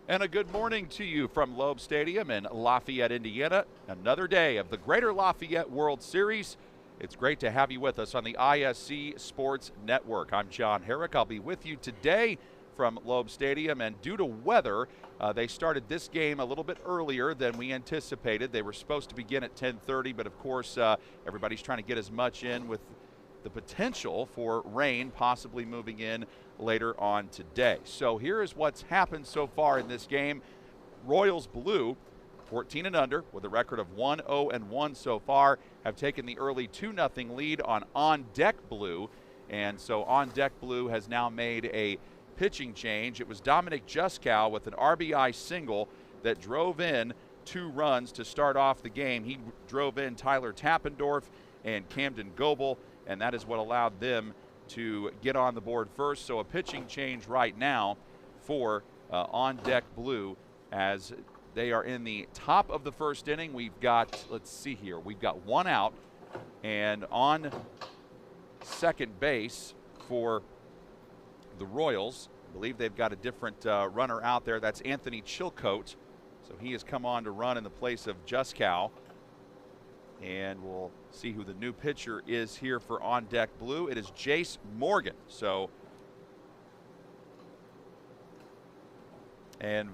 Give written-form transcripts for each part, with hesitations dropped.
And a good morning to you from Loeb Stadium in Lafayette, Indiana. Another day of the Greater Lafayette World Series. It's great to have you with us on the ISC Sports Network. I'm John Herrick. I'll be with you today from Loeb Stadium. And due to weather, they started this game a little bit earlier than we anticipated. They were supposed to begin at 10:30, but of course, everybody's trying to get as much in with the potential for rain possibly moving in later on today. So here is what's happened so far in this game. Royals Blue, 14 and under with a record of 1-0-1 so far, have taken the early 2-0 lead on Deck Blue. And so On Deck Blue has now made a pitching change. It was Dominic Juskow with an RBI single that drove in 2 runs to start off the game. He drove in Tyler Tappendorf and Camden Goebel, and that is what allowed them to get on the board first. So a pitching change right now for On Deck Blue as they are in the top of the first inning. We've got, let's see here, we've got 1 out, and on second base for the Royals, I believe they've got a different runner out there. That's Anthony Chilcote. So he has come on to run in the place of Juskow. And we'll see who the new pitcher is here for On Deck Blue. It is Jace Morgan. And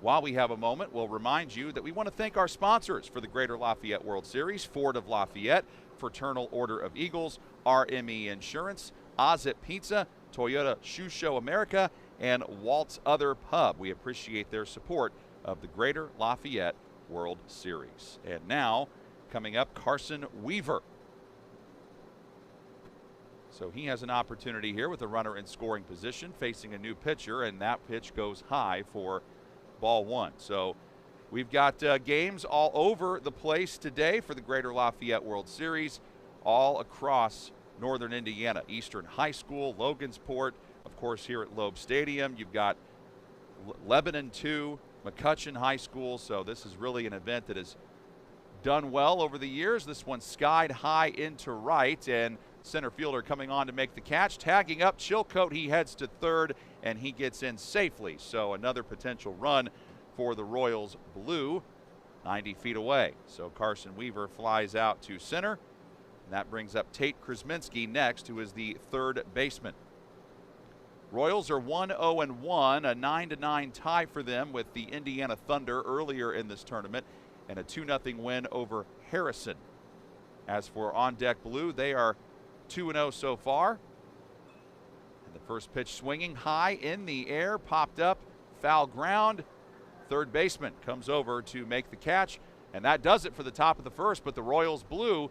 while we have a moment, we'll remind you that we want to thank our sponsors for the Greater Lafayette World Series: Ford of Lafayette, Fraternal Order of Eagles, RME Insurance, Ozit Pizza, Toyota Shoe Show America, and Walt's Other Pub. We appreciate their support of the Greater Lafayette World Series. And now, coming up, Carson Weaver. So he has an opportunity here with a runner in scoring position facing a new pitcher, and that pitch goes high for ball 1. So we've got games all over the place today for the Greater Lafayette World Series, all across northern Indiana. Eastern High School, Logansport, of course here at Loeb Stadium. You've got Lebanon 2, McCutcheon High School. So this is really an event that is done well over the years. This one skied high into right, and center fielder coming on to make the catch, tagging up Chilcote. He heads to third, and he gets in safely. So another potential run for the Royals Blue, 90 feet away. So Carson Weaver flies out to center, and that brings up Tate Krasminski next, who is the third baseman. Royals are 1-0-1, a 9-9 tie for them with the Indiana Thunder earlier in this tournament, and a 2-0 win over Harrison. As for On Deck Blue, they are 2-0 so far. And the first pitch swinging high in the air, popped up, foul ground. Third baseman comes over to make the catch, and that does it for the top of the first. But the Royals Blue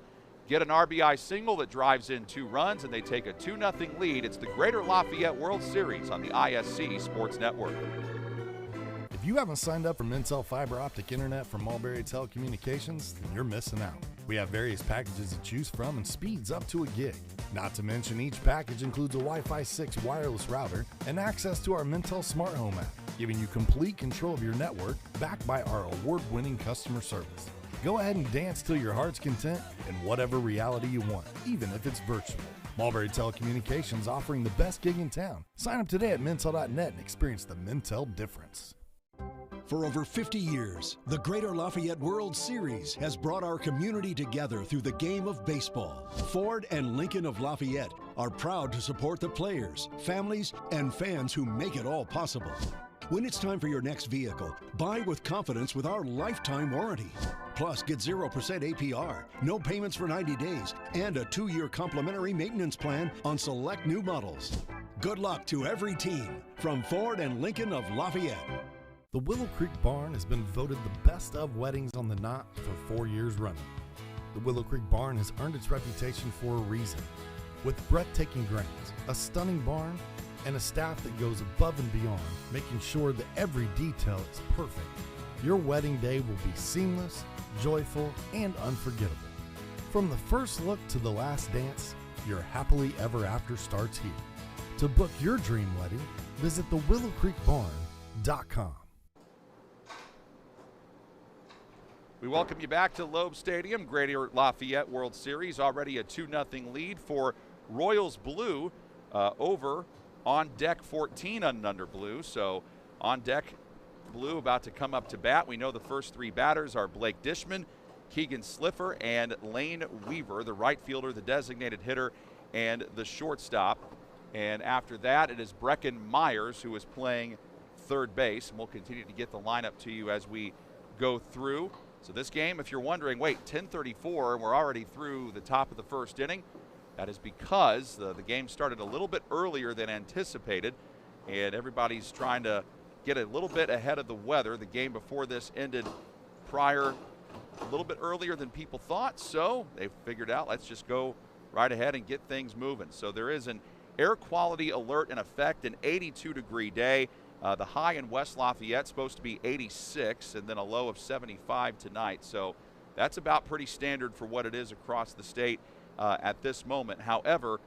get an RBI single that drives in 2 runs, and they take a 2-0 lead. It's the Greater Lafayette World Series on the ISC Sports Network. If you haven't signed up for Mintel Fiber Optic Internet from Mulberry Telecommunications, then you're missing out. We have various packages to choose from and speeds up to a gig. Not to mention each package includes a Wi-Fi 6 wireless router and access to our Mintel Smart Home app, giving you complete control of your network backed by our award-winning customer service. Go ahead and dance till your heart's content in whatever reality you want, even if it's virtual. Mulberry Telecommunications offering the best gig in town. Sign up today at Mintel.net and experience the Mintel difference. For over 50 years, the Greater Lafayette World Series has brought our community together through the game of baseball. Ford and Lincoln of Lafayette are proud to support the players, families, and fans who make it all possible. When it's time for your next vehicle, buy with confidence with our lifetime warranty. Plus, get 0% APR, no payments for 90 days, and a 2-year complimentary maintenance plan on select new models. Good luck to every team from Ford and Lincoln of Lafayette. The Willow Creek Barn has been voted the best of weddings on the Knot for 4 years running. The Willow Creek Barn has earned its reputation for a reason. With breathtaking grounds, a stunning barn, and a staff that goes above and beyond, making sure that every detail is perfect, your wedding day will be seamless, joyful, and unforgettable. From the first look to the last dance, your happily ever after starts here. To book your dream wedding, visit thewillowcreekbarn.com. We welcome you back to Loeb Stadium. Greater Lafayette World Series, already a 2-0 lead for Royals Blue over On Deck 14 and under Blue. So On Deck blue about to come up to bat. We know the first three batters are Blake Dishman, Keegan Sliffer, and Lane Weaver, the right fielder, the designated hitter, and the shortstop. And after that, it is Brecken Myers who is playing third base, and we'll continue to get the lineup to you as we go through. So this game, if you're wondering, wait, 10:34 and we're already through the top of the first inning, that is because the game started a little bit earlier than anticipated, and everybody's trying to get a little bit ahead of the weather. The game before this ended prior a little bit earlier than people thought, so they figured out, let's just go right ahead and get things moving. So there is an air quality alert in effect, an 82-degree day. The high in West Lafayette supposed to be 86, and then a low of 75 tonight. So that's about pretty standard for what it is across the state at this moment. However,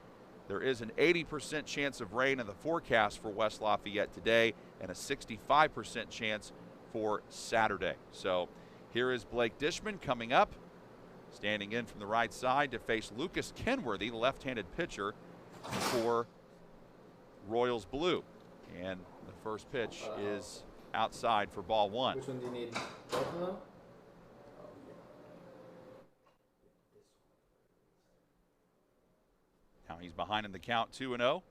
there is an 80% chance of rain in the forecast for West Lafayette today and a 65% chance for Saturday. So here is Blake Dishman coming up, standing in from the right side to face Lucas Kenworthy, the left-handed pitcher for Royals Blue. And the first pitch is outside for ball one. Which one do you need? Both of them? Now he's behind in the count, 2-0.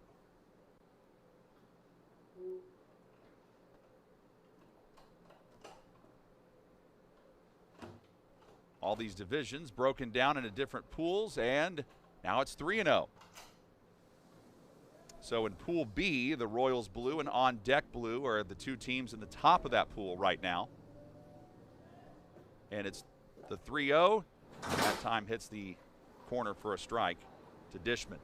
All these divisions broken down into different pools, and now it's 3-0. So in Pool B, the Royals Blue and On Deck Blue are the two teams in the top of that pool right now. And it's the 3-0. That time hits the corner for a strike to Dishman.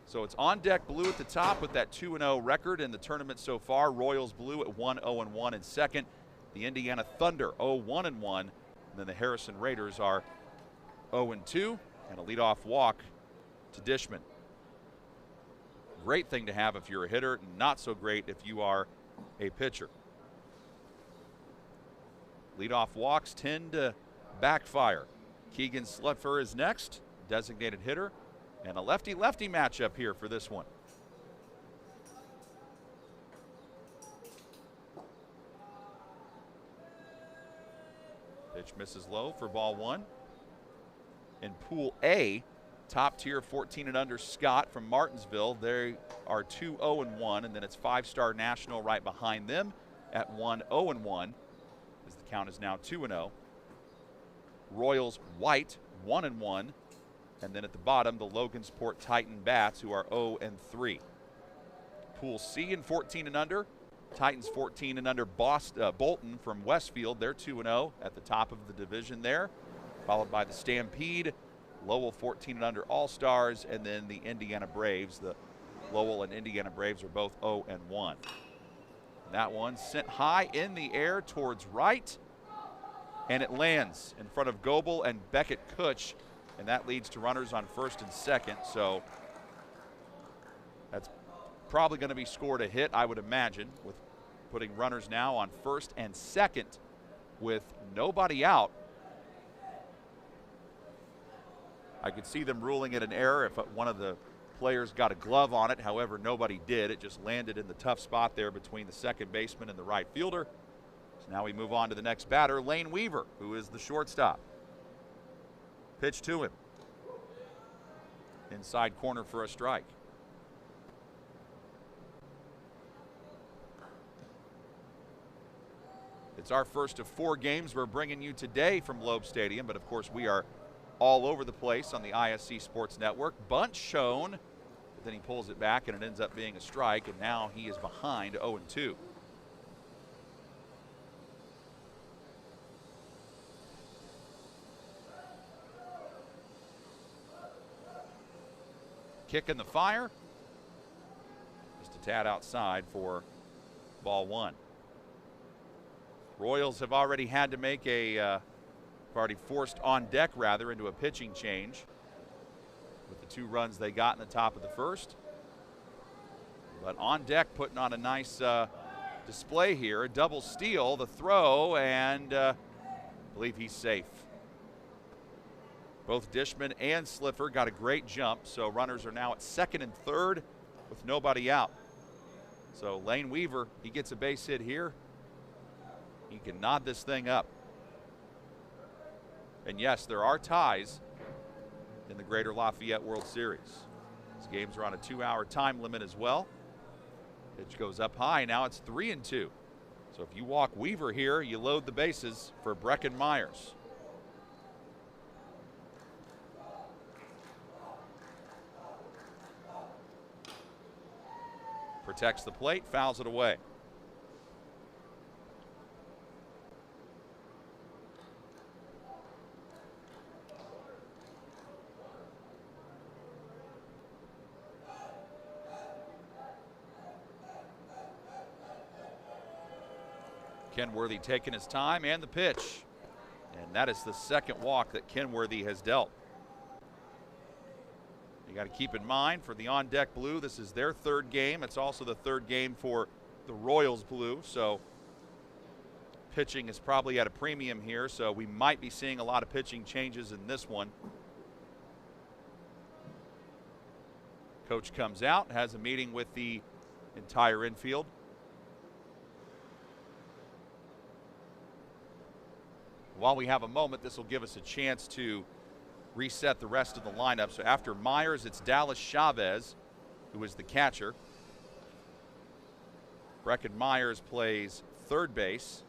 So it's On Deck Blue at the top with that 2-0 record in the tournament so far. Royals Blue at 1-0-1 in second. The Indiana Thunder 0-1-1. And then the Harrison Raiders are 0-2, and a leadoff walk to Dishman. Great thing to have if you're a hitter, not so great if you are a pitcher. Leadoff walks tend to backfire. Keegan Sliffer is next, designated hitter, and a lefty-lefty matchup here for this one. Pitch misses low for ball one. In Pool A, top tier 14 and under Scott from Martinsville. They are 2-0-1, and then it's Five-Star National right behind them at 1-0-1, as the count is now 2-0. Royals White 1-1, and then at the bottom the Logansport Titan Bats, who are 0-3. Pool C in 14 and under. Titans 14 and under Bolton from Westfield. They're 2-0 at the top of the division there, followed by the Stampede, Lowell 14 and under All-Stars, and then the Indiana Braves. The Lowell and Indiana Braves are both 0-1. That one sent high in the air towards right, and it lands in front of Goebel and Beckett Kutch, and that leads to runners on first and second. So that's probably going to be scored a hit, I would imagine, with putting runners now on first and second with nobody out. I could see them ruling it an error if one of the players got a glove on it. However, nobody did. It just landed in the tough spot there between the second baseman and the right fielder. So now we move on to the next batter, Lane Weaver, who is the shortstop. Pitch to him. Inside corner for a strike. It's our first of 4 games we're bringing you today from Loeb Stadium, but of course we are all over the place on the ISC Sports Network. Bunt shown, but then he pulls it back and it ends up being a strike, and now he is behind 0-2. Kick in the fire. Just a tad outside for ball one. Royals have already had to make already forced On Deck rather into a pitching change with the 2 runs they got in the top of the first. But On Deck putting on a nice display here, a double steal, the throw, and I believe he's safe. Both Dishman and Sliffer got a great jump, so runners are now at second and third with nobody out. So Lane Weaver, he gets a base hit here. he can nod this thing up. And yes, there are ties in the Greater Lafayette World Series. These games are on a 2-hour time limit as well. Pitch goes up high. Now it's 3-2. So if you walk Weaver here, you load the bases for Breckin Myers. Protects the plate, fouls it away. Kenworthy taking his time, and the pitch. And that is the second walk that Kenworthy has dealt. You got to keep in mind, for the on-deck Blue, this is their third game. It's also the third game for the Royals Blue, so pitching is probably at a premium here, so we might be seeing a lot of pitching changes in this one. Coach comes out, has a meeting with the entire infield. While we have a moment, this will give us a chance to reset the rest of the lineup. So after Myers, it's Dallas Chavez, who is the catcher. Breckin Myers plays third base.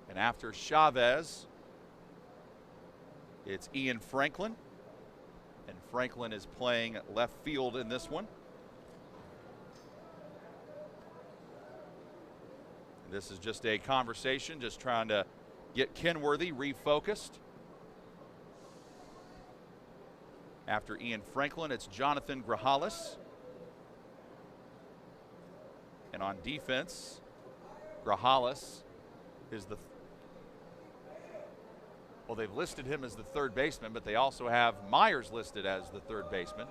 And after Chavez, it's Ian Franklin. And Franklin is playing left field in this one. This is just a conversation, just trying to get Kenworthy refocused. After Ian Franklin, it's Jonathan Grajales. And on defense, Grajales is well, they've listed him as the third baseman, but they also have Myers listed as the third baseman.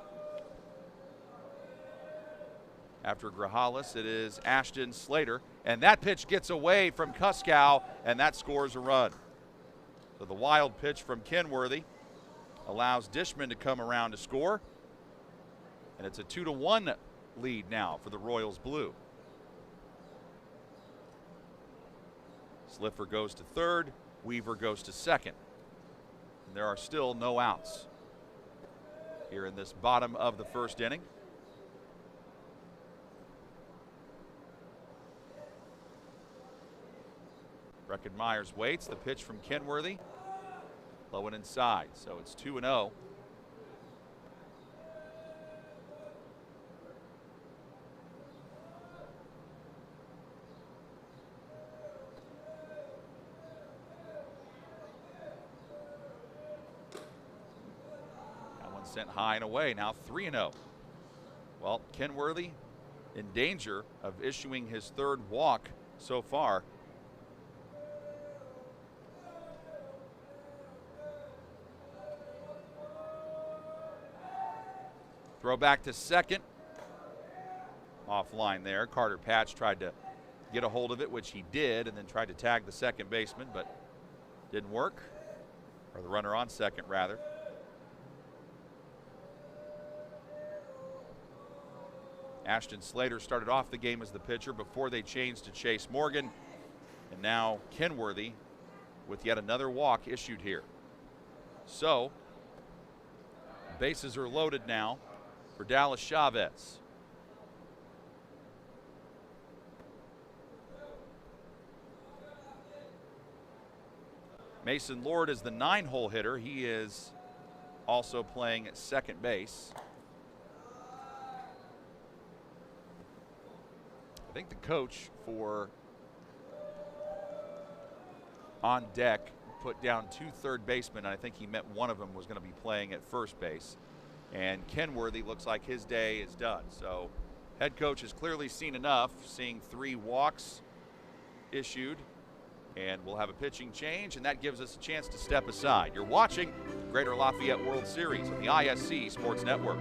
After Grajales, it is Ashton Slater. And that pitch gets away from Kuskow, and that scores a run. So the wild pitch from Kenworthy allows Dishman to come around to score. And it's a 2-1 lead now for the Royals Blue. Slipher goes to third. Weaver goes to second. And there are still no outs here in this bottom of the first inning. Breckin Myers waits. The pitch from Kenworthy. Low and inside. So it's 2-0. Now 1 sent high and away. Now 3-0. Well, Kenworthy in danger of issuing his third walk so far. Throw back to second. Offline there. Carter Patch tried to get a hold of it, which he did, and then tried to tag the second baseman, but didn't work. Or the runner on second, rather. Ashton Slater started off the game as the pitcher before they changed to Chase Morgan. And now Kenworthy with yet another walk issued here. So, bases are loaded now for Dallas Chavez. Mason Lord is the 9-hole hitter. He is also playing at second base. I think the coach for on deck put down 2 third basemen, and I think he meant one of them was going to be playing at first base. And Kenworthy looks like his day is done. So head coach has clearly seen enough, seeing 3 walks issued. And we'll have a pitching change, and that gives us a chance to step aside. You're watching the Greater Lafayette World Series on the ISC Sports Network.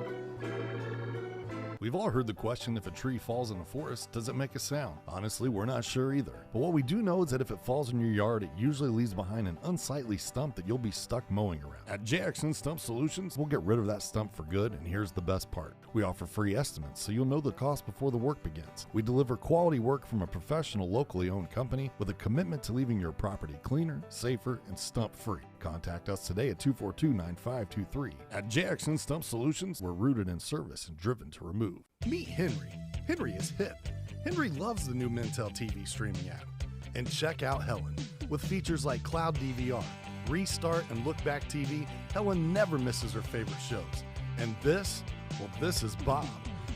We've all heard the question, if a tree falls in the forest, does it make a sound? Honestly, we're not sure either. But what we do know is that if it falls in your yard, it usually leaves behind an unsightly stump that you'll be stuck mowing around. At JXN Stump Solutions, we'll get rid of that stump for good, and here's the best part. We offer free estimates, so you'll know the cost before the work begins. We deliver quality work from a professional, locally owned company with a commitment to leaving your property cleaner, safer, and stump-free. Contact us today at 242-9523. At JXN Stump Solutions, we're rooted in service and driven to remove. Meet Henry. Henry is hip. Henry loves the new Mintel TV streaming app. And check out Helen. With features like Cloud DVR, Restart, and Look Back TV, Helen never misses her favorite shows. And this? Well, this is Bob.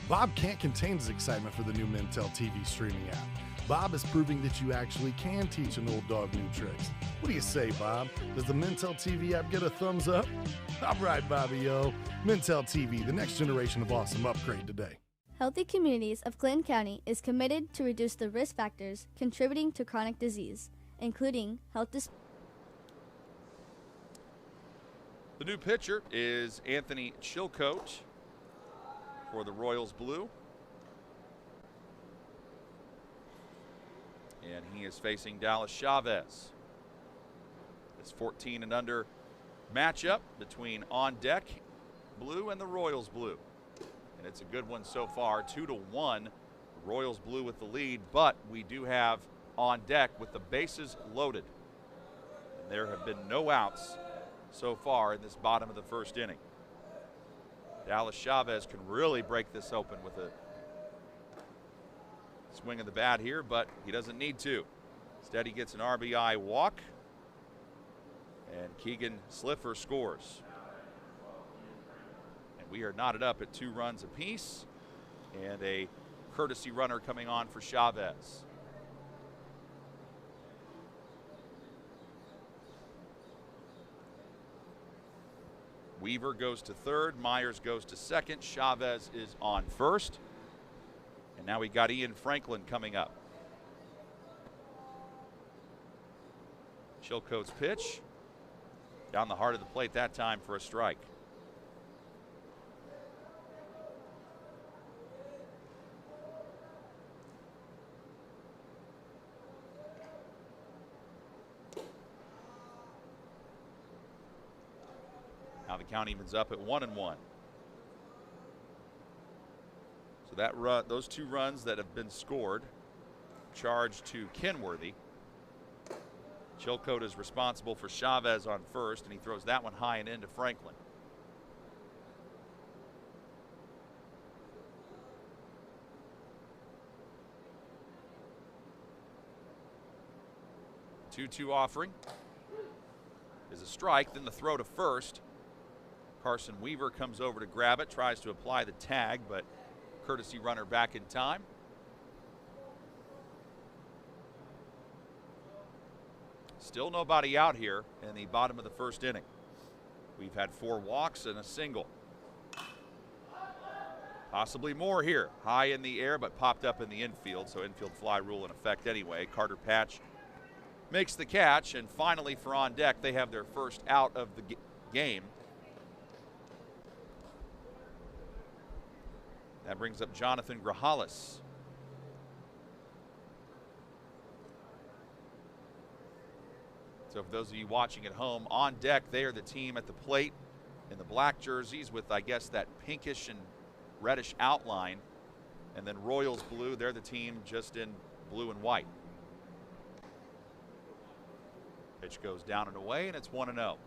Bob can't contain his excitement for the new Mintel TV streaming app. Bob is proving that you actually can teach an old dog new tricks. What do you say, Bob? Does the Mintel TV app get a thumbs up? All right, Bobby-o. Mintel TV, the next generation of awesome, upgrade today. Healthy Communities of Clinton County is committed to reduce the risk factors contributing to chronic disease, including health disparities. The new pitcher is Anthony Chilcote for the Royals Blue. And he is facing Dallas Chavez. This 14 and under matchup between On Deck Blue and the Royals Blue. And it's a good one so far, 2-1. The Royals Blue with the lead, but we do have On Deck with the bases loaded. And there have been no outs so far in this bottom of the first inning. Dallas Chavez can really break this open with a swing of the bat here, but he doesn't need to. Instead, he gets an RBI walk, and Keegan Sliffer scores. And we are knotted up at 2 runs apiece, and a courtesy runner coming on for Chavez. Weaver goes to third, Myers goes to second, Chavez is on first. And now we got Ian Franklin coming up. Chilcote's pitch down the heart of the plate that time for a strike. Now the count evens up at 1-1. So that run, those 2 runs that have been scored, charged to Kenworthy. Chilcote is responsible for Chavez on first, and he throws that one high and into Franklin. Two-two offering is a strike, then the throw to first. Carson Weaver comes over to grab it, tries to apply the tag, but courtesy runner back in time. Still nobody out here in the bottom of the first inning. We've had 4 walks and a single. Possibly more here. High in the air, but popped up in the infield, so infield fly rule in effect anyway. Carter Patch makes the catch, and finally for On Deck, they have their first out of the game. That brings up Jonathan Grajales. So for those of you watching at home, On Deck, they are the team at the plate in the black jerseys with, I guess, that pinkish and reddish outline. And then Royals Blue, they're the team just in blue and white. Pitch goes down and away, and it's 1-0.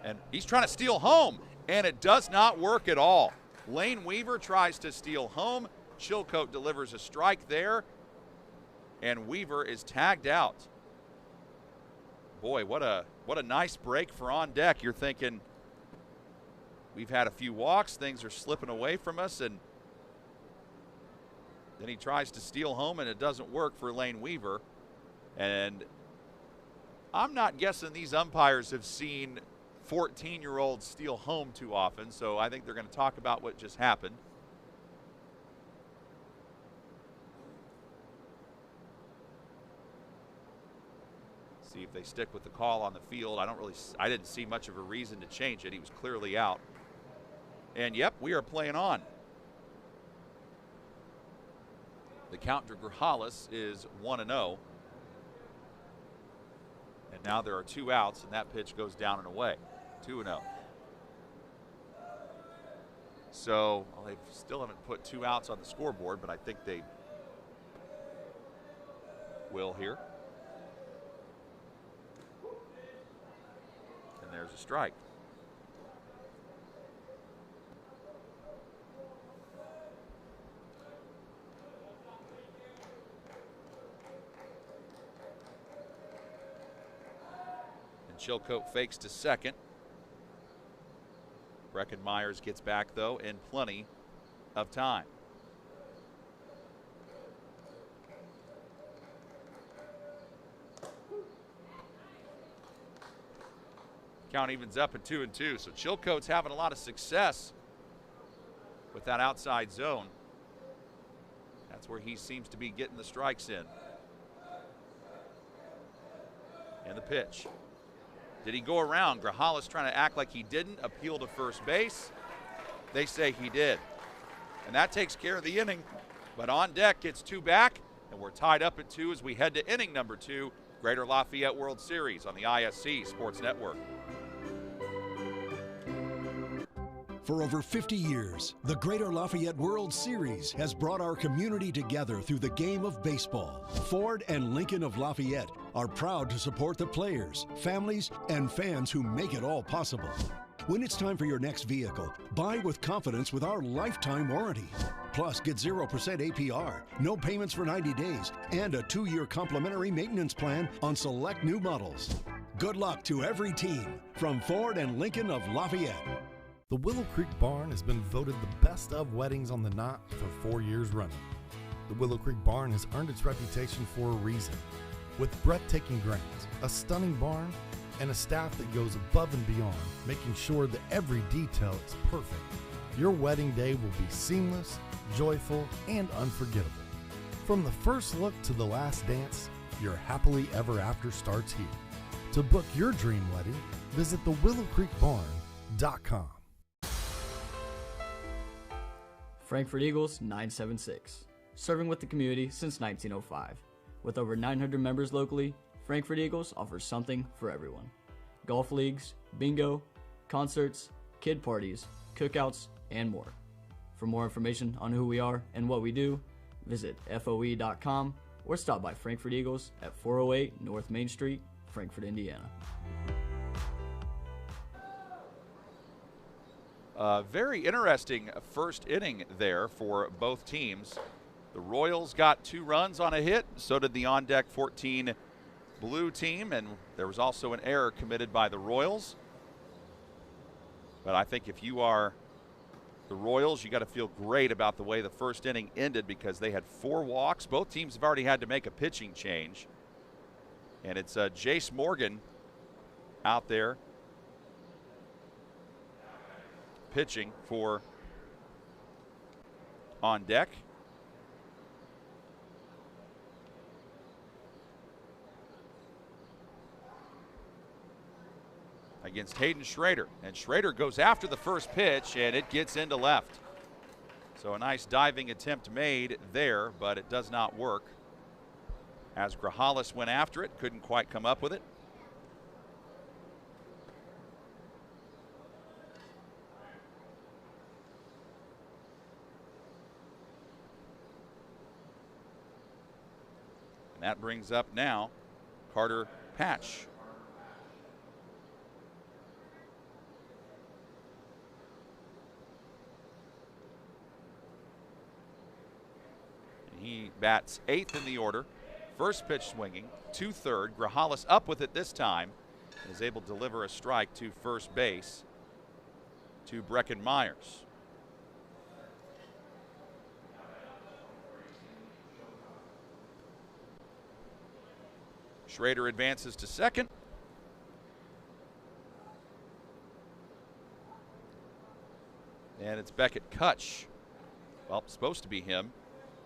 And he's trying to steal home, and it does not work at all. Lane Weaver tries to steal home. Chilcote delivers a strike there, and Weaver is tagged out. Boy, what a nice break for On Deck. You're thinking, we've had a few walks, things are slipping away from us, and then he tries to steal home, and it doesn't work for Lane Weaver. And I'm not guessing these umpires have seen 14-year-olds steal home too often, so I think they're going to talk about what just happened. See if they stick with the call on the field. I didn't see much of a reason to change it. He was clearly out. And yep, we are playing on. The count to Grajales is 1-0. And now there are 2 outs, and that pitch goes down and away. 2-0. So they still haven't put 2 outs on the scoreboard, but I think they will here. And there's a strike. And Chilcote fakes to second. Breckenmeyers gets back, though, in plenty of time. Count evens up at 2-2, so Chilcote's having a lot of success with that outside zone. That's where he seems to be getting the strikes in. And the pitch. Did he go around? Grajales trying to act like he didn't, appeal to first base. They say he did. And that takes care of the inning. But on deck gets 2 back, and we're tied up at 2 as we head to inning number 2, Greater Lafayette World Series on the ISC Sports Network. For over 50 years, the Greater Lafayette World Series has brought our community together through the game of baseball. Ford and Lincoln of Lafayette are proud to support the players, families, and fans who make it all possible. When it's time for your next vehicle, buy with confidence with our lifetime warranty. Plus, get 0% APR, no payments for 90 days, and a 2-year complimentary maintenance plan on select new models. Good luck to every team from Ford and Lincoln of Lafayette. The Willow Creek Barn has been voted the best of weddings on the knot for 4 years running. The Willow Creek Barn has earned its reputation for a reason. With breathtaking grounds, a stunning barn, and a staff that goes above and beyond, making sure that every detail is perfect, your wedding day will be seamless, joyful, and unforgettable. From the first look to the last dance, your happily ever after starts here. To book your dream wedding, visit thewillowcreekbarn.com. Frankfort Eagles 976, serving with the community since 1905. With over 900 members locally, Frankfort Eagles offers something for everyone. Golf leagues, bingo, concerts, kid parties, cookouts, and more. For more information on who we are and what we do, visit FOE.com or stop by Frankfort Eagles at 408 North Main Street, Frankfort, Indiana. Very interesting first inning there for both teams. The Royals got 2 runs on a hit, so did the on-deck 14 blue team, and there was also an error committed by the Royals. But I think if you are the Royals, you got to feel great about the way the first inning ended because they had 4 walks. Both teams have already had to make a pitching change. And it's Jace Morgan out there pitching for on deck. Against Hayden Schrader. And Schrader goes after the first pitch, and it gets into left. So a nice diving attempt made there, but it does not work. As Grajales went after it, couldn't quite come up with it. And that brings up now Carter Patch. He bats 8th in the order. First pitch swinging to third. Grajales up with it this time. And is able to deliver a strike to first base to Breckenmeyers. Schrader advances to second. And it's Beckett Kutch. Well, supposed to be him.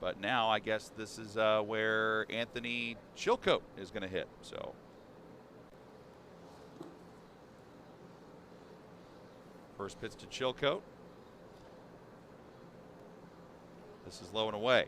But now I guess this is where Anthony Chilcote is going to hit. So First pitch to Chilcote. This is low and away.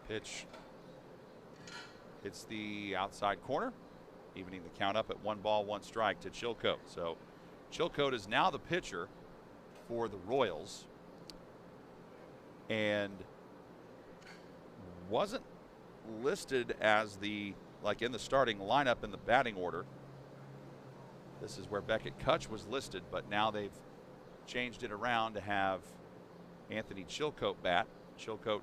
Pitch hits the outside corner, evening the count up at 1 ball, 1 strike to Chilcote. So Chilcote is now the pitcher for the Royals and wasn't listed as in the starting lineup in the batting order. This is where Beckett Kutch was listed, but now they've changed it around to have Anthony Chilcote bat. Chilcote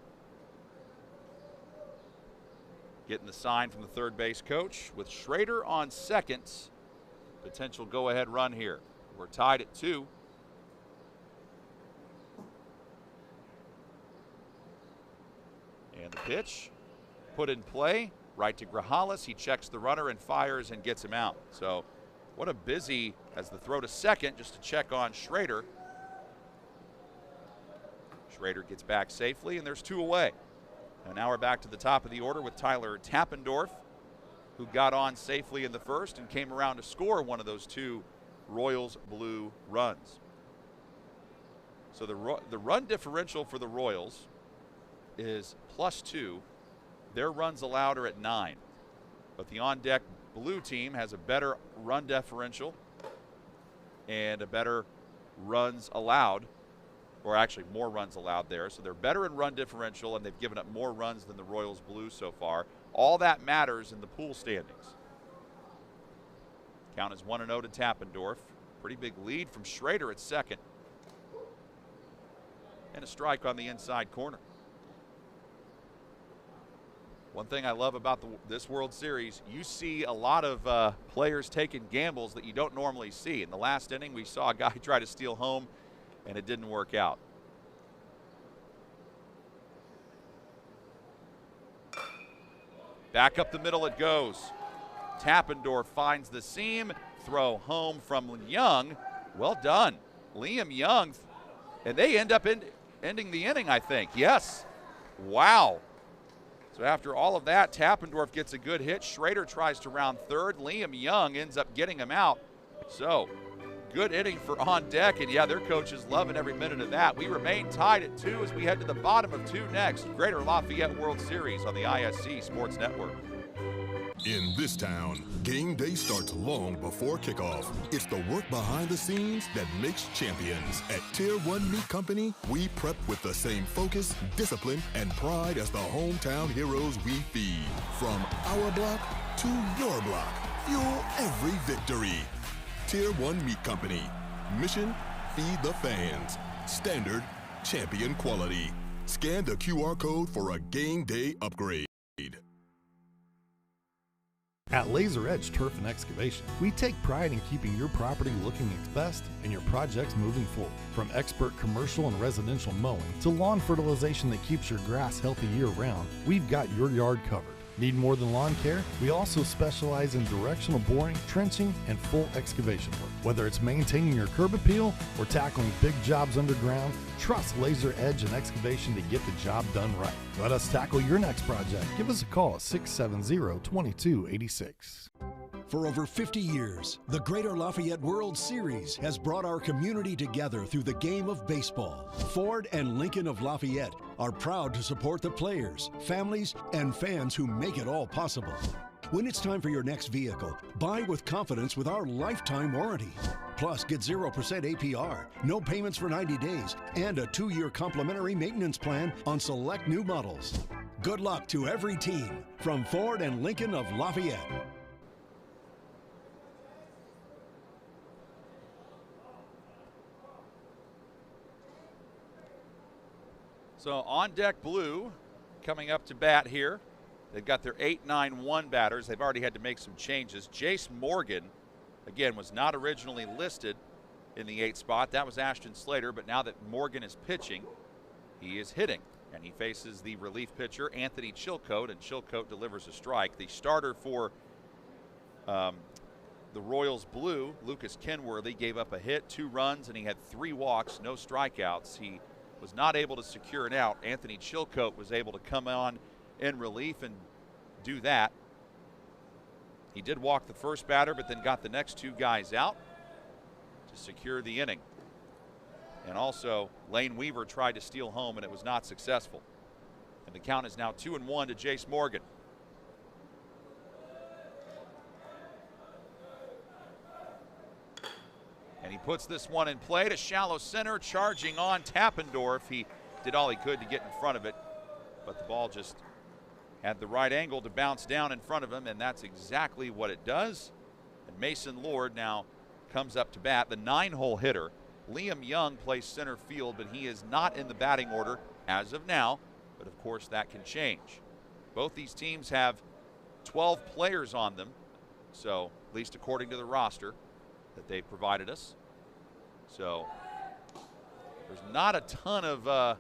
getting the sign from the third base coach with Schrader on second. Potential go-ahead run here. We're tied at 2. And the pitch put in play. Right to Grajales. He checks the runner and fires and gets him out. So what a busy as the throw to second just to check on Schrader. Schrader gets back safely and there's 2 away. And now we're back to the top of the order with Tyler Tappendorf, who got on safely in the first and came around to score one of those 2 Royals blue runs. So the run differential for the Royals is +2. Their runs allowed are at 9. But the on-deck blue team has a better run differential and a better runs allowed, or actually more runs allowed there. So they're better in run differential, and they've given up more runs than the Royals blue so far. All that matters in the pool standings. Count is 1-0 to Tappendorf. Pretty big lead from Schrader at second. And a strike on the inside corner. One thing I love about this World Series, you see a lot of players taking gambles that you don't normally see. In the last inning, we saw a guy try to steal home, and it didn't work out. Back up the middle it goes. Tappendorf finds the seam. Throw home from Young. Well done. Liam Young. And they end up ending the inning, I think. Yes. Wow. So after all of that, Tappendorf gets a good hit. Schrader tries to round third. Liam Young ends up getting him out. So good inning for on deck, and yeah, their coach is loving every minute of that. We remain tied at 2 as we head to the bottom of 2 next. Greater Lafayette World Series on the ISC Sports Network. In this town, game day starts long before kickoff. It's the work behind the scenes that makes champions. At Tier 1 Meat Company, we prep with the same focus, discipline, and pride as the hometown heroes we feed. From our block to your block, fuel every victory. Tier 1 Meat Company. Mission, feed the fans. Standard, champion quality. Scan the QR code for a game day upgrade. At Laser Edge Turf and Excavation, we take pride in keeping your property looking its best and your projects moving forward. From expert commercial and residential mowing to lawn fertilization that keeps your grass healthy year-round, we've got your yard covered. Need more than lawn care? We also specialize in directional boring, trenching, and full excavation work. Whether it's maintaining your curb appeal or tackling big jobs underground, trust Laser Edge and Excavation to get the job done right. Let us tackle your next project. Give us a call at 670-2286. For over 50 years, the Greater Lafayette World Series has brought our community together through the game of baseball. Ford and Lincoln of Lafayette are proud to support the players, families, and fans who make it all possible. When it's time for your next vehicle, buy with confidence with our lifetime warranty. Plus, get 0% APR, no payments for 90 days, and a 2-year complimentary maintenance plan on select new models. Good luck to every team from Ford and Lincoln of Lafayette. So on deck blue coming up to bat here. They've got their 8-9-1 batters. They've already had to make some changes. Jace Morgan, again, was not originally listed in the 8th spot. That was Ashton Slater, but now that Morgan is pitching, he is hitting. And he faces the relief pitcher, Anthony Chilcote, and Chilcote delivers a strike. The starter for the Royals blue, Lucas Kenworthy, gave up a hit, 2 runs, and he had 3 walks, no strikeouts. He was not able to secure an out. Anthony Chilcote was able to come on in relief and do that. He did walk the first batter, but then got the next 2 guys out to secure the inning. And also, Lane Weaver tried to steal home, and it was not successful. And the count is now 2-1 to Jace Morgan. And he puts this one in play to shallow center, charging on Tappendorf. He did all he could to get in front of it, but the ball just had the right angle to bounce down in front of him, and that's exactly what it does. And Mason Lord now comes up to bat, the 9-hole hitter. Liam Young plays center field, but he is not in the batting order as of now, but of course that can change. Both these teams have 12 players on them, so at least according to the roster that they provided us. So there's not a ton of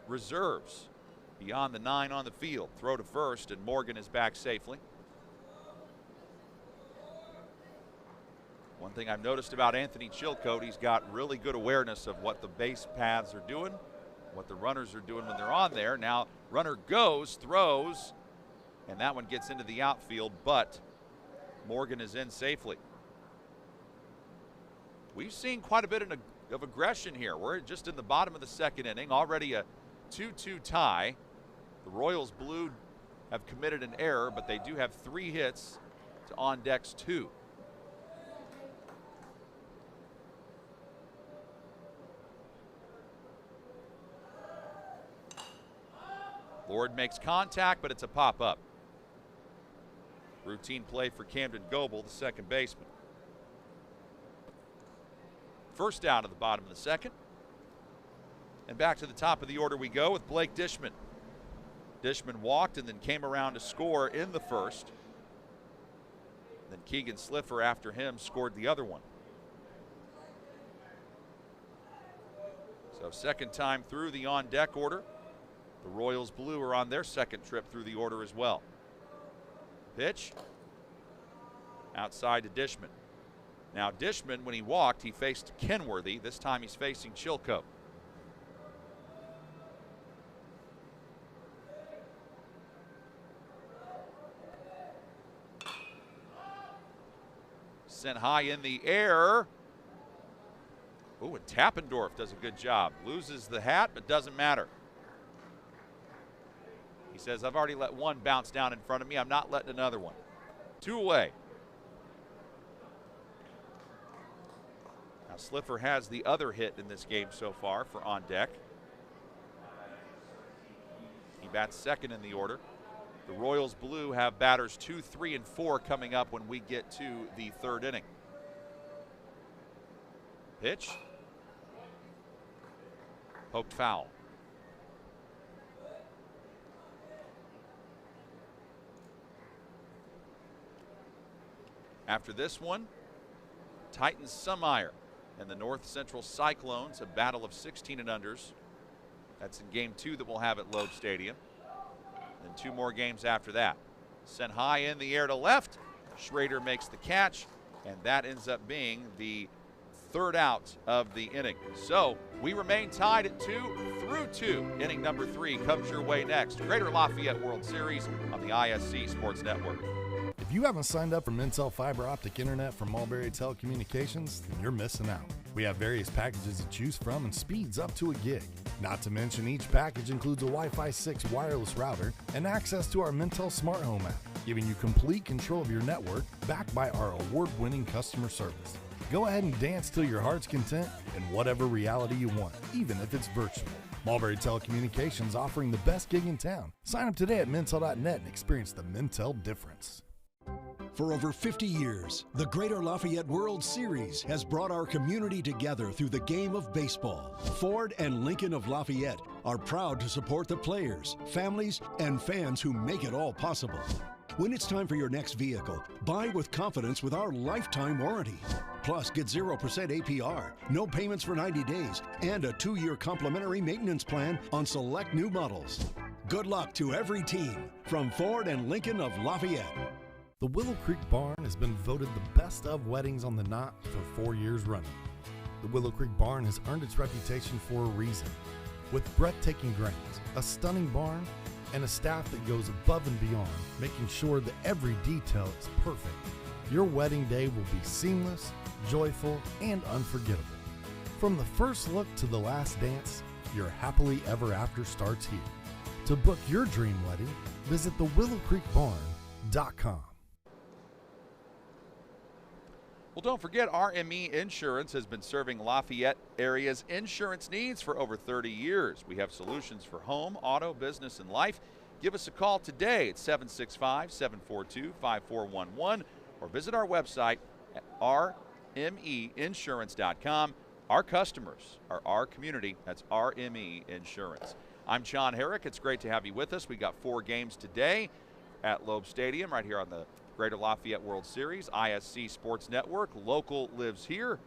reserves beyond the 9 on the field. Throw to first, and Morgan is back safely. One thing I've noticed about Anthony Chilcote, he's got really good awareness of what the base paths are doing, what the runners are doing when they're on there. Now, runner goes, throws, and that one gets into the outfield, but Morgan is in safely. We've seen quite a bit of aggression here. We're just in the bottom of the 2nd inning, already a 2-2 tie. The Royals blue have committed an error, but they do have 3 hits to on deck's 2. Lord makes contact, but it's a pop-up. Routine play for Camden Goebel, the second baseman. First down at the bottom of the 2nd. And back to the top of the order we go with Blake Dishman. Dishman walked and then came around to score in the 1st. Then Keegan Sliffer after him scored the other one. So 2nd time through the on-deck order. The Royals blue are on their 2nd trip through the order as well. Pitch. Outside to Dishman. Now Dishman, when he walked, he faced Kenworthy. This time he's facing Chilcote. Sent high in the air. Oh, and Tappendorf does a good job. Loses the hat, but doesn't matter. He says, I've already let one bounce down in front of me. I'm not letting another one. 2 away. Now Sliffer has the other hit in this game so far for on deck. He bats 2nd in the order. The Royals blue have batters 2, 3, and 4 coming up when we get to the 3rd inning. Pitch. Poked foul. After this one, Titans Summeyer and the North Central Cyclones, a battle of 16 and unders. That's in game 2 that we'll have at Loeb Stadium. Then 2 more games after that. Sent high in the air to left. Schrader makes the catch, and that ends up being the 3rd out of the inning. So we remain tied at 2-2. Inning number 3 comes your way next. Greater Lafayette World Series on the ISC Sports Network. If you haven't signed up for Mintel fiber optic internet from Mulberry Telecommunications, then you're missing out. We have various packages to choose from and speeds up to a gig. Not to mention each package includes a Wi-Fi 6 wireless router and access to our Mintel Smart Home app, giving you complete control of your network backed by our award-winning customer service. Go ahead and dance till your heart's content in whatever reality you want, even if it's virtual. Mulberry Telecommunications offering the best gig in town. Sign up today at Mintel.net and experience the Mintel difference. For over 50 years, the Greater Lafayette World Series has brought our community together through the game of baseball. Ford and Lincoln of Lafayette are proud to support the players, families, and fans who make it all possible. When it's time for your next vehicle, buy with confidence with our lifetime warranty. Plus, get 0% APR, no payments for 90 days, and a 2-year complimentary maintenance plan on select new models. Good luck to every team from Ford and Lincoln of Lafayette. The Willow Creek Barn has been voted the best of weddings on the Knot for 4 years running. The Willow Creek Barn has earned its reputation for a reason. With breathtaking grounds, a stunning barn, and a staff that goes above and beyond, making sure that every detail is perfect, your wedding day will be seamless, joyful, and unforgettable. From the first look to the last dance, your happily ever after starts here. To book your dream wedding, visit thewillowcreekbarn.com. Well, don't forget, RME Insurance has been serving Lafayette area's insurance needs for over 30 years. We have solutions for home, auto, business, and life. Give us a call today at 765-742-5411 or visit our website at rmeinsurance.com. Our customers are our community. That's RME Insurance. I'm John Herrick. It's great to have you with us. We got 4 games today at Loeb Stadium right here on the Greater Lafayette World Series, ISC Sports Network. Local lives here.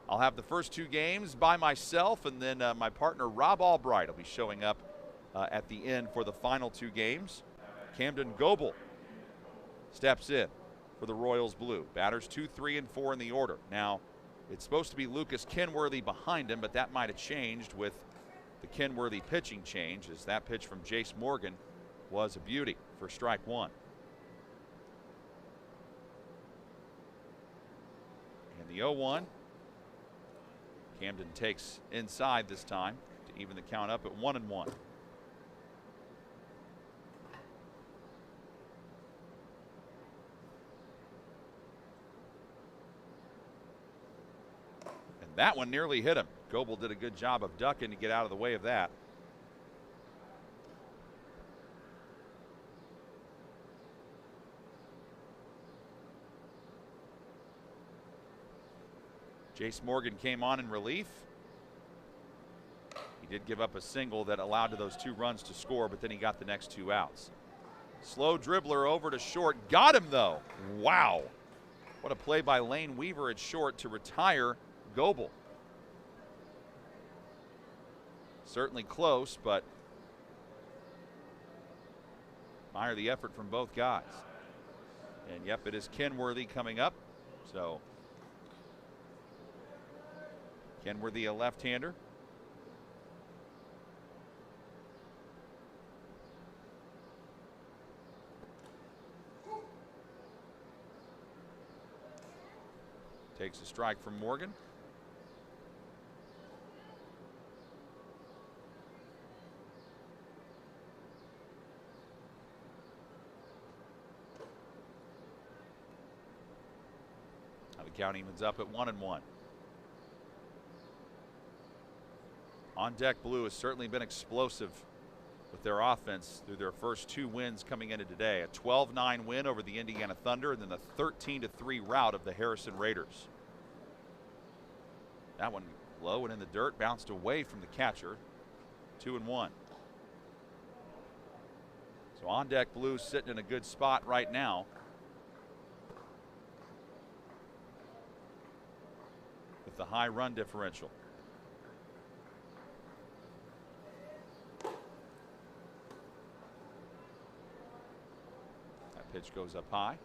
I'll have the first 2 games by myself, and then my partner Rob Albright will be showing up at the end for the final 2 games. Camden Goebel steps in for the Royals Blue. Batters 2, 3, and 4 in the order. Now, it's supposed to be Lucas Kenworthy behind him, but that might have changed with the Kenworthy pitching change, as that pitch from Jace Morgan was a beauty for strike 1. And the 0-1. Camden takes inside this time to even the count up at 1-1. And that one nearly hit him. Goebel did a good job of ducking to get out of the way of that. Jace Morgan came on in relief. He did give up a single that allowed to those 2 runs to score, but then he got the next 2 outs. Slow dribbler over to short. Got him, though. Wow. What a play by Lane Weaver at short to retire Goebel. Certainly close, but admire the effort from both guys. And yep, it is Kenworthy coming up. So Kenworthy, a left-hander. Takes a strike from Morgan. Now the count evens up at 1-1. On Deck Blue has certainly been explosive with their offense through their first 2 wins coming into today. A 12-9 win over the Indiana Thunder, and then the 13-3 rout of the Harrison Raiders. That one low and in the dirt, bounced away from the catcher. 2-1. So On Deck Blue sitting in a good spot right now. With the high run differential. Pitch goes up high.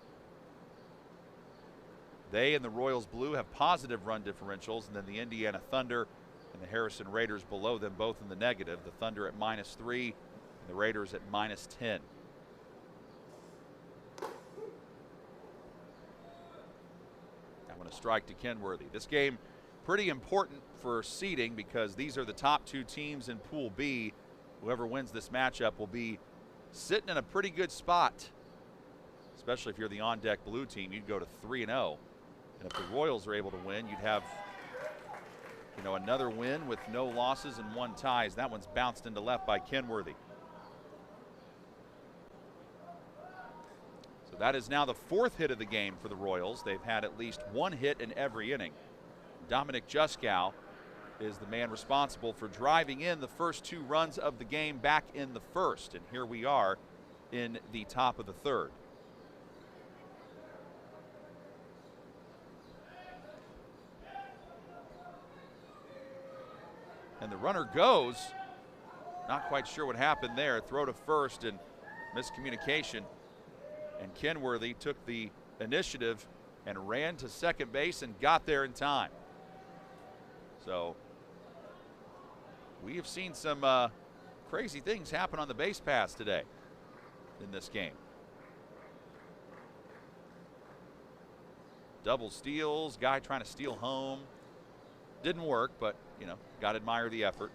They and the Royals Blue have positive run differentials, and then the Indiana Thunder and the Harrison Raiders below them, both in the negative. The Thunder at -3 and the Raiders at -10. That one a strike to Kenworthy. This game pretty important for seeding because these are the top 2 teams in Pool B. Whoever wins this matchup will be sitting in a pretty good spot. Especially if you're the On Deck Blue team, you'd go to 3-0. And if the Royals are able to win, you'd have, another win with no losses and 1 ties. That one's bounced into left by Kenworthy. So that is now the 4th hit of the game for the Royals. They've had at least 1 hit in every inning. Dominic Juskow is the man responsible for driving in the first 2 runs of the game back in the first. And here we are in the top of the 3rd. And the runner goes. Not quite sure what happened there. Throw to first and miscommunication And Kenworthy took the initiative and ran to second base and got there in time. So we have seen some crazy things happen on the base paths today in this game. Double steals, guy trying to steal home. Didn't work, but, you know, got to admire the effort.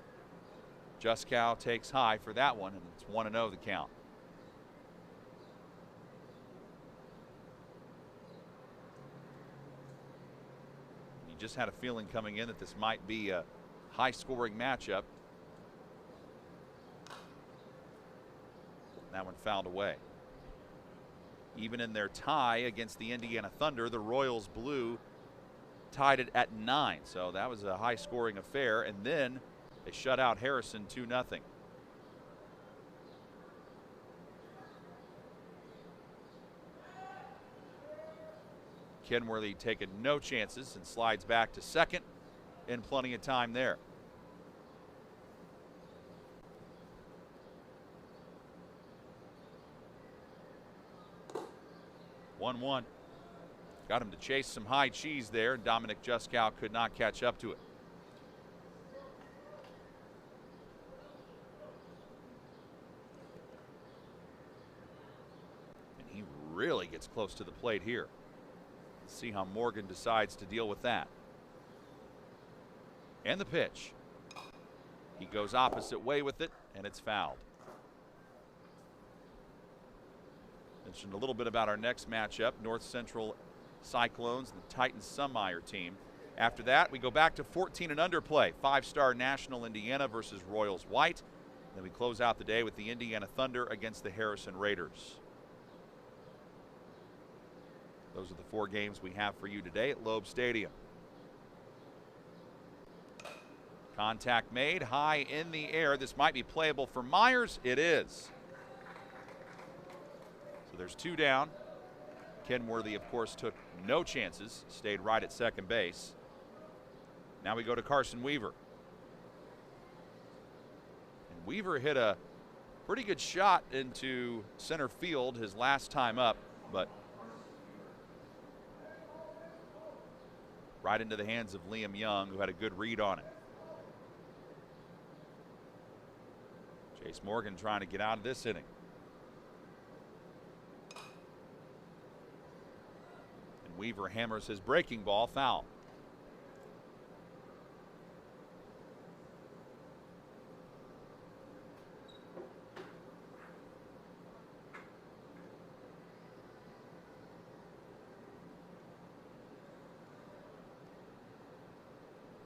Juskow takes high for that one, and it's 1-0 the count. You just had a feeling coming in that this might be a high-scoring matchup. That one fouled away. Even in their tie against the Indiana Thunder, the Royals blue tied it at 9. So that was a high-scoring affair, and then they shut out Harrison 2-0. Kenworthy taking no chances and slides back to second, and plenty of time there. One. Got him to chase some high cheese there. Dominic Juskow could not catch up to it. And he really gets close to the plate here. Let's see how Morgan decides to deal with that. And the pitch. He goes opposite way with it, and it's fouled. Mentioned a little bit about our next matchup, North Central Cyclones and the Titans Sunmeyer team. After that, we go back to 14 and under play. 5-star National Indiana versus Royals White. Then we close out the day with the Indiana Thunder against the Harrison Raiders. Those are the 4 games we have for you today at Loeb Stadium. Contact made, high in the air. This might be playable for Myers. It is. So there's 2 down. Kenworthy, of course, took no chances, stayed right at second base. Now we go to Carson Weaver. And Weaver hit a pretty good shot into center field his last time up, but right into the hands of Liam Young, who had a good read on it. Chase Morgan trying to get out of this inning. Weaver hammers his breaking ball foul.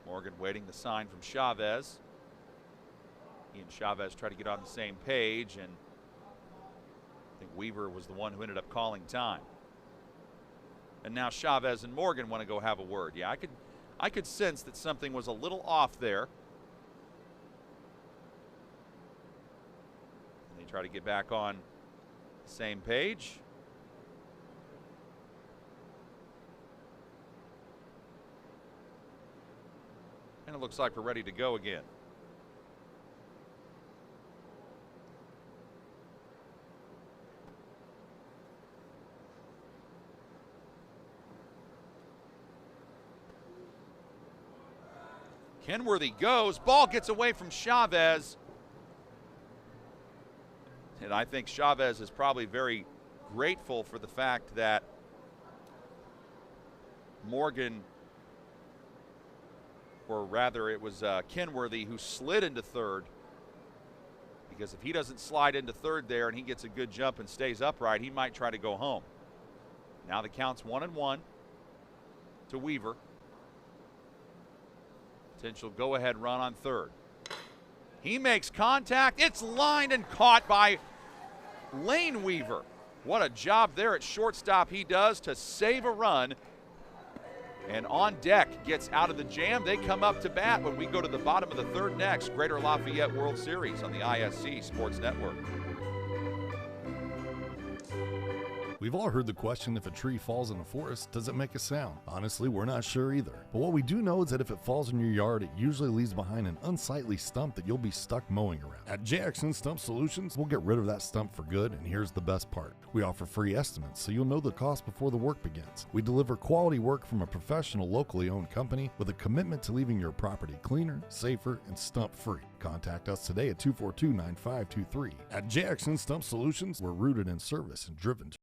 Morgan waiting the sign from Chavez. He and Chavez try to get on the same page, and I think Weaver was the one who ended up calling time. And now Chavez and Morgan want to go have a word. Yeah, I could sense that something was a little off there. And they try to get back on the same page. And it looks like we're ready to go again. Kenworthy goes, ball gets away from Chavez. And I think Chavez is probably very grateful for the fact that Morgan, or rather it was Kenworthy who slid into third, because if he doesn't slide into third there and he gets a good jump and stays upright, he might try to go home. Now the count's 1-1 to Weaver. Potential go-ahead run on third. He makes contact. It's lined and caught by Lane Weaver. What a job there at shortstop he does to save a run. And on deck gets out of the jam. They come up to bat when we go to the bottom of the third next. Greater Lafayette World Series on the ISC Sports Network. We've all heard the question, if a tree falls in a forest, does it make a sound? Honestly, we're not sure either. But what we do know is that if it falls in your yard, it usually leaves behind an unsightly stump that you'll be stuck mowing around. At JXN Stump Solutions, we'll get rid of that stump for good, and here's the best part. We offer free estimates, so you'll know the cost before the work begins. We deliver quality work from a professional, locally owned company with a commitment to leaving your property cleaner, safer, and stump-free. Contact us today at 242-9523. At JXN Stump Solutions, we're rooted in service and driven to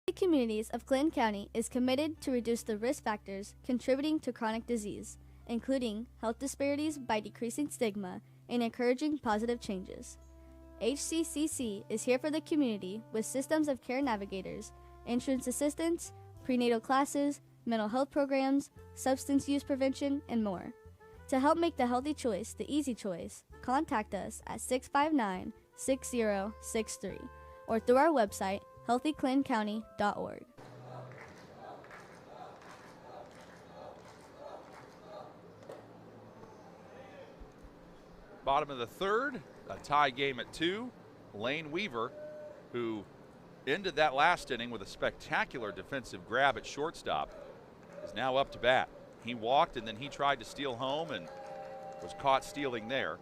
The communities of Clinton County is committed to reduce the risk factors contributing to chronic disease, including health disparities by decreasing stigma and encouraging positive changes. HCCC is here for the community with systems of care navigators, insurance assistance, prenatal classes, mental health programs, substance use prevention, and more. To help make the healthy choice the easy choice, contact us at 659-6063 or through our website, healthyclintoncounty.org. Bottom of the third, a tie game at 2. Lane Weaver, who ended that last inning with a spectacular defensive grab at shortstop, is now up to bat. He walked and then he tried to steal home and was caught stealing there.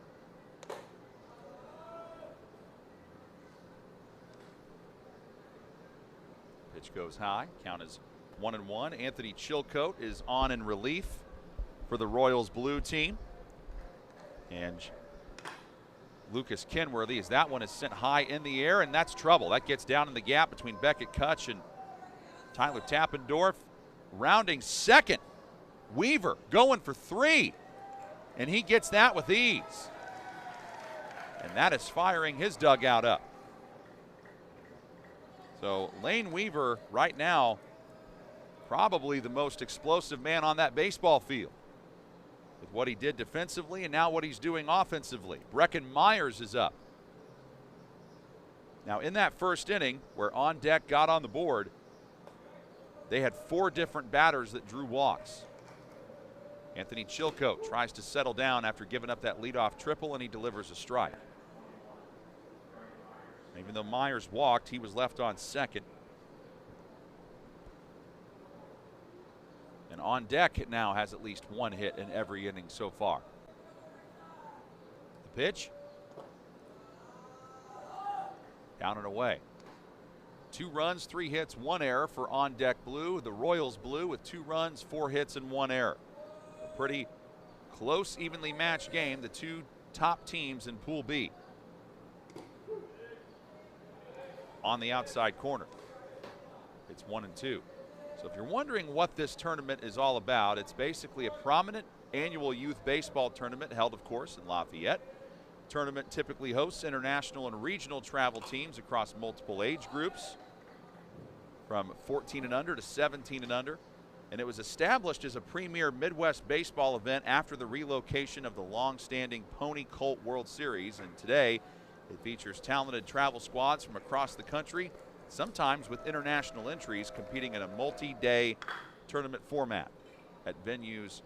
Pitch goes high. Count is 1-1. Anthony Chilcote is on in relief for the Royals blue team. And Lucas Kenworthy, as that one is sent high in the air, and that's trouble. That gets down in the gap between Beckett Kutch and Tyler Tappendorf. Rounding second, Weaver going for 3, and he gets that with ease. And that is firing his dugout up. So Lane Weaver right now probably the most explosive man on that baseball field with what he did defensively and now what he's doing offensively. Brecken Myers is up. Now in that first inning where On Deck got on the board, they had 4 different batters that drew walks. Anthony Chilcote tries to settle down after giving up that leadoff triple, and he delivers a strike. Even though Myers walked, he was left on second. And On Deck now has at least 1 hit in every inning so far. The pitch. Down and away. 2 runs, 3 hits, 1 error for On Deck Blue. The Royals Blue with 2 runs, 4 hits, and 1 error. A pretty close, evenly matched game. The 2 top teams in Pool B. On the outside corner. It's 1-2. So if you're wondering what this tournament is all about, it's basically a prominent annual youth baseball tournament held, of course, in Lafayette. The tournament typically hosts international and regional travel teams across multiple age groups from 14 and under to 17 and under. And it was established as a premier Midwest baseball event after the relocation of the long-standing Pony Colt World Series. And today, it features talented travel squads from across the country, sometimes with international entries, competing in a multi-day tournament format at venues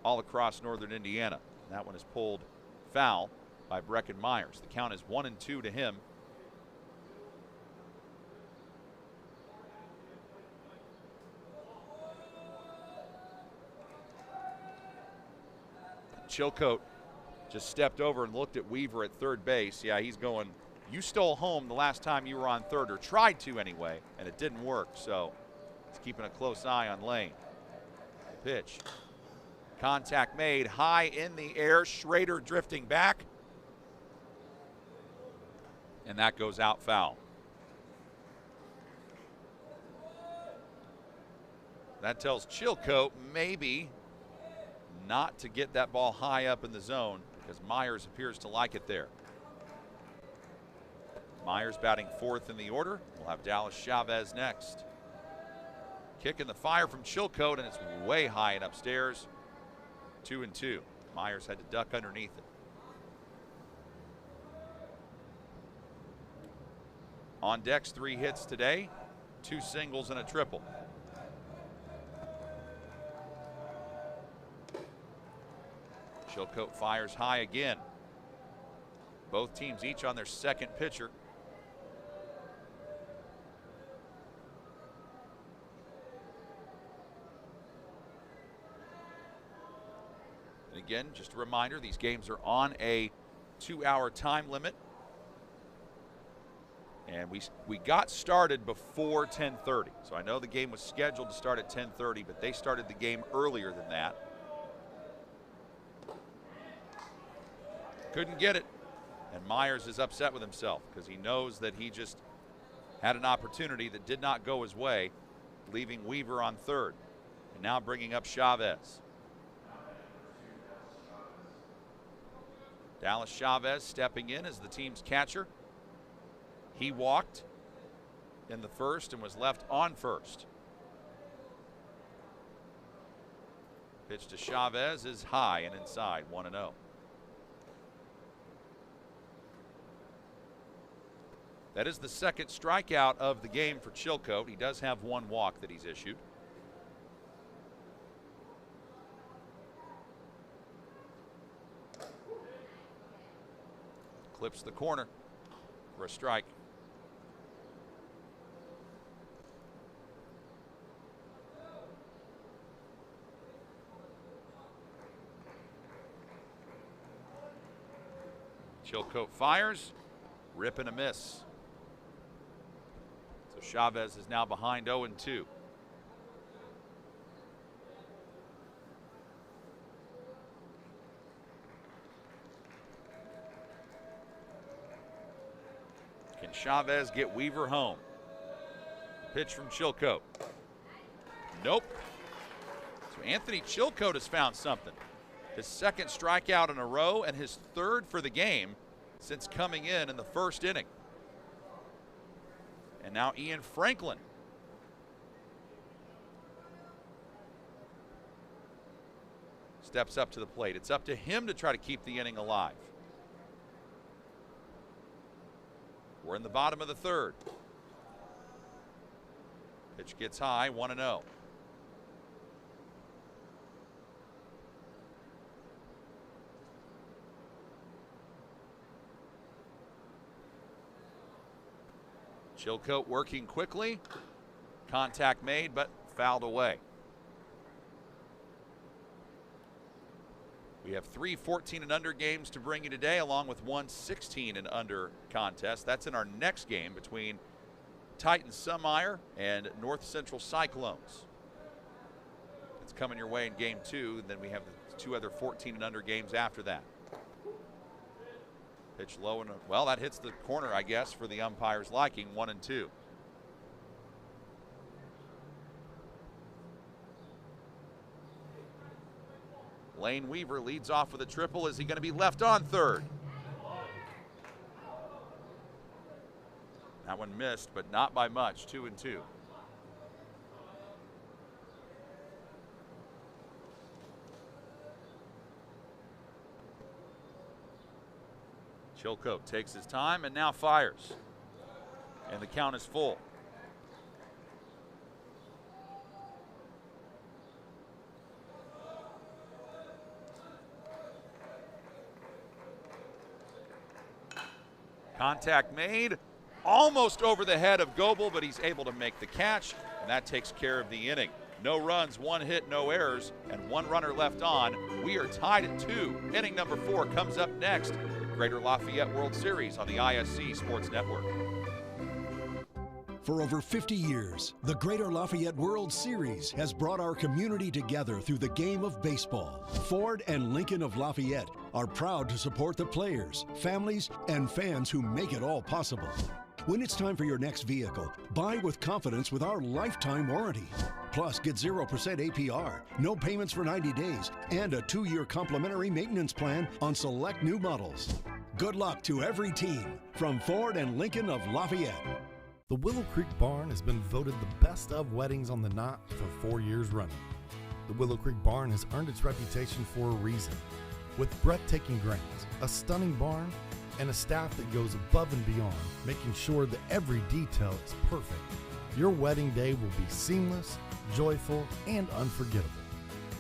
all across northern Indiana. That one is pulled foul by Brecken Myers. The count is 1-2 to him. Chilcote just stepped over and looked at Weaver at third base. Yeah, he's going, you stole home the last time you were on third, or tried to anyway, and it didn't work. So he's keeping a close eye on Lane. The pitch. Contact made high in the air. Schrader drifting back. And that goes out foul. That tells Chilcote maybe not to get that ball high up in the zone, because Myers appears to like it there. Myers batting fourth in the order. We'll have Dallas Chavez next. Kick in the fire from Chilcote, and it's way high and upstairs. 2-2. Myers had to duck underneath it. On decks, 3 hits today, 2 singles and a triple. Chilcote fires high again. Both teams each on their second pitcher. And again, just a reminder, these games are on a 2-hour time limit. And we got started before 10:30. So I know the game was scheduled to start at 10:30, but they started the game earlier than that. Couldn't get it. And Myers is upset with himself because he knows that he just had an opportunity that did not go his way, leaving Weaver on third. And now bringing up Chavez. Dallas Chavez stepping in as the team's catcher. He walked in the first and was left on first. Pitch to Chavez is high and inside, 1-0. That is the second strikeout of the game for Chilcote. He does have 1 walk that he's issued. Clips the corner for a strike. Chilcote fires, rip and a miss. So Chavez is now behind 0-2. Can Chavez get Weaver home? Pitch from Chilcote. Nope. So Anthony Chilcote has found something. His second strikeout in a row and his third for the game since coming in the first inning. And now Ian Franklin. Steps up to the plate. It's up to him to try to keep the inning alive. We're in the bottom of the third. Pitch gets high, 1-0. Chilcote working quickly. Contact made, but fouled away. We have 3 14 and under games to bring you today, along with 1 16 and under contest. That's in our next game between Titans Sunmeyer and North Central Cyclones. It's coming your way in game 2, and then we have the 2 other 14 and under games after that. Pitch low and well, that hits the corner, I guess, for the umpire's liking, 1-2. Lane Weaver leads off with a triple. Is he going to be left on third? That one missed, but not by much, 2-2. Chilcote takes his time and now fires. And the count is full. Contact made, almost over the head of Goebel, but he's able to make the catch, and that takes care of the inning. No runs, 1 hit, no errors, and 1 runner left on. We are tied at 2. Inning number 4 comes up next. Greater Lafayette World Series on the ISC Sports Network. For over 50 years, the Greater Lafayette World Series has brought our community together through the game of baseball. Ford and Lincoln of Lafayette are proud to support the players, families, and fans who make it all possible. When it's time for your next vehicle, buy with confidence with our lifetime warranty. Plus, get 0% APR, no payments for 90 days, and a 2-year complimentary maintenance plan on select new models. Good luck to every team from Ford and Lincoln of Lafayette. The Willow Creek Barn has been voted the best of weddings on the Knot for 4 years running. The Willow Creek Barn has earned its reputation for a reason. With breathtaking grounds, a stunning barn, and a staff that goes above and beyond, making sure that every detail is perfect, your wedding day will be seamless, joyful, and unforgettable.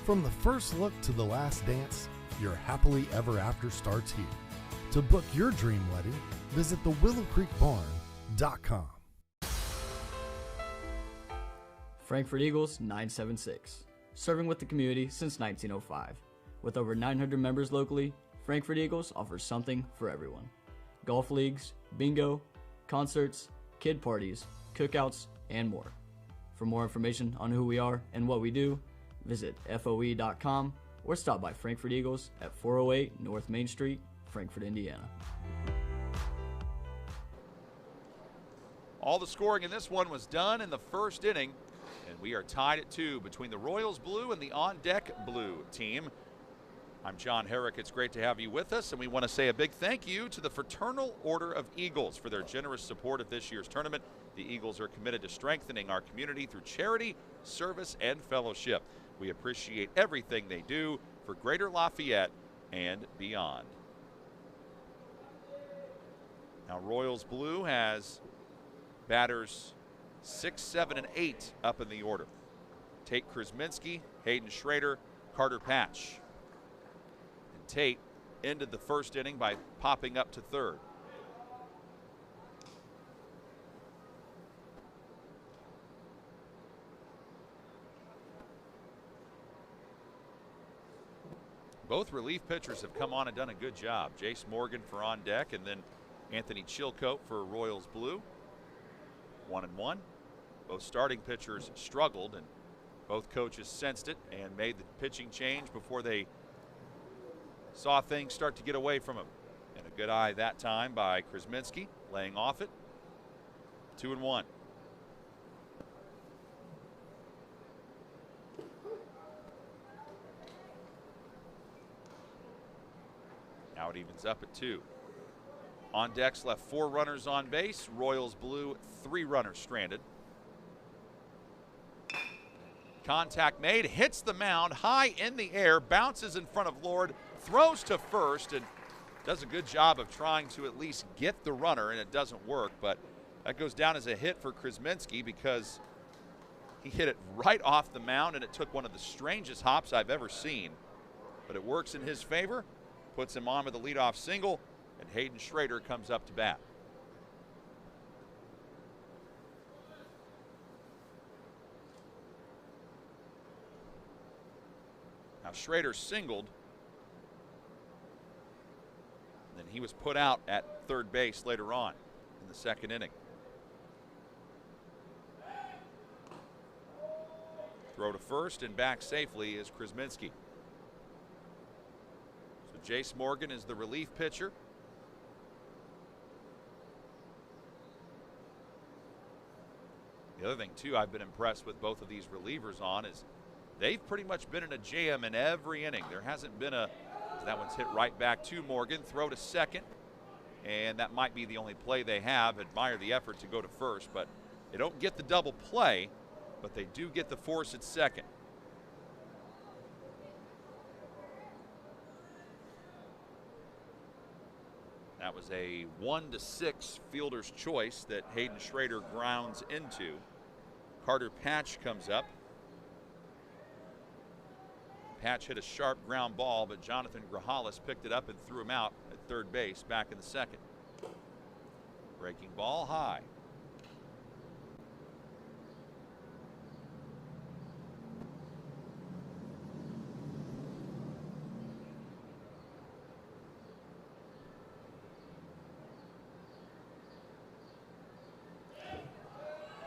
From the first look to the last dance, your happily ever after starts here. To book your dream wedding, visit thewillowcreekbarn.com. Frankfurt Eagles 976, serving with the community since 1905. With over 900 members locally, Frankfurt Eagles offers something for everyone. Golf leagues, bingo, concerts, kid parties, cookouts, and more. For more information on who we are and what we do, visit FOE.com or stop by Frankfurt Eagles at 408 North Main Street, Frankfurt, Indiana. All the scoring in this one was done in the first inning, and we are tied at 2 between the Royals Blue and the On Deck Blue team. I'm John Herrick. It's great to have you with us, and we want to say a big thank you to the Fraternal Order of Eagles for their generous support of this year's tournament. The Eagles are committed to strengthening our community through charity, service, and fellowship. We appreciate everything they do for Greater Lafayette and beyond. Now Royals Blue has batters 6, 7, and 8 up in the order. Tate Krasminski, Hayden Schrader, Carter Patch. And Tate ended the first inning by popping up to third. Both relief pitchers have come on and done a good job. Jace Morgan for On Deck, and then Anthony Chilcote for Royals Blue. 1-1. Both starting pitchers struggled, and both coaches sensed it and made the pitching change before they saw things start to get away from him. And a good eye that time by Krasminski, laying off it. 2-1. Now it evens up at 2. On Deck's left 4 runners on base. Royals Blue 3 runners stranded. Contact made, hits the mound high in the air, bounces in front of Lord, throws to first, and does a good job of trying to at least get the runner, and it doesn't work. But that goes down as a hit for Krasminski because he hit it right off the mound, and it took one of the strangest hops I've ever seen. But it works in his favor, puts him on with a leadoff single, and Hayden Schrader comes up to bat. Now Schrader singled, and then he was put out at third base later on in the second inning. Throw to first and back safely is Krasminski. So Jace Morgan is the relief pitcher. The other thing, too, I've been impressed with both of these relievers on is they've pretty much been in a jam in every inning. There hasn't been a, that one's hit right back to Morgan, throw to second, and that might be the only play they have. Admire the effort to go to first, but they don't get the double play, but they do get the force at second. That was a 1-6 fielder's choice that Hayden Schrader grounds into. Carter Patch comes up. Patch hit a sharp ground ball, but Jonathan Grajales picked it up and threw him out at third base back in the second. Breaking ball high.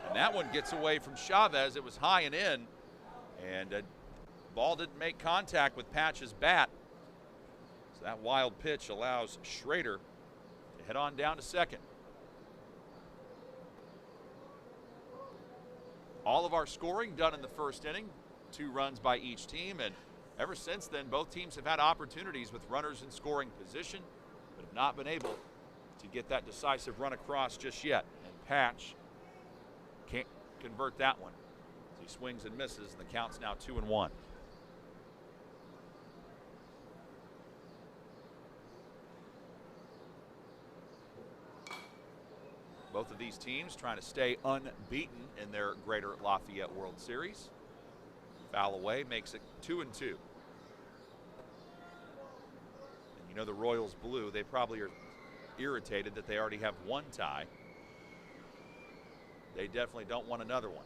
And that one gets away from Chavez. It was high and in, and ball didn't make contact with Patch's bat. So that wild pitch allows Schrader to head on down to second. All of our scoring done in the first inning, 2 runs by each team, and ever since then both teams have had opportunities with runners in scoring position. but have not been able to get that decisive run across just yet. And Patch can't convert that one. He swings and misses, and the count's now 2-1. Both of these teams trying to stay unbeaten in their Greater Lafayette World Series. Foul away makes it 2-2. And you know the Royals blue, they probably are irritated that they already have one tie. They definitely don't want another one.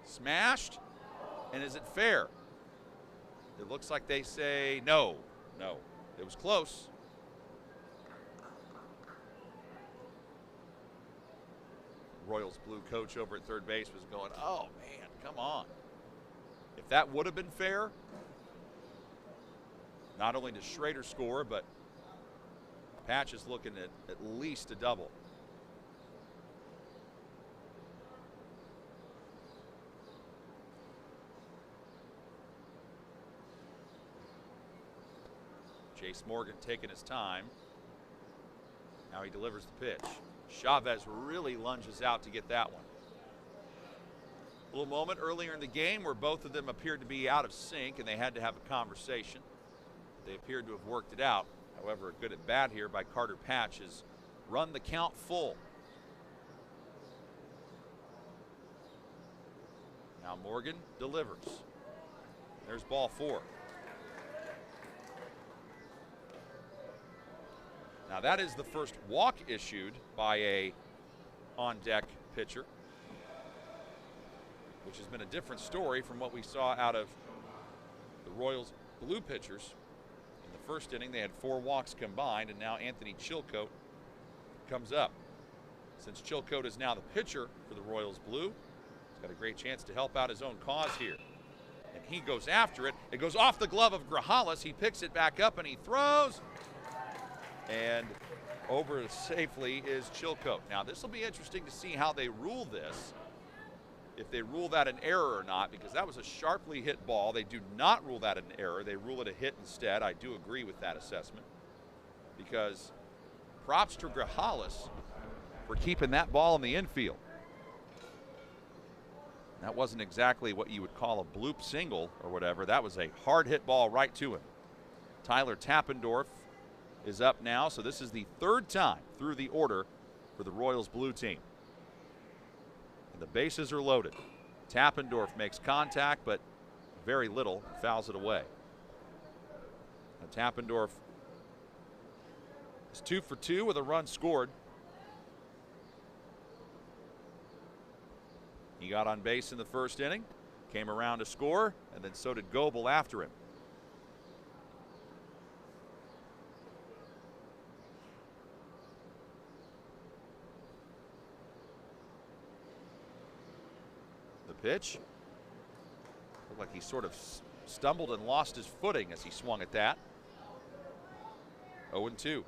Smashed, and is it fair? It looks like they say no. No, it was close. Royals blue coach over at third base was going, oh man, come on. If that would have been fair, not only does Schrader score, but Patch is looking at least a double. Jace Morgan taking his time. Now he delivers the pitch. Chavez really lunges out to get that one. A little moment earlier in the game where both of them appeared to be out of sync and they had to have a conversation. They appeared to have worked it out. However, a good at bat here by Carter Patch has run the count full. Now Morgan delivers. There's ball 4. Now that is the first walk issued by a on-deck pitcher, which has been a different story from what we saw out of the Royals blue pitchers. In the first inning, they had 4 walks combined, and now Anthony Chilcote comes up. Since Chilcote is now the pitcher for the Royals blue, he's got a great chance to help out his own cause here. And he goes after it. It goes off the glove of Grajales. He picks it back up and he throws. And over safely is Chilcote. Now this will be interesting to see how they rule this, if they rule that an error or not, because that was a sharply hit ball. They do not rule that an error. They rule it a hit instead. I do agree with that assessment, because props to Grajales for keeping that ball in the infield. That wasn't exactly what you would call a bloop single or whatever. That was a hard hit ball right to him. Tyler Tappendorf is up now, so this is the 3rd time through the order for the Royals blue team. And the bases are loaded. Tappendorf makes contact, but very little, fouls it away. Now Tappendorf is 2 for 2 with a run scored. He got on base in the first inning, came around to score, and then so did Goebel after him. Pitch. Looked like he sort of stumbled and lost his footing as he swung at that. 0-2.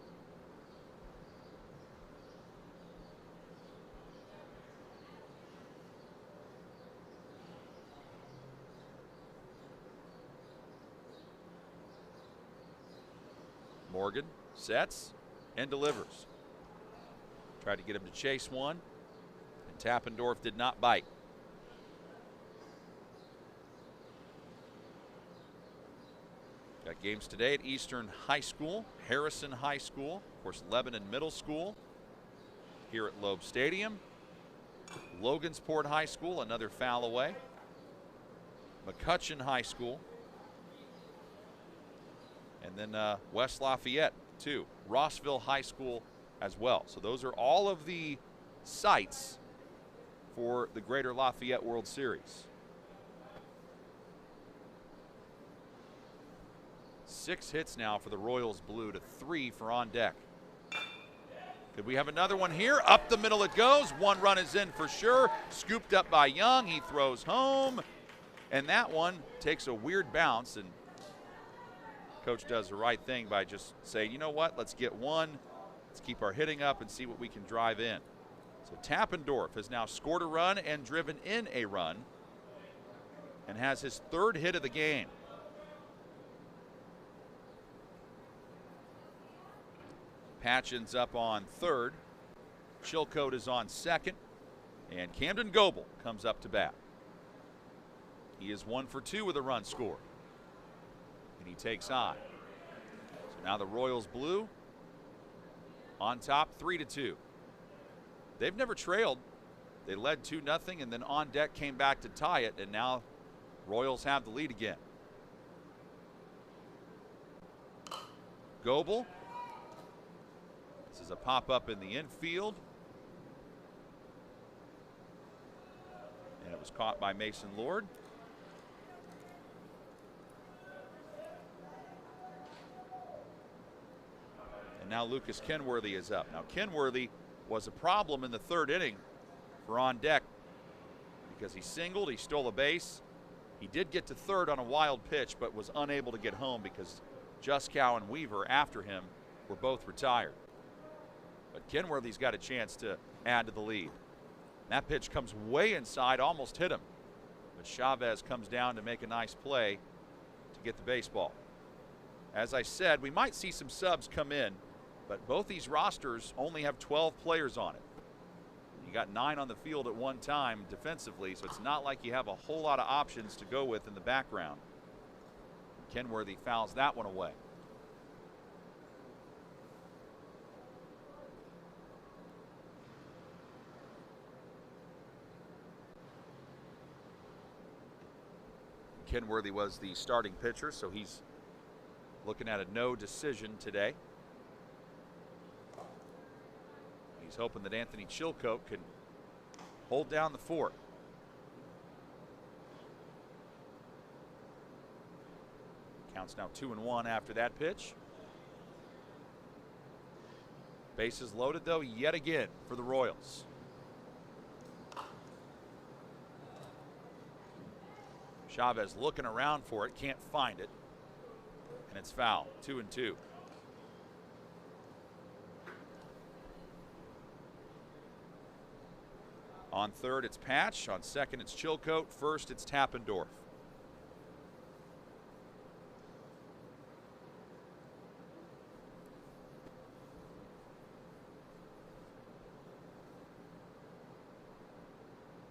Morgan sets and delivers. Tried to get him to chase one, and Tappendorf did not bite. Got games today at Eastern High School, Harrison High School, of course Lebanon Middle School, here at Loeb Stadium, Logansport High School, another foul away, McCutcheon High School, and then West Lafayette too, Rossville High School as well. So those are all of the sites for the Greater Lafayette World Series. 6 hits now for the Royals blue to 3 for on deck. Could we have another one here? Up the middle it goes. 1 run is in for sure. Scooped up by Young. He throws home. And that one takes a weird bounce. And coach does the right thing by just saying, you know what, let's get one. Let's keep our hitting up and see what we can drive in. So Tappendorf has now scored a run and driven in a run and has his 3rd hit of the game. Patch ends up on third. Chilcote is on second. And Camden Goebel comes up to bat. He is 1 for 2 with a run scored. And he takes on. So now the Royals blue on top 3-2. They've never trailed. They led 2-0 and then on deck came back to tie it, and now Royals have the lead again. Goebel. This is a pop-up in the infield. And it was caught by Mason Lord. And now Lucas Kenworthy is up. Now Kenworthy was a problem in the third inning for on deck because he singled, he stole a base. He did get to third on a wild pitch, but was unable to get home because Juskow and Weaver after him were both retired. But Kenworthy's got a chance to add to the lead. That pitch comes way inside, almost hit him. But Chavez comes down to make a nice play to get the baseball. As I said, we might see some subs come in, but both these rosters only have 12 players on it. You got 9 on the field at one time defensively, so it's not like you have a whole lot of options to go with in the background. Kenworthy fouls that one away. Kenworthy was the starting pitcher, so he's looking at a no decision today. He's hoping that Anthony Chilcote can hold down the fort. Counts now 2-1 after that pitch. Bases loaded though yet again for the Royals. Chavez looking around for it, can't find it, and it's foul. 2-2. On third, it's Patch. On second, it's Chilcote. First, it's Tappendorf.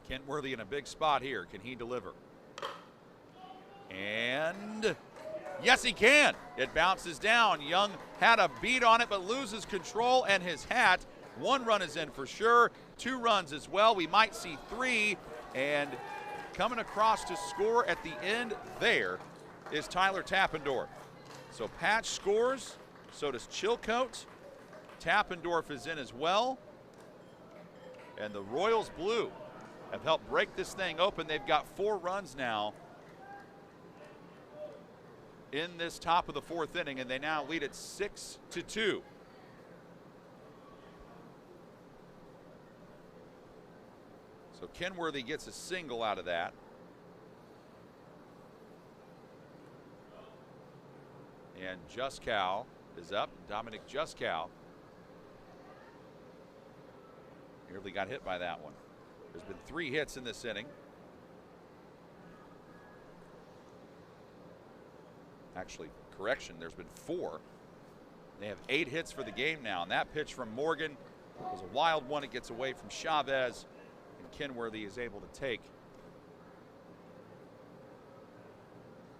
Kenworthy in a big spot here. Can he deliver? And yes, he can. It bounces down. Young had a beat on it, but loses control and his hat. 1 run is in for sure. 2 runs as well. We might see 3. And coming across to score at the end there is Tyler Tappendorf. So Patch scores. So does Chilcote. Tappendorf is in as well. And the Royals blue have helped break this thing open. They've got 4 runs now in this top of the 4th inning, and they now lead it 6-2. So Kenworthy gets a single out of that. And Juskow is up. Dominic Juskow nearly got hit by that one. There's been 3 hits in this inning. Actually, correction, there's been 4. They have 8 hits for the game now, and that pitch from Morgan was a wild one. It gets away from Chavez, and Kenworthy is able to take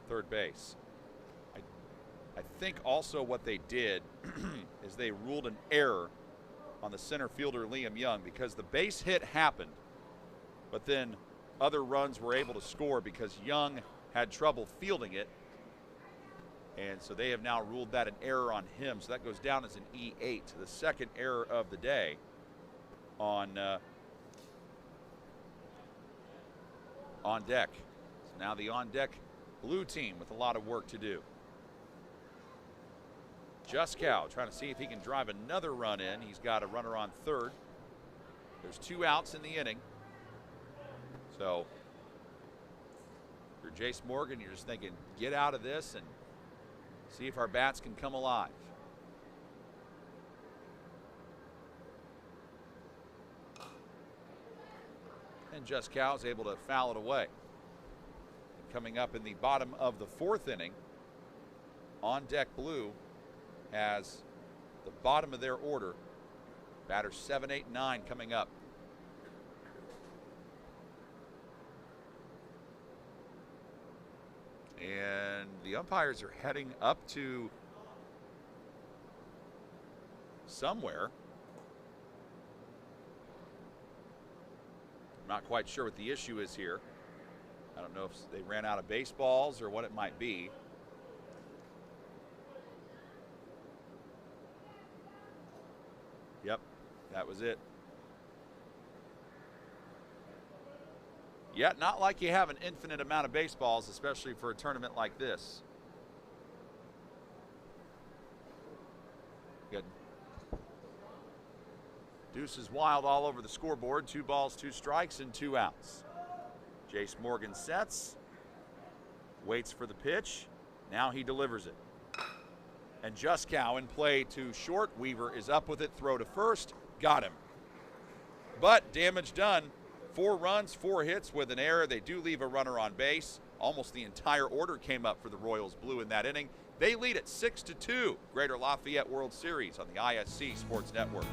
third base. I think also what they did is they ruled an error on the center fielder Liam Young, because the base hit happened, but then other runs were able to score because Young had trouble fielding it. And so they have now ruled that an error on him. So that goes down as an E8, the second error of the day on deck. So now the on deck blue team with a lot of work to do. Juskow trying to see if he can drive another run in. He's got a runner on third. There's 2 outs in the inning. So if you're Jace Morgan, you're just thinking, get out of this and see if our bats can come alive. And Juskow is able to foul it away. And coming up in the bottom of the 4th inning, on deck blue has the the bottom of their order. Batters 7, 8, 9 coming up. And the umpires are heading up to somewhere. I'm not quite sure what the issue is here. I don't know if they ran out of baseballs or what it might be. Yep, that was it. Yeah, not like you have an infinite amount of baseballs, especially for a tournament like this. Good. Deuce is wild all over the scoreboard. 2 balls, 2 strikes, and 2 outs. Jace Morgan sets, waits for the pitch. Now he delivers it. And Juskow in play to short. Weaver is up with it, throw to first, got him. But damage done. 4 runs, 4 hits with an error. They do leave a runner on base. Almost the entire order came up for the Royals Blue in that inning. They lead at 6-2. Greater Lafayette World Series on the ISC Sports Network.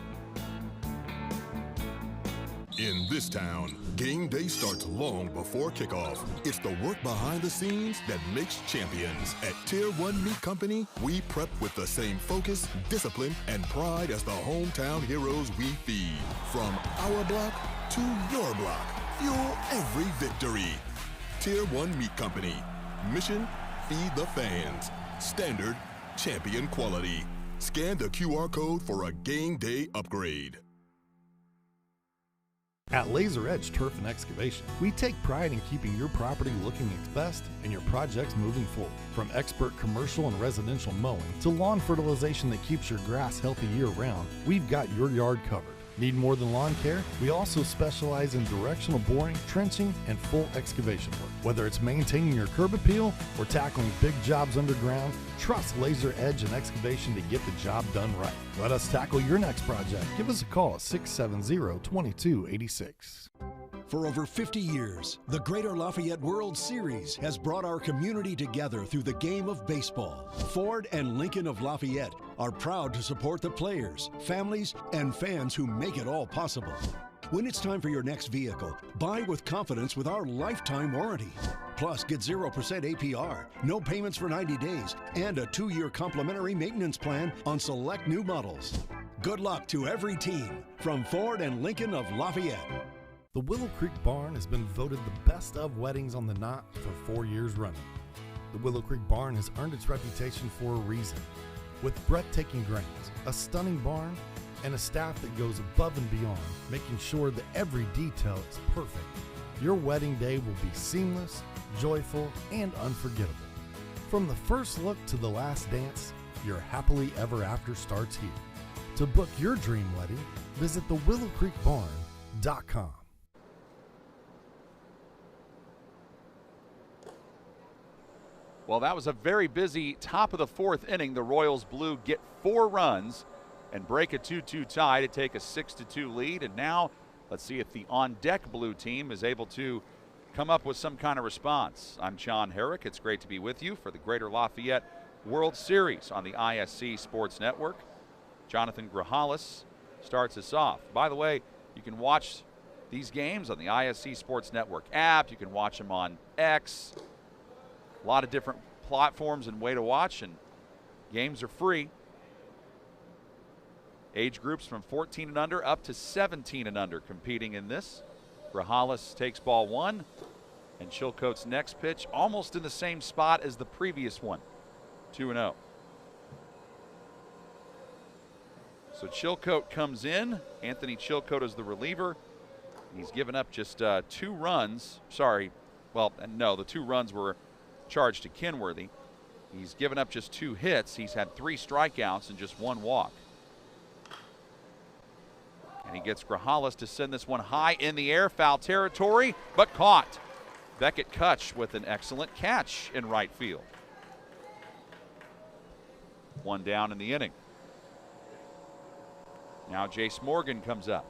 In this town, game day starts long before kickoff. It's the work behind the scenes that makes champions. At Tier 1 Meat Company, we prep with the same focus, discipline, and pride as the hometown heroes we feed. From our block to your block, fuel every victory. Tier 1 Meat Company. Mission, feed the fans. Standard, champion quality. Scan the QR code for a game day upgrade. At Laser Edge Turf and Excavation, we take pride in keeping your property looking its best and your projects moving forward. From expert commercial and residential mowing to lawn fertilization that keeps your grass healthy year-round, we've got your yard covered. Need more than lawn care? We also specialize in directional boring, trenching, and full excavation work. Whether it's maintaining your curb appeal or tackling big jobs underground, trust Laser Edge and Excavation to get the job done right. Let us tackle your next project. Give us a call at 670-2286. For over 50 years, the Greater Lafayette World Series has brought our community together through the game of baseball. Ford and Lincoln of Lafayette are proud to support the players, families, and fans who make it all possible. When it's time for your next vehicle, buy with confidence with our lifetime warranty. Plus, get 0% APR, no payments for 90 days, and a 2-year complimentary maintenance plan on select new models. Good luck to every team from Ford and Lincoln of Lafayette. The Willow Creek Barn has been voted the best of weddings on the knot for 4 years running. The Willow Creek Barn has earned its reputation for a reason. With breathtaking grounds, a stunning barn, and a staff that goes above and beyond, making sure that every detail is perfect, your wedding day will be seamless, joyful, and unforgettable. From the first look to the last dance, your happily ever after starts here. To book your dream wedding, visit thewillowcreekbarn.com. Well, that was a very busy top of the 4th inning. The Royals Blue get 4 runs and break a 2-2 tie to take a 6-2 lead. And now let's see if the on-deck Blue team is able to come up with some kind of response. I'm John Herrick. It's great to be with you for the Greater Lafayette World Series on the ISC Sports Network. Jonathan Grijalles starts us off. By the way, you can watch these games on the ISC Sports Network app. You can watch them on X. A lot of different platforms and way to watch, and games are free. Age groups from 14 and under up to 17 and under competing in this. Grijalles takes ball 1, and Chilcote's next pitch almost in the same spot as the previous one, 2-0. So Chilcote comes in. Anthony Chilcote is the reliever. He's given up just 2 runs. Sorry, well, no, the 2 runs were charged to Kenworthy. He's given up just 2 hits. He's had 3 strikeouts and just 1 walk. And he gets Grijalles to send this one high in the air, foul territory, but caught. Beckett Kutch with an excellent catch in right field. 1 down in the inning. Now Jace Morgan comes up.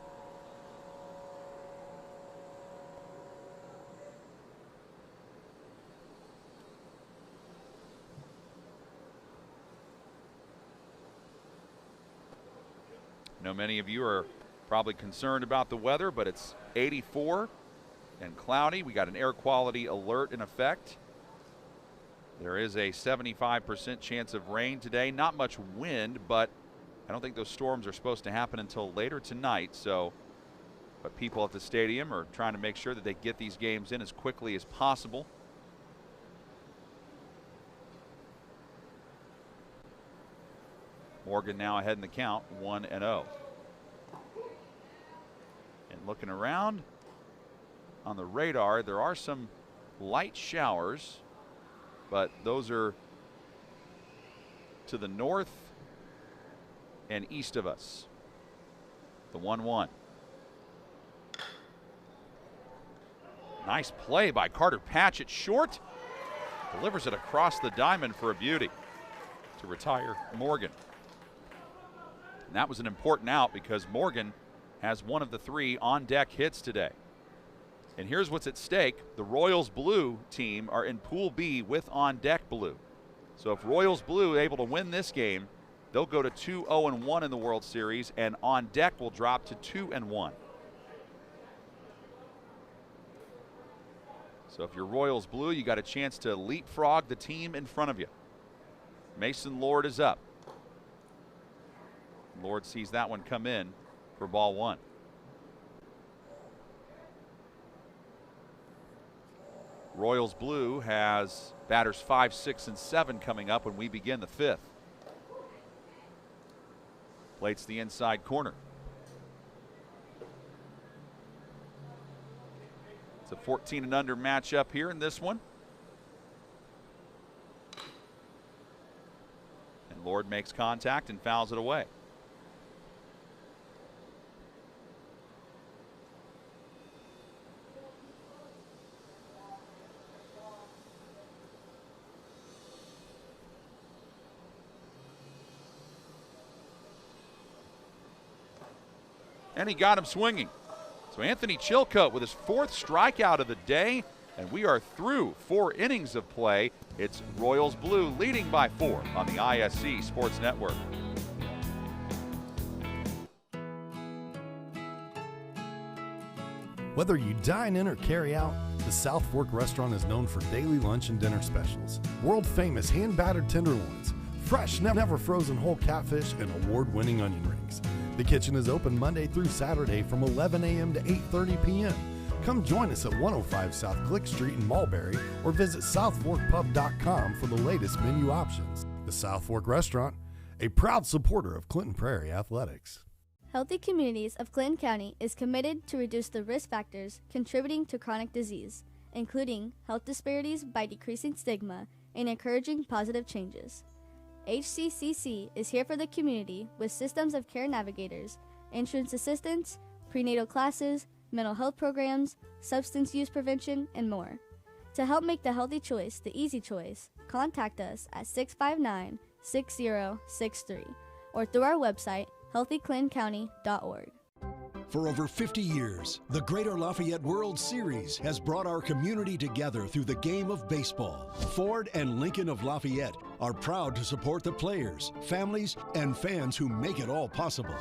I know many of you are probably concerned about the weather, but it's 84 and cloudy. We got an air quality alert in effect. There is a 75% chance of rain today. Not much wind, but I don't think those storms are supposed to happen until later tonight. But people at the stadium are trying to make sure that they get these games in as quickly as possible. Morgan now ahead in the count, 1-0. And looking around on the radar, there are some light showers, but those are to the north and east of us. The 1-1. Nice play by Carter Patchett. Short. Delivers it across the diamond for a beauty to retire Morgan. And that was an important out because Morgan has one of the 3 on-deck hits today. And here's what's at stake. The Royals Blue team are in Pool B with on-deck Blue. So if Royals Blue able to win this game, they'll go to 2-0-1 in the World Series, and on-deck will drop to 2-1. So if you're Royals Blue, you got a chance to leapfrog the team in front of you. Mason Lord is up. Lord sees that one come in for ball 1. Royals Blue has batters 5, 6, and 7 coming up when we begin the 5th. Plates the inside corner. It's a 14 and under matchup here in this one. And Lord makes contact and fouls it away. And he got him swinging. So Anthony Chilcote with his 4th strikeout of the day, and we are through 4 innings of play. It's Royals Blue leading by 4 on the ISC Sports Network. Whether you dine in or carry out, the South Fork restaurant is known for daily lunch and dinner specials. World famous hand-battered tenderloins, fresh, never frozen whole catfish, and award-winning onion rings. The kitchen is open Monday through Saturday from 11 a.m. to 8:30 p.m. Come join us at 105 South Glick Street in Mulberry or visit southforkpub.com for the latest menu options. The South Fork Restaurant, a proud supporter of Clinton Prairie Athletics. Healthy Communities of Clinton County is committed to reduce the risk factors contributing to chronic disease, including health disparities by decreasing stigma and encouraging positive changes. HCCC is here for the community with systems of care navigators, insurance assistance, prenatal classes, mental health programs, substance use prevention, and more. To help make the healthy choice the easy choice, contact us at 659-6063 or through our website, healthyclintoncounty.org. For over 50 years, the Greater Lafayette World Series has brought our community together through the game of baseball. Ford and Lincoln of Lafayette are proud to support the players, families, and fans who make it all possible.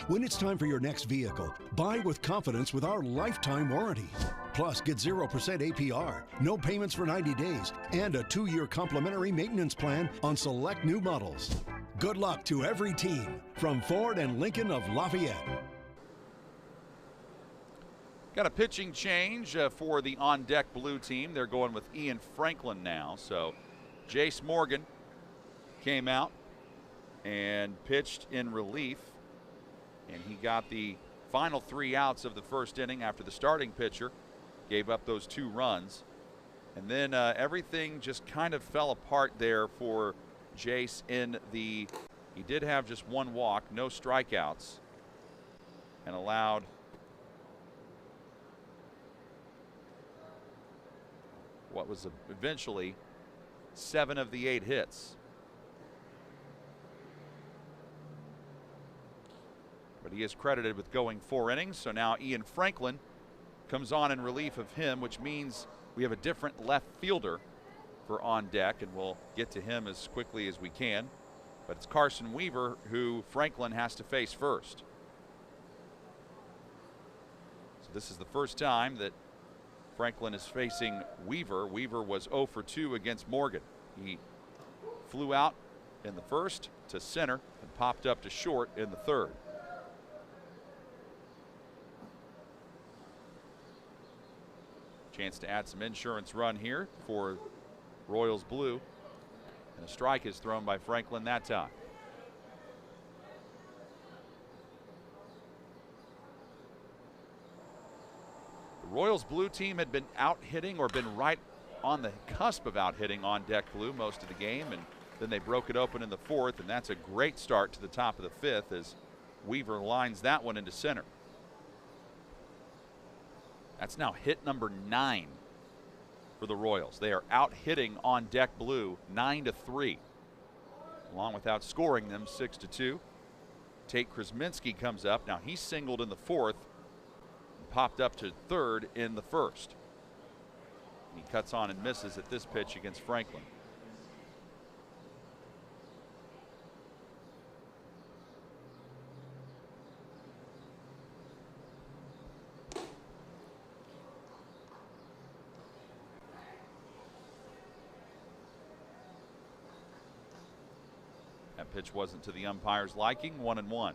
When it's time for your next vehicle, buy with confidence with our lifetime warranty. Plus, get 0% APR, no payments for 90 days, and a 2-year complimentary maintenance plan on select new models. Good luck to every team from Ford and Lincoln of Lafayette. Got a pitching change for the on-deck Blue team. They're going with Ian Franklin now. So Jace Morgan came out and pitched in relief. And he got the final 3 outs of the first inning after the starting pitcher gave up those 2 runs. And then everything just kind of fell apart there for Jace he did have just 1 walk, no strikeouts, and allowed what was eventually 7 of the 8 hits. But he is credited with going 4 innings, so now Ian Franklin comes on in relief of him, which means we have a different left fielder for on deck, and we'll get to him as quickly as we can. But it's Carson Weaver who Franklin has to face first. This is the first time that Franklin is facing Weaver. Weaver was 0 for 2 against Morgan. He flew out in the first to center and popped up to short in the third. Chance to add some insurance run here for Royals blue. And a strike is thrown by Franklin that time. The Royals blue team had been out hitting or been right on the cusp of out hitting on deck blue most of the game, and then they broke it open in the fourth, and that's a great start to the top of the fifth as Weaver lines that one into center. That's now hit number 9 for the Royals. They are out hitting on deck blue 9-3, along with outscoring them 6-2. Tate Krasminski comes up. Now he singled in the fourth and popped up to third in the first. He cuts on and misses at this pitch against Franklin. That pitch wasn't to the umpire's liking, 1-1.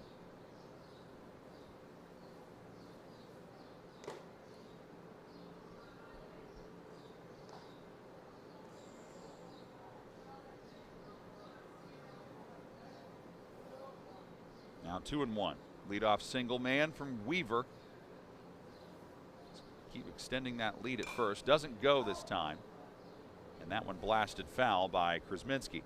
Now 2-1. Leadoff single man from Weaver. Keep extending that lead at first. Doesn't go this time. And that one blasted foul by Krasminski.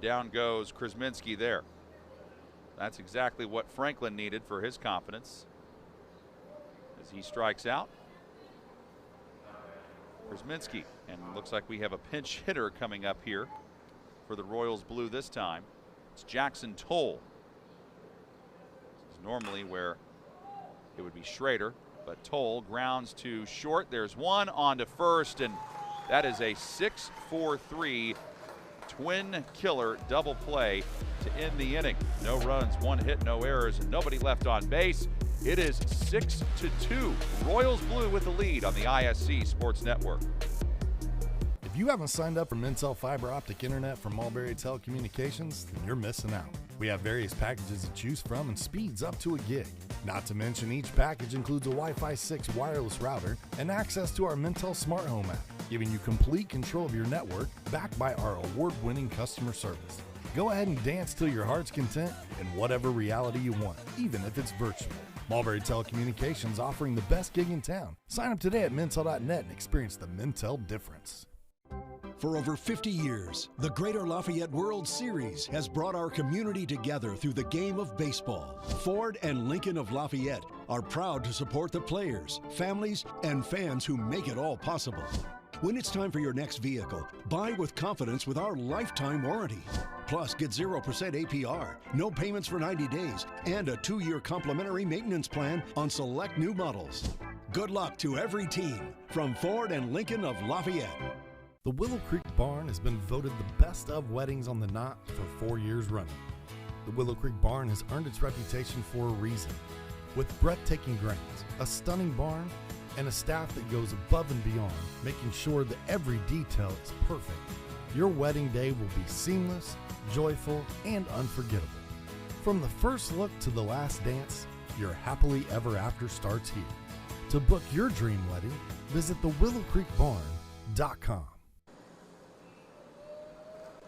Down goes Krasminski there. That's exactly what Franklin needed for his confidence as he strikes out. Krasminski, and looks like we have a pinch hitter coming up here for the Royals blue this time. It's Jackson Toll. This is normally where it would be Schrader, but Toll grounds to short. There's one on to first, and that is a 6-4-3 twin killer double play to end the inning. No runs, 1 hit, no errors, and nobody left on base. It is 6-2. Royals blue with the lead on the ISC Sports Network. If you haven't signed up for Mintel fiber optic internet from Mulberry Telecommunications, then you're missing out. We have various packages to choose from and speeds up to a gig. Not to mention each package includes a Wi-Fi 6 wireless router and access to our Mintel smart home app, giving you complete control of your network backed by our award-winning customer service. Go ahead and dance till your heart's content in whatever reality you want, even if it's virtual. Mulberry Telecommunications offering the best gig in town. Sign up today at Mintel.net and experience the Mintel difference. For over 50 years, the Greater Lafayette World Series has brought our community together through the game of baseball. Ford and Lincoln of Lafayette are proud to support the players, families, and fans who make it all possible. When it's time for your next vehicle, buy with confidence with our lifetime warranty. Plus, get 0% APR, no payments for 90 days, and a 2-year complimentary maintenance plan on select new models. Good luck to every team from Ford and Lincoln of Lafayette. The Willow Creek Barn has been voted the best of weddings on the knot for 4 years running. The Willow Creek Barn has earned its reputation for a reason. With breathtaking grounds, a stunning barn, and a staff that goes above and beyond, making sure that every detail is perfect, your wedding day will be seamless, joyful, and unforgettable. From the first look to the last dance, your happily ever after starts here. To book your dream wedding, visit thewillowcreekbarn.com.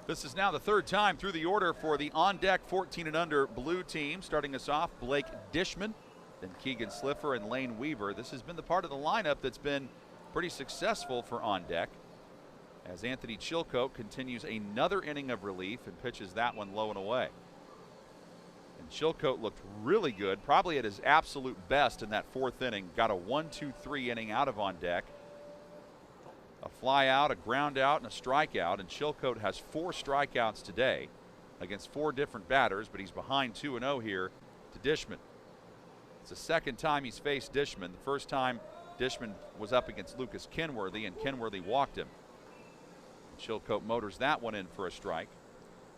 This is now the third time through the order for the on-deck 14 and under blue team. Starting us off, Blake Dishman, then Keegan Sliffer and Lane Weaver. This has been the part of the lineup that's been pretty successful for on-deck, as Anthony Chilcote continues another inning of relief and pitches that one low and away. And Chilcote looked really good, probably at his absolute best in that fourth inning. Got a 1-2-3 inning out of on deck. A fly out, a ground out, and a strikeout. And Chilcote has 4 strikeouts today against 4 different batters, but he's behind 2-0 here to Dishman. It's the second time he's faced Dishman. The first time Dishman was up against Lucas Kenworthy, and Kenworthy walked him. Chilcote motors that one in for a strike.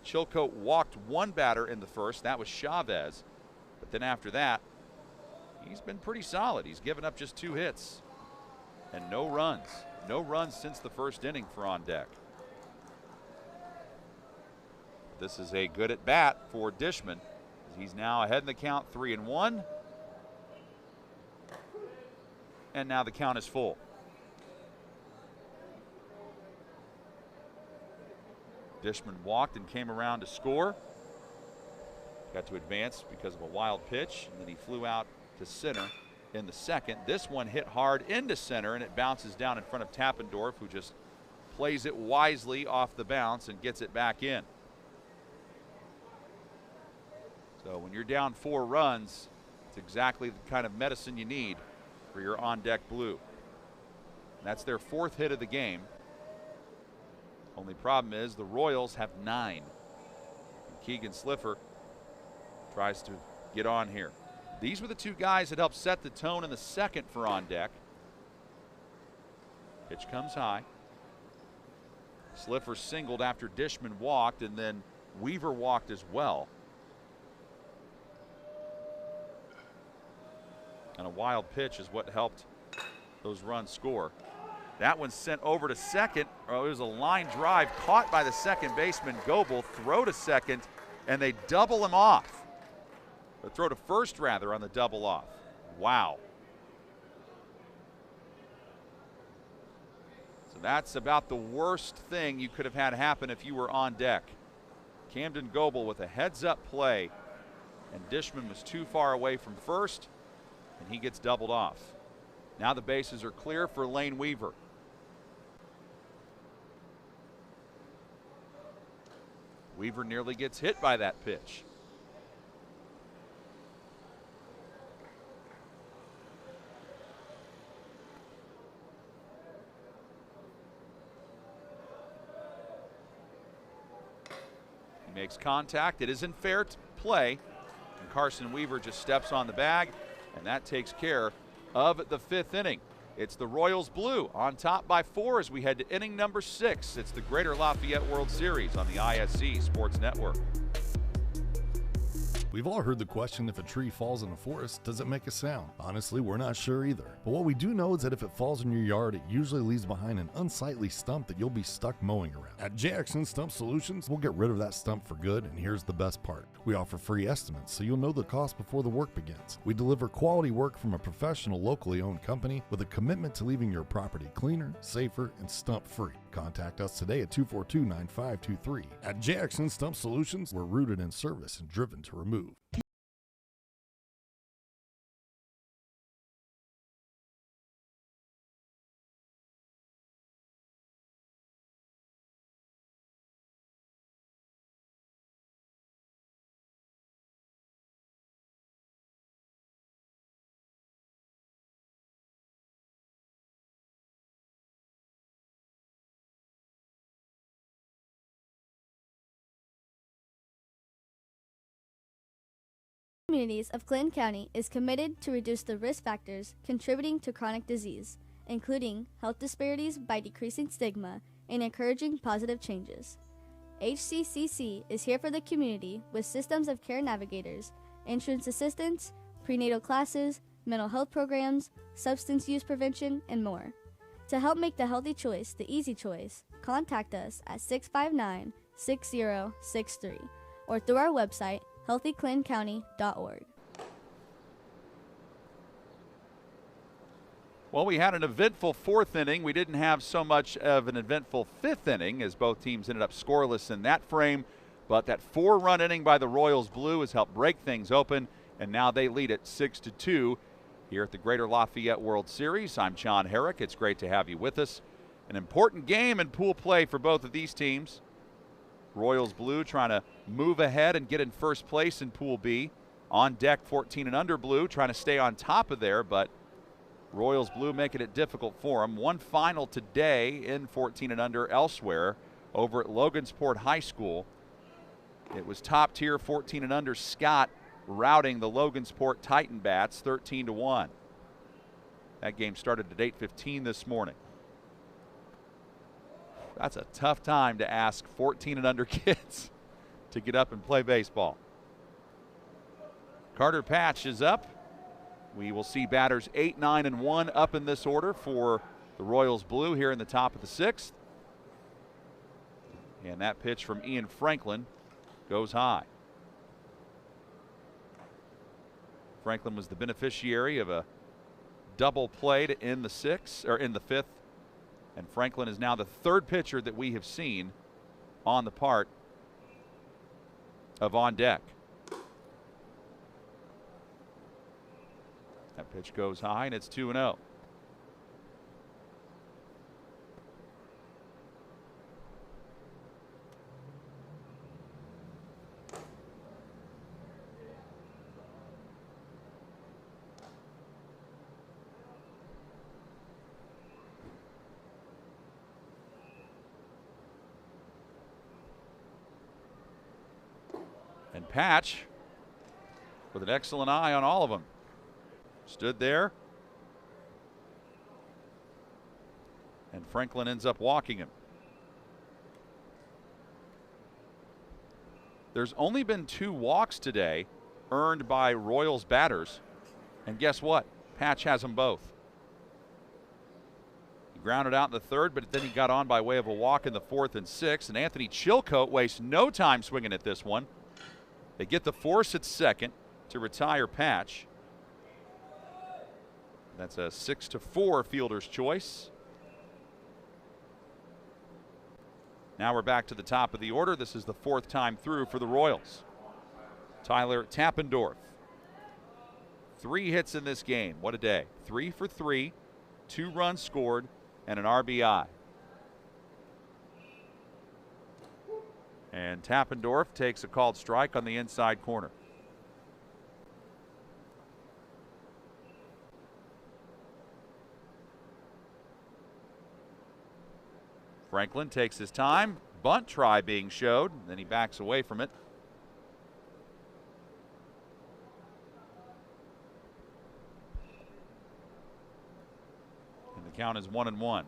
Chilcote walked 1 batter in the first. That was Chavez. But then after that, he's been pretty solid. He's given up just 2 hits and no runs. No runs since the first inning for on deck. This is a good at bat for Dishman. He's now ahead in the count, 3-1. And now the count is full. Dishman walked and came around to score. Got to advance because of a wild pitch, and then he flew out to center in the second. This one hit hard into center, and it bounces down in front of Tappendorf, who just plays it wisely off the bounce and gets it back in. So when you're down 4 runs, it's exactly the kind of medicine you need for your on-deck Blue. And that's their 4th hit of the game. Only problem is the Royals have 9. And Keegan Sliffer tries to get on here. These were the 2 guys that helped set the tone in the second for on deck. Pitch comes high. Sliffer singled after Dishman walked, and then Weaver walked as well. And a wild pitch is what helped those runs score. That one's sent over to second. Oh, it was a line drive caught by the second baseman, Goebel. Throw to second, and they double him off. Or throw to first, rather, on the double off. Wow. So that's about the worst thing you could have had happen if you were on deck. Camden Goebel with a heads-up play, and Dishman was too far away from first, and he gets doubled off. Now the bases are clear for Lane Weaver. Weaver nearly gets hit by that pitch. He makes contact. It isn't fair play. And Carson Weaver just steps on the bag, and that takes care of the 5th inning. It's the Royals Blue on top by 4 as we head to inning number 6. It's the Greater Lafayette World Series on the ISC Sports Network. We've all heard the question, if a tree falls in a forest, does it make a sound? Honestly, we're not sure either. But what we do know is that if it falls in your yard, it usually leaves behind an unsightly stump that you'll be stuck mowing around. At JXN Stump Solutions, we'll get rid of that stump for good, and here's the best part. We offer free estimates, so you'll know the cost before the work begins. We deliver quality work from a professional, locally owned company with a commitment to leaving your property cleaner, safer, and stump-free. Contact us today at 242-9523. At JXN Stump Solutions, we're rooted in service and driven to remove. Communities of Clinton County is committed to reduce the risk factors contributing to chronic disease, including health disparities by decreasing stigma and encouraging positive changes. HCCC is here for the community with systems of care navigators, insurance assistance, prenatal classes, mental health programs, substance use prevention, and more. To help make the healthy choice the easy choice, contact us at 659-6063 or through our website, healthyclintoncounty.org. Well, we had an eventful 4th inning. We didn't have so much of an eventful 5th inning as both teams ended up scoreless in that frame. But that 4-run inning by the Royals Blue has helped break things open, and now they lead it 6-2 here at the Greater Lafayette World Series. I'm John Herrick. It's great to have you with us. An important game in pool play for both of these teams. Royals Blue trying to move ahead and get in first place in Pool B. On deck, 14 and under blue, trying to stay on top of there, but Royals blue making it difficult for them. One final today in 14 and under elsewhere over at Logansport High School. It was top tier 14 and under Scott routing the Logansport Titan Bats 13-1. That game started at 8:15 this morning. That's a tough time to ask 14 and under kids to get up and play baseball. Carter Patch is up. We will see batters 8, 9, and 1 up in this order for the Royals blue here in the top of the 6th. And that pitch from Ian Franklin goes high. Franklin was the beneficiary of a double play to end the 6th, or in the 5th. And Franklin is now the 3rd pitcher that we have seen on the part of On Deck. That pitch goes high, and it's 2-0. And Patch with an excellent eye on all of them. Stood there. And Franklin ends up walking him. There's only been 2 walks today earned by Royals batters. And guess what? Patch has them both. He grounded out in the 3rd, but then he got on by way of a walk in the 4th and 6th. And Anthony Chilcote wastes no time swinging at this one. They get the force at 2nd to retire Patch. That's a 6-4 fielder's choice. Now we're back to the top of the order. This is the 4th time through for the Royals. Tyler Tappendorf. 3 hits in this game. What a day. 3 for 3, 2 runs scored, and an RBI. And Tappendorf takes a called strike on the inside corner. Franklin takes his time. Bunt try being showed. Then he backs away from it. And the count is 1-1.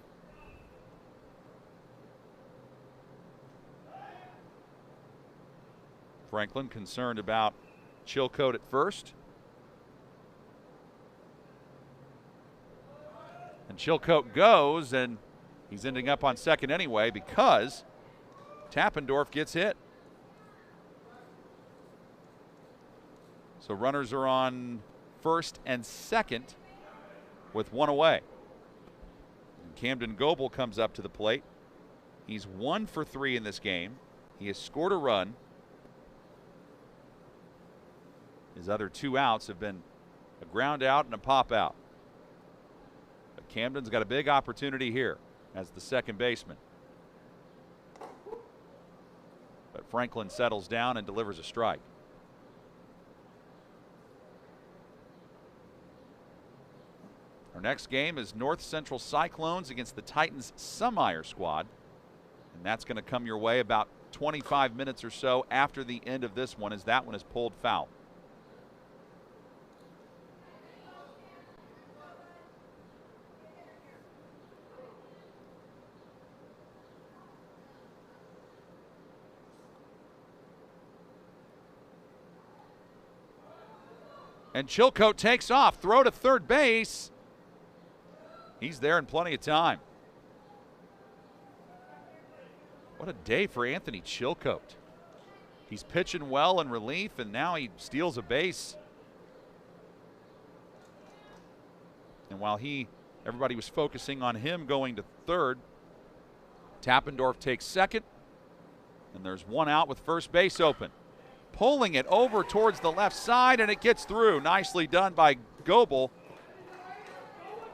Franklin concerned about Chilcote at first. And Chilcote goes, and he's ending up on second anyway because Tappendorf gets hit. So runners are on first and second with 1 away. And Camden Goebel comes up to the plate. He's 1 for 3 in this game. He has scored a run. His other 2 outs have been a ground out and a pop out. But Camden's got a big opportunity here as the second baseman. But Franklin settles down and delivers a strike. Our next game is North Central Cyclones against the Titans Summeyer squad. And that's going to come your way about 25 minutes or so after the end of this one, as that one is pulled foul. And Chilcote takes off, throw to third base. He's there in plenty of time. What a day for Anthony Chilcote. He's pitching well in relief, and now he steals a base. And while everybody was focusing on him going to third, Tappendorf takes second, and there's 1 out with first base open. Pulling it over towards the left side, and it gets through. Nicely done by Goebel.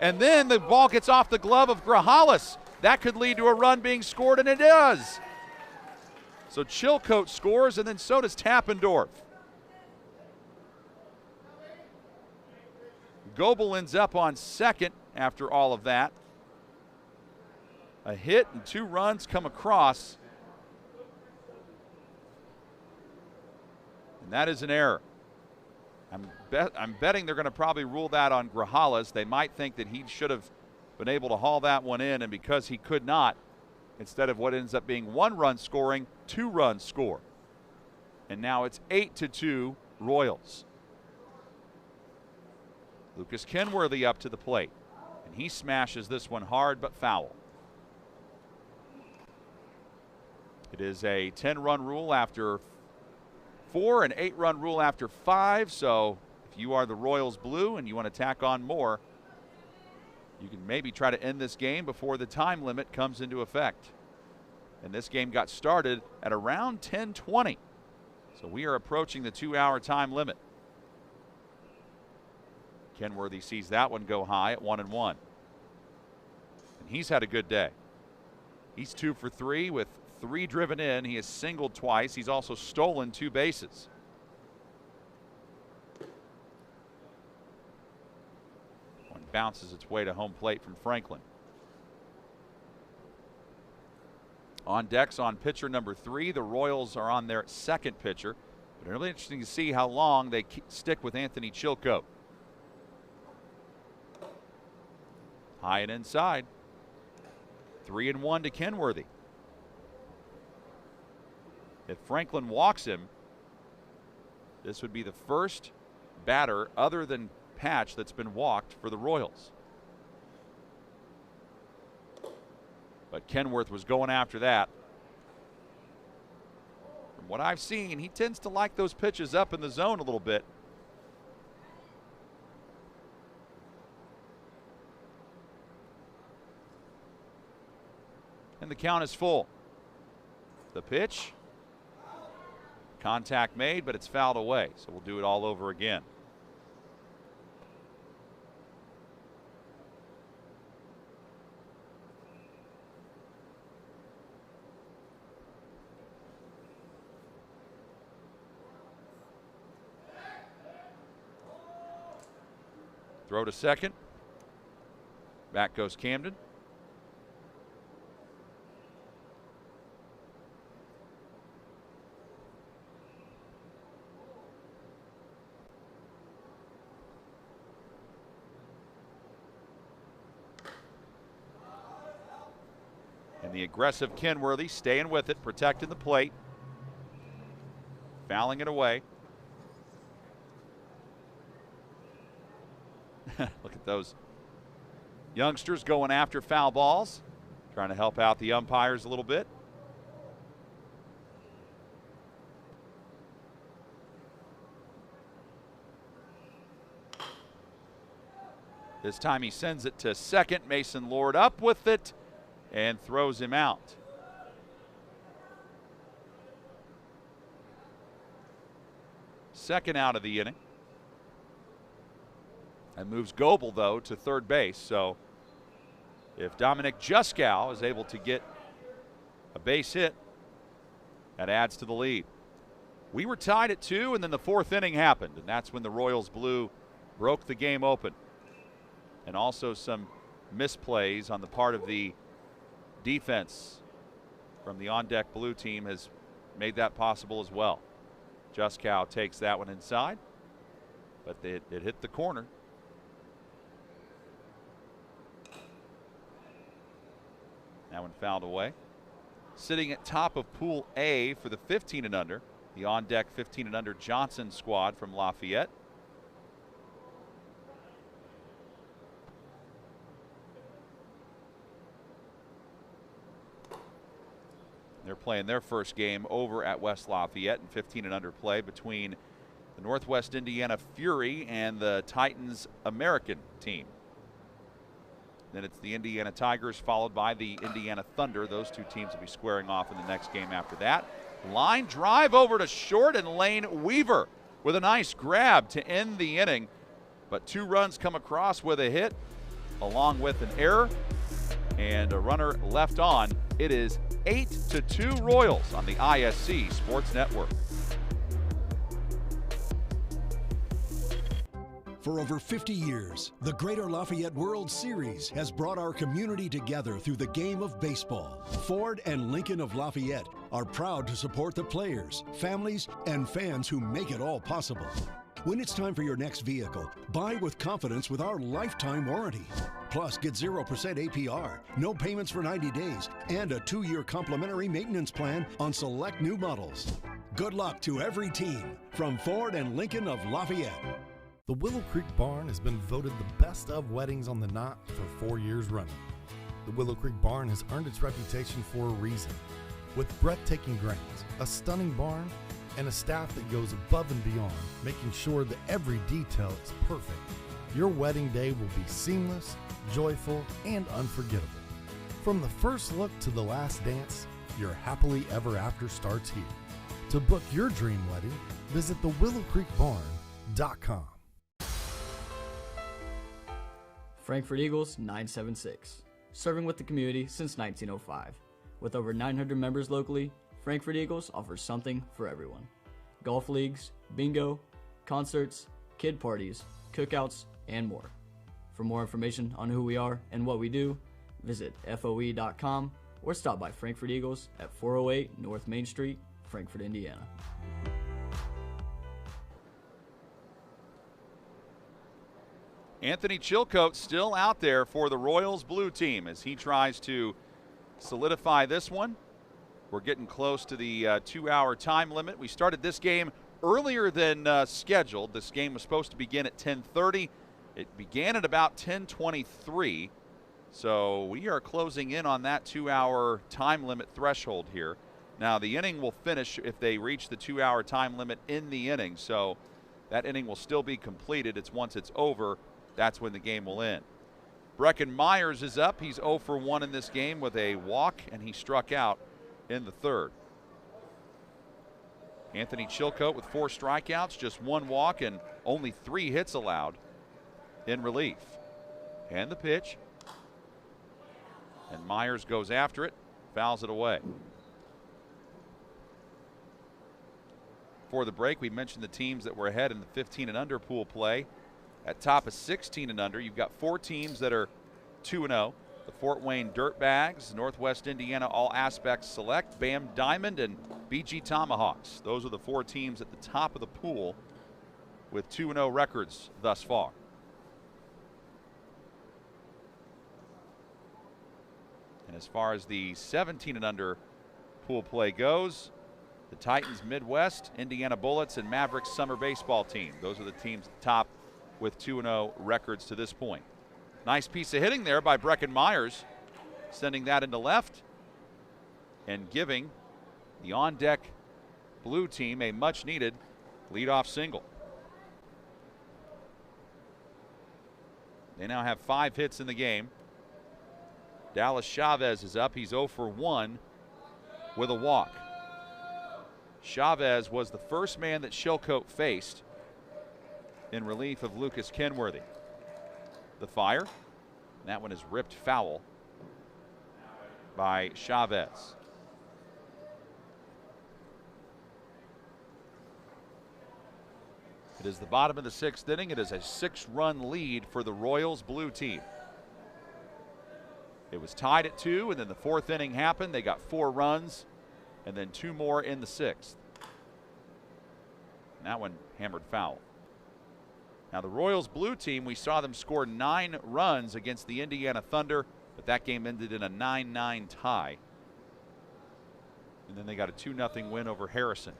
And then the ball gets off the glove of Grajales. That could lead to a run being scored, and it does. So Chilcote scores, and then so does Tappendorf. Goebel ends up on second after all of that. A hit and 2 runs come across. And that is an error. I'm betting they're going to probably rule that on Grajales. They might think that he should have been able to haul that one in, and because he could not, instead of what ends up being 1 run scoring, 2 runs score. And now it's 8-2 Royals. Lucas Kenworthy up to the plate, and he smashes this one hard but foul. It is a 10-run rule after 4, an 8-run rule after 5, so if you are the Royals blue and you want to tack on more, you can maybe try to end this game before the time limit comes into effect. And this game got started at around 10:20, so we are approaching the 2-hour time limit. Kenworthy sees that one go high at 1-1. And he's had a good day. He's 2 for 3 with 3 driven in. He has singled twice. He's also stolen 2 bases. One bounces its way to home plate from Franklin. On decks on pitcher number 3. The Royals are on their second pitcher. But really interesting to see how long they stick with Anthony Chilcote. High and inside. 3-1 to Kenworthy. If Franklin walks him, this would be the first batter other than Patch that's been walked for the Royals. But Kenworth was going after that. From what I've seen, he tends to like those pitches up in the zone a little bit. And the count is full. The pitch. Contact made, but it's fouled away, so we'll do it all over again. Throw to second. Back goes Camden. And the aggressive Kenworthy staying with it, protecting the plate. Fouling it away. Look at those youngsters going after foul balls, trying to help out the umpires a little bit. This time he sends it to second. Mason Lord up with it and throws him out. Second out of the inning. And moves Goebel, though, to third base. So if Dominic Juskow is able to get a base hit, that adds to the lead. We were tied at 2, and then the 4th inning happened, and that's when the Royals blue broke the game open. And also some misplays on the part of the defense from the on-deck blue team has made that possible as well. Juskow takes that one inside, but it hit the corner. That one fouled away. Sitting at top of Pool A for the 15 and under, the on-deck 15 and under Johnson squad from Lafayette. They're playing their first game over at West Lafayette in 15 and under play between the Northwest Indiana Fury and the Titans American team. Then it's the Indiana Tigers followed by the Indiana Thunder. Those two teams will be squaring off in the next game after that. Line drive over to short, and Lane Weaver with a nice grab to end the inning. But 2 runs come across with a hit along with an error and a runner left on. It is 8-2 Royals on the ISC Sports Network. For over 50 years, the Greater Lafayette World Series has brought our community together through the game of baseball. Ford and Lincoln of Lafayette are proud to support the players, families, and fans who make it all possible. When it's time for your next vehicle, buy with confidence with our lifetime warranty. Plus, get 0% APR, no payments for 90 days, and a 2-year complimentary maintenance plan on select new models. Good luck to every team from Ford and Lincoln of Lafayette. The Willow Creek Barn has been voted the best of weddings on the Knot for 4 years running. The Willow Creek Barn has earned its reputation for a reason. With breathtaking grounds, a stunning barn, and a staff that goes above and beyond, making sure that every detail is perfect, your wedding day will be seamless, joyful, and unforgettable. From the first look to the last dance, your happily ever after starts here. To book your dream wedding, visit thewillowcreekbarn.com. Frankfurt Eagles 976, serving with the community since 1905. With over 900 members locally, Frankfurt Eagles offers something for everyone. Golf leagues, bingo, concerts, kid parties, cookouts, and more. For more information on who we are and what we do, visit FOE.com or stop by Frankfurt Eagles at 408 North Main Street, Frankfurt, Indiana. Anthony Chilcote still out there for the Royals blue team as he tries to solidify this one. We're getting close to the 2-hour time limit. We started this game earlier than scheduled. This game was supposed to begin at 10:30. It began at about 10:23. So we are closing in on that 2-hour time limit threshold here. Now the inning will finish if they reach the 2-hour time limit in the inning. So that inning will still be completed. It's once it's over, that's when the game will end. Brecken Myers is up. He's 0 for 1 in this game with a walk, and he struck out in the third. Anthony Chilcote with 4 strikeouts, just 1 walk, and only 3 hits allowed in relief. And the pitch. And Myers goes after it, fouls it away. For the break, we mentioned the teams that were ahead in the 15 and under pool play. At top of 16 and under, you've got 4 teams that are 2-0. The Fort Wayne Dirtbags, Northwest Indiana All Aspects Select, BAM Diamond, and BG Tomahawks. Those are the 4 teams at the top of the pool with 2-0 records thus far. And as far as the 17 and under pool play goes, the Titans Midwest, Indiana Bullets, and Mavericks Summer Baseball team. Those are the teams at the top with 2-0 records to this point. Nice piece of hitting there by Brecken Myers, sending that into left and giving the on-deck blue team a much-needed leadoff single. They now have 5 hits in the game. Dallas Chavez is up. He's 0 for 1 with a walk. Chavez was the first man that Chilcote faced in relief of Lucas Kenworthy. The fire, that one is ripped foul by Chavez. It is the bottom of the 6th inning. It is a 6-run lead for the Royals blue team. It was tied at 2, and then the 4th inning happened. They got 4 runs, and then 2 more in the 6th. And that one hammered foul. Now the Royals blue team, we saw them score 9 runs against the Indiana Thunder, but that game ended in a 9-9 tie. And then they got a 2-0 win over Harrison.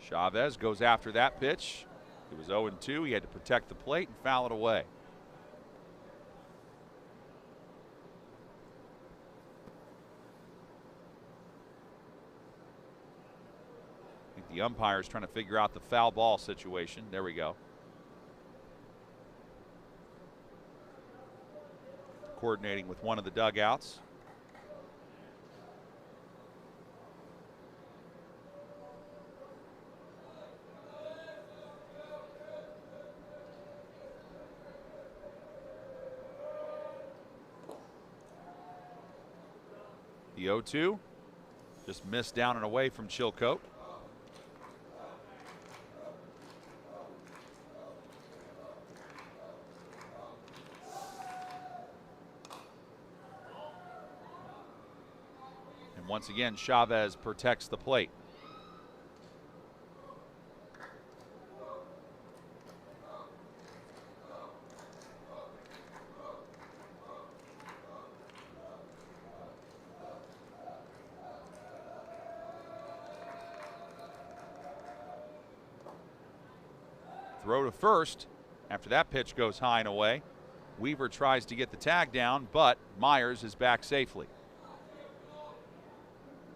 Chavez goes after that pitch. It was 0-2. He had to protect the plate and foul it away. I think the umpire is trying to figure out the foul ball situation. There we go. Coordinating with one of the dugouts. The The 0-2 just missed down and away from Chilcote. And once again, Chavez protects the plate. Throw to first. After that pitch goes high and away. Weaver tries to get the tag down, but Myers is back safely.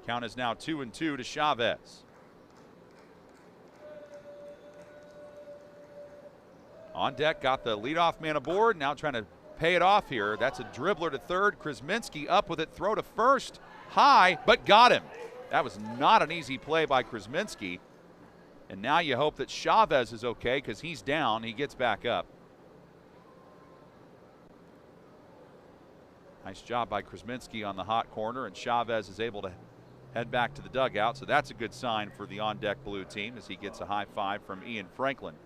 Count is now 2-2 to Chavez. On deck, got the leadoff man aboard, now trying to pay it off here. That's a dribbler to third. Krasminski up with it, throw to first. High, but got him. That was not an easy play by Krasminski. And now you hope that Chavez is okay because he's down. He gets back up. Nice job by Krasminski on the hot corner, and Chavez is able to head back to the dugout. So that's a good sign for the on-deck blue team as he gets a high five from Ian Franklin.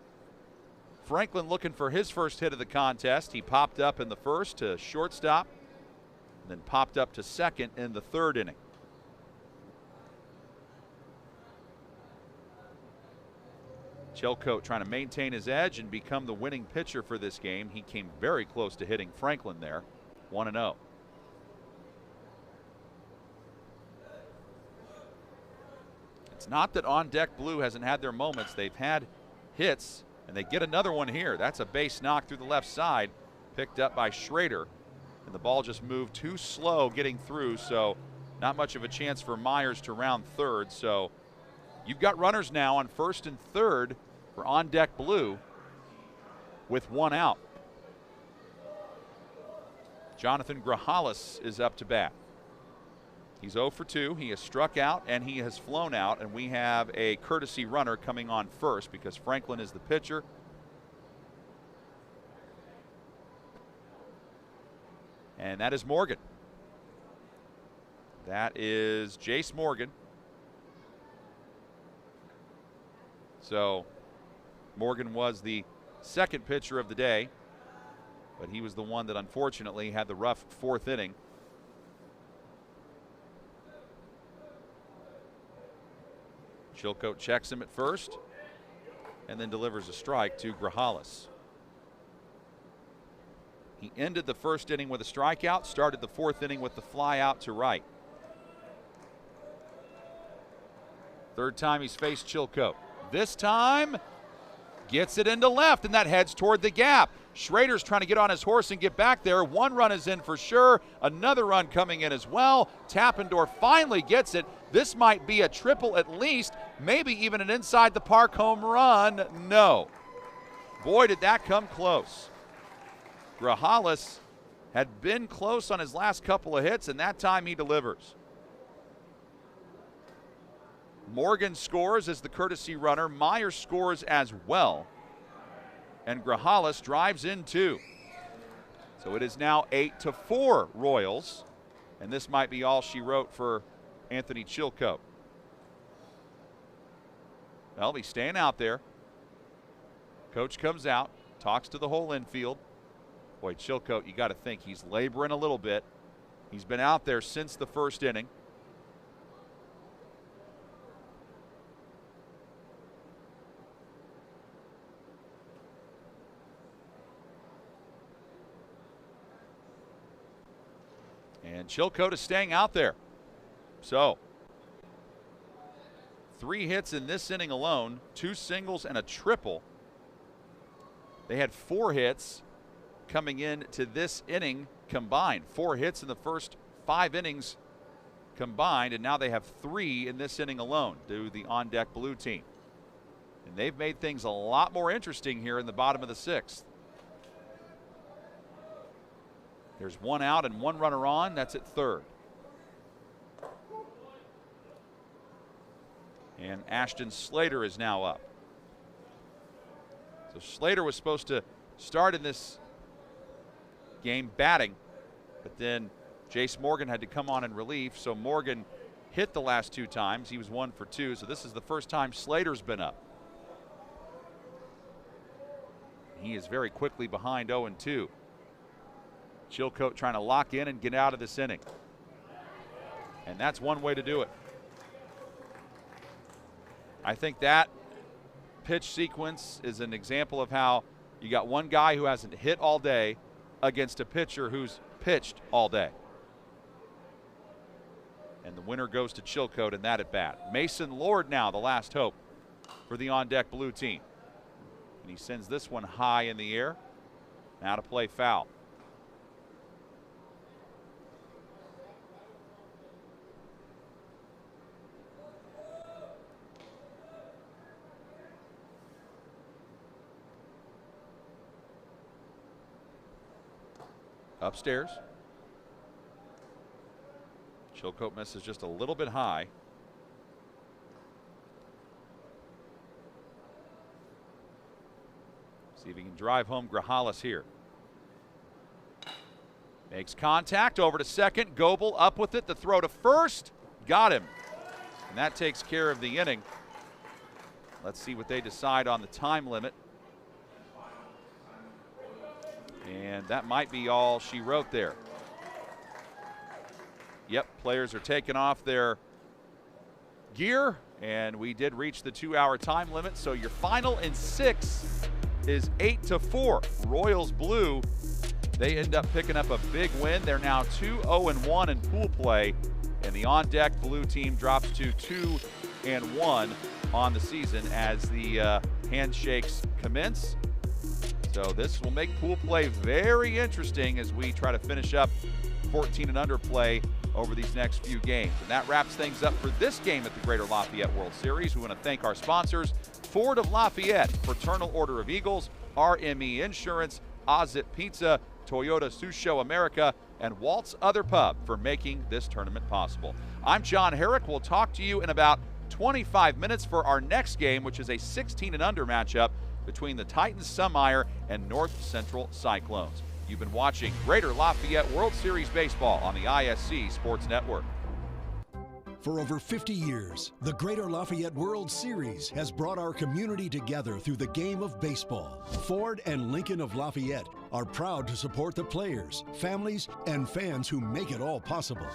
Franklin looking for his first hit of the contest. He popped up in the first to shortstop, then popped up to second in the third inning. Chilcote trying to maintain his edge and become the winning pitcher for this game. He came very close to hitting Franklin there, 1-0. It's not that On Deck Blue hasn't had their moments. They've had hits, and they get another one here. That's a base knock through the left side, picked up by Schrader, and the ball just moved too slow getting through, so not much of a chance for Myers to round third. So you've got runners now on first and third for On Deck Blue with one out. Jonathan Grajales is up to bat. He's 0 for 2. He has struck out and he has flown out, and we have a courtesy runner coming on first because Franklin is the pitcher. And that is Morgan. That is Jace Morgan. So Morgan was the second pitcher of the day, but he was the one that unfortunately had the rough fourth inning. Chilcote checks him at first and then delivers a strike to Grajales. He ended the first inning with a strikeout, started the fourth inning with the fly out to right. Third time he's faced Chilcote. This time gets it into left, and that heads toward the gap. Schrader's trying to get on his horse and get back there. One run is in for sure. Another run coming in as well. Tappendorf finally gets it. This might be a triple at least, maybe even an inside the park home run. No. Boy, did that come close. Grajales had been close on his last couple of hits, and that time he delivers. Morgan scores as the courtesy runner. Myers scores as well. And Grajales drives in two. So it is now 8-4 Royals. And this might be all she wrote for Anthony Chilcote. Well, he's staying out there. Coach comes out, talks to the whole infield. Boy, Chilcote, you got to think he's laboring a little bit. He's been out there since the first inning. And Chilcote is staying out there. So, 3 hits in this inning alone, 2 singles and a triple. They had 4 hits coming into this inning combined. 4 hits in the first 5 innings combined, and now they have 3 in this inning alone to the on-deck blue team. And they've made things a lot more interesting here in the bottom of the 6th. There's 1 out and 1 runner on. That's at third. And Ashton Slater is now up. So Slater was supposed to start in this game batting, but then Jace Morgan had to come on in relief, so Morgan hit the last 2 times. He was 1 for 2, so this is the first time Slater's been up. He is very quickly behind 0-2. Chilcote trying to lock in and get out of this inning. And that's one way to do it. I think that pitch sequence is an example of how you got one guy who hasn't hit all day against a pitcher who's pitched all day. And the winner goes to Chilcote in that at bat. Mason Lord now the last hope for the on-deck blue team. And he sends this one high in the air. Now to play foul. Upstairs. Chilcote misses just a little bit high. See if he can drive home Grajales here. Makes contact over to second. Goebel up with it. The throw to first. Got him. And that takes care of the inning. Let's see what they decide on the time limit. And that might be all she wrote there. Yep, players are taking off their gear, and we did reach the 2-hour time limit. So your final in 6 is 8-4. Royals blue, they end up picking up a big win. They're now 2-0-1 in pool play, and the on-deck blue team drops to 2-1 on the season as the handshakes commence. So this will make pool play very interesting as we try to finish up 14 and under play over these next few games. And that wraps things up for this game at the Greater Lafayette World Series. We want to thank our sponsors, Ford of Lafayette, Fraternal Order of Eagles, RME Insurance, Ozit Pizza, Toyota Susho America, and Walt's Other Pub for making this tournament possible. I'm John Herrick. We'll talk to you in about 25 minutes for our next game, which is a 16 and under matchup between the Titans Sunmeyer and North Central Cyclones. You've been watching Greater Lafayette World Series Baseball on the ISC Sports Network. For over 50 years, the Greater Lafayette World Series has brought our community together through the game of baseball. Ford and Lincoln of Lafayette are proud to support the players, families, and fans who make it all possible.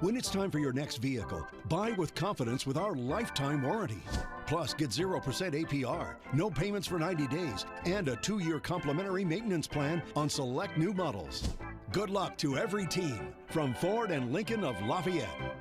When it's time for your next vehicle, buy with confidence with our lifetime warranty. Plus, get 0% APR, no payments for 90 days, and a 2-year complimentary maintenance plan on select new models. Good luck to every team from Ford and Lincoln of Lafayette.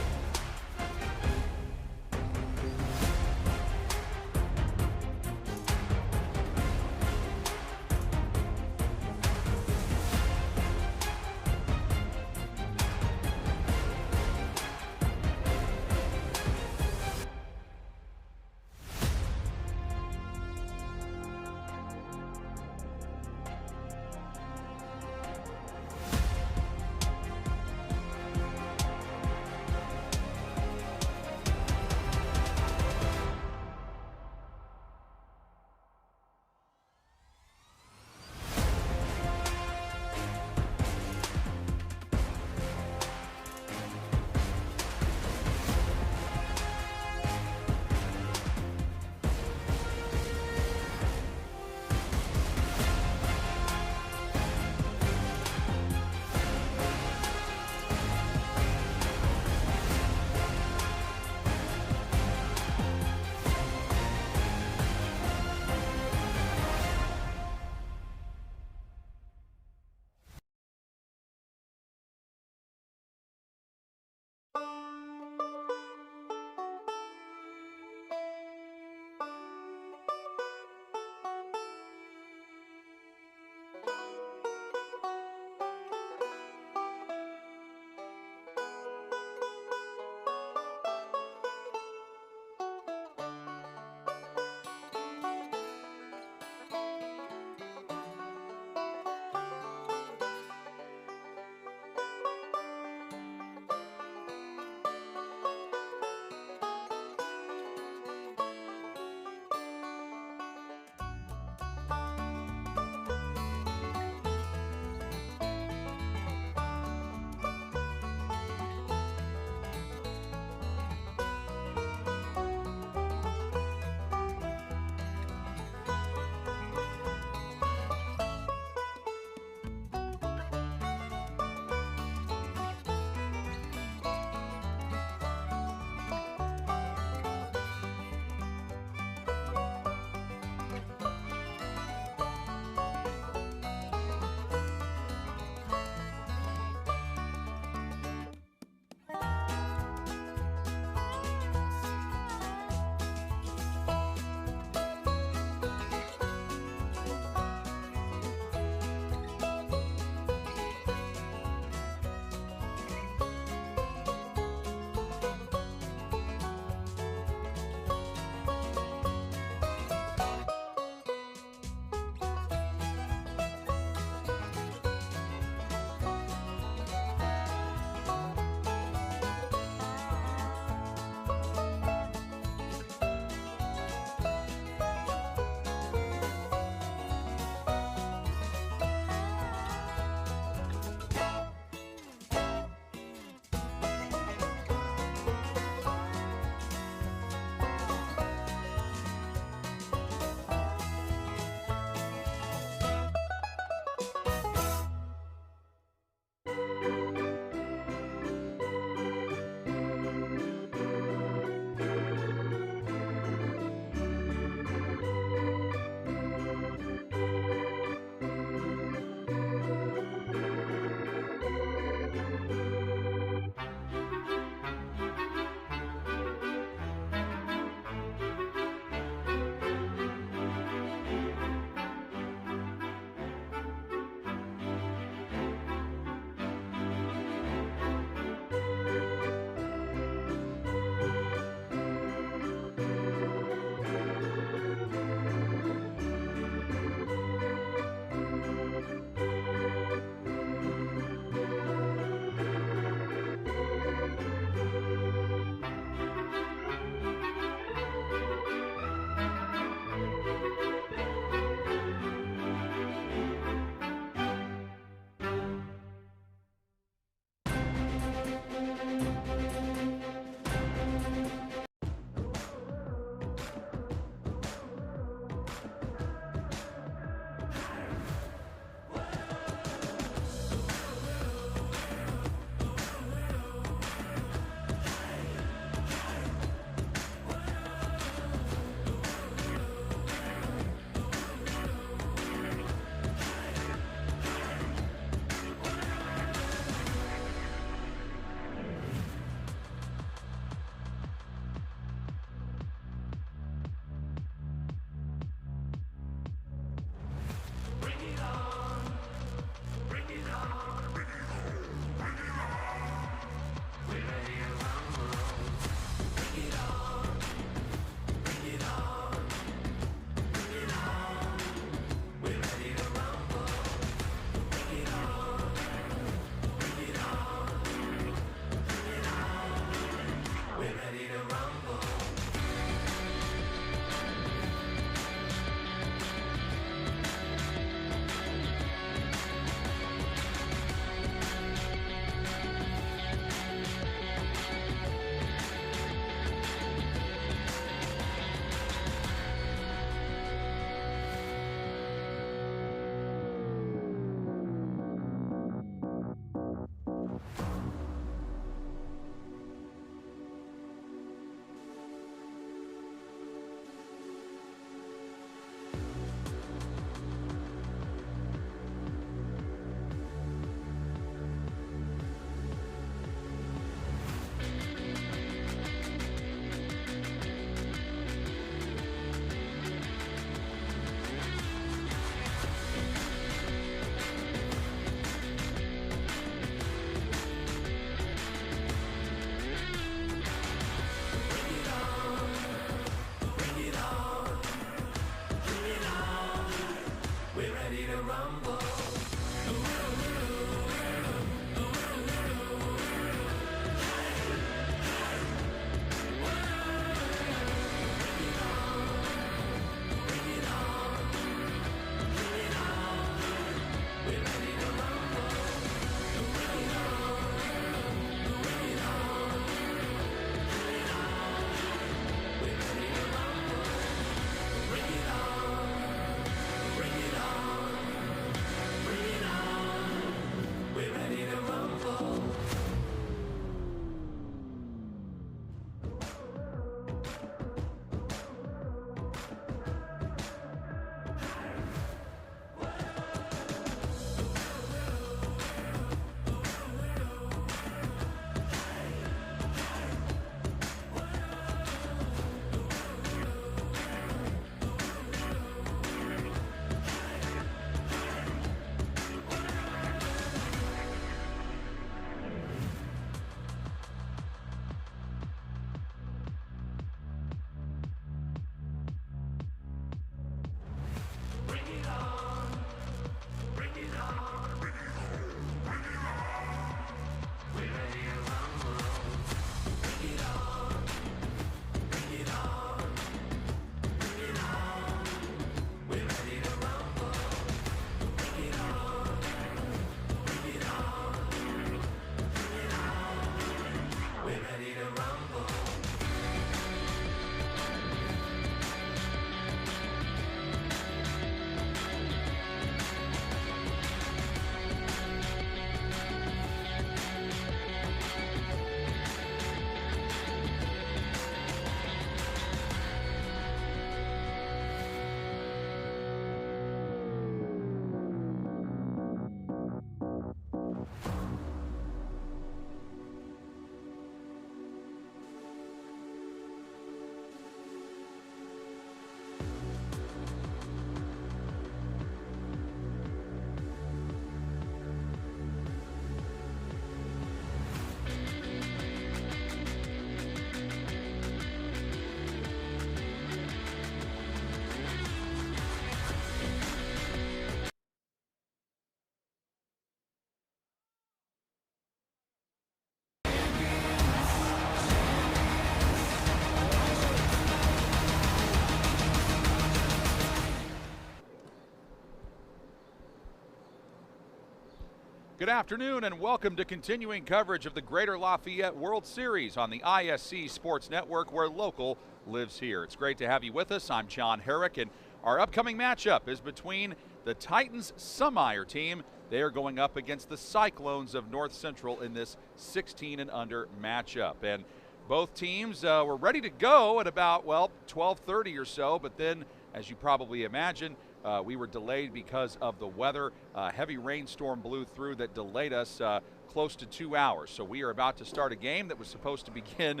Good afternoon and welcome to continuing coverage of the Greater Lafayette World Series on the ISC Sports Network, where local lives here. It's great to have you with us. I'm John Herrick, and our upcoming matchup is between the Titans Summeyer team. They are going up against the Cyclones of North Central in this 16 and under matchup. And both teams were ready to go at about, 12:30 or so, but then, as you probably imagine, we were delayed because of the weather. Heavy rainstorm blew through that delayed us close to 2 hours. So we are about to start a game that was supposed to begin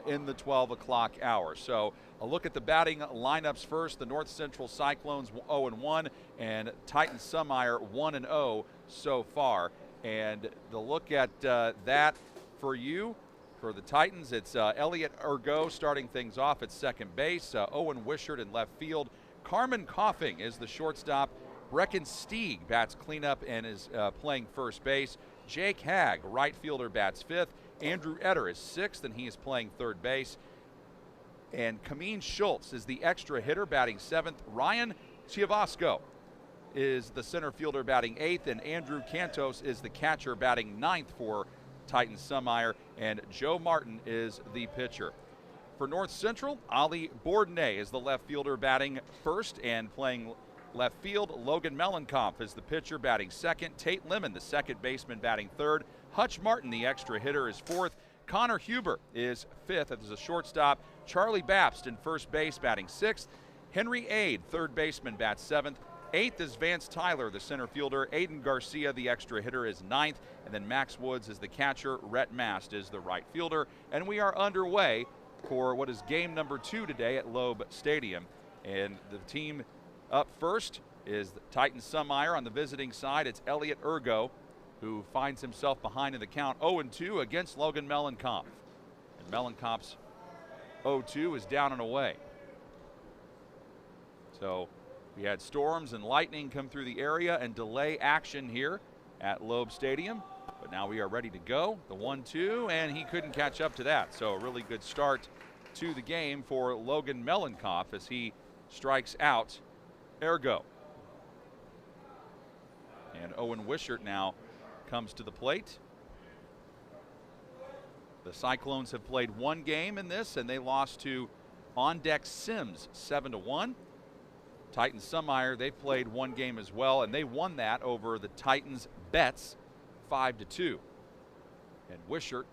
in the 12 o'clock hour. So a look at the batting lineups first. The North Central Cyclones 0-1 and Titans Summeyer 1-0 so far. And the look at that for you. For the Titans, it's Elliot Ergo starting things off at second base. Owen Wishart in left field. Carmen Coughing is the shortstop. Brecken Stieg bats cleanup and is playing first base. Jake Hagg, right fielder, bats fifth. Andrew Etter is sixth, and he is playing third base. And Kameen Schultz is the extra hitter, batting seventh. Ryan Chiavasco is the center fielder, batting eighth. And Andrew Cantos is the catcher, batting ninth for Titans Summeyer. And Joe Martin is the pitcher. For North Central, Ali Bourdonnais is the left fielder, batting first and playing left field. Logan Mellenkopf is the pitcher, batting second. Tate Lemon, the second baseman, batting third. Hutch Martin, the extra hitter, is fourth. Connor Huber is fifth as a shortstop. Charlie Babst in first base, batting sixth. Henry Aide, third baseman, bats seventh. Eighth is Vance Tyler, the center fielder. Aiden Garcia, the extra hitter, is ninth. And then Max Woods is the catcher. Rhett Mast is the right fielder. And we are underway for what is game number 2 today at Loeb Stadium. And the team up first is the Titans Summeyer. On the visiting side, it's Elliot Ergo, who finds himself behind in the count 0-2 against Logan Mellenkopf. And Mellenkopf's 0-2 is down and away. So we had storms and lightning come through the area and delay action here at Loeb Stadium. But now we are ready to go. The 1-2, and he couldn't catch up to that. So a really good start to the game for Logan Mellenkopf as he strikes out Ergo. And Owen Wishart now comes to the plate. The Cyclones have played one game in this, and they lost to On Deck Sims 7-1. Titans Summeyer, they've played one game as well, and they won that over the Titans Bets 5-2. And Wishart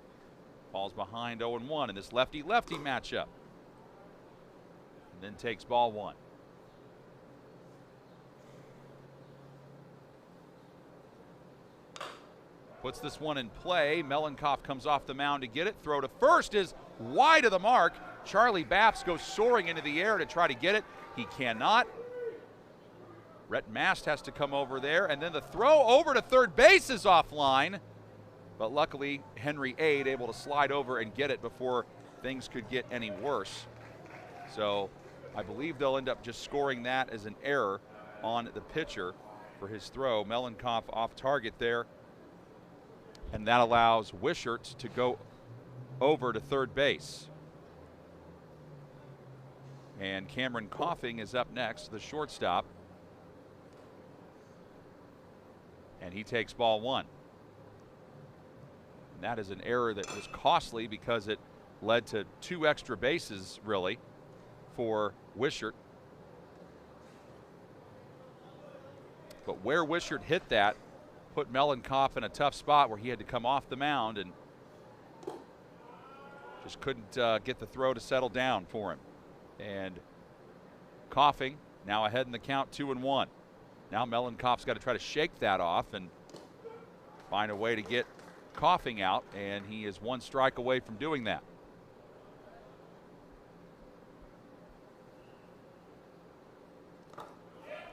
falls behind 0-1 in this lefty-lefty matchup. And then takes ball one. Puts this one in play. Mellenkopf comes off the mound to get it. Throw to first is wide of the mark. Charlie Babst goes soaring into the air to try to get it. He cannot. Rhett Mast has to come over there, and then the throw over to third base is offline. But luckily, Henry Aide able to slide over and get it before things could get any worse. So I believe they'll end up just scoring that as an error on the pitcher for his throw. Mellenkopf off target there. And that allows Wishart to go over to third base. And Cameron Coughing is up next, the shortstop. And he takes ball one. And that is an error that was costly because it led to 2 extra bases, really, for Wishart. But where Wishart hit that put Mellenkopf in a tough spot where he had to come off the mound and just couldn't get the throw to settle down for him. And Coughing now ahead in the count 2-1. Now Mellenkopf's got to try to shake that off and find a way to get Coughing out, and he is 1 strike away from doing that.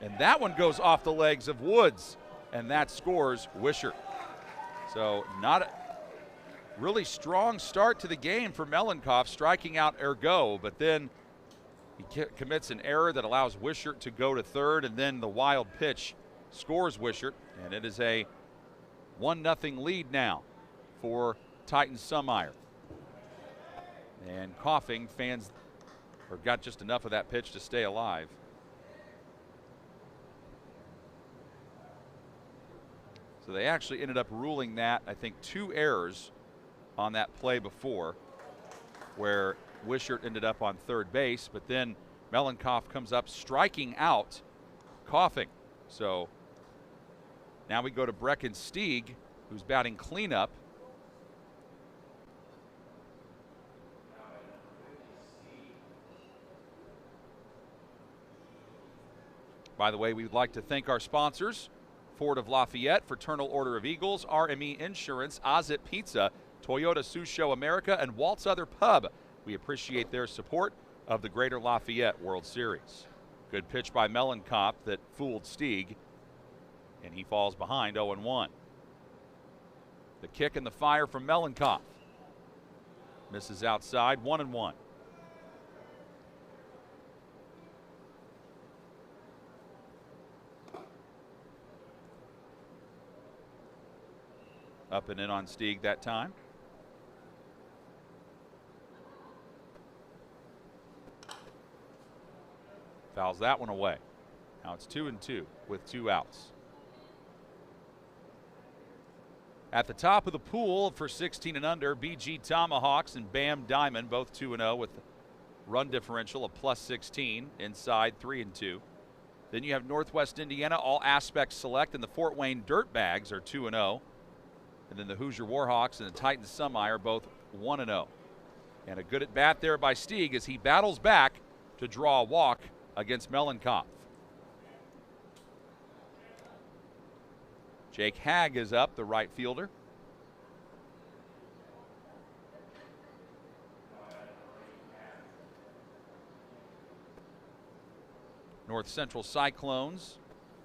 And that one goes off the legs of Woods, and that scores Wishart. So not a really strong start to the game for Mellenkopf, striking out Ergo, but then he commits an error that allows Wishart to go to third, and then the wild pitch scores Wishart, and it is a 1-0 lead now for Titans Summeyer. And Coughing fans got just enough of that pitch to stay alive. So they actually ended up ruling that, I think, 2 errors on that play before, where Wishart ended up on third base, but then Mellenkopf comes up striking out, coughing. So now we go to Brecken Stieg, who's batting cleanup. By the way, we would like to thank our sponsors, Ford of Lafayette, Fraternal Order of Eagles, RME Insurance, Ozit Pizza, Toyota Susho America, and Walt's Other Pub. We appreciate their support of the Greater Lafayette World Series. Good pitch by Mellenkopf that fooled Stieg, and he falls behind 0-1. The kick and the fire from Mellenkopf. Misses outside, 1-1. Up and in on Stieg that time. Fouls that one away. Now it's 2-2 with 2 outs. At the top of the pool for 16 and under, BG Tomahawks and Bam Diamond, both 2-0 with run differential of +16, inside 3-2. Then you have Northwest Indiana, all aspects select, and the Fort Wayne Dirtbags are 2-0. And then the Hoosier Warhawks and the Titans Semi are both 1-0. And a good at bat there by Stieg as he battles back to draw a walk against Mellenkopf. Jake Hagg is up, the right fielder. North Central Cyclones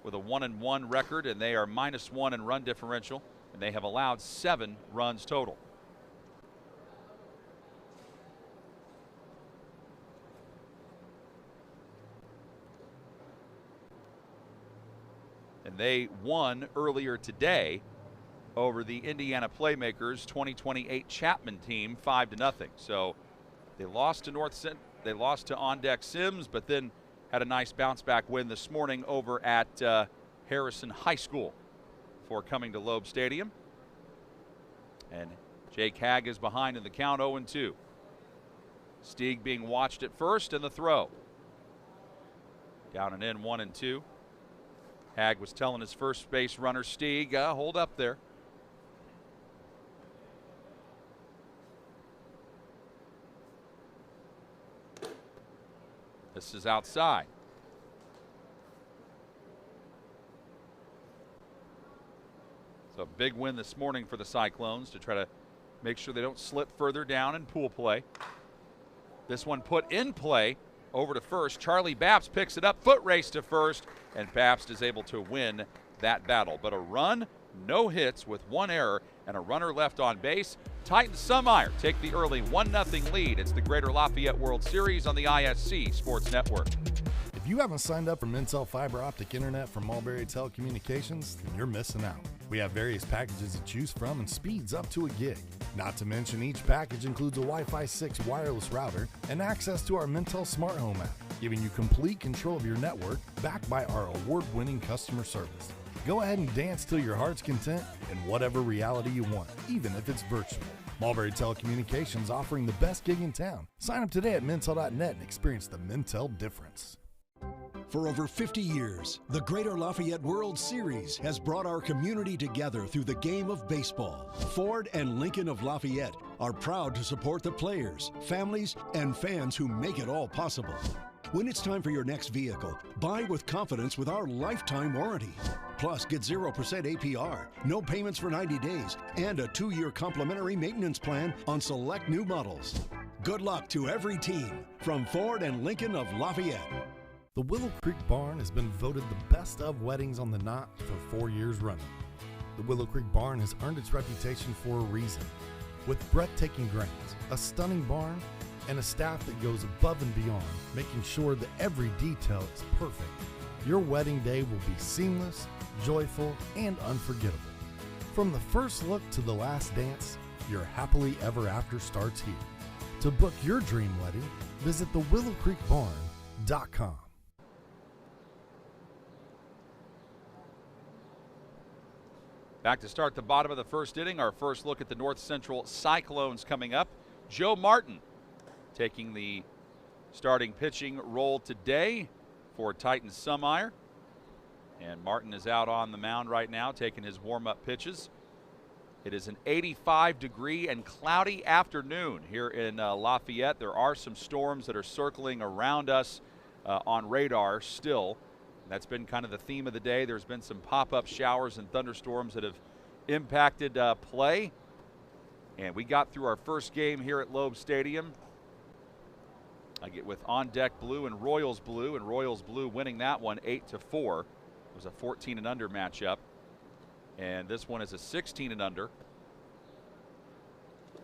with a 1-1 record, and they are -1 in run differential, and they have allowed 7 runs total. And they won earlier today over the Indiana Playmakers 2028 Chapman team 5-0. So they lost to they lost to On Deck Sims, but then had a nice bounce back win this morning over at Harrison High School before coming to Loeb Stadium. And Jake Hagg is behind in the count, 0-2. Stieg being watched at first, and the throw. Down and in, 1-2. Hagg was telling his first base runner, Stieg, hold up there. This is outside. So a big win this morning for the Cyclones to try to make sure they don't slip further down in pool play. This one put in play over to first. Charlie Babst picks it up, foot race to first, and Babst is able to win that battle. But a run, no hits with 1 error, and a runner left on base. Titans Summeyer take the early 1-0 lead. It's the Greater Lafayette World Series on the ISC Sports Network. If you haven't signed up for Mintel Fiber Optic Internet from Mulberry Telecommunications, then you're missing out. We have various packages to choose from and speeds up to a gig. Not to mention each package includes a Wi-Fi 6 wireless router and access to our Mintel Smart Home app, giving you complete control of your network backed by our award-winning customer service. Go ahead and dance till your heart's content in whatever reality you want, even if it's virtual. Mulberry Telecommunications offering the best gig in town. Sign up today at Mintel.net and experience the Mintel difference. For over 50 years, the Greater Lafayette World Series has brought our community together through the game of baseball. Ford and Lincoln of Lafayette are proud to support the players, families, and fans who make it all possible. When it's time for your next vehicle, buy with confidence with our lifetime warranty. Plus, get 0% APR, no payments for 90 days, and a 2-year complimentary maintenance plan on select new models. Good luck to every team from Ford and Lincoln of Lafayette. The Willow Creek Barn has been voted the best of weddings on the knot for 4 years running. The Willow Creek Barn has earned its reputation for a reason. With breathtaking grounds, a stunning barn, and a staff that goes above and beyond, making sure that every detail is perfect, your wedding day will be seamless, joyful, and unforgettable. From the first look to the last dance, your happily ever after starts here. To book your dream wedding, visit thewillowcreekbarn.com. Back to start the bottom of the first inning. Our first look at the North Central Cyclones coming up. Joe Martin taking the starting pitching role today for Titan Summeyer. And Martin is out on the mound right now taking his warm-up pitches. It is an 85-degree and cloudy afternoon here in Lafayette. There are some storms that are circling around us on radar still. That's been kind of the theme of the day. There's been some pop-up showers and thunderstorms that have impacted play. And we got through our first game here at Loeb Stadium. I get with On Deck Blue and Royals Blue winning that one 8-4. It was a 14 and under matchup. And this one is a 16 and under.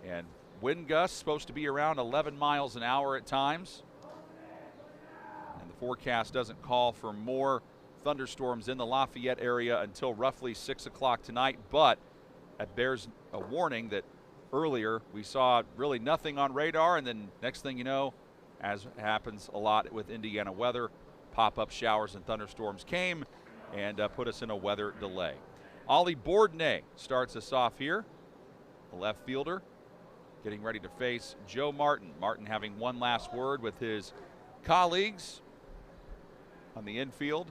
And wind gusts supposed to be around 11 miles an hour at times. And the forecast doesn't call for more thunderstorms in the Lafayette area until roughly 6 o'clock tonight, but it bears a warning that earlier we saw really nothing on radar, and then next thing you know, as happens a lot with Indiana weather, pop-up showers and thunderstorms came and put us in a weather delay. Ollie Bourdonnais starts us off here, the left fielder, getting ready to face Joe Martin. Martin having one last word with his colleagues on the infield.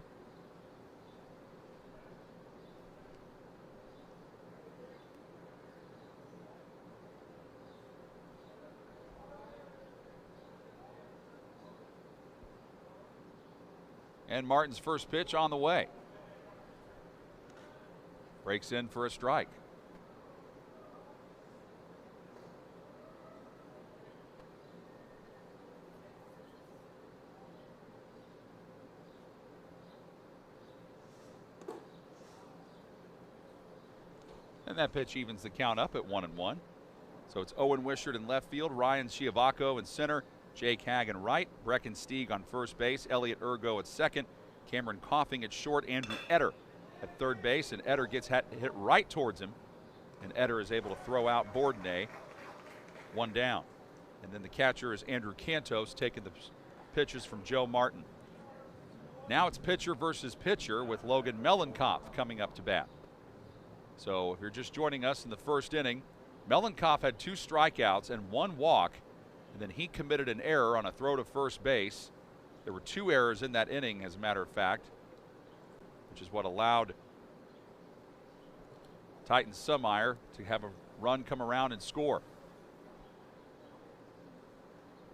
And Martin's first pitch on the way. Breaks in for a strike. And that pitch evens the count up at 1-1. So it's Owen Wishart in left field, Ryan Schiavocco in center, Jake Hagan right, Brecken Stieg on first base, Elliot Ergo at second, Cameron Coughing at short, Andrew Etter at third base, and Etter gets hit right towards him, and Etter is able to throw out Bourdonnais, one down. And then the catcher is Andrew Cantos taking the pitches from Joe Martin. Now it's pitcher versus pitcher with Logan Mellenkopf coming up to bat. So if you're just joining us in the first inning, Mellenkopf had 2 strikeouts and 1 walk, and then he committed an error on a throw to first base. There were 2 errors in that inning, as a matter of fact, which is what allowed Titan Summeyer to have a run come around and score.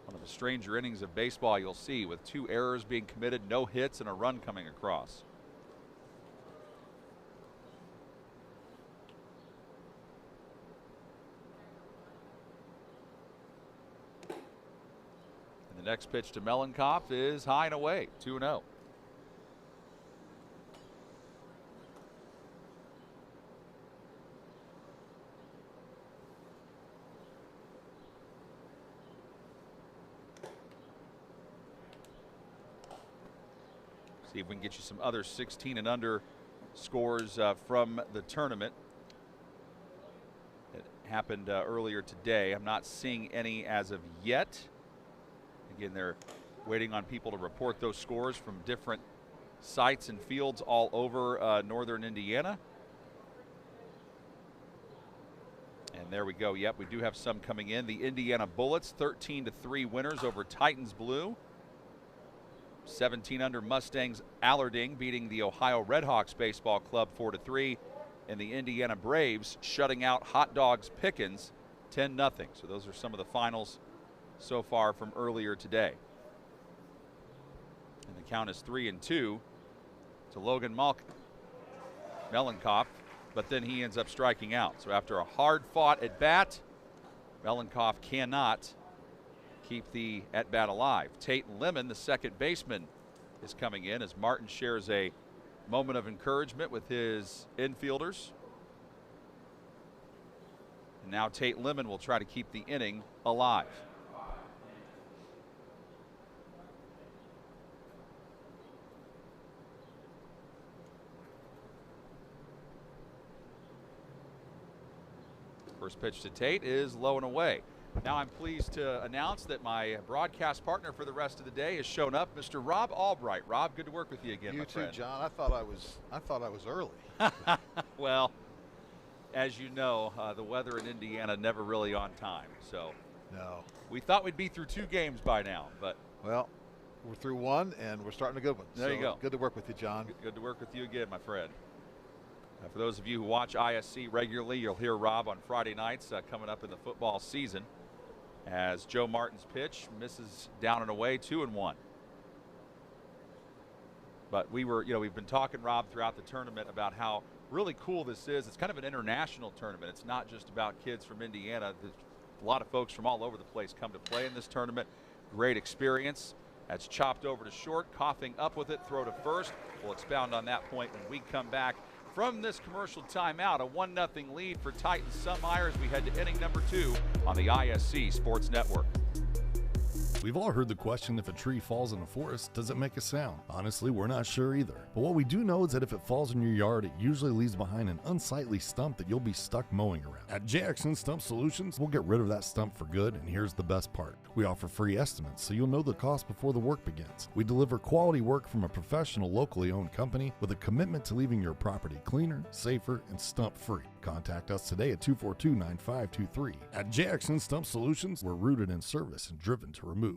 One of the stranger innings of baseball you'll see, with 2 errors being committed, no hits, and a run coming across. And the next pitch to Mellenkopf is high and away, 2-0. See if we can get you some other 16 and under scores from the tournament. It happened earlier today. I'm not seeing any as of yet. Again, they're waiting on people to report those scores from different sites and fields all over northern Indiana. And there we go. Yep, we do have some coming in. The Indiana Bullets, 13-3 winners over Titans Blue. 17 under Mustangs Allarding beating the Ohio Redhawks Baseball Club 4-3, and the Indiana Braves shutting out Hot Dogs Pickens 10-0. So those are some of the finals so far from earlier today. And the count is 3-2 to Logan Mellenkopf, but then he ends up striking out. So after a hard-fought at-bat, Mellenkopf cannot keep the at-bat alive. Tate Lemon, the second baseman, is coming in as Martin shares a moment of encouragement with his infielders. And now Tate Lemon will try to keep the inning alive. First pitch to Tate is low and away. Now I'm pleased to announce that my broadcast partner for the rest of the day has shown up, Mr. Rob Albright. Rob, good to work with you again, my friend. You too, John. I thought I was early. Well, as you know, the weather in Indiana never really on time. So No. we thought we'd be through 2 games by now, but Well, we're through 1, and we're starting a good one. There you go. Good to work with you, John. good to work with you again, my friend. For those of you who watch ISC regularly, you'll hear Rob on Friday nights coming up in the football season as Joe Martin's pitch misses down and away, 2-1. But we've been talking, Rob, throughout the tournament about how really cool this is. It's kind of an international tournament. It's not just about kids from Indiana. There's a lot of folks from all over the place come to play in this tournament. Great experience. That's chopped over to short, coughing up with it, throw to first. We'll expound on that point when we come back from this commercial timeout. A 1-0 lead for Titans Sunmeyer as we head to inning number 2 on the ISC Sports Network. We've all heard the question, if a tree falls in a forest, does it make a sound? Honestly, we're not sure either. But what we do know is that if it falls in your yard, it usually leaves behind an unsightly stump that you'll be stuck mowing around. At JXN Stump Solutions, we'll get rid of that stump for good, and here's the best part. We offer free estimates, so you'll know the cost before the work begins. We deliver quality work from a professional, locally owned company with a commitment to leaving your property cleaner, safer, and stump-free. Contact us today at 242-9523. At JXN Stump Solutions, we're rooted in service and driven to remove.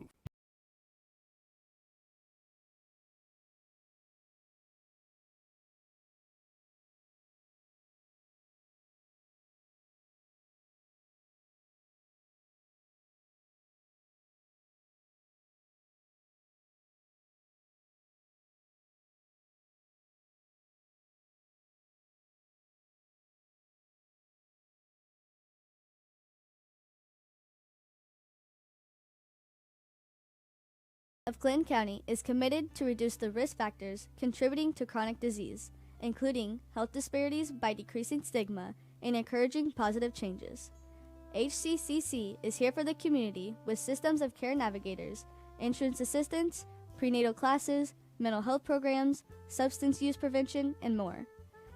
Of Clinton County is committed to reduce the risk factors contributing to chronic disease, including health disparities by decreasing stigma and encouraging positive changes. HCCC is here for the community with systems of care navigators, insurance assistance, prenatal classes, mental health programs, substance use prevention, and more.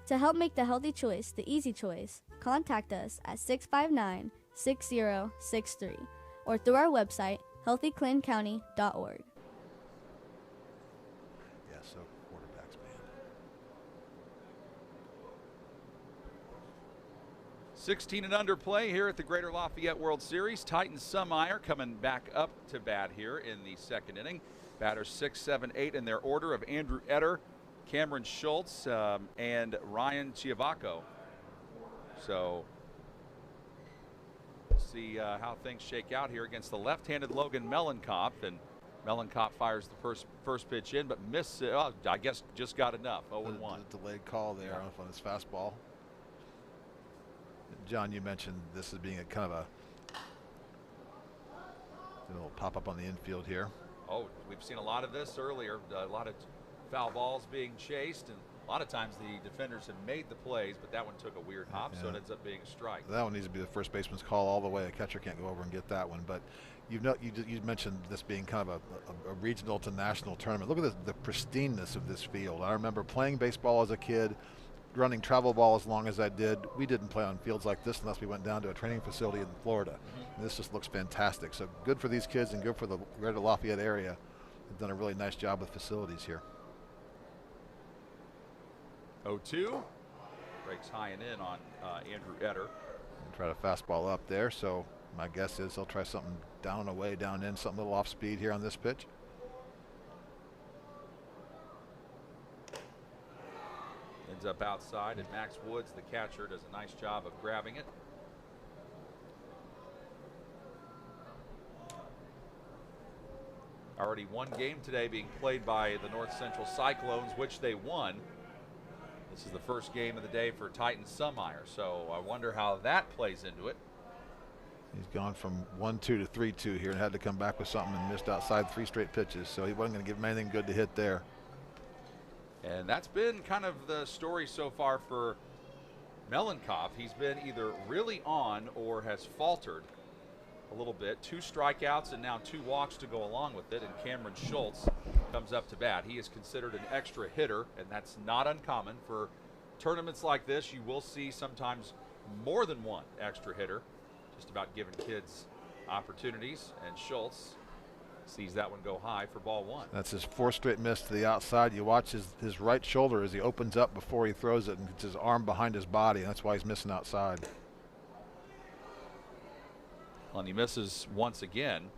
To help make the healthy choice the easy choice, contact us at 659-6063 or through our website, healthyclintoncounty.org. So quarterbacks, man. 16 and under play here at the Greater Lafayette World Series. Titans Sunmeyer coming back up to bat here in the second inning. Batters 6, 7, 8 in their order of Andrew Etter, Cameron Schultz, and Ryan Chiavaco. So we'll see how things shake out here against the left-handed Logan Mellenkopf. And Mellenkopf fires the first pitch in, but missed it. Oh, I guess just got enough. 0-1. The delayed call there on his fastball. John, you mentioned this as being a kind of a little pop-up on the infield here. Oh, we've seen a lot of this earlier. A lot of foul balls being chased, and a lot of times the defenders have made the plays, but that one took a weird hop, so it ends up being a strike. That one needs to be the first baseman's call all the way. A catcher can't go over and get that one, but you mentioned this being kind of a regional to national tournament. Look at the pristineness of this field. I remember playing baseball as a kid, running travel ball as long as I did. We didn't play on fields like this unless we went down to a training facility in Florida. And this just looks fantastic. So good for these kids and good for the Greater Lafayette area. They've done a really nice job with facilities here. 0-2. Breaks high and in on Andrew Etter. And try to fastball up there. So my guess is they'll try something down and away, down in, something a little off speed here on this pitch. Ends up outside, and Max Woods, the catcher, does a nice job of grabbing it. Already one game today being played by the North Central Cyclones, which they won. This is the first game of the day for Titans Sunmeyer, so I wonder how that plays into it. He's gone from 1-2 to 3-2 here and had to come back with something and missed outside 3 straight pitches, so he wasn't going to give him anything good to hit there. And that's been kind of the story so far for Mellenkopf. He's been either really on or has faltered a little bit. 2 strikeouts and now 2 walks to go along with it, and Cameron Schultz comes up to bat. He is considered an extra hitter, and that's not uncommon for tournaments like this. You will see sometimes more than one extra hitter, just about giving kids opportunities. And Schultz Sees that one go high for ball one. That's his fourth straight miss to the outside. You watch his right shoulder as he opens up before he throws it, and it's his arm behind his body, and that's why he's missing outside. Well, and he misses once again.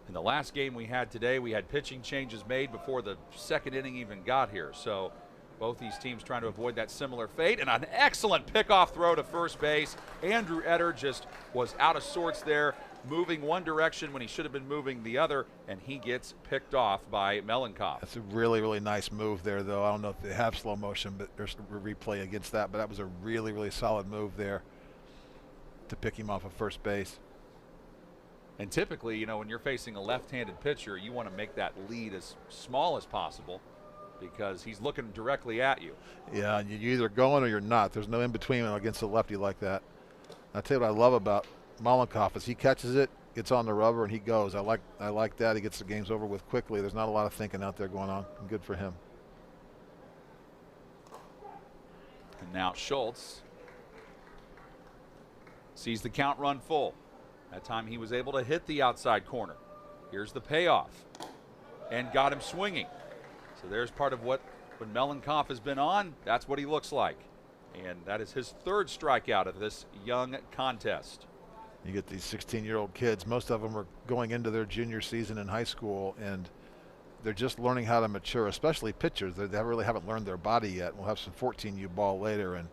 In the last game we had today, we had pitching changes made before the second inning even got here. So both these teams trying to avoid that similar fate. And an excellent pickoff throw to first base. Andrew Etter just was out of sorts there, moving one direction when he should have been moving the other, and he gets picked off by Mellenkopf. That's a really, really nice move there, though. I don't know if they have slow motion, but there's a replay against that. But that was a really, really solid move there to pick him off of first base. And typically, you know, when you're facing a left-handed pitcher, you want to make that lead as small as possible because he's looking directly at you. Yeah, and you're either going or you're not. There's no in-between against a lefty like that. I'll tell you what I love about Mellenkopf is he catches it, gets on the rubber, and he goes. I like that. He gets the games over with quickly. There's not a lot of thinking out there going on. Good for him. And now Schultz sees the count run full. That time he was able to hit the outside corner. Here's the payoff. And got him swinging. So there's part of what, when Mellenkopf has been on, that's what he looks like. And that is his third strikeout of this young contest. You get these 16-year-old kids. Most of them are going into their junior season in high school, and they're just learning how to mature, especially pitchers. They really haven't learned their body yet. We'll have some 14U ball later, and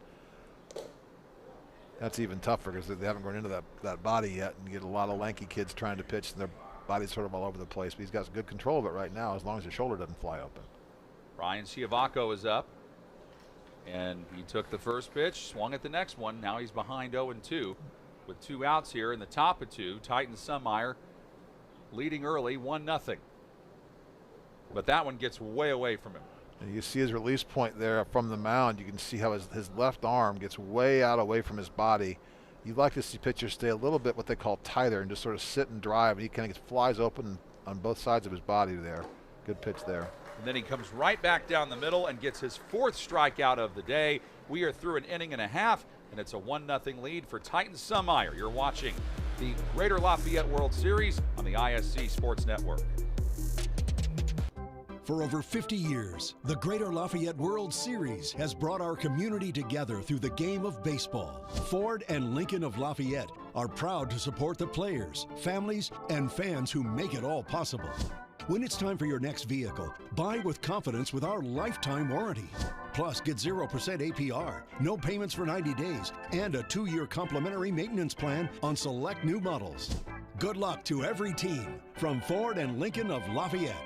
that's even tougher because they haven't grown into that body yet, and you get a lot of lanky kids trying to pitch, and their body's sort of all over the place. But he's got good control of it right now as long as his shoulder doesn't fly open. Ryan Schiavocco is up, and he took the first pitch, swung at the next one. Now he's behind 0-2 with 2 outs here in the top of 2. Titan Summeyer leading early, 1-0. But that one gets way away from him. And you see his release point there from the mound. You can see how his left arm gets way out away from his body. You'd like to see pitchers stay a little bit what they call tighter and just sort of sit and drive. And he kind of flies open on both sides of his body there. Good pitch there. And then he comes right back down the middle and gets his 4th strikeout of the day. We are through an inning and a half, and it's a 1-0 lead for Titan Summeyer. You're watching the Greater Lafayette World Series on the ISC Sports Network. For over 50 years, the Greater Lafayette World Series has brought our community together through the game of baseball. Ford and Lincoln of Lafayette are proud to support the players, families, and fans who make it all possible. When it's time for your next vehicle, buy with confidence with our lifetime warranty. Plus, get 0% APR, no payments for 90 days, and a 2-year complimentary maintenance plan on select new models. Good luck to every team from Ford and Lincoln of Lafayette.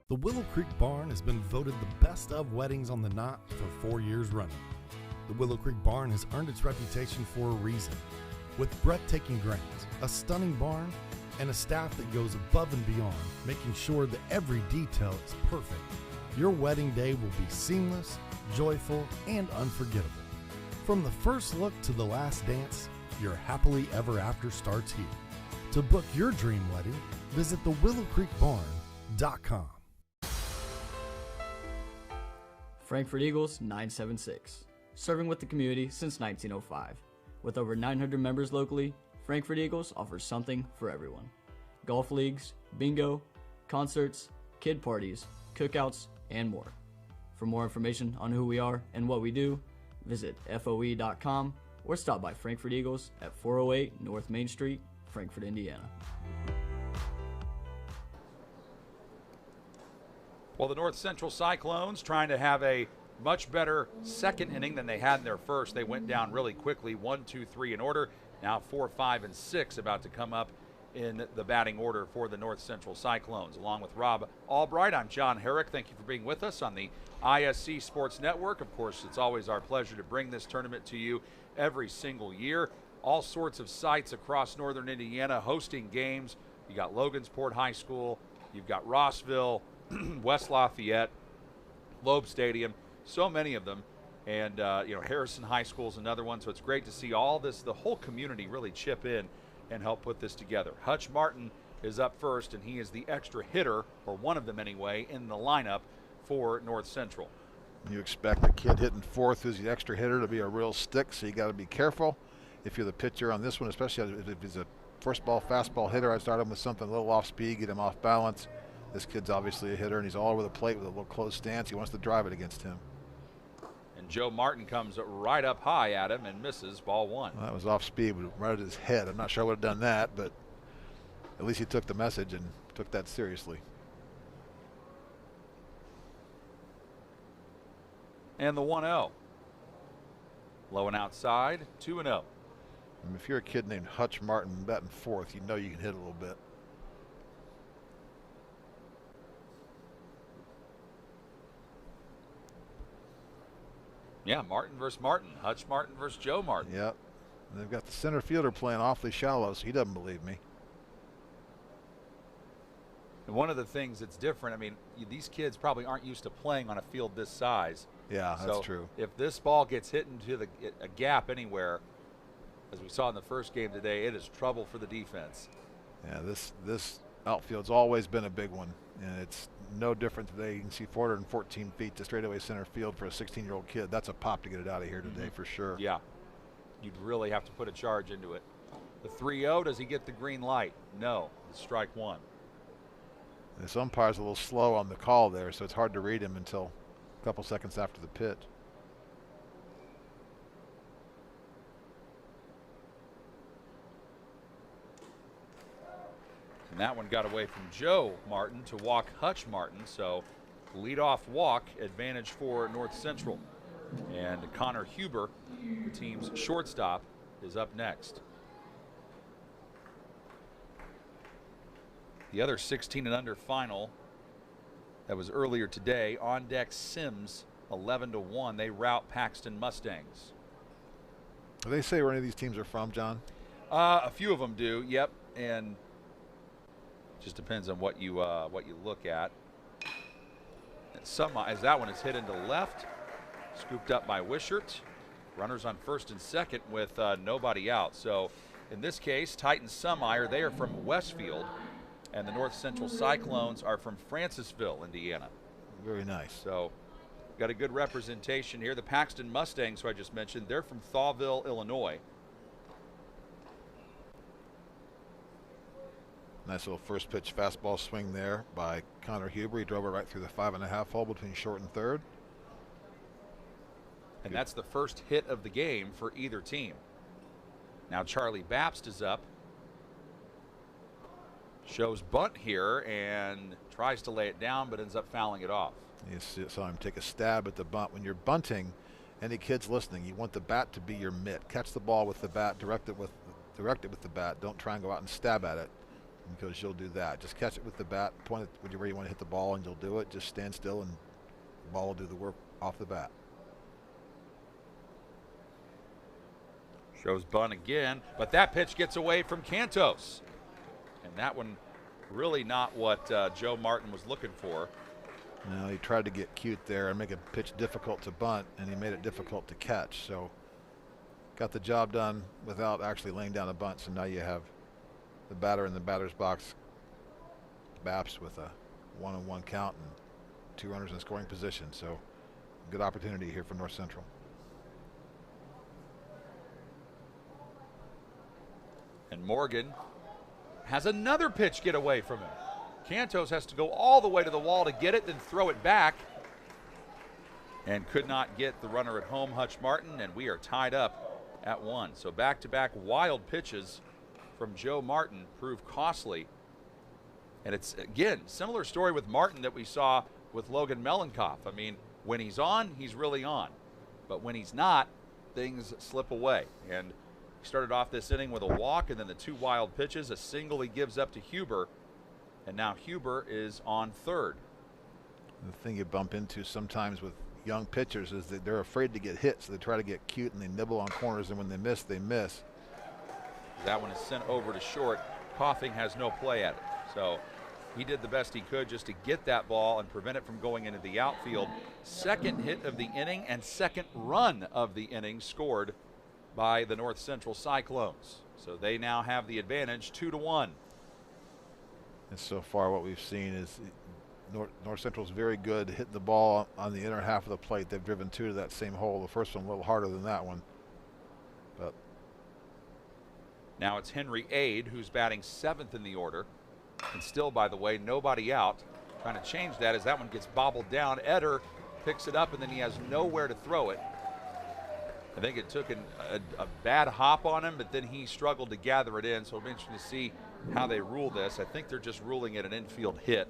The Willow Creek Barn has been voted the best of weddings on the Knot for 4 years running. The Willow Creek Barn has earned its reputation for a reason. With breathtaking grounds, a stunning barn, and a staff that goes above and beyond, making sure that every detail is perfect, your wedding day will be seamless, joyful, and unforgettable. From the first look to the last dance, your happily ever after starts here. To book your dream wedding, visit thewillowcreekbarn.com. Frankfurt Eagles 976, serving with the community since 1905. With over 900 members locally, Frankfurt Eagles offers something for everyone. Golf leagues, bingo, concerts, kid parties, cookouts, and more. For more information on who we are and what we do, visit FOE.com or stop by Frankfurt Eagles at 408 North Main Street, Frankfurt, Indiana. Well, the North Central Cyclones trying to have a much better second inning than they had in their first. They went down really quickly, 1, 2, 3 in order. Now 4, 5, and 6 about to come up in the batting order for the North Central Cyclones. Along with Rob Albright, I'm John Herrick. Thank you for being with us on the ISC Sports Network. Of course, it's always our pleasure to bring this tournament to you every single year. All sorts of sites across northern Indiana hosting games. You got Logansport High School, you've got Rossville, West Lafayette, Loeb Stadium, so many of them. And, Harrison High School is another one. So it's great to see all this, the whole community really chip in and help put this together. Hutch Martin is up first, and he is the extra hitter, or one of them anyway, in the lineup for North Central. You expect the kid hitting fourth who's the extra hitter to be a real stick, so you got to be careful if you're the pitcher on this one, especially if he's a first ball fastball hitter. I'd start him with something a little off speed, get him off balance. This kid's obviously a hitter, and he's all over the plate with a little closed stance. He wants to drive it against him. And Joe Martin comes right up high at him and misses ball one. Well, that was off speed, but right at his head. I'm not sure I would have done that, but at least he took the message and took that seriously. And the 1-0. Low and outside, 2-0. If you're a kid named Hutch Martin batting fourth, you know you can hit a little bit. Yeah, Martin versus Martin. Hutch Martin versus Joe Martin. Yep. And they've got the center fielder playing awfully shallow, so he doesn't believe me. And one of the things that's different, I mean, these kids probably aren't used to playing on a field this size. Yeah, so that's true. If this ball gets hit into a gap anywhere, as we saw in the first game today, it is trouble for the defense. Yeah, this outfield's always been a big one, and it's no different today. You can see 414 feet to straightaway center field for a 16-year-old kid. That's a pop to get it out of here today for sure. Yeah, you'd really have to put a charge into it. The 3-0, does he get the green light? No, it's strike one. This umpire's a little slow on the call there, so it's hard to read him until a couple seconds after the pitch. And that one got away from Joe Martin to walk Hutch Martin, so leadoff walk advantage for North Central. And Connor Huber, the team's shortstop, is up next. The other 16 and under final that was earlier today, on deck Sims 11-1. They rout Paxton Mustangs. Do they say where any of these teams are from, John? A few of them do, yep, and just depends on what you look at. And some, as that one is hit into left, scooped up by Wishart. Runners on first and second with nobody out. So in this case, Titan Summeyer, they are from Westfield, and the North Central Cyclones are from Francisville, Indiana. Very nice. So got a good representation here. The Paxton Mustangs, who I just mentioned, they're from Thawville, Illinois. Nice little first pitch fastball swing there by Connor Huber. He drove it right through the 5.5 hole between short and third. And that's the first hit of the game for either team. Now Charlie Babst is up. Shows bunt here and tries to lay it down, but ends up fouling it off. You saw him take a stab at the bunt. When you're bunting, any kids listening, you want the bat to be your mitt. Catch the ball with the bat, direct it with the bat. Don't try and go out and stab at it, because you'll do that. Just catch it with the bat, point it where you want to hit the ball, and you'll do it. Just stand still, and the ball will do the work off the bat. Shows bunt again, but that pitch gets away from Cantos. And that one really not what Joe Martin was looking for. No, he tried to get cute there and make a pitch difficult to bunt, and he made it difficult to catch. So got the job done without actually laying down a bunt. So now you have the batter in the batter's box, Babs, with a 1-1 count and 2 runners in scoring position. So good opportunity here for North Central. And Morgan has another pitch get away from him. Cantos has to go all the way to the wall to get it, then throw it back. And could not get the runner at home, Hutch Martin, and we are tied up at 1. So back-to-back wild pitches from Joe Martin prove costly. And it's, again, similar story with Martin that we saw with Logan Melenkoff. I mean, when he's on, he's really on. But when he's not, things slip away. And he started off this inning with a walk and then the 2 wild pitches, a single he gives up to Huber, and now Huber is on third. The thing you bump into sometimes with young pitchers is that they're afraid to get hit, so they try to get cute and they nibble on corners, and when they miss, they miss. That one is sent over to short. Coughing has no play at it. So he did the best he could just to get that ball and prevent it from going into the outfield. Second hit of the inning and second run of the inning scored by the North Central Cyclones. So they now have the advantage 2-1. And so far what we've seen is North Central's very good hitting the ball on the inner half of the plate. They've driven 2 to that same hole. The first one a little harder than that one. But Now it's Henry Ade, who's batting 7th in the order. And still, by the way, nobody out. Trying to change that as that one gets bobbled down. Eder picks it up, and then he has nowhere to throw it. I think it took a bad hop on him, but then he struggled to gather it in. So it'll be interesting to see how they rule this. I think they're just ruling it an infield hit.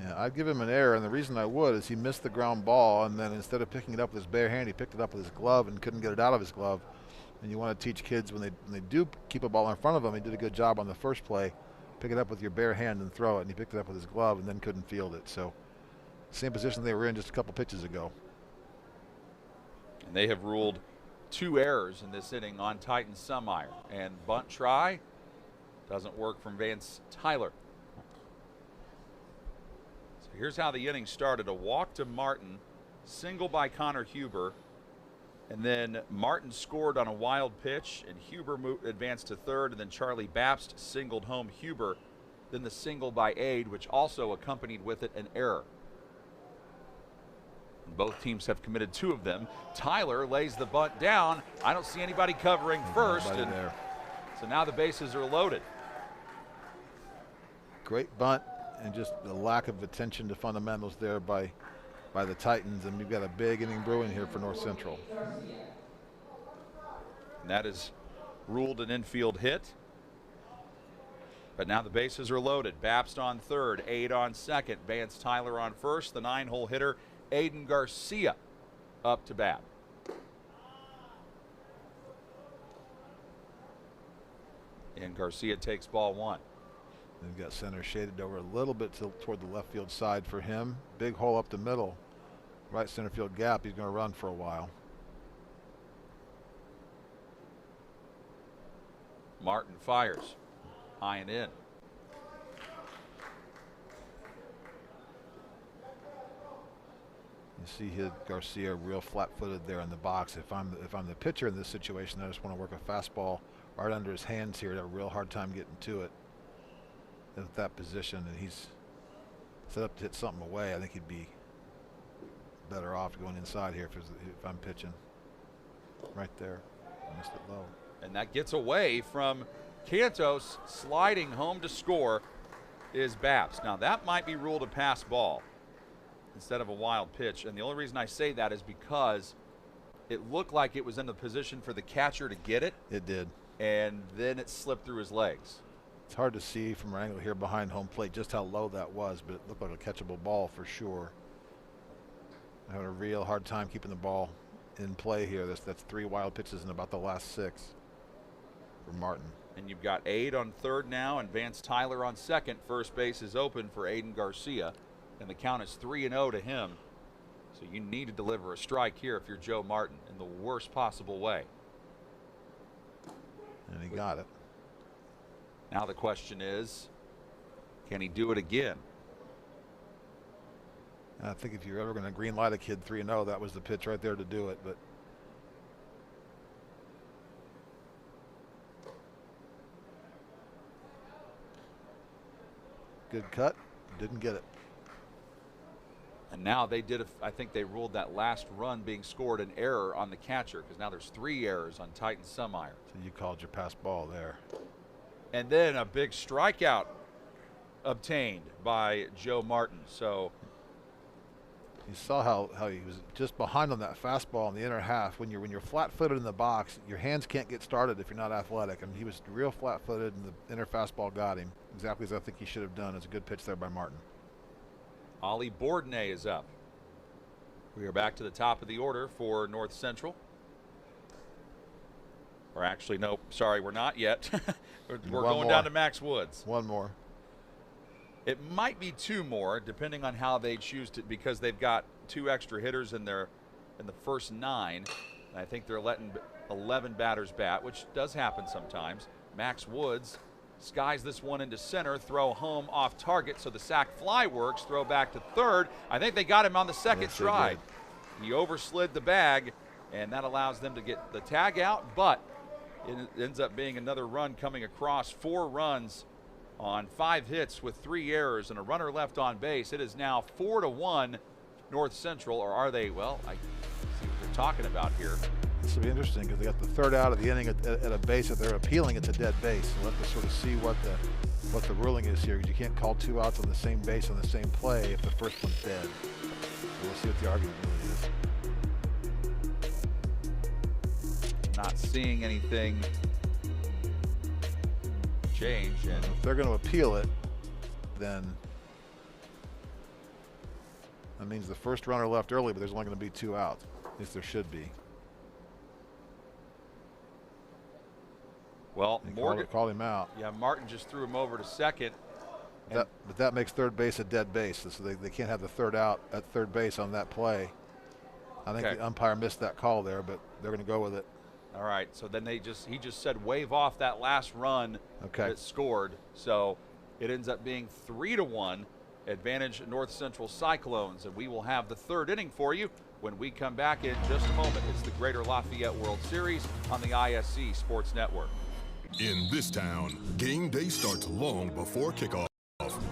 Yeah, I'd give him an error, and the reason I would is he missed the ground ball, and then instead of picking it up with his bare hand, he picked it up with his glove and couldn't get it out of his glove. And you want to teach kids when they do keep a ball in front of them, he did a good job on the first play, pick it up with your bare hand and throw it, and he picked it up with his glove and then couldn't field it. So same position they were in just a couple pitches ago. And they have ruled 2 errors in this inning on Titan Summeyer. And bunt try doesn't work from Vance Tyler. So here's how the inning started. A walk to Martin, single by Connor Huber, and then Martin scored on a wild pitch, and Huber advanced to third, and then Charlie Babst singled home Huber. Then the single by Ade, which also accompanied with it an error. And both teams have committed 2 of them. Tyler lays the bunt down. I don't see anybody covering first, and so now the bases are loaded. Great bunt, and just the lack of attention to fundamentals there by the Titans, and we've got a big inning brewing here for North Central. And that is ruled an infield hit. But now the bases are loaded. Babst on third, Ade on second, Vance Tyler on first. The 9-hole hitter, Aiden Garcia, up to bat. And Garcia takes ball 1. They've got center shaded over a little bit toward the left field side for him. Big hole up the middle. Right center field gap. He's going to run for a while. Martin fires. High and in. You see Garcia real flat-footed there in the box. If I'm the pitcher in this situation, I just want to work a fastball right under his hands here. Had a real hard time getting to it at that position, and he's set up to hit something away. I think he'd be better off going inside here if I'm pitching. Right there, missed it low. And that gets away from Cantos. Sliding home to score is Babs. Now that might be ruled a pass ball instead of a wild pitch, and the only reason I say that is because it looked like it was in the position for the catcher to get it. It did. And then it slipped through his legs. It's hard to see from our angle here behind home plate just how low that was, but it looked like a catchable ball for sure. I had a real hard time keeping the ball in play here. That's 3 wild pitches in about the last 6 for Martin. And you've got Ade on third now and Vance Tyler on second. First base is open for Aiden Garcia, and the count is 3-0 to him. So you need to deliver a strike here if you're Joe Martin in the worst possible way. And he got it. Now the question is, can he do it again? I think if you're ever going to green light a kid 3-0, that was the pitch right there to do it. But good cut, didn't get it. And now they did, I think they ruled that last run being scored an error on the catcher, because now there's 3 errors on Titan Summeyer. So you called your pass ball there. And then a big strikeout obtained by Joe Martin. So you saw how he was just behind on that fastball in the inner half. When you're flat-footed in the box, your hands can't get started if you're not athletic. I mean, he was real flat-footed, and the inner fastball got him exactly as I think he should have done. It's a good pitch there by Martin. Ollie Bourdonnais is up. We are back to the top of the order for North Central. Or actually, no, sorry, we're not yet. we're going down to Max Woods. 1 more. It might be 2 more, depending on how they choose to, because they've got 2 extra hitters in the first 9. And I think they're letting 11 batters bat, which does happen sometimes. Max Woods skies this one into center, throw home off target, so the sac fly works, throw back to third. I think they got him on the second stride. He overslid the bag, and that allows them to get the tag out, but it ends up being another run coming across. 4 runs on 5 hits with 3 errors and a runner left on base. It is now 4-1 North Central, or are they? Well, I see what they're talking about here. This will be interesting because they got the third out of the inning at a base that they're appealing. It's a dead base. So we'll have to sort of see what the ruling is here, because you can't call 2 outs on the same base on the same play if the first one's dead. So we'll see what the argument really is. Not seeing anything change. And if they're going to appeal it, then that means the first runner left early, but there's only going to be 2 outs. At least there should be. Well, Morgan called him out. Yeah, Martin just threw him over to second. But that makes third base a dead base, so they can't have the third out at third base on that play. I think the umpire missed that call there, but they're going to go with it. All right, so then he just said wave off that last run that scored. So it ends up being 3-1 advantage North Central Cyclones, and we will have the third inning for you when we come back in just a moment. It's the Greater Lafayette World Series on the ISC Sports Network. In this town, game day starts long before kickoff.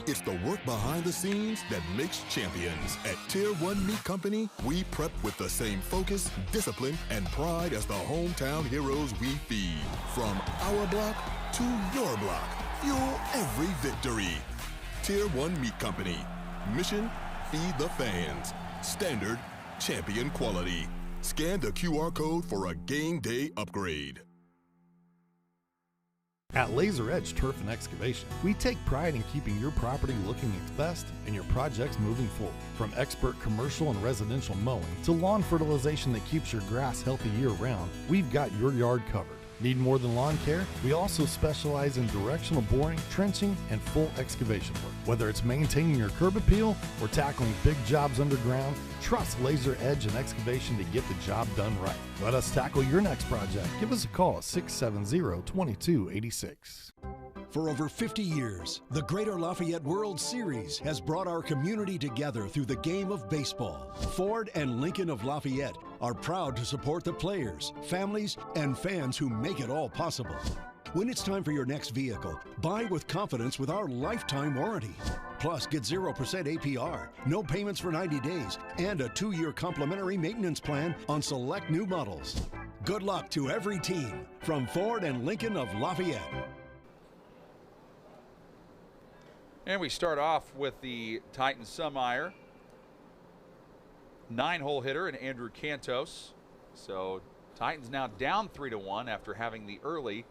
It's the work behind the scenes that makes champions. At Tier 1 Meat Company, we prep with the same focus, discipline, and pride as the hometown heroes we feed. From our block to your block, fuel every victory. Tier 1 Meat Company. Mission, feed the fans. Standard, champion quality. Scan the QR code for a game day upgrade. At Laser Edge Turf and Excavation, we take pride in keeping your property looking its best and your projects moving forward. From expert commercial and residential mowing to lawn fertilization that keeps your grass healthy year-round, we've got your yard covered. Need more than lawn care? We also specialize in directional boring, trenching, and full excavation work. Whether it's maintaining your curb appeal or tackling big jobs underground, trust Laser Edge and Excavation to get the job done right. Let us tackle your next project. Give us a call at 670-2286. For over 50 years, the Greater Lafayette World Series has brought our community together through the game of baseball. Ford and Lincoln of Lafayette are proud to support the players, families, and fans who make it all possible. When it's time for your next vehicle, buy with confidence with our lifetime warranty. Plus, get 0% APR, no payments for 90 days, and a 2-year complimentary maintenance plan on select new models. Good luck to every team from Ford and Lincoln of Lafayette. And we start off with the Titans Summeyer 9-hole hitter and Andrew Cantos. So Titans now down 3-1 after having the early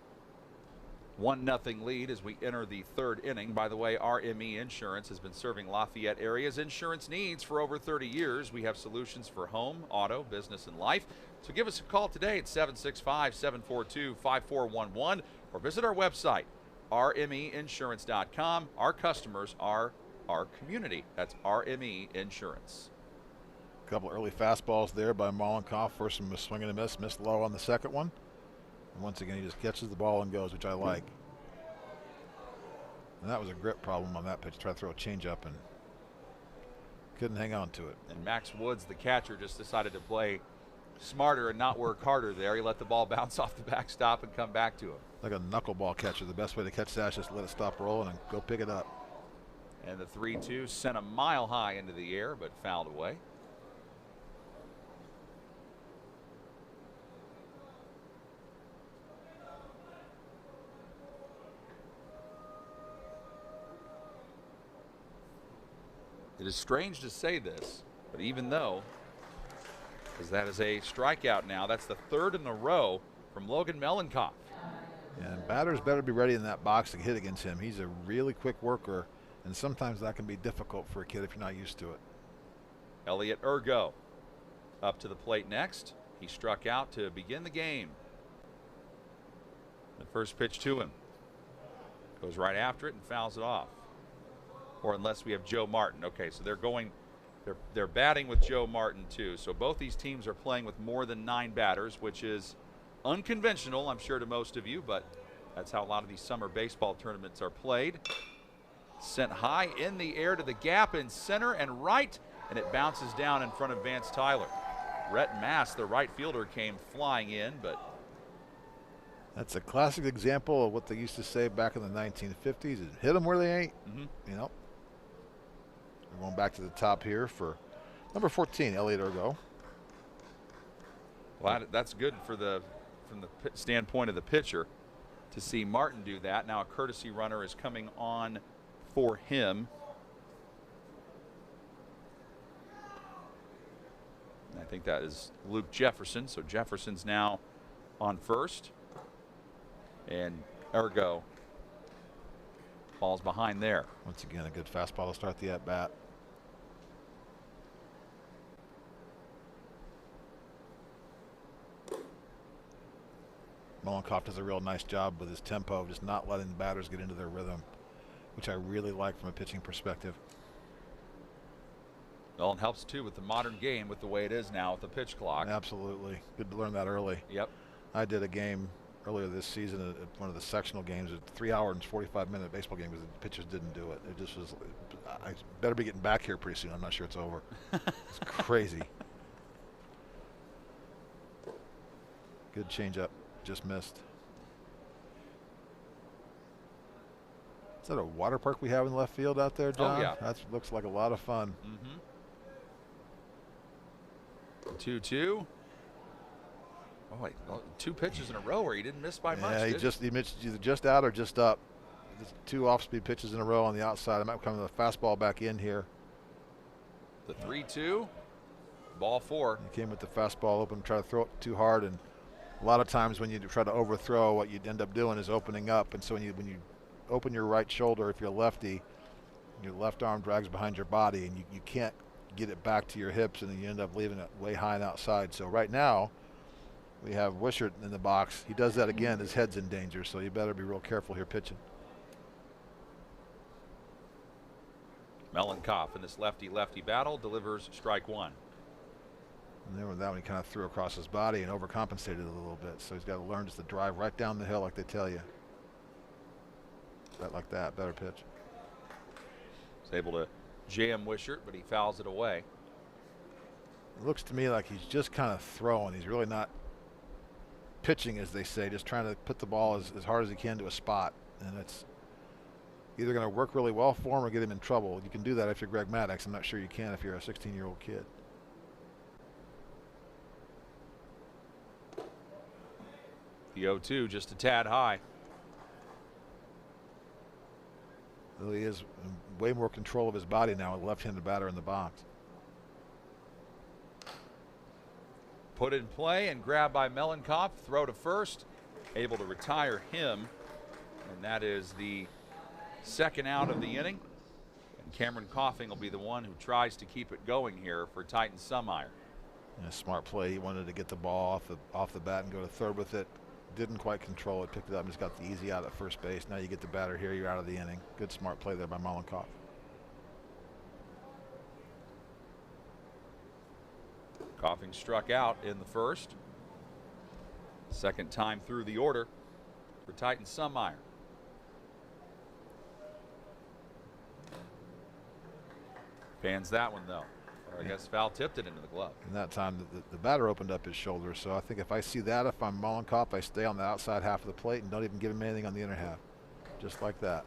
1-0 lead as we enter the third inning. By the way, RME Insurance has been serving Lafayette area's insurance needs for over 30 years. We have solutions for home, auto, business, and life. So give us a call today at 765-742-5411 or visit our website, rmeinsurance.com. Our customers are our community. That's RME Insurance. A couple early fastballs there by Mollenkoff. First one was swing and a miss, missed low on the second one. And once again, he just catches the ball and goes, which I like. And that was a grip problem on that pitch. Tried to throw a changeup and couldn't hang on to it. And Max Woods, the catcher, just decided to play smarter and not work harder there. He let the ball bounce off the backstop and come back to him. Like a knuckleball catcher. The best way to catch that is just let it stop rolling and go pick it up. And the 3-2 sent a mile high into the air, but fouled away. It is strange to say this, but even though, because that is a strikeout now, that's the third in a row from Logan Mollenkoff. And batters better be ready in that box to hit against him. He's a really quick worker, and sometimes that can be difficult for a kid if you're not used to it. Elliot Ergo up to the plate next. He struck out to begin the game. The first pitch to him goes right after it and fouls it off. Or unless we have Joe Martin. Okay, so they're batting with Joe Martin too. So both these teams are playing with more than 9 batters, which is unconventional, I'm sure, to most of you, but that's how a lot of these summer baseball tournaments are played. Sent high in the air to the gap in center and right, and it bounces down in front of Vance Tyler. Rhett Mass, the right fielder, came flying in, but that's a classic example of what they used to say back in the 1950s, is hit them where they ain't. You know. We're going back to the top here for number 14, Elliot Ergo. Well, that's good from the standpoint of the pitcher to see Martin do that. Now a courtesy runner is coming on for him. I think that is Luke Jefferson. So Jefferson's now on first. And ergo, ball's behind there. Once again, a good fastball to start the at-bat. Mollenkopf does a real nice job with his tempo of just not letting the batters get into their rhythm, which I really like from a pitching perspective. Well, it helps too with the modern game with the way it is now with the pitch clock. Absolutely. Good to learn that early. Yep. I did a game earlier this season at one of the sectional games, a 3-hour and 45-minute baseball game, because the pitchers didn't do it. It just was, I better be getting back here pretty soon. I'm not sure it's over. It's crazy. Good changeup. Just missed. Is that a water park we have in left field out there, John? Oh, yeah. That looks like a lot of fun. 2-2. Oh, wait. Well, 2 pitches in a row where he didn't miss by much. Yeah, he missed either just out or just up. Just 2 off-speed pitches in a row on the outside. I might come the fastball back in here. The 3-2. Ball 4. He came with the fastball open, try to throw it too hard, and a lot of times when you try to overthrow, what you'd end up doing is opening up. And so when you open your right shoulder, if you're lefty, your left arm drags behind your body, and you can't get it back to your hips, and then you end up leaving it way high and outside. So right now, we have Wishart in the box. He does that again. His head's in danger, so you better be real careful here pitching. Mollenkopf in this lefty-lefty battle delivers strike 1. And then with that one, he kind of threw across his body and overcompensated a little bit. So he's got to learn just to drive right down the hill like they tell you. Right like that, better pitch. He's able to jam Wishart, but he fouls it away. It looks to me like he's just kind of throwing. He's really not pitching, as they say, just trying to put the ball as hard as he can to a spot. And it's either going to work really well for him or get him in trouble. You can do that if you're Greg Maddux. I'm not sure you can if you're a 16-year-old kid. The 0-2 just a tad high. Well, he is in way more control of his body now with a left-handed batter in the box. Put in play and grabbed by Mollenkopf. Throw to first. Able to retire him. And that is the second out of the inning. And Cameron Coughing will be the one who tries to keep it going here for Titan Summeyer. A smart play. He wanted to get the ball off the bat and go to third with it. Didn't quite control it, picked it up, and just got the easy out at first base. Now you get the batter here, you're out of the inning. Good smart play there by Mollenkopf. Coughing struck out in the first. Second time through the order for Titan Summeyer. Fans that one though. Or I guess foul tipped it into the glove. And that time the batter opened up his shoulder. So I think if I see that, if I'm Mollenkopf, I stay on the outside half of the plate and don't even give him anything on the inner half. Just like that.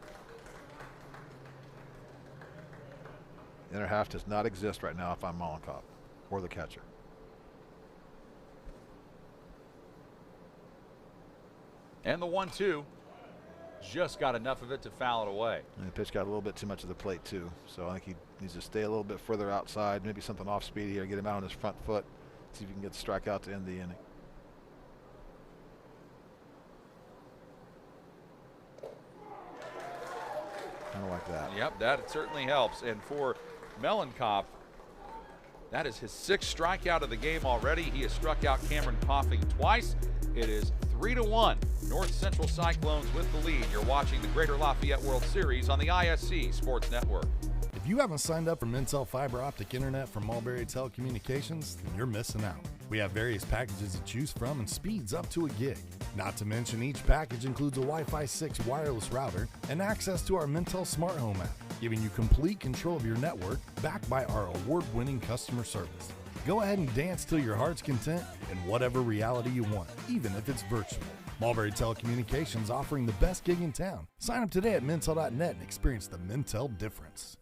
Inner half does not exist right now if I'm Mollenkopf or the catcher. And the 1-2 just got enough of it to foul it away. And the pitch got a little bit too much of the plate too. So I think he needs to stay a little bit further outside, maybe something off speed here, get him out on his front foot, see if he can get the strikeout to end the inning. Kind of like that. Yep, that certainly helps. And for Mollenkopf, that is his 6th strikeout of the game already. He has struck out Cameron Coughing twice. It is 3-1. North Central Cyclones with the lead. You're watching the Greater Lafayette World Series on the ISC Sports Network. If you haven't signed up for Mintel fiber optic internet from Mulberry Telecommunications, then you're missing out. We have various packages to choose from and speeds up to a gig. Not to mention each package includes a Wi-Fi 6 wireless router and access to our Mintel Smart Home app, giving you complete control of your network backed by our award-winning customer service. Go ahead and dance till your heart's content in whatever reality you want, even if it's virtual. Mulberry Telecommunications offering the best gig in town. Sign up today at Mintel.net and experience the Mintel difference.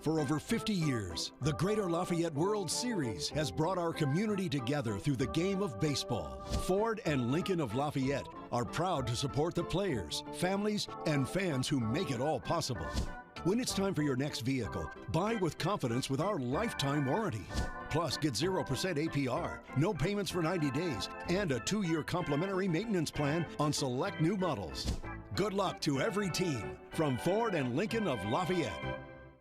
For over 50 years, the Greater Lafayette World Series has brought our community together through the game of baseball. Ford and Lincoln of Lafayette are proud to support the players, families, and fans who make it all possible. When it's time for your next vehicle, buy with confidence with our lifetime warranty. Plus, get 0% APR, no payments for 90 days, and a 2-year complimentary maintenance plan on select new models. Good luck to every team from Ford and Lincoln of Lafayette.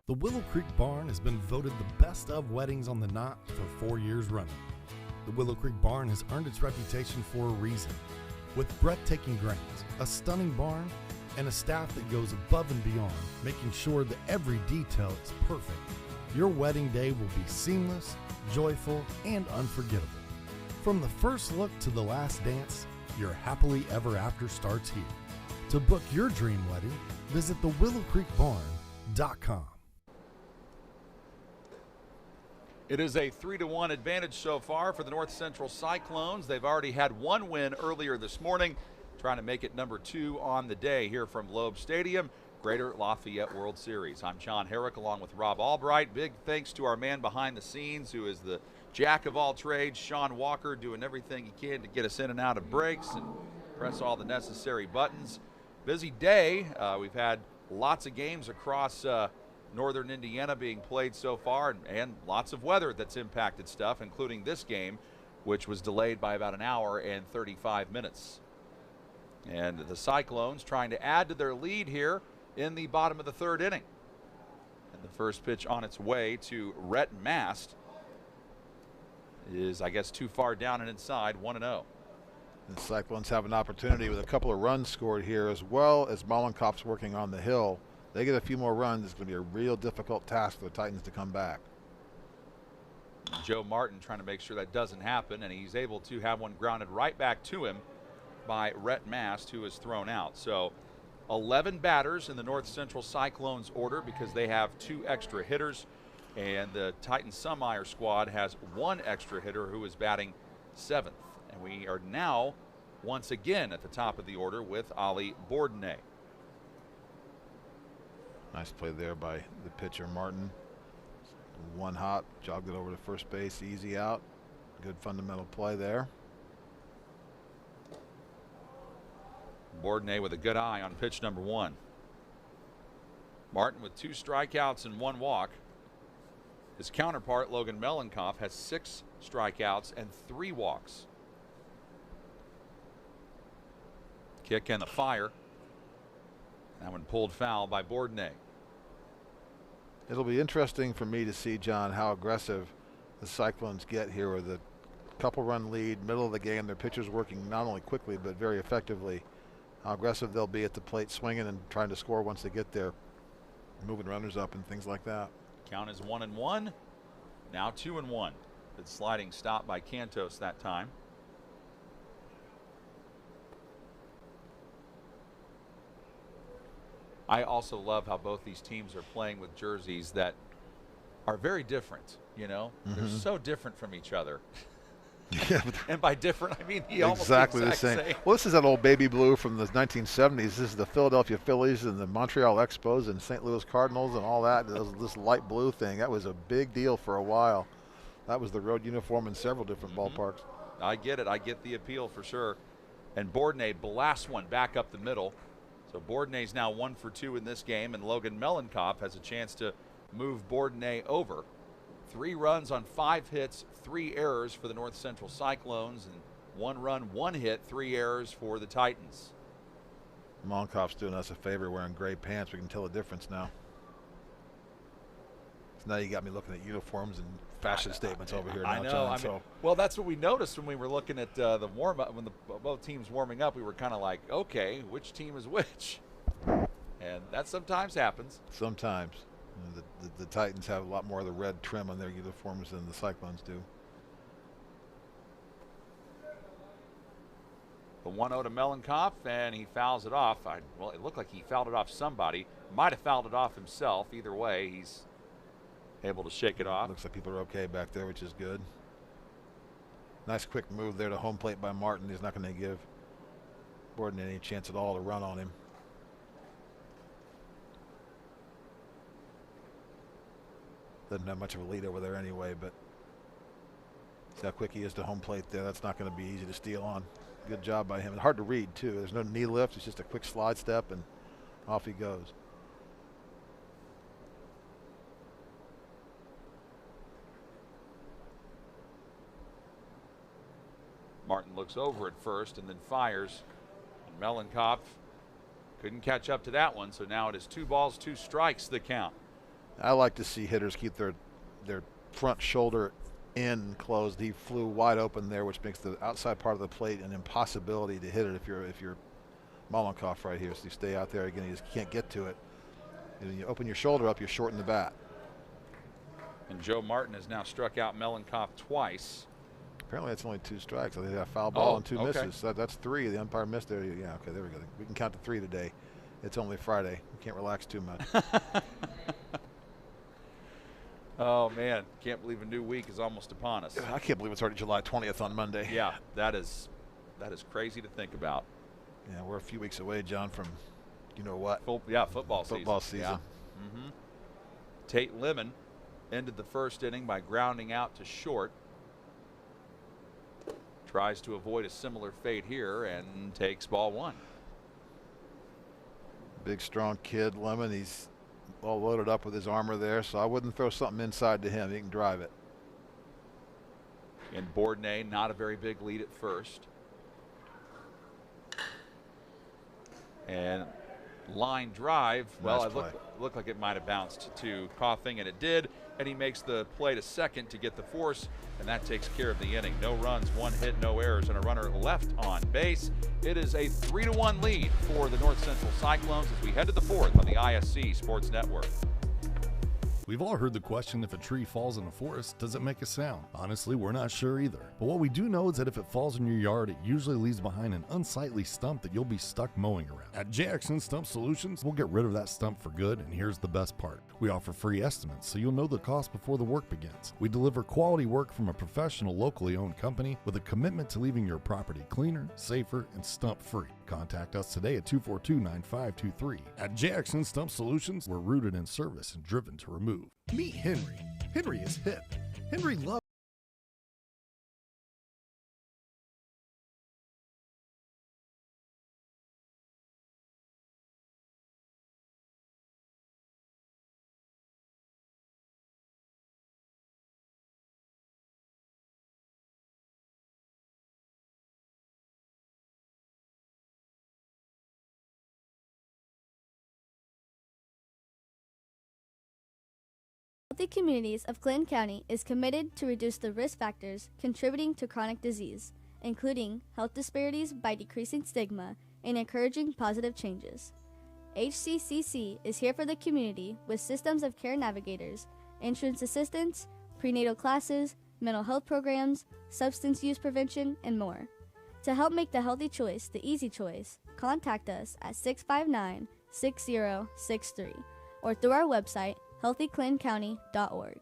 The Willow Creek Barn has been voted the best of weddings on the knot for 4 years running. The Willow Creek Barn has earned its reputation for a reason. With breathtaking grounds, a stunning barn, and a staff that goes above and beyond, making sure that every detail is perfect, your wedding day will be seamless, joyful, and unforgettable. From the first look to the last dance, your happily ever after starts here. To book your dream wedding, visit thewillowcreekbarn.com. It is a 3-1 advantage so far for the North Central Cyclones. They've already had one win earlier this morning, trying to make it number 2 on the day here from Loeb Stadium, Greater Lafayette World Series. I'm John Herrick along with Rob Albright. Big thanks to our man behind the scenes who is the jack of all trades, Sean Walker, doing everything he can to get us in and out of breaks and press all the necessary buttons. Busy day. We've had lots of games across northern Indiana being played so far, and lots of weather that's impacted stuff, including this game, which was delayed by about an hour and 35 minutes. And the Cyclones trying to add to their lead here in the bottom of the 3rd inning. And the first pitch on its way to Rhett Mast is, I guess, too far down and inside, 1-0. The Cyclones have an opportunity with a couple of runs scored here, as well as Mollenkopf's working on the hill. They get a few more runs, it's going to be a real difficult task for the Titans to come back. Joe Martin trying to make sure that doesn't happen, and he's able to have one grounded right back to him by Rhett Mast, who is thrown out. So 11 batters in the North Central Cyclones order because they have 2 extra hitters, and the Titans Sunmeyer squad has 1 extra hitter who is batting 7th. And we are now once again at the top of the order with Ali Bourdonnais. Nice play there by the pitcher Martin. One hop, jogged it over to first base, easy out. Good fundamental play there. Bourdonnais with a good eye on pitch number 1. Martin with 2 strikeouts and 1 walk. His counterpart, Logan Mollenkopf, has 6 strikeouts and 3 walks. Kick and the fire. That one pulled foul by Bourdonnais. It'll be interesting for me to see, John, how aggressive the Cyclones get here with a couple-run lead, middle of the game. Their pitchers working not only quickly but very effectively. How aggressive they'll be at the plate, swinging and trying to score once they get there, moving runners up and things like that. Count is 1-1. Now 2-1. Good sliding stop by Cantos that time. I also love how both these teams are playing with jerseys that are very different, you know? They're so different from each other. Yeah, and by different, I mean exactly the same. Well, this is that old baby blue from the 1970s. This is the Philadelphia Phillies and the Montreal Expos and St. Louis Cardinals and all that. This light blue thing, that was a big deal for a while. That was the road uniform in several different ballparks. I get it. I get the appeal for sure. And Bourdonnais blasts one back up the middle. So Bourdonnais now 1 for 2 in this game, and Logan Mollenkopf has a chance to move Bourdonnais over. 3 runs on 5 hits, 3 errors for the North Central Cyclones, and 1 run, 1 hit, 3 errors for the Titans. Mollenkopf's doing us a favor wearing gray pants. We can tell the difference now. So now you got me looking at uniforms and fashion statements over here now, I know. John. I mean, well, that's what we noticed when we were looking at the warm-up. When both teams warming up, we were kind of like, okay, which team is which? And that sometimes happens. Sometimes. You know, the Titans have a lot more of the red trim on their uniforms than the Cyclones do. The 1-0 to Mollenkopf, and he fouls it off. Well, it looked like he fouled it off somebody. Might have fouled it off himself. Either way, he's able to shake it off. Looks like people are okay back there, which is good. Nice quick move there to home plate by Martin. He's not going to give Bourdonnais any chance at all to run on him. Doesn't have much of a lead over there anyway, but see how quick he is to home plate there. That's not going to be easy to steal on. Good job by him. It's hard to read, too. There's no knee lift. It's just a quick slide step, and off he goes. Martin looks over at first and then fires. And Melenkov couldn't catch up to that one, so now it is 2 balls, 2 strikes the count. I like to see hitters keep their front shoulder in closed. He flew wide open there, which makes the outside part of the plate an impossibility to hit it if you're Melenkov right here. So you stay out there again. You just can't get to it. And you open your shoulder up, you shorten the bat. And Joe Martin has now struck out Melenkov twice. Apparently that's only 2 strikes. I think they got a foul ball and 2 okay. misses. So that's 3. The umpire missed there. Yeah, okay, there we go. We can count to 3 today. It's only Friday. We can't relax too much. Oh, man. Can't believe a new week is almost upon us. I can't believe it's already July 20th on Monday. Yeah, that is crazy to think about. Yeah, we're a few weeks away, John, from you know what? Football season. Football season. Yeah. Tate Lemon ended the first inning by grounding out to short. Tries to avoid a similar fate here and takes ball 1. Big, strong kid, Lemon. He's all loaded up with his armor there, so I wouldn't throw something inside to him. He can drive it. And Bourdonnais, not a very big lead at first. And line drive, well, Nice it looked like it might have bounced to Coughing, and it did. And he makes the play to second to get the force, and that takes care of the inning. No runs, 1 hit, no errors, and a runner left on base. It is a 3-1 lead for the North Central Cyclones as we head to the 4th on the ISC Sports Network. We've all heard the question, if a tree falls in a forest, does it make a sound? Honestly, we're not sure either. But what we do know is that if it falls in your yard, it usually leaves behind an unsightly stump that you'll be stuck mowing around. At JXN Stump Solutions, we'll get rid of that stump for good, and here's the best part. We offer free estimates, so you'll know the cost before the work begins. We deliver quality work from a professional, locally owned company with a commitment to leaving your property cleaner, safer, and stump-free. Contact us today at 242-9523. At JXN Stump Solutions, we're rooted in service and driven to remove. Meet Henry. Henry is hip. Henry loves Healthy Communities of Clinton County is committed to reduce the risk factors contributing to chronic disease, including health disparities by decreasing stigma and encouraging positive changes. HCCC is here for the community with systems of care navigators, insurance assistance, prenatal classes, mental health programs, substance use prevention, and more. To help make the healthy choice the easy choice, contact us at 659-6063 or through our website, healthyclintoncounty.org.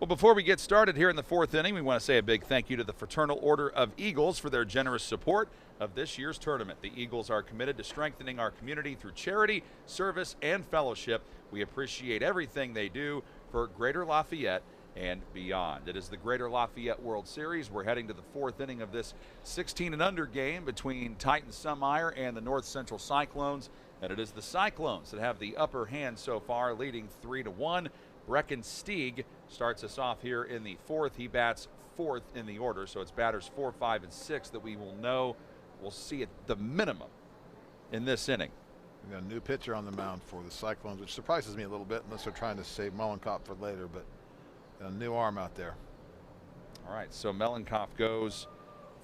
Well, before we get started here in the 4th inning, we want to say a big thank you to the Fraternal Order of Eagles for their generous support of this year's tournament. The Eagles are committed to strengthening our community through charity, service, and fellowship. We appreciate everything they do for Greater Lafayette and beyond. It is the Greater Lafayette World Series. We're heading to the 4th inning of this 16 and under game between Titan Sunmeyer and the North Central Cyclones. And it is the Cyclones that have the upper hand so far, leading 3-1. Brecken Stieg starts us off here in the 4th. He bats 4th in the order, so it's batters 4, 5, and 6 that we will know. We'll see at the minimum in this inning. We got a new pitcher on the mound for the Cyclones, which surprises me a little bit, unless they're trying to save Melenkov for later, but a new arm out there. All right, so Melenkov goes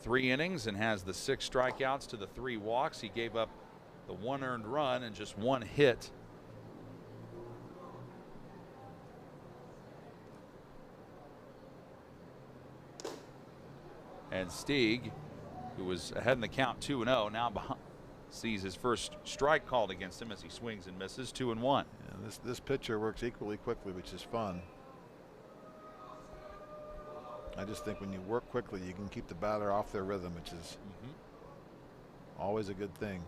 3 innings and has the 6 strikeouts to the 3 walks. He gave up the 1 earned run and just 1 hit. And Stieg, who was ahead in the count 2-0, now behind, sees his first strike called against him as he swings and misses. 2-1. Yeah, this pitcher works equally quickly, which is fun. I just think when you work quickly, you can keep the batter off their rhythm, which is always a good thing.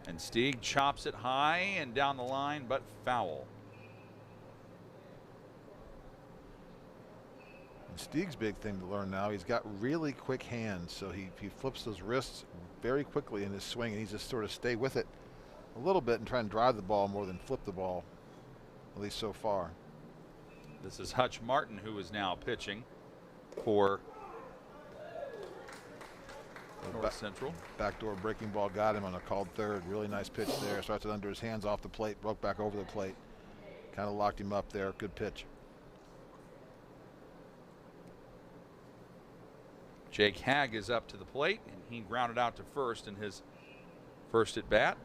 And Stieg chops it high and down the line, but foul. And Stieg's big thing to learn now, he's got really quick hands, so he flips those wrists very quickly in his swing, and he just sort of stay with it a little bit and try and drive the ball more than flip the ball, at least so far. This is Hutch Martin, who is now pitching for North Central. Backdoor breaking ball got him on a called third. Really nice pitch there. Starts it under his hands off the plate, broke back over the plate. Kind of locked him up there. Good pitch. Jake Hagg is up to the plate, and he grounded out to first in his first at bat.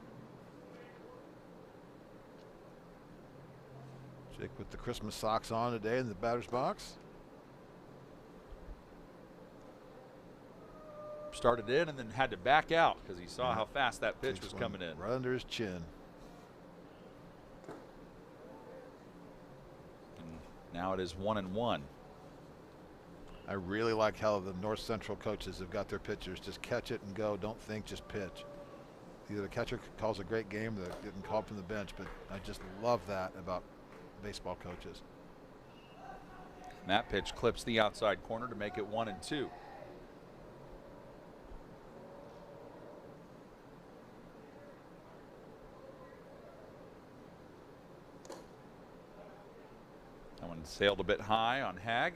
Jake with the Christmas socks on today in the batter's box. Started in and then had to back out because he saw how fast that pitch was coming in. Right under his chin. And now it is 1-1. I really like how the North Central coaches have got their pitchers just catch it and go. Don't think, just pitch. Either the catcher calls a great game or they're getting called from the bench, but I just love that about baseball coaches. And that pitch clips the outside corner to make it 1-2. That one sailed a bit high on Hagg.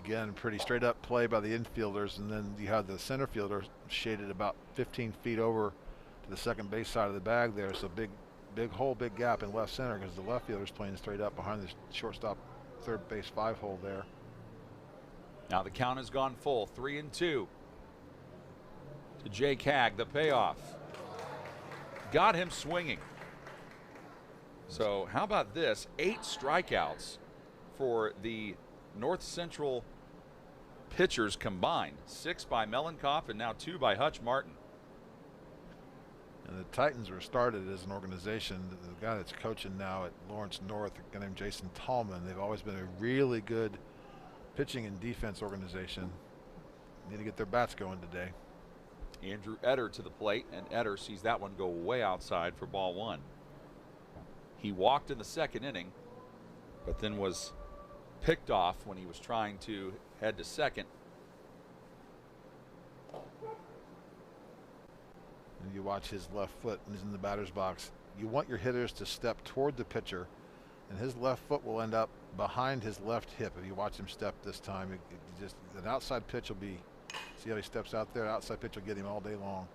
Again, pretty straight up play by the infielders, and then you have the center fielder shaded about 15 feet over to the second base side of the bag there. So big hole, big gap in left center because the left fielder's playing straight up behind the shortstop third base 5 hole there. Now the count has gone full, 3-2 to Jake Hagg. The payoff got him swinging. So how about this? 8 strikeouts for the North Central pitchers combined. 6 by Mellenkopf and now 2 by Hutch Martin. And the Titans were started as an organization. The guy that's coaching now at Lawrence North, a guy named Jason Tallman, they've always been a really good pitching and defense organization. Need to get their bats going today. Andrew Etter to the plate, and Etter sees that one go way outside for ball 1. He walked in the second inning, but then was picked off when he was trying to head to second. And you watch his left foot and he's in the batter's box. You want your hitters to step toward the pitcher, and his left foot will end up behind his left hip. If you watch him step this time, just an outside pitch will be, see how he steps out there? Outside pitch will get him all day long.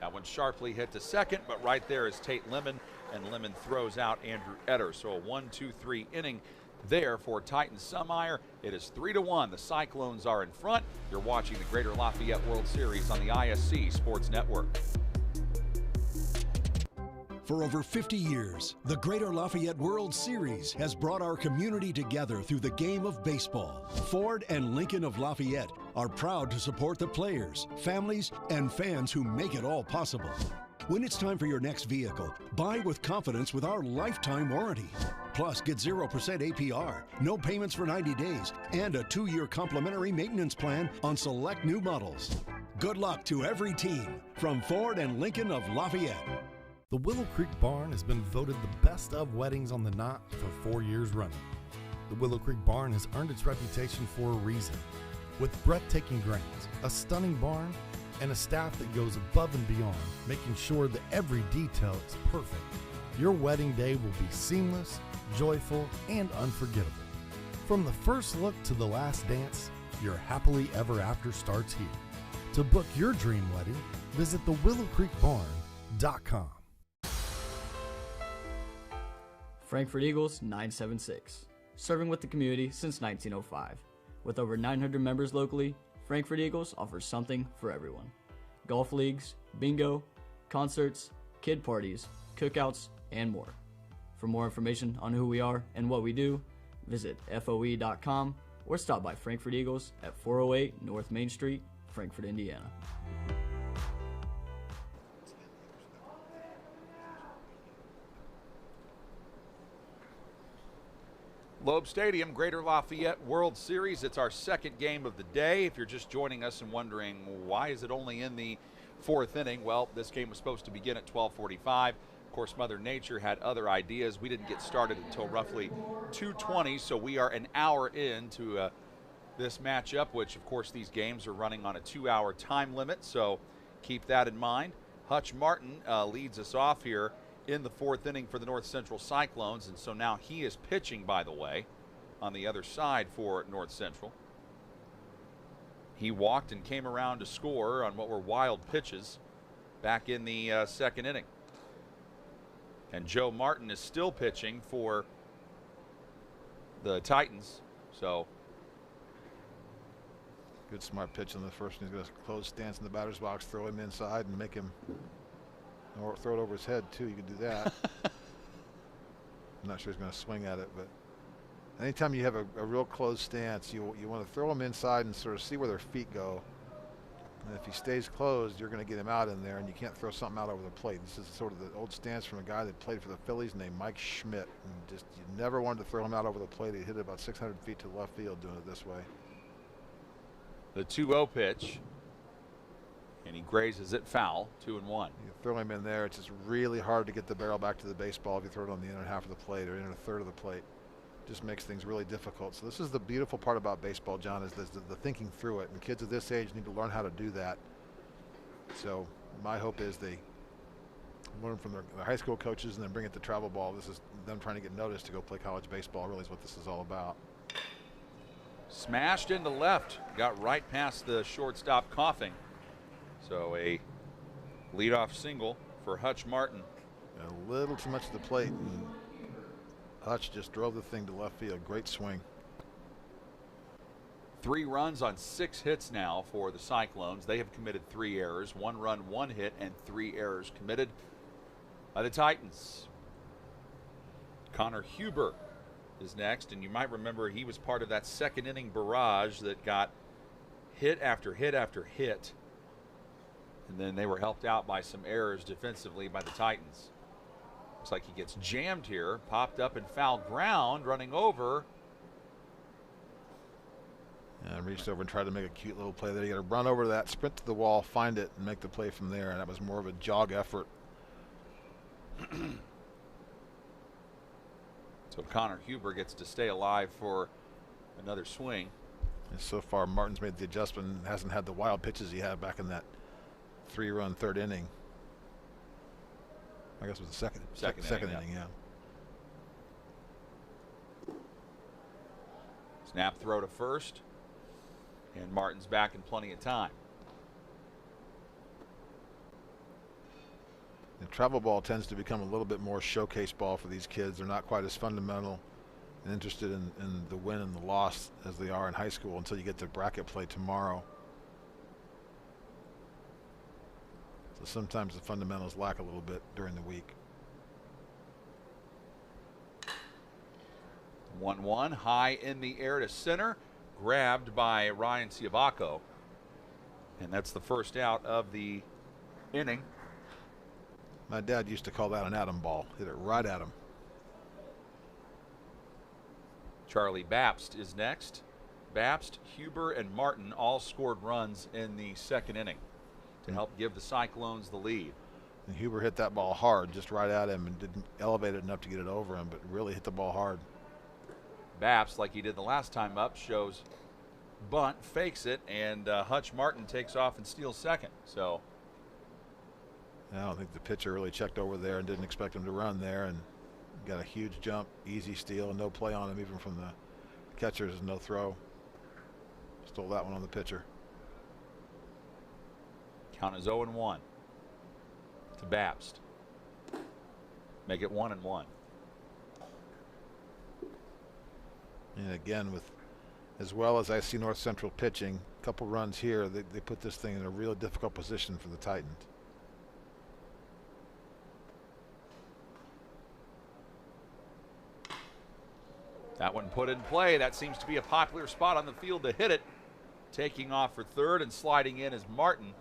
That one sharply hit to second, but right there is Tate Lemon, and Lemon throws out Andrew Etter. So a 1-2-3 inning there for Titan Summeyer. It is 3-1. The Cyclones are in front. You're watching the Greater Lafayette World Series on the ISC Sports Network. For over 50 years, the Greater Lafayette World Series has brought our community together through the game of baseball. Ford and Lincoln of Lafayette are proud to support the players, families, and fans who make it all possible. When it's time for your next vehicle, buy with confidence with our lifetime warranty. Plus, get 0% APR, no payments for 90 days, and a 2-year complimentary maintenance plan on select new models. Good luck to every team from Ford and Lincoln of Lafayette. The Willow Creek Barn has been voted the best of weddings on the knot for 4 years running. The Willow Creek Barn has earned its reputation for a reason. With breathtaking grounds, a stunning barn, and a staff that goes above and beyond, making sure that every detail is perfect, your wedding day will be seamless, joyful, and unforgettable. From the first look to the last dance, your happily ever after starts here. To book your dream wedding, visit thewillowcreekbarn.com. Frankfurt Eagles 976, serving with the community since 1905. With over 900 members locally, Frankfurt Eagles offers something for everyone. Golf leagues, bingo, concerts, kid parties, cookouts, and more. For more information on who we are and what we do, visit FOE.com or stop by Frankfurt Eagles at 408 North Main Street, Frankfurt, Indiana. Loeb Stadium, Greater Lafayette World Series. It's our second game of the day. If you're just joining us and wondering why is it only in the fourth inning. Well, this game was supposed to begin at 12:45. Of course, Mother Nature had other ideas. We didn't get started until roughly 2:20, so we are an hour into this matchup, which, of course, these games are running on a 2-hour time limit, so keep that in mind. Hutch Martin leads us off here in the fourth inning for the North Central Cyclones, and so now he is pitching, by the way, on the other side for North Central. He walked and came around to score on what were wild pitches back in the second inning. And Joe Martin is still pitching for the Titans, so good smart pitch in the first. He's going to close stance in the batter's box, throw him inside, and make him, or throw it over his head too. You can do that. I'm not sure he's going to swing at it, but anytime you have a real closed stance, you want to throw him inside and sort of see where their feet go. And if he stays closed, you're going to get him out in there, and you can't throw something out over the plate. This is sort of the old stance from a guy that played for the Phillies named Mike Schmidt. And just you never wanted to throw him out over the plate. He hit it about 600 feet to left field doing it this way. the 2-0 pitch, and he grazes it foul, 2-1. You throw him in there, it's just really hard to get the barrel back to the baseball if you throw it on the inner half of the plate or inner third of the plate. Just makes things really difficult. So this is the beautiful part about baseball, John, is the thinking through it. And kids of this age need to learn how to do that. So my hope is they learn from their high school coaches and then bring it to travel ball. This is them trying to get noticed to go play college baseball, really is what this is all about. Smashed into left, got right past the shortstop coughing. So a leadoff single for Hutch Martin. A little too much to the plate, and Hutch just drove the thing to left field. Great swing. 3 runs on 6 hits now for the Cyclones. They have committed 3 errors, 1 run, 1 hit, and 3 errors committed by the Titans. Connor Huber is next, and you might remember he was part of that second inning barrage that got hit after hit after hit, and then they were helped out by some errors defensively by the Titans. Looks like he gets jammed here, popped up in foul ground, running over. And reached over and tried to make a cute little play there. You got to run over to that, sprint to the wall, find it, and make the play from there. And that was more of a jog effort. So Connor Huber gets to stay alive for another swing. And so far, Martin's made the adjustment and hasn't had the wild pitches he had back in that 3-run third inning. I guess it was the second inning, yeah. Snap throw to first, and Martin's back in plenty of time. And travel ball tends to become a little bit more showcase ball for these kids. They're not quite as fundamental and interested in the win and the loss as they are in high school until you get to bracket play tomorrow. So sometimes the fundamentals lack a little bit during the week. 1-1, high in the air to center, grabbed by Ryan Ciavaco. And that's the first out of the inning. My dad used to call that an atom ball. Hit it right at him. Charlie Babst is next. Babst, Huber, and Martin all scored runs in the second inning to help give the Cyclones the lead. And Huber hit that ball hard, just right at him, and didn't elevate it enough to get it over him, but really hit the ball hard. Babst, like he did the last time up, shows bunt, fakes it, and Hutch Martin takes off and steals second. So I don't think the pitcher really checked over there and didn't expect him to run there, and got a huge jump, easy steal, and no play on him even from the catchers, no throw. Stole that one on the pitcher. Count is 0-1 to Babst. Make it 1-1. And again, with as well as I see North Central pitching, a couple runs here, they put this thing in a real difficult position for the Titans. That one put in play. That seems to be a popular spot on the field to hit it. Taking off for third and sliding in is Martin.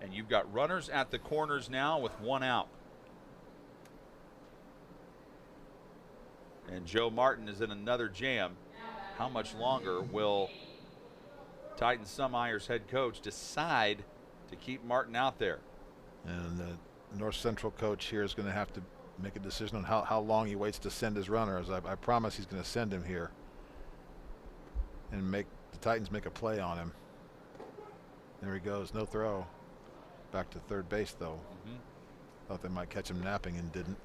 And you've got runners at the corners now with 1 out. And Joe Martin is in another jam. How much longer will Titans Summeyer's head coach decide to keep Martin out there. And the North Central coach here is going to have to make a decision on how long he waits to send his runner. As I promise he's going to send him here and make the Titans make a play on him. There he goes, no throw. Back to third base, though. Thought they might catch him napping and didn't.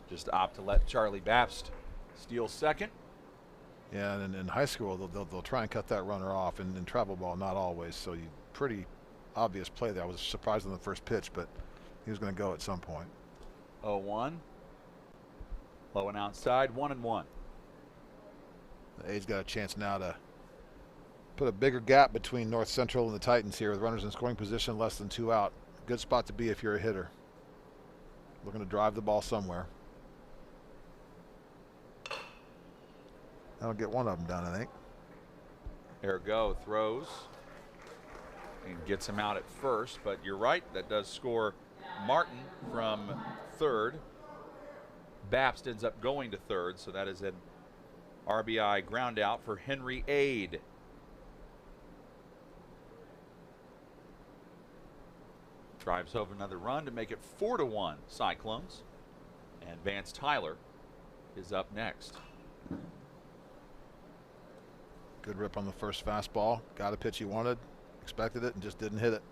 Just opt to let Charlie Babst steal second. Yeah, and in high school, they'll try and cut that runner off. And in travel ball, not always. So pretty obvious play there. I was surprised on the first pitch, but he was going to go at some point. 0-1. Low and outside, 1-1. The A's got a chance now to put a bigger gap between North Central and the Titans here with runners in scoring position, less than 2 out. Good spot to be if you're a hitter. Looking to drive the ball somewhere. That'll get one of them done, I think. Ergo throws and gets him out at first, but you're right, that does score Martin from third. Babst ends up going to third, so that is an RBI ground out for Henry Ade. Drives home another run to make it 4-1 Cyclones. And Vance Tyler is up next. Good rip on the first fastball. Got a pitch he wanted, expected it, and just didn't hit it.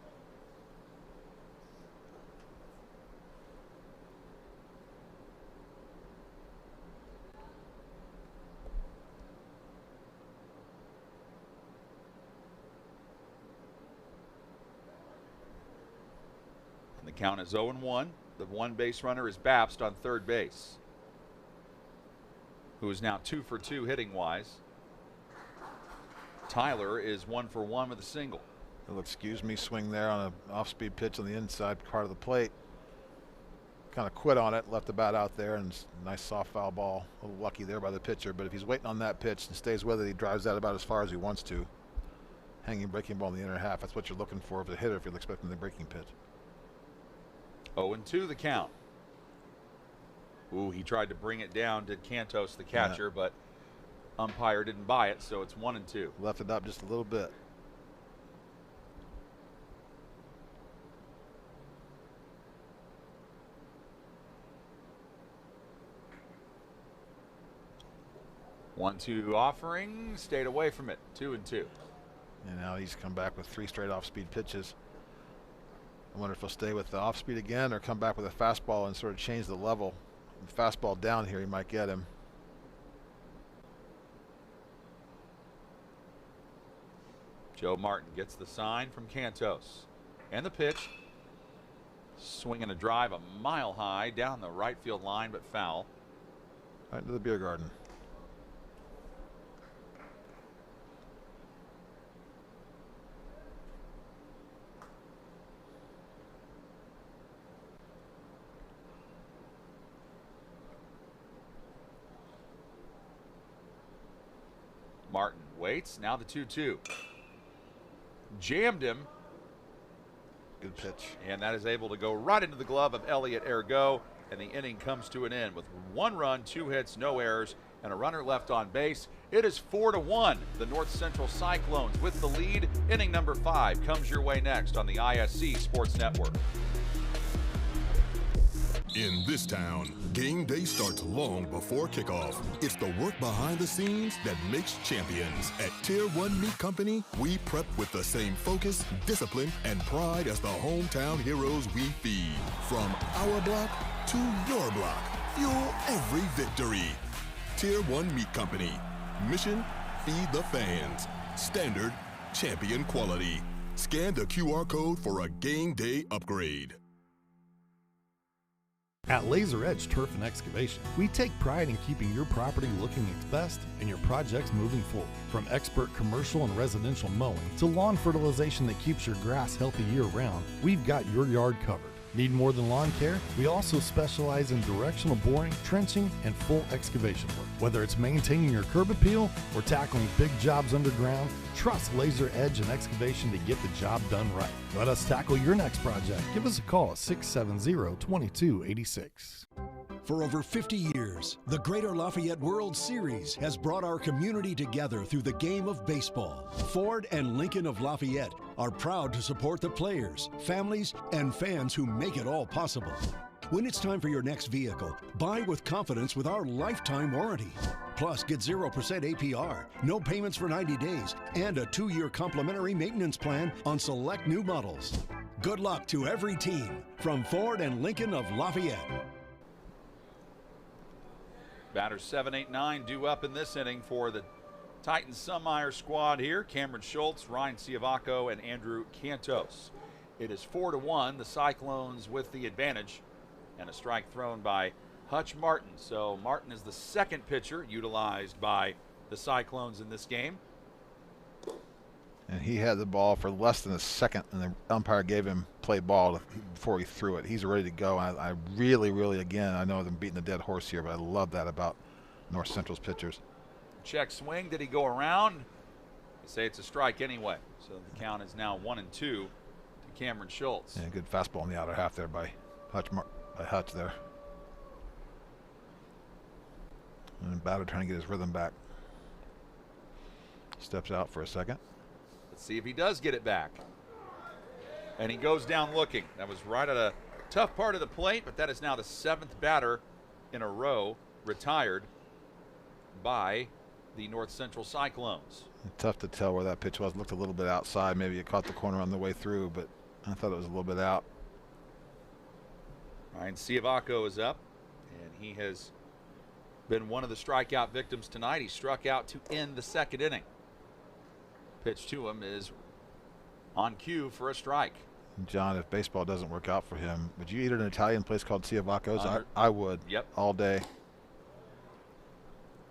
The count is 0-1. The one base runner is Babst on third base, who is now 2 for 2 hitting wise. Tyler is 1 for 1 with a single. He'll excuse me swing there on an off-speed pitch on the inside part of the plate. Kind of quit on it, left the bat out there, and nice soft foul ball. A little lucky there by the pitcher, but if he's waiting on that pitch and stays with it, he drives that about as far as he wants to. Hanging breaking ball in the inner half, that's what you're looking for as a hitter if you're expecting the breaking pitch. 0-2 the count. Ooh, he tried to bring it down, did Cantos, the catcher, but umpire didn't buy it, so it's 1-2. Left it up just a little bit. One-two offering, stayed away from it. 2-2. And now he's come back with 3 straight off-speed pitches. I wonder if he'll stay with the off-speed again or come back with a fastball and sort of change the level. The fastball down here, he might get him. Joe Martin gets the sign from Cantos. And the pitch. Swinging a drive a mile high down the right field line, but foul. Right into the beer garden. Martin waits. Now the 2-2. Jammed him. Good pitch. And that is able to go right into the glove of Elliot Ergo. And the inning comes to an end with 1 run, 2 hits, no errors, and a runner left on base. It is 4-1. The North Central Cyclones with the lead. Inning number 5 comes your way next on the ISC Sports Network. In this town, game day starts long before kickoff. It's the work behind the scenes that makes champions. At Tier 1 Meat Company, we prep with the same focus, discipline, and pride as the hometown heroes we feed. From our block to your block, fuel every victory. Tier 1 Meat Company. Mission, feed the fans. Standard, champion quality. Scan the QR code for a game day upgrade. At Laser Edge Turf and Excavation, we take pride in keeping your property looking its best and your projects moving forward. From expert commercial and residential mowing to lawn fertilization that keeps your grass healthy year-round, we've got your yard covered. Need more than lawn care? We also specialize in directional boring, trenching, and full excavation work. Whether it's maintaining your curb appeal or tackling big jobs underground, trust Laser Edge and Excavation to get the job done right. Let us tackle your next project. Give us a call at 670-2286. For over 50 years, the Greater Lafayette World Series has brought our community together through the game of baseball. Ford and Lincoln of Lafayette are proud to support the players, families, and fans who make it all possible. When it's time for your next vehicle, buy with confidence with our lifetime warranty. Plus, get 0% APR, no payments for 90 days, and a 2-year complimentary maintenance plan on select new models. Good luck to every team from Ford and Lincoln of Lafayette. Batters 7, 8, 9 due up in this inning for the Titans Sunmeyer squad here. Cameron Schultz, Ryan Ciavaco, and Andrew Cantos. It is 4-1, the Cyclones with the advantage, and a strike thrown by Hutch Martin. So Martin is the second pitcher utilized by the Cyclones in this game. And he had the ball for less than a second, and the umpire gave him play ball before he threw it. He's ready to go. I really, really, again, I know I'm beating a dead horse here, but I love that about North Central's pitchers. Check swing. Did he go around? They say it's a strike anyway. So the count is now 1-2 to Cameron Schultz. Yeah, good fastball in the outer half there by Hutch there. And the batter trying to get his rhythm back. Steps out for a second. Let's see if he does get it back. And he goes down looking. That was right at a tough part of the plate, but that is now the 7th batter in a row retired by the North Central Cyclones. Tough to tell where that pitch was. Looked a little bit outside. Maybe it caught the corner on the way through, but I thought it was a little bit out. Ryan Ciavaco is up, and he has been one of the strikeout victims tonight. He struck out to end the second inning. Pitch to him is on cue for a strike. John, if baseball doesn't work out for him, would you eat at an Italian place called Ciavaco's? I would. Yep. All day. Of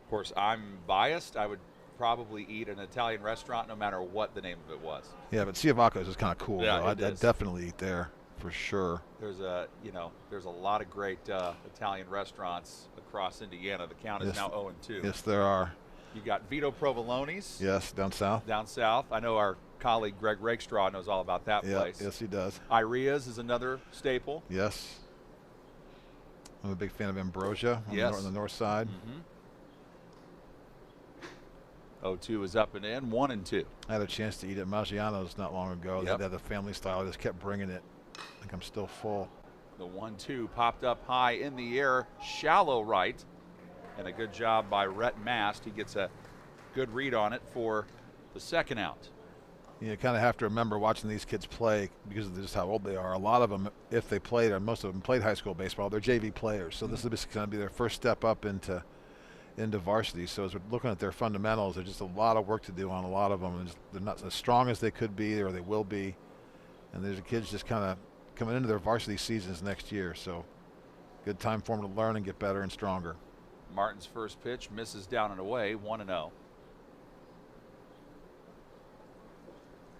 course, I'm biased. I would probably eat an Italian restaurant no matter what the name of it was. Yeah, but Ciavaco's is kind of cool. Yeah, I'd definitely eat there for sure. There's a lot of great Italian restaurants across Indiana. The count is now 0-2. Yes, there are. You got Vito Provolone's. Yes, down south. Down south. I know our colleague Greg Rakestraw knows all about that place. Yes, he does. Irea's is another staple. Yes. I'm a big fan of Ambrosia on the north side. 0-2 is up and in, 1-2. I had a chance to eat at Maggiano's not long ago. Yep. They had the family style. I just kept bringing it. I think I'm still full. The 1-2 popped up high in the air, shallow right. And a good job by Rhett Mast. He gets a good read on it for the second out. You kind of have to remember watching these kids play, because of just how old they are. A lot of them, if they played, or most of them played high school baseball, they're JV players. So this is going to be their first step up into varsity. So as we're looking at their fundamentals, there's just a lot of work to do on a lot of them. And they're not as strong as they could be or they will be. And there's kids just kind of coming into their varsity seasons next year. So good time for them to learn and get better and stronger. Martin's first pitch misses down and away, 1-0.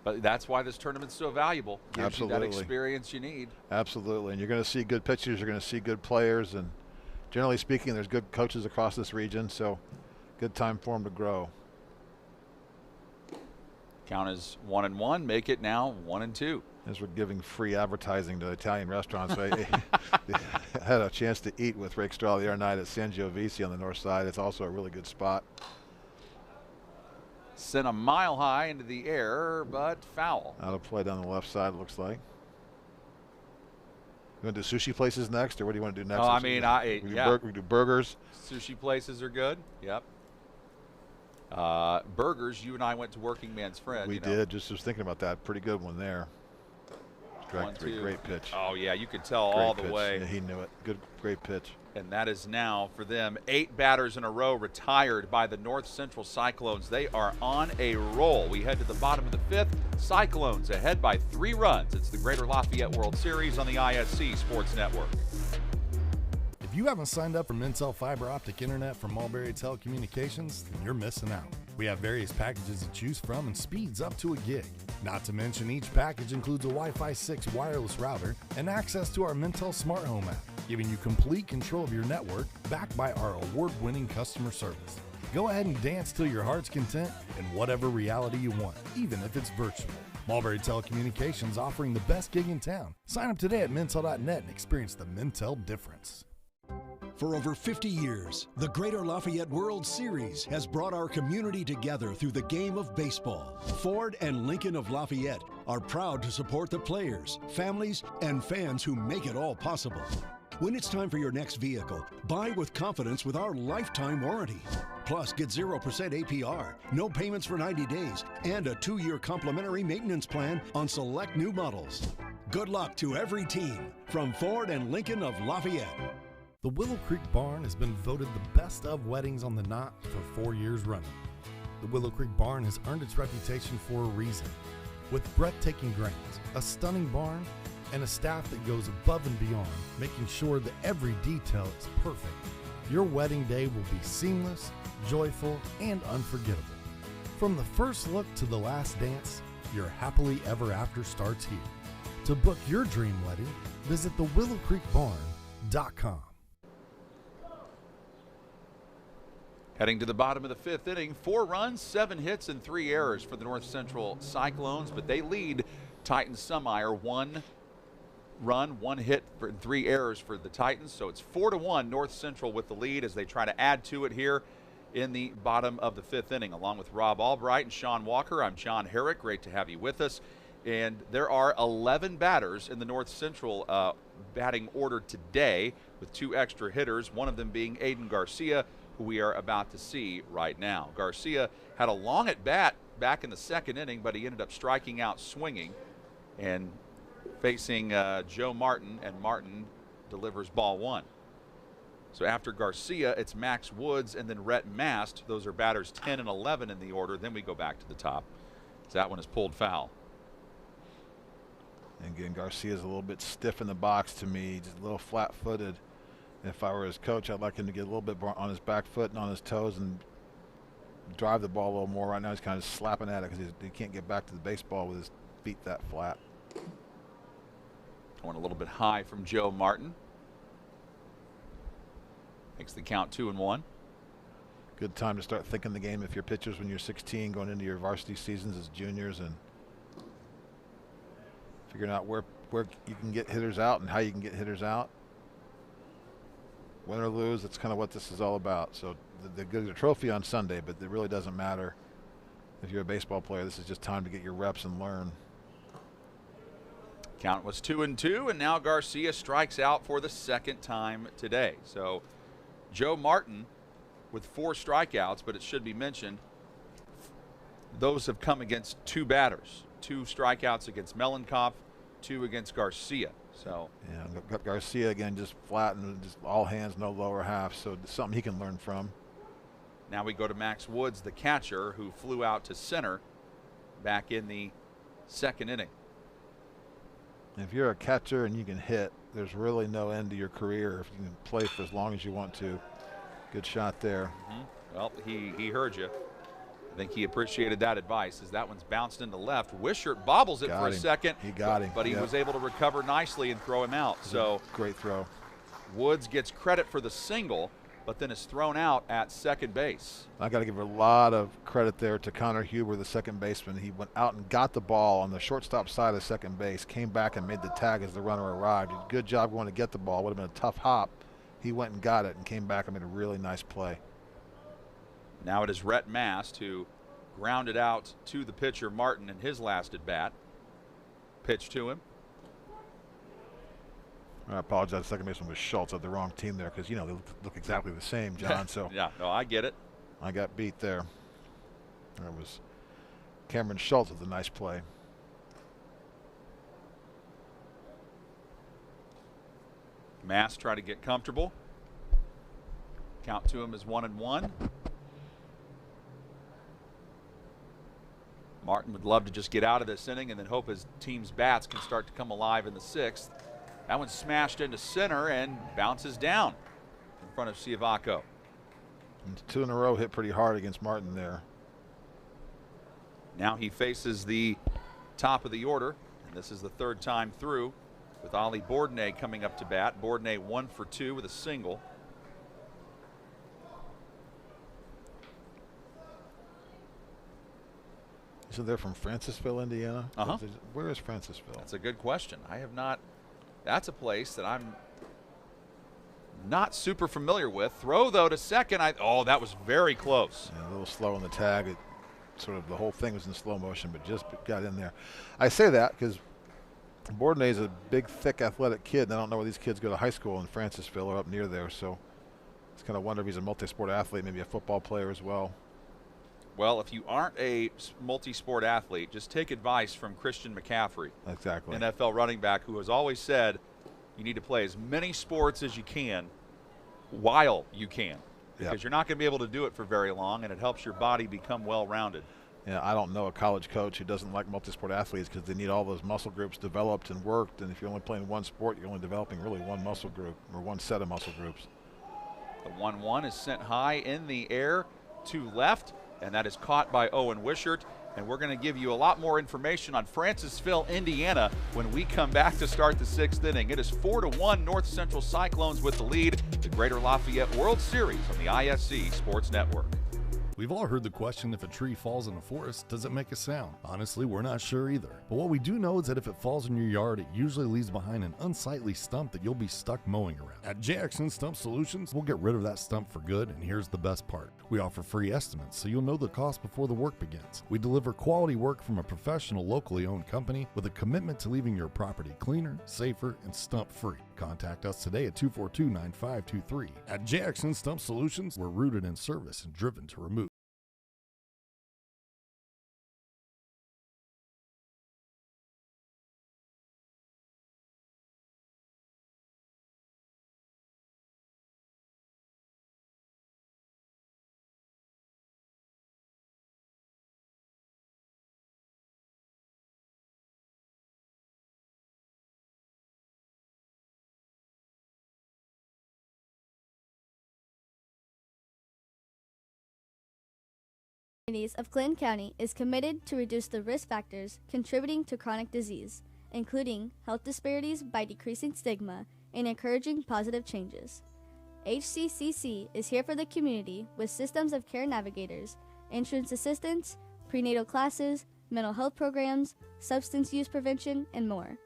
But that's why this tournament's so valuable. Gives you that experience you need. Absolutely. And you're going to see good pitchers, you're going to see good players, and generally speaking, there's good coaches across this region, so good time for them to grow. Count is 1-1. Make it now 1-2. As we're giving free advertising to Italian restaurants, I had a chance to eat with Rick Straw the other night at Sangiovese on the north side. It's also a really good spot. Sent a mile high into the air, but foul. Out of play down the left side, it looks like. You want to do sushi places next, or what do you want to do next? Oh, I mean, we do burgers. Sushi places are good. Yep. Burgers, you and I went to Working Man's Friend. We did. Just was thinking about that. Pretty good one there. Strike three. Great pitch. Oh, yeah, you could tell great all pitch. the way. Yeah, he knew it. Good, great pitch. And that is now, for them, 8 batters in a row retired by the North Central Cyclones. They are on a roll. We head to the bottom of the 5th. Cyclones ahead by 3 runs. It's the Greater Lafayette World Series on the ISC Sports Network. If you haven't signed up for Mintel fiber optic internet from Mulberry Telecommunications, then you're missing out. We have various packages to choose from and speeds up to a gig. Not to mention, each package includes a Wi-Fi 6 wireless router and access to our Mintel Smart Home app, giving you complete control of your network, backed by our award-winning customer service. Go ahead and dance till your heart's content in whatever reality you want, even if it's virtual. Mulberry Telecommunications, offering the best gig in town. Sign up today at Mintel.net and experience the Mintel difference. For over 50 years, the Greater Lafayette World Series has brought our community together through the game of baseball. Ford and Lincoln of Lafayette are proud to support the players, families, and fans who make it all possible. When it's time for your next vehicle, buy with confidence with our lifetime warranty. Plus, get 0% APR, no payments for 90 days, and a 2-year complimentary maintenance plan on select new models. Good luck to every team from Ford and Lincoln of Lafayette. The Willow Creek Barn has been voted the best of weddings on the Knot for 4 years running. The Willow Creek Barn has earned its reputation for a reason. With breathtaking grounds, a stunning barn, and a staff that goes above and beyond, making sure that every detail is perfect, your wedding day will be seamless, joyful, and unforgettable. From the first look to the last dance, your happily ever after starts here. To book your dream wedding, visit thewillowcreekbarn.com. Heading to the bottom of the 5th inning, 4 runs, 7 hits, and 3 errors for the North Central Cyclones, but they lead Titan-Summeyer 1 run, 1 hit, and 3 errors for the Titans. So it's 4-1 North Central with the lead as they try to add to it here in the bottom of the 5th inning. Along with Rob Albright and Sean Walker, I'm John Herrick. Great to have you with us. And there are 11 batters in the North Central batting order today with 2 extra hitters, one of them being Aiden Garcia, who we are about to see right now. Garcia had a long at bat back in the 2nd inning, but he ended up striking out swinging and facing Joe Martin, and Martin delivers ball 1. So after Garcia, it's Max Woods and then Rhett Mast. Those are batters 10 and 11 in the order. Then we go back to the top. So that one is pulled foul. And again, Garcia's a little bit stiff in the box to me, just a little flat-footed. If I were his coach, I'd like him to get a little bit more on his back foot and on his toes and drive the ball a little more. Right now he's kind of slapping at it because he can't get back to the baseball with his feet that flat. Going a little bit high from Joe Martin. Makes the count 2-1. Good time to start thinking the game if you're pitchers when you're 16, going into your varsity seasons as juniors, and figuring out where you can get hitters out and how you can get hitters out. Win or lose, that's kind of what this is all about. So they get a trophy on Sunday, but it really doesn't matter if you're a baseball player. This is just time to get your reps and learn. Count was 2-2, and now Garcia strikes out for the 2nd time today. So Joe Martin with 4 strikeouts, but it should be mentioned, those have come against 2 batters. 2 strikeouts against Melenkopf, 2 against Garcia. So yeah, Garcia again just flat and just all hands, no lower half. So it's something he can learn from. Now we go to Max Woods, the catcher, who flew out to center back in the 2nd inning. If you're a catcher and you can hit, there's really no end to your career if you can play for as long as you want to. Good shot there. Well, he heard you. I think he appreciated that advice as that one's bounced into left. Wishart bobbles it for a second. He got him. But he was able to recover nicely and throw him out. So great throw. Woods gets credit for the single, but then is thrown out at 2nd base. I got to give a lot of credit there to Connor Huber, the 2nd baseman. He went out and got the ball on the shortstop side of 2nd base, came back and made the tag as the runner arrived. He did a good job going to get the ball. Would have been a tough hop. He went and got it and came back and made a really nice play. Now it is Rhett Mast who grounded out to the pitcher Martin in his last at bat. Pitch to him. I apologize. 2nd baseman was Schultz of the wrong team there because, you know, they look exactly the same, John. So yeah, no, I get it. I got beat there. There was Cameron Schultz with a nice play. Mast trying to get comfortable. Count to him is 1-1. Martin would love to just get out of this inning and then hope his team's bats can start to come alive in the 6th. That one's smashed into center and bounces down in front of Siavaco. And 2 in a row hit pretty hard against Martin there. Now he faces the top of the order, and this is the 3rd time through with Ollie Bourdonnais coming up to bat. Bourdonnais 1 for 2 with a single. So they're from Francisville, Indiana? Uh-huh. Where is Francisville? That's a good question. I have not. That's a place that I'm not super familiar with. Throw, though, to 2nd. Oh, that was very close. Yeah, a little slow on the tag. sort of the whole thing was in slow motion, but just got in there. I say that because Bourdonnais is a big, thick, athletic kid, and I don't know where these kids go to high school in Francisville or up near there, so it's kind of wonder if he's a multi-sport athlete, maybe a football player as well. Well, if you aren't a multi-sport athlete, just take advice from Christian McCaffrey, Exactly. NFL running back, who has always said you need to play as many sports as you can while you can, because you're not going to be able to do it for very long, and it helps your body become well-rounded. Yeah, I don't know a college coach who doesn't like multi-sport athletes because they need all those muscle groups developed and worked, and if you're only playing one sport, you're only developing really one muscle group or one set of muscle groups. The 1-1 is sent high in the air to left, and that is caught by Owen Wishart. And we're going to give you a lot more information on Francisville, Indiana, when we come back to start the 6th inning. It is 4-1 North Central Cyclones with the lead. The Greater Lafayette World Series on the ISC Sports Network. We've all heard the question, if a tree falls in a forest, does it make a sound? Honestly, we're not sure either. But what we do know is that if it falls in your yard, it usually leaves behind an unsightly stump that you'll be stuck mowing around. At JXN Stump Solutions, we'll get rid of that stump for good, and here's the best part. We offer free estimates, so you'll know the cost before the work begins. We deliver quality work from a professional, locally owned company with a commitment to leaving your property cleaner, safer, and stump-free. Contact us today at 242-9523. At JXN Stump Solutions, we're rooted in service and driven to remove. Of Clinton County is committed to reduce the risk factors contributing to chronic disease, including health disparities by decreasing stigma and encouraging positive changes. HCCC is here for the community with systems of care navigators, insurance assistance, prenatal classes, mental health programs, substance use prevention, and more.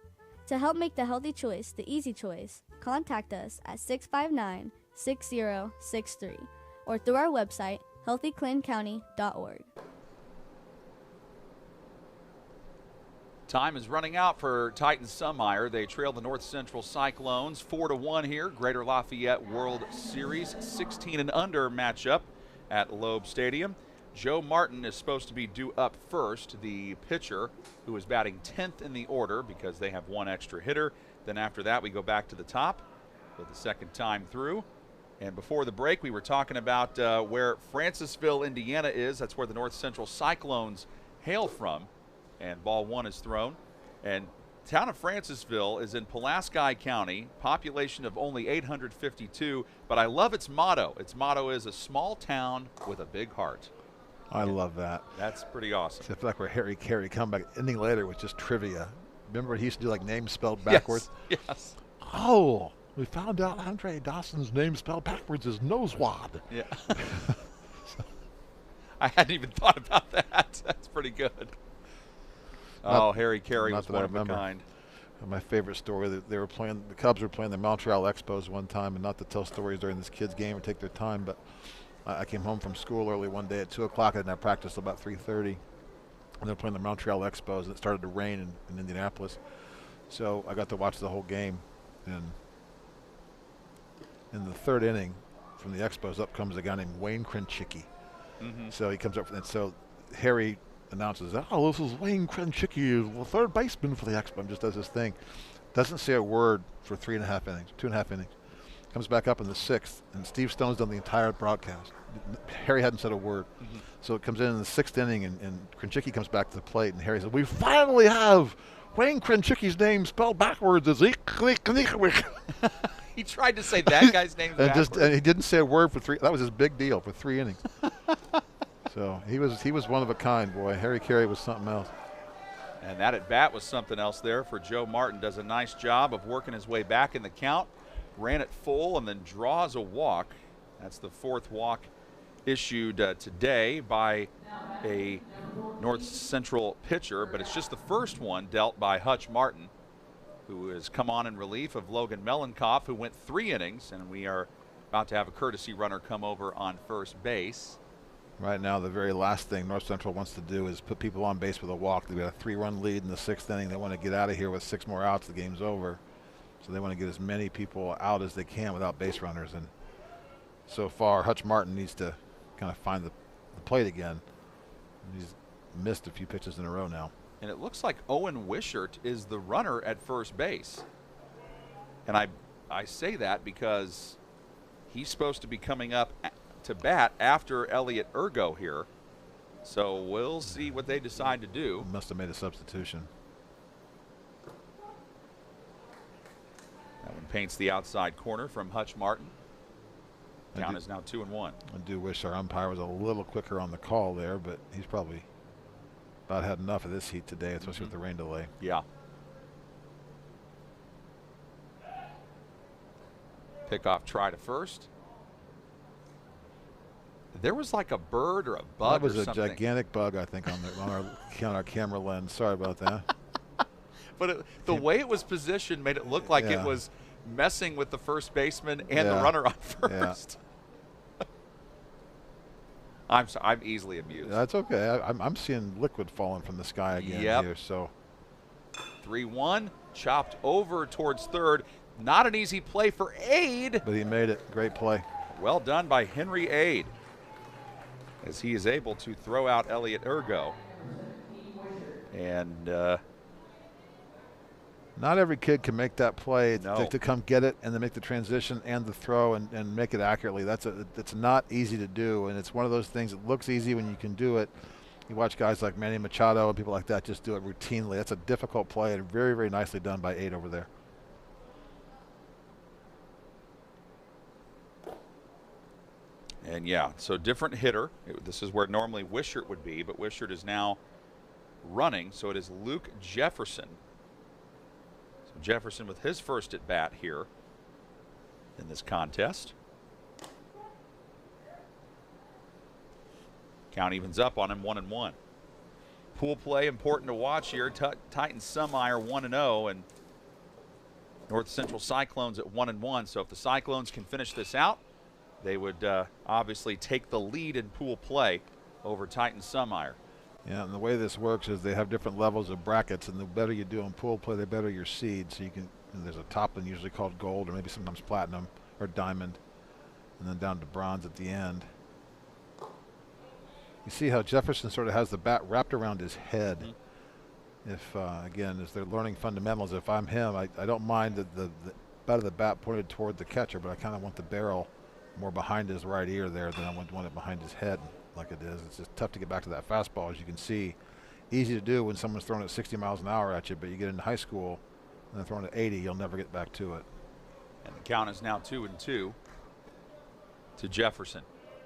To help make the healthy choice the easy choice, contact us at 659-6063 or through our website, healthyclintoncounty.org. Time is running out for Titan Sunmeyer. They trail the North Central Cyclones 4-1 here. Greater Lafayette World Series 16 and under matchup at Loeb Stadium. Joe Martin is supposed to be due up first, the pitcher who is batting 10th in the order because they have one extra hitter. Then after that, we go back to the top for the second time through. And before the break, we were talking about where Francisville, Indiana is. That's where the North Central Cyclones hail from. And ball one is thrown. And town of Francisville is in Pulaski County, population of only 852. But I love its motto. Its motto is a small town with a big heart. I love that. That's pretty awesome. I feel like we're Harry Carey come back ending later with just trivia. Remember he used to do like names spelled backwards? Yes. Oh, we found out Andre Dawson's name spelled backwards is Nosewad. Yeah. I hadn't even thought about that. That's pretty good. Harry Carey was one of a kind. My favorite story, that they were playing, the Cubs were playing the Montreal Expos one time, and not to tell stories during this kid's game or take their time, but I came home from school early one day at 2 o'clock, and I practiced about 3:30. And they were playing the Montreal Expos, and it started to rain in Indianapolis. So I got to watch the whole game, and in the third inning, from the Expos, up comes a guy named Wayne Krenchicki. So he comes up, and so Harry announces, "Oh, this is Wayne Krenchicki, the third baseman for the Expos." Just does this thing. Doesn't say a word for 3.5 innings, 2.5 innings. Comes back up in the 6th, and Steve Stone's done the entire broadcast. Harry hadn't said a word. So it comes in the 6th inning, and Krenchicki comes back to the plate, and Harry says, "We finally have Wayne Krenchicki's name spelled backwards as He tried to say that guy's name backwards. And he didn't say a word for 3. That was his big deal for 3 innings. So he was one of a kind, boy. Harry Carey was something else. And that at bat was something else there for Joe Martin. Does a nice job of working his way back in the count. Ran it full and then draws a walk. That's the 4th walk issued today by a North Central pitcher, but it's just the first one dealt by Hutch Martin, who has come on in relief of Logan Melenkoff, who went 3 innings, and we are about to have a courtesy runner come over on first base. Right now, the very last thing North Central wants to do is put people on base with a walk. They've got a 3-run lead in the 6th inning. They want to get out of here with 6 more outs. The game's over. So they want to get as many people out as they can without base runners. And so far, Hutch Martin needs to kind of find the plate again. He's missed a few pitches in a row now. And it looks like Owen Wishart is the runner at first base. And I say that because he's supposed to be coming up to bat after Elliot Ergo here. So we'll see what they decide to do. Must have made a substitution. That one paints the outside corner from Hutch Martin. Count is now 2-1. I do wish our umpire was a little quicker on the call there, but he's probably about had enough of this heat today, especially with the rain delay. Yeah. Pickoff try to first. There was like a bird or a bug or something. That was a gigantic bug, I think, on our camera lens. Sorry about that. But the way it was positioned made it look like it was messing with the first baseman and the runner on first. I'm easily amused. That's okay. I'm seeing liquid falling from the sky again here. So 3-1, chopped over towards third. Not an easy play for Aid. But he made it. Great play. Well done by Henry Aid, as he is able to throw out Elliot Ergo. And not every kid can make that play No. to come get it and then make the transition and the throw and make it accurately. It's not easy to do, and it's one of those things that looks easy when you can do it. You watch guys like Manny Machado and people like that just do it routinely. That's a difficult play and very, very nicely done by Aid over there. And so different hitter. This is where normally Wishart would be, but Wishart is now running, so it is Luke Jefferson. So Jefferson with his first at bat here in this contest. Count evens up on him, 1-1. Pool play important to watch here. Titans Summeyer 1-0, and North Central Cyclones at 1-1. So if the Cyclones can finish this out, they would obviously take the lead in pool play over Titans Summeyer. Yeah, and the way this works is they have different levels of brackets, and the better you do in pool play, the better your seed. So you can, there's a top one usually called gold, or maybe sometimes platinum or diamond, and then down to bronze at the end. You see how Jefferson sort of has the bat wrapped around his head. If again, as they're learning fundamentals, if I'm him, I don't mind the butt of the bat pointed toward the catcher, but I kind of want the barrel more behind his right ear there than I want it behind his head like it is. It's just tough to get back to that fastball, as you can see. Easy to do when someone's throwing at 60 miles an hour at you, but you get into high school and they're throwing at 80, you'll never get back to it. And the count is now 2-2 to Jefferson.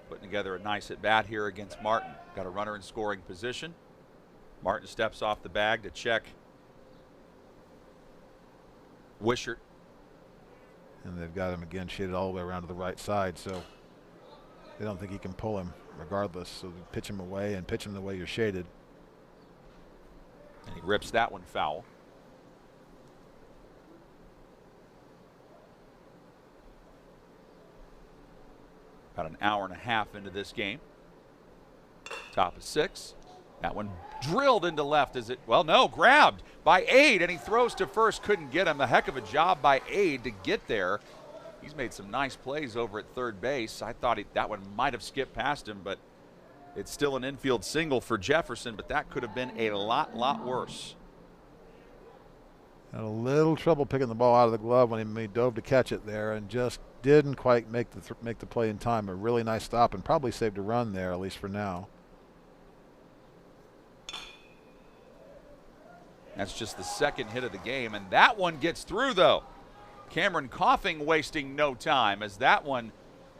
Putting together a nice at bat here against Martin. Got a runner in scoring position. Martin steps off the bag to check Wishart. And they've got him again shaded all the way around to the right side, so they don't think he can pull him regardless. So they pitch him away and pitch him the way you're shaded. And he rips that one foul. About an hour and a half into this game. Top of 6. That one drilled into left. Is it? Well, no, grabbed by Aid, and he throws to first. Couldn't get him. A heck of a job by Aid to get there. He's made some nice plays over at third base. I thought that one might have skipped past him, but it's still an infield single for Jefferson, but that could have been a lot worse. Had a little trouble picking the ball out of the glove when he dove to catch it there, and just didn't quite make the play in time. A really nice stop, and probably saved a run there, at least for now. That's just the second hit of the game, and that one gets through, though. Cameron Coughing wasting no time, as that one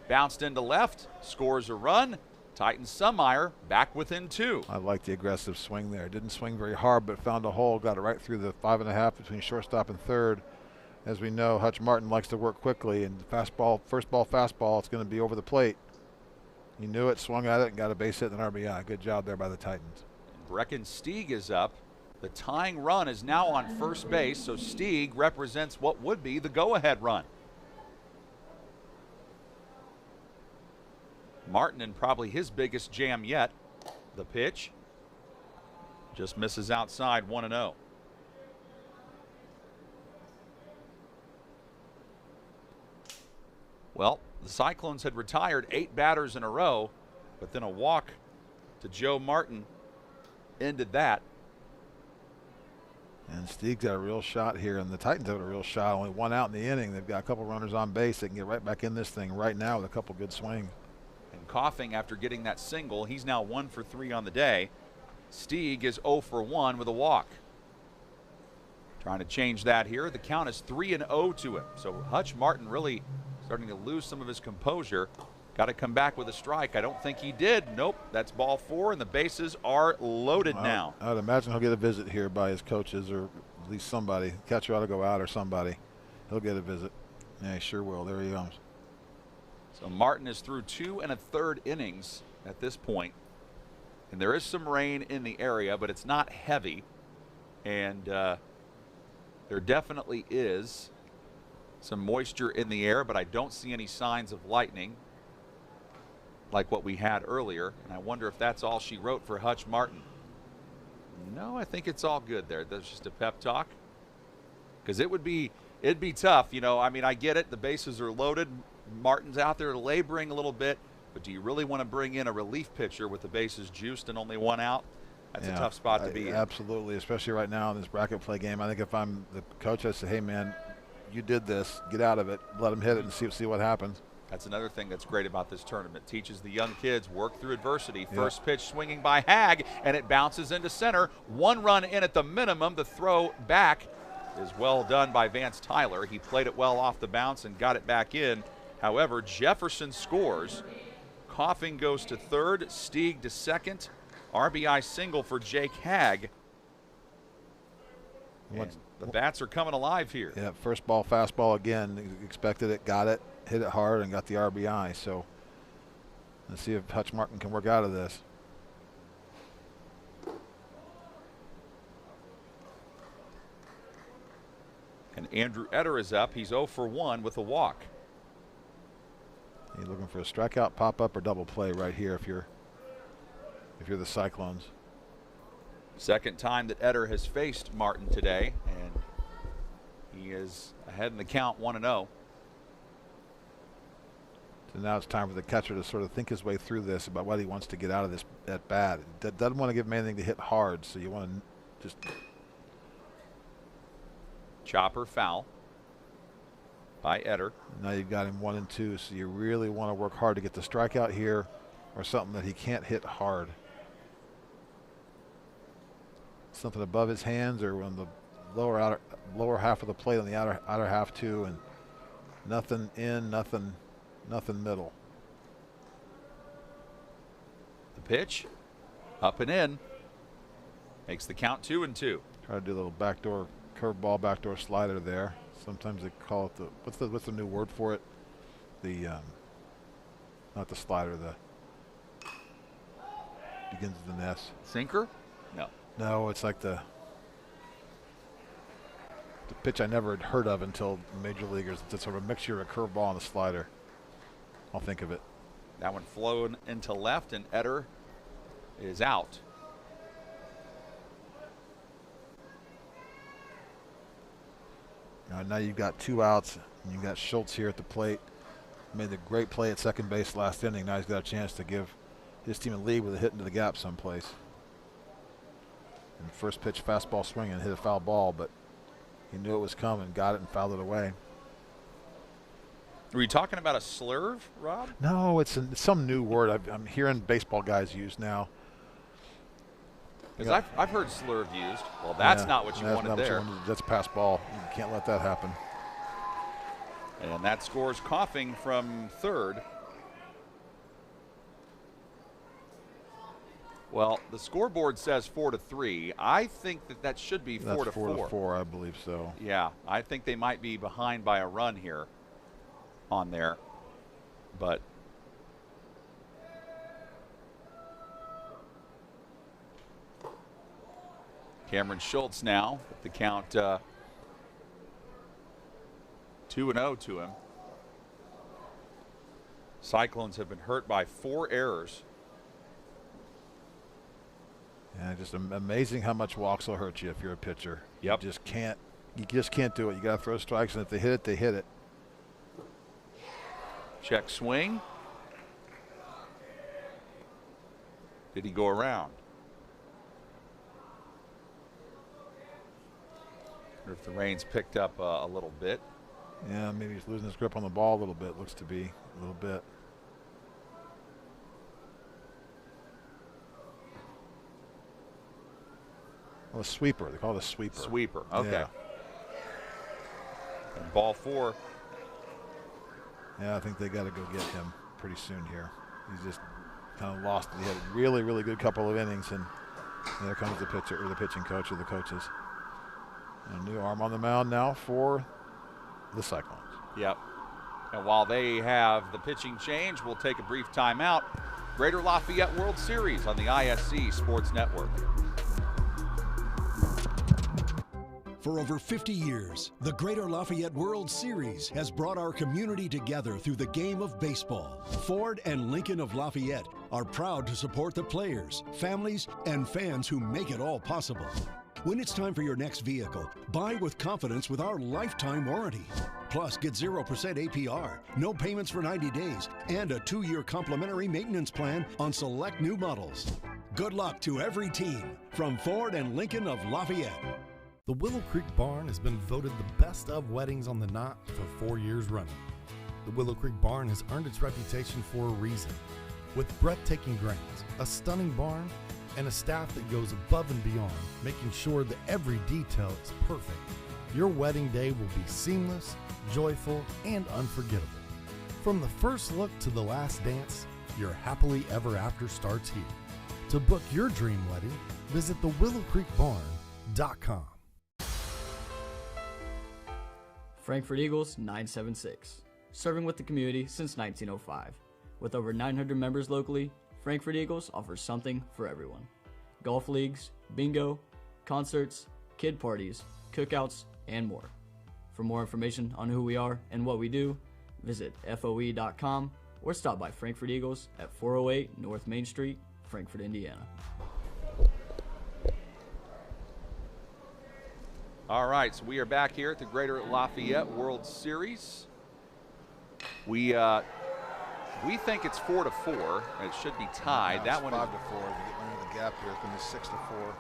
bounced into left, scores a run. Titans Summeyer back within 2. I like the aggressive swing there. Didn't swing very hard, but found a hole, got it right through the 5.5 between shortstop and third. As we know, Hutch Martin likes to work quickly, and fastball, first ball fastball, it's going to be over the plate. He knew it, swung at it, and got a base hit and an RBI. Good job there by the Titans. Brecken Stieg is up. The tying run is now on first base, so Stieg represents what would be the go-ahead run. Martin in probably his biggest jam yet. The pitch just misses outside, 1-0. Well, the Cyclones had retired 8 batters in a row, but then a walk to Joe Martin ended that. And Steeg's got a real shot here, and the Titans have a real shot. Only 1 out in the inning. They've got a couple runners on base. They can get right back in this thing right now with a couple good swings. And coughing after getting that single, he's now 1 for 3 on the day. Steeg is 0 for 1 with a walk. Trying to change that here. The count is 3-0 to him. So Hutch Martin really starting to lose some of his composure. Got to come back with a strike. I don't think he did. Nope, that's ball 4, and the bases are loaded now. I would imagine he'll get a visit here by his coaches, or at least somebody. Catcher ought to go out, or somebody. He'll get a visit. Yeah, he sure will. There he comes. So Martin is through 2 1/3 innings at this point. And there is some rain in the area, but it's not heavy. And there definitely is some moisture in the air, but I don't see any signs of lightning like what we had earlier. And I wonder if that's all she wrote for Hutch Martin. No, I think it's all good there. That's just a pep talk. Because it'd be tough, you know. I mean, I get it. The bases are loaded. Martin's out there laboring a little bit. But do you really want to bring in a relief pitcher with the bases juiced and only 1 out? That's a tough spot to be in. Absolutely, especially right now in this bracket play game. I think if I'm the coach, I say, hey, man, you did this. Get out of it. Let them hit it and see what happens. That's another thing that's great about this tournament. Teaches the young kids work through adversity. First pitch swinging by Hag, and it bounces into center. 1 run in at the minimum. The throw back is well done by Vance Tyler. He played it well off the bounce and got it back in. However, Jefferson scores. Coughing goes to third. Steeg to second. RBI single for Jake Hag. The bats are coming alive here. Yeah, first ball, fastball again. Expected it, got it, hit it hard, and got the RBI. So let's see if Hutch Martin can work out of this. And Andrew Etter is up. He's 0 for 1 with a walk. You're looking for a strikeout, pop-up, or double play right here if you're the Cyclones. Second time that Etter has faced Martin today, and he is ahead in the count, 1-0. So now it's time for the catcher to sort of think his way through this about what he wants to get out of this at bat. Doesn't want to give him anything to hit hard, so you want to just chopper foul by Etter. Now you've got him 1 and 2, so you really want to work hard to get the strikeout here or something that he can't hit hard. Something above his hands or on the lower half of the plate on the outer half too, and nothing in, nothing middle. The pitch up and in makes the count 2-2. Try to do a little backdoor curveball, backdoor slider there. Sometimes they call it what's the new word for it? The not the slider, the begins with an S. Sinker? No. No, it's like the pitch I never had heard of until major leaguers. It's sort of a mixture of a curveball and a slider. I'll think of it. That one flown into left, and Etter is out. Now you've got 2 outs, and you've got Schultz here at the plate. Made a great play at second base last inning. Now he's got a chance to give his team a lead with a hit into the gap someplace. And first pitch fastball swinging, hit a foul ball, but he knew it was coming, got it, and fouled it away. Were you talking about a slurve, Rob? No, it's some new word I'm hearing baseball guys use now. Because I've heard slurve used. Well, that's not what you wanted there. That's pass ball. You can't let that happen. And that scores Coughing from third. Well, the scoreboard says 4-3. I think that should be 4-4. That's 4-4, I believe so. Yeah, I think they might be behind by a run here on there. But Cameron Schultz now with the count 2-0 to him. Cyclones have been hurt by 4 errors. Yeah, just amazing how much walks will hurt you if you're a pitcher. Yep. You just can't do it. You got to throw strikes, and if they hit it, they hit it. Check swing. Did he go around? Wonder if the rain's picked up a little bit. Yeah, maybe he's losing his grip on the ball a little bit. Looks to be a little bit. Well, a sweeper. They call it a sweeper. Sweeper. Okay. Yeah. And ball 4. Yeah, I think they got to go get him pretty soon here. He's just kind of lost. He had a really, really good couple of innings, and there comes the pitcher or the pitching coach or the coaches. And a new arm on the mound now for the Cyclones. Yep. And while they have the pitching change, we'll take a brief timeout. Greater Lafayette World Series on the ISC Sports Network. For over 50 years, the Greater Lafayette World Series has brought our community together through the game of baseball. Ford and Lincoln of Lafayette are proud to support the players, families, and fans who make it all possible. When it's time for your next vehicle, buy with confidence with our lifetime warranty. Plus, get 0% APR, no payments for 90 days, and a 2-year complimentary maintenance plan on select new models. Good luck to every team from Ford and Lincoln of Lafayette. The Willow Creek Barn has been voted the best of weddings on the knot for 4 years running. The Willow Creek Barn has earned its reputation for a reason. With breathtaking grounds, a stunning barn, and a staff that goes above and beyond, making sure that every detail is perfect, your wedding day will be seamless, joyful, and unforgettable. From the first look to the last dance, your happily ever after starts here. To book your dream wedding, visit thewillowcreekbarn.com. Frankfurt Eagles 976, serving with the community since 1905. With over 900 members locally, Frankfurt Eagles offers something for everyone. Golf leagues, bingo, concerts, kid parties, cookouts, and more. For more information on who we are and what we do, visit FOE.com or stop by Frankfurt Eagles at 408 North Main Street, Frankfurt, Indiana. All right, so we are back here at the Greater Lafayette World Series. We think it's 4-4. It should be tied. That one 5-4. If you get one of the gap here, it's going to be 6-4.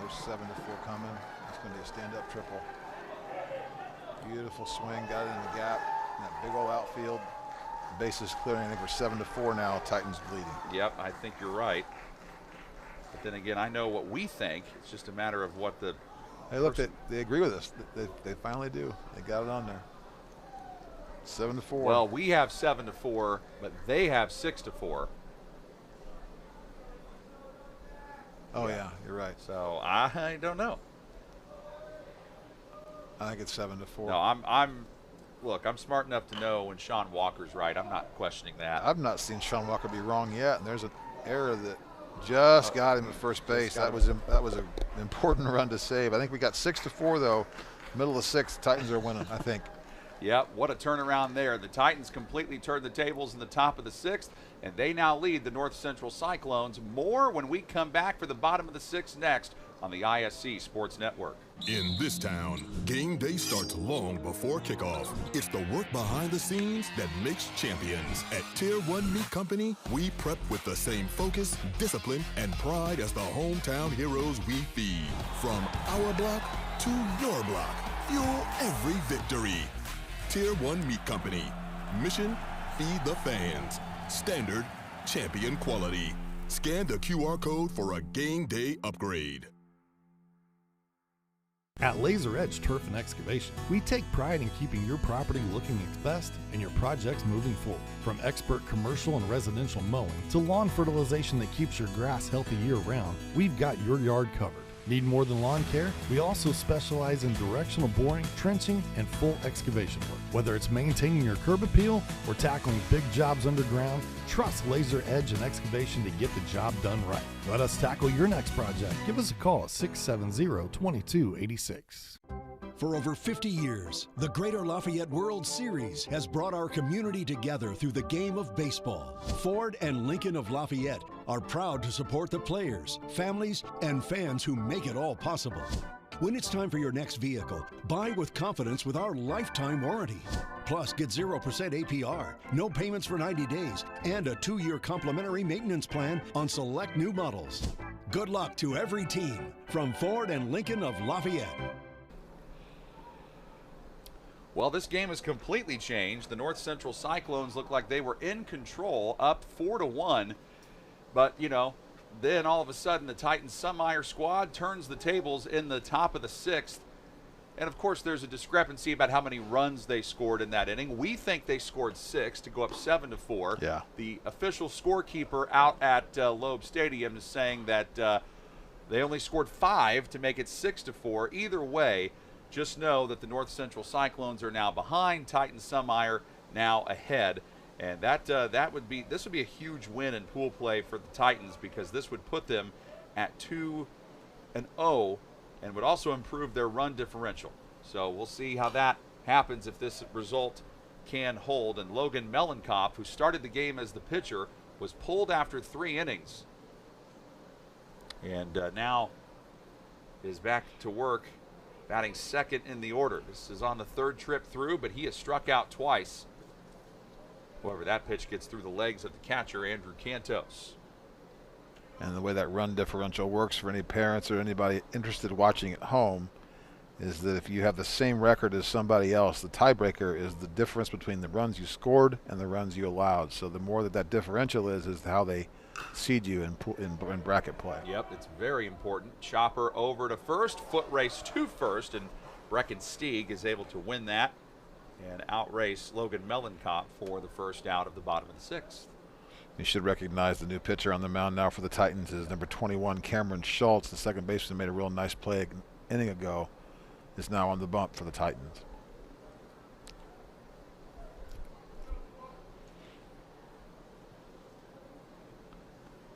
There's 7-4 coming. It's going to be a stand-up triple. Beautiful swing, got it in the gap. In that big old outfield. The base is clearing. I think we're 7-4 now. Titans bleeding. Yep, I think you're right. But then again, I know what we think. It's just a matter of what the. Hey, look, they agree with us. They finally do. They got it on there. 7-4. Well, we have 7-4, but they have 6-4. Oh yeah, you're right. So I don't know. I think it's 7-4. No, look, I'm smart enough to know when Sean Walker's right. I'm not questioning that. I've not seen Sean Walker be wrong yet, and there's an error that just got him at first base. That was an important run to save. I think we got 6-4 though. Middle of the 6th, Titans are winning, I think. Yep, what a turnaround there. The Titans completely turned the tables in the top of the 6th, and they now lead the North Central Cyclones. More when we come back for the bottom of the 6th next on the ISC Sports Network. In this town, game day starts long before kickoff. It's the work behind the scenes that makes champions. At Tier 1 Meat Company, we prep with the same focus, discipline, and pride as the hometown heroes we feed. From our block to your block, fuel every victory. Tier 1 Meat Company. Mission, feed the fans. Standard, champion quality. Scan the QR code for a game day upgrade. At Laser Edge Turf and Excavation, we take pride in keeping your property looking its best and your projects moving forward. From expert commercial and residential mowing to lawn fertilization that keeps your grass healthy year-round, we've got your yard covered. Need more than lawn care? We also specialize in directional boring, trenching, and full excavation work. Whether it's maintaining your curb appeal or tackling big jobs underground, trust Laser Edge and Excavation to get the job done right. Let us tackle your next project. Give us a call at 670-2286. For over 50 years, the Greater Lafayette World Series has brought our community together through the game of baseball. Ford and Lincoln of Lafayette are proud to support the players, families, and fans who make it all possible. When it's time for your next vehicle, buy with confidence with our lifetime warranty. Plus, get 0% APR, no payments for 90 days, and a 2-year complimentary maintenance plan on select new models. Good luck to every team from Ford and Lincoln of Lafayette. Well, this game has completely changed. The North Central Cyclones look like they were in control, up 4-1. But, you know, then all of a sudden the Titans-Summeyer squad turns the tables in the top of the 6th. And, of course, there's a discrepancy about how many runs they scored in that inning. We think they scored 6 to go up 7-4. Yeah. The official scorekeeper out at Loeb Stadium is saying that they only scored 5 to make it 6-4. Either way, just know that the North Central Cyclones are now behind. Titans-Summeyer now ahead. And this would be a huge win in pool play for the Titans, because this would put them at 2-0 and would also improve their run differential. So we'll see how that happens if this result can hold. And Logan Mellenkopf, who started the game as the pitcher, was pulled after 3 innings. And now is back to work, batting second in the order. This is on the 3rd trip through, but he has struck out twice. However, that pitch gets through the legs of the catcher, Andrew Cantos. And the way that run differential works for any parents or anybody interested watching at home is that if you have the same record as somebody else, the tiebreaker is the difference between the runs you scored and the runs you allowed. So the more that differential is how they seed you in bracket play. Yep, it's very important. Chopper over to first, foot race to first, and Brecken Stieg is able to win that and outrace Logan Mellenkopf for the first out of the bottom of the 6th. You should recognize the new pitcher on the mound now for the Titans is number 21, Cameron Schultz. The second baseman made a real nice play an inning ago. Is now on the bump for the Titans.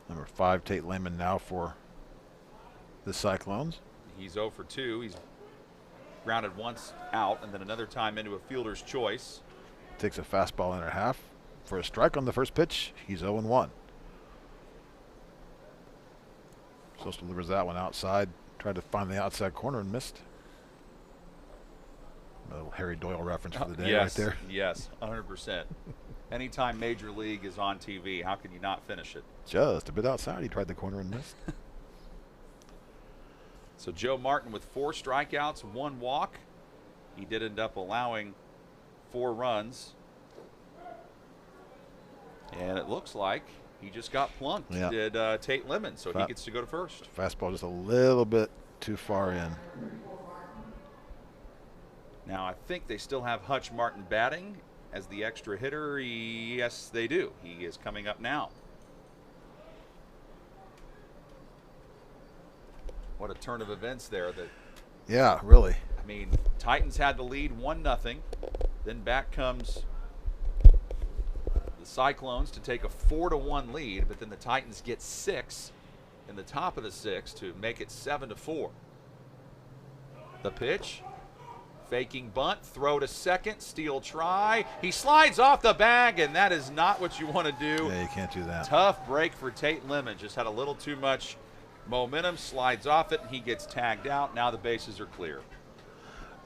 Number 5, Tate Lehman now for the Cyclones. He's 0 for 2. He's grounded once out and then another time into a fielder's choice. Takes a fastball in her half for a strike on the first pitch. He's 0-1. Schultz delivers that one outside. Tried to find the outside corner and missed. A little Harry Doyle reference for the day right there. Yes, 100%. Anytime Major League is on TV, how can you not finish it? Just a bit outside. He tried the corner and missed. So Joe Martin with 4 strikeouts, 1 walk. He did end up allowing 4 runs. And it looks like he just got plunked, did Tate Lemon, so he gets to go to first. Fastball just a little bit too far in. Now, I think they still have Hutch Martin batting as the extra hitter. Yes, they do. He is coming up now. What a turn of events there. Yeah, really. I mean, Titans had the lead 1-0. Then back comes the Cyclones to take a 4-1 lead, but then the Titans get 6 in the top of the 6th to make it 7-4. The pitch. Faking bunt, throw to second, steal try. He slides off the bag, and that is not what you want to do. Yeah, you can't do that. Tough break for Tate Lemon. Just had a little too much momentum, slides off it, and he gets tagged out. Now the bases are clear.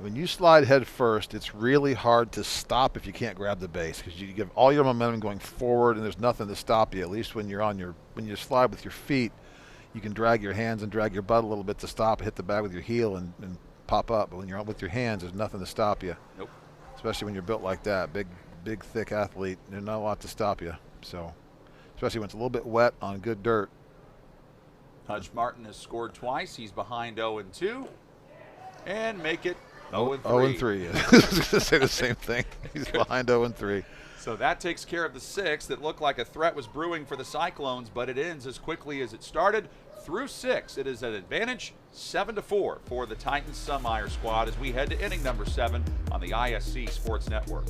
When you slide head first, it's really hard to stop if you can't grab the base, because you give all your momentum going forward, and there's nothing to stop you. At least when when you slide with your feet, you can drag your hands and drag your butt a little bit to stop, hit the bag with your heel, and pop up. But when you're on with your hands, there's nothing to stop you. Nope. Especially when you're built like that, big, thick athlete. There's not a lot to stop you. So, especially when it's a little bit wet on good dirt. Hutch Martin has scored twice. He's behind 0-2, and make it 0-3. 0-3. I was going to say the same thing. He's behind 0-3. So that takes care of the 6th. It looked like a threat was brewing for the Cyclones, but it ends as quickly as it started. Through 6, it is an advantage, 7-4 for the Titans-Summeyer squad as we head to inning number 7 on the ISC Sports Network.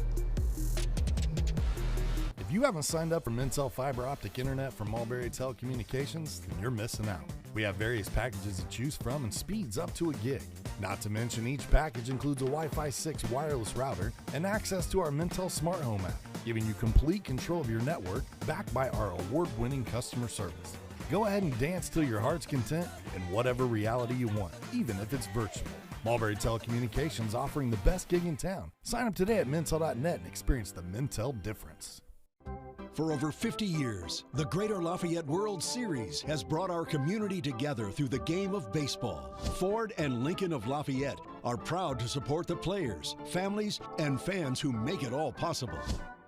If you haven't signed up for Mintel Fiber Optic Internet from Mulberry Telecommunications, then you're missing out. We have various packages to choose from and speeds up to a gig. Not to mention each package includes a Wi-Fi 6 wireless router and access to our Mintel Smart Home app, giving you complete control of your network backed by our award-winning customer service. Go ahead and dance till your heart's content in whatever reality you want, even if it's virtual. Mulberry Telecommunications offering the best gig in town. Sign up today at Mintel.net and experience the Mintel difference. For over 50 years, the Greater Lafayette World Series has brought our community together through the game of baseball. Ford and Lincoln of Lafayette are proud to support the players, families, and fans who make it all possible.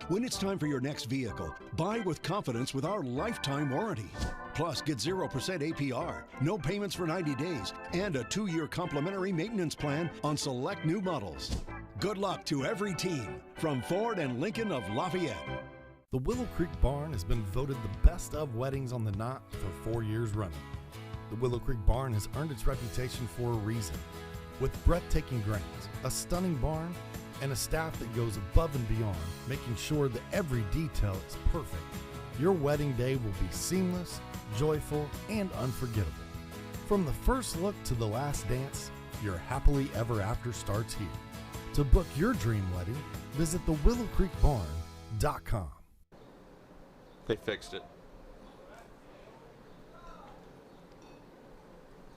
When it's time for your next vehicle, buy with confidence with our lifetime warranty. Plus, get 0% APR, no payments for 90 days, and a 2-year complimentary maintenance plan on select new models. Good luck to every team from Ford and Lincoln of Lafayette. The Willow Creek Barn has been voted the best of weddings on the Knot for 4 years running. The Willow Creek Barn has earned its reputation for a reason. With breathtaking grounds, a stunning barn, and a staff that goes above and beyond, making sure that every detail is perfect, your wedding day will be seamless, joyful, and unforgettable. From the first look to the last dance, your happily ever after starts here. To book your dream wedding, visit thewillowcreekbarn.com. They fixed it.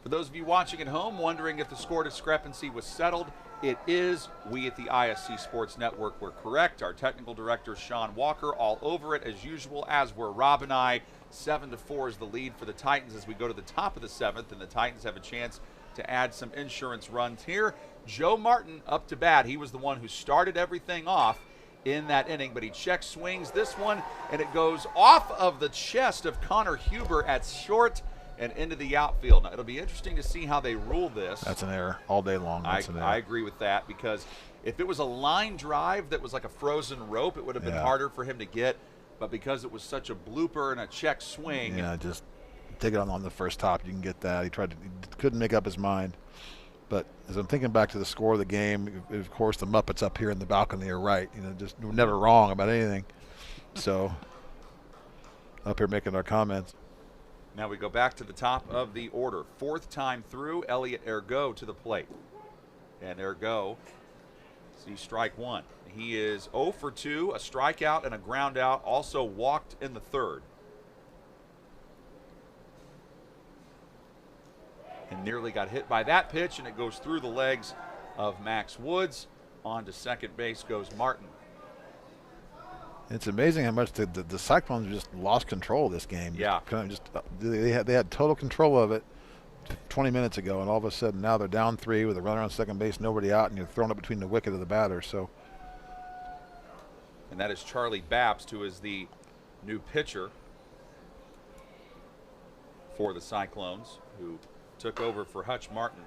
For those of you watching at home wondering if the score discrepancy was settled, it is. We at the ISC Sports Network were correct. Our technical director, Sean Walker, all over it as usual, as were Rob and I. 7-4 is the lead for the Titans as we go to the top of the 7th, and the Titans have a chance to add some insurance runs here. Joe Martin up to bat. He was the one who started everything off in that inning, but he check swings this one, and it goes off of the chest of Connor Huber at short and into the outfield. Now, it'll be interesting to see how they rule this. That's an error all day long. That's an error. I agree with that, because if it was a line drive that was like a frozen rope, it would have been harder for him to get. But because it was such a blooper and a check swing. Yeah, just take it on the first top. You can get that. He couldn't make up his mind. But as I'm thinking back to the score of the game, of course, the Muppets up here in the balcony are right. You know, just never wrong about anything. So up here making our comments. Now we go back to the top of the order. 4th time through, Elliot Ergo to the plate. And Ergo, see strike 1. He is 0 for 2, a strikeout and a ground out, also walked in the 3rd. And nearly got hit by that pitch, and it goes through the legs of Max Woods. On to second base goes Martin. It's amazing how much the Cyclones just lost control of this game. Yeah. They had total control of it 20 minutes ago, and all of a sudden now they're down 3 with a runner on second base, nobody out, and you're throwing it between the wicket of the batter. So. And that is Charlie Babst, who is the new pitcher for the Cyclones, who took over for Hutch Martin.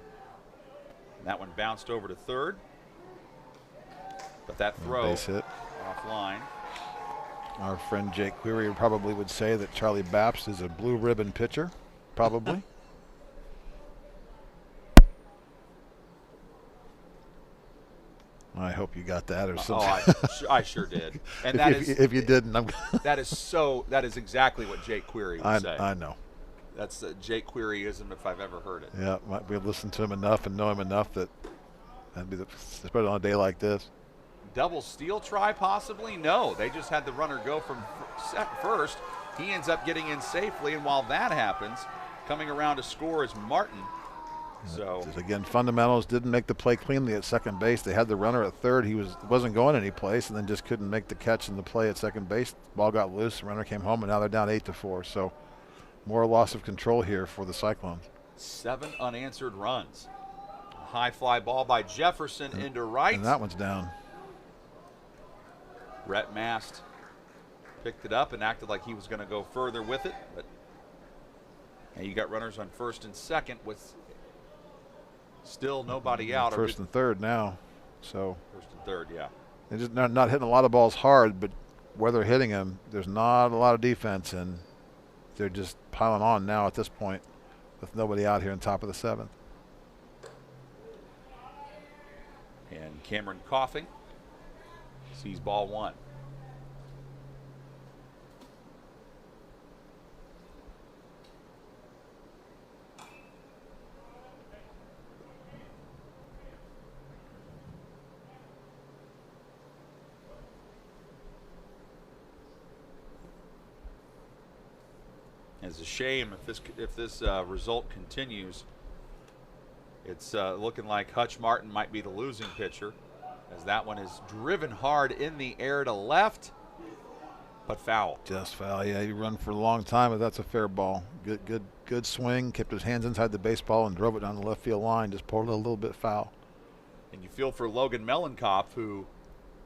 And that one bounced over to 3rd. But that throw base hit offline. Our friend Jake Query probably would say that Charlie Babst is a blue ribbon pitcher, probably. I hope you got that or something. I sure did. And if you didn't, that is exactly what Jake Query would say. I know. That's Jake Queryism if I've ever heard it. Yeah, we listen to him enough and know him enough that'd be especially on a day like this. Double steal try possibly? No, they just had the runner go from first. He ends up getting in safely, and while that happens, coming around to score is Martin. So again, fundamentals didn't make the play cleanly at second base. They had the runner at 3rd. He wasn't going any place, and then just couldn't make the catch in the play at second base. Ball got loose, the runner came home, and now they're down 8-4. So more loss of control here for the Cyclones. 7 unanswered runs. A high fly ball by Jefferson into right. And that one's down. Rhett Mast picked it up and acted like he was going to go further with it, but you got runners on 1st and 2nd with still nobody out. 1st and 3rd now. So 1st and 3rd, yeah. They're just not hitting a lot of balls hard, but where they're hitting them, there's not a lot of defense, and they're just piling on now at this point with nobody out here on top of the 7th. And Cameron Coughing sees ball 1. It's a shame if this result continues. It's looking like Hutch Martin might be the losing pitcher, as that one is driven hard in the air to left, but foul. Just foul. Yeah, he run for a long time, but that's a fair ball. Good swing. Kept his hands inside the baseball and drove it down the left field line. Just pulled it a little bit foul. And you feel for Logan Melenkopf, who,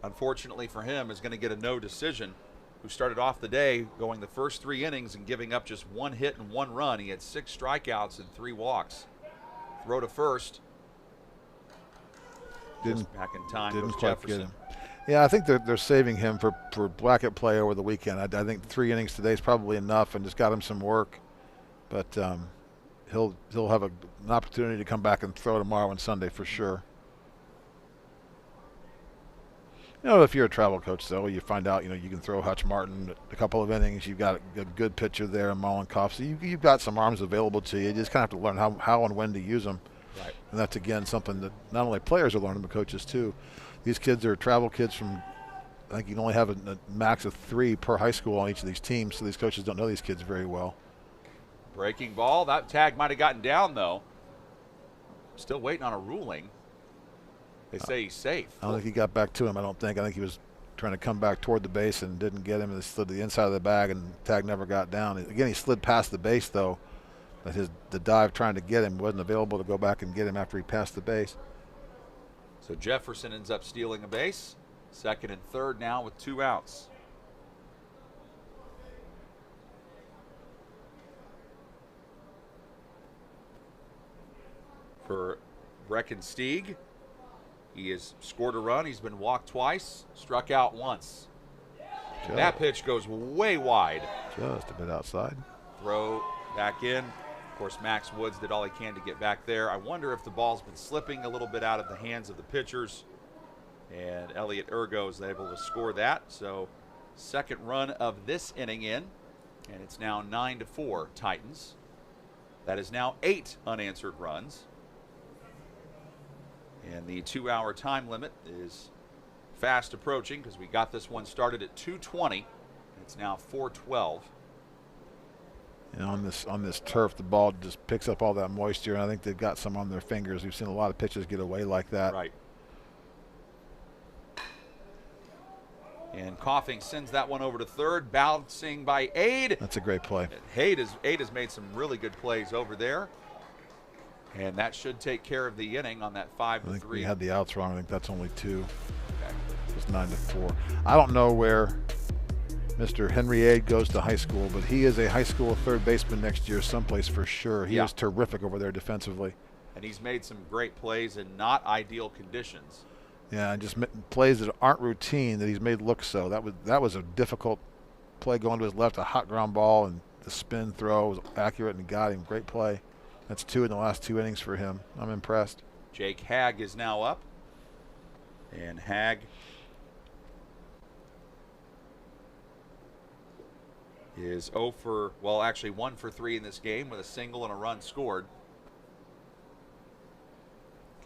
unfortunately for him, is going to get a no decision, who started off the day going the first 3 innings and giving up just 1 hit and 1 run. He had 6 strikeouts and 3 walks. Throw to first. Just back in time. Didn't goes quite Jefferson. get him. Yeah, I think they're saving him for bracket play over the weekend. I think 3 innings today is probably enough, and just got him some work. But he'll have an opportunity to come back and throw tomorrow and Sunday for sure. You know, if you're a travel coach, though, you find out, you can throw Hutch Martin a couple of innings. You've got a good pitcher there in Melenkopf. So you've got some arms available to you. You just kind of have to learn how and when to use them. Right. And that's, again, something that not only players are learning, but coaches, too. These kids are travel kids from, I think you can only have a max of 3 per high school on each of these teams, so these coaches don't know these kids very well. Breaking ball. That tag might have gotten down, though. Still waiting on a ruling. They say he's safe. I don't think he got back to him, I think he was trying to come back toward the base and didn't get him, and slid to the inside of the bag, and the tag never got down. Again, he slid past the base, though. But the dive trying to get him wasn't available to go back and get him after he passed the base. So Jefferson ends up stealing a base. Second and third now with 2 outs. For Breckenstieg, he has scored a run. He's been walked twice, struck out once. That pitch goes way wide. Just a bit outside. Throw back in. Of course, Max Woods did all he can to get back there. I wonder if the ball's been slipping a little bit out of the hands of the pitchers. And Elliot Ergo is able to score that. So second run of this inning in. And it's now 9-4 Titans. That is now 8 unanswered runs. And the 2-hour time limit is fast approaching because we got this one started at 2:20. It's now 4:12. And on this turf, the ball just picks up all that moisture, and I think they've got some on their fingers. We've seen a lot of pitches get away like that. Right. And Coughing sends that one over to third, bouncing by Aid. That's a great play. Aid has made some really good plays over there. And that should take care of the inning on that 5-3. I think we had the outs wrong. I think that's only 2. Okay. It's 9-4. I don't know where Mr. Henry Aid goes to high school, but he is a high school third baseman next year someplace for sure. He is terrific over there defensively. And he's made some great plays in not ideal conditions. Yeah, and just plays that aren't routine that he's made look so. That was a difficult play going to his left, a hot ground ball, and the spin throw was accurate and got him. Great play. That's 2 in the last 2 innings for him. I'm impressed. Jake Hagg is now up. And Hagg is 1 for 3 in this game with a single and a run scored.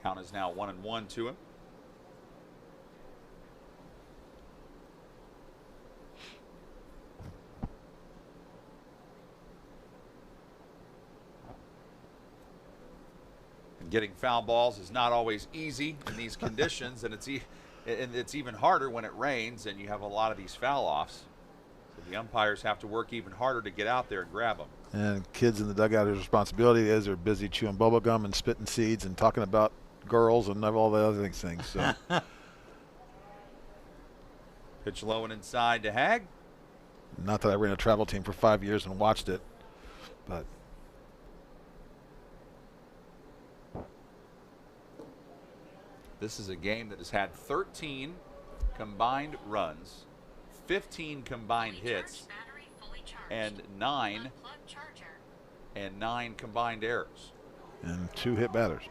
Count is now 1-1 to him. Getting foul balls is not always easy in these conditions, and it's even harder when it rains and you have a lot of these foul offs. So the umpires have to work even harder to get out there and grab them. And kids in the dugout, their responsibility is they're busy chewing bubble gum and spitting seeds and talking about girls and all the other things. So. Pitch low and inside to Hagg. Not that I ran a travel team for 5 years and watched it, but. This is a game that has had 13 combined runs, 15 combined hits, and 9 combined errors. And 2 hit batters.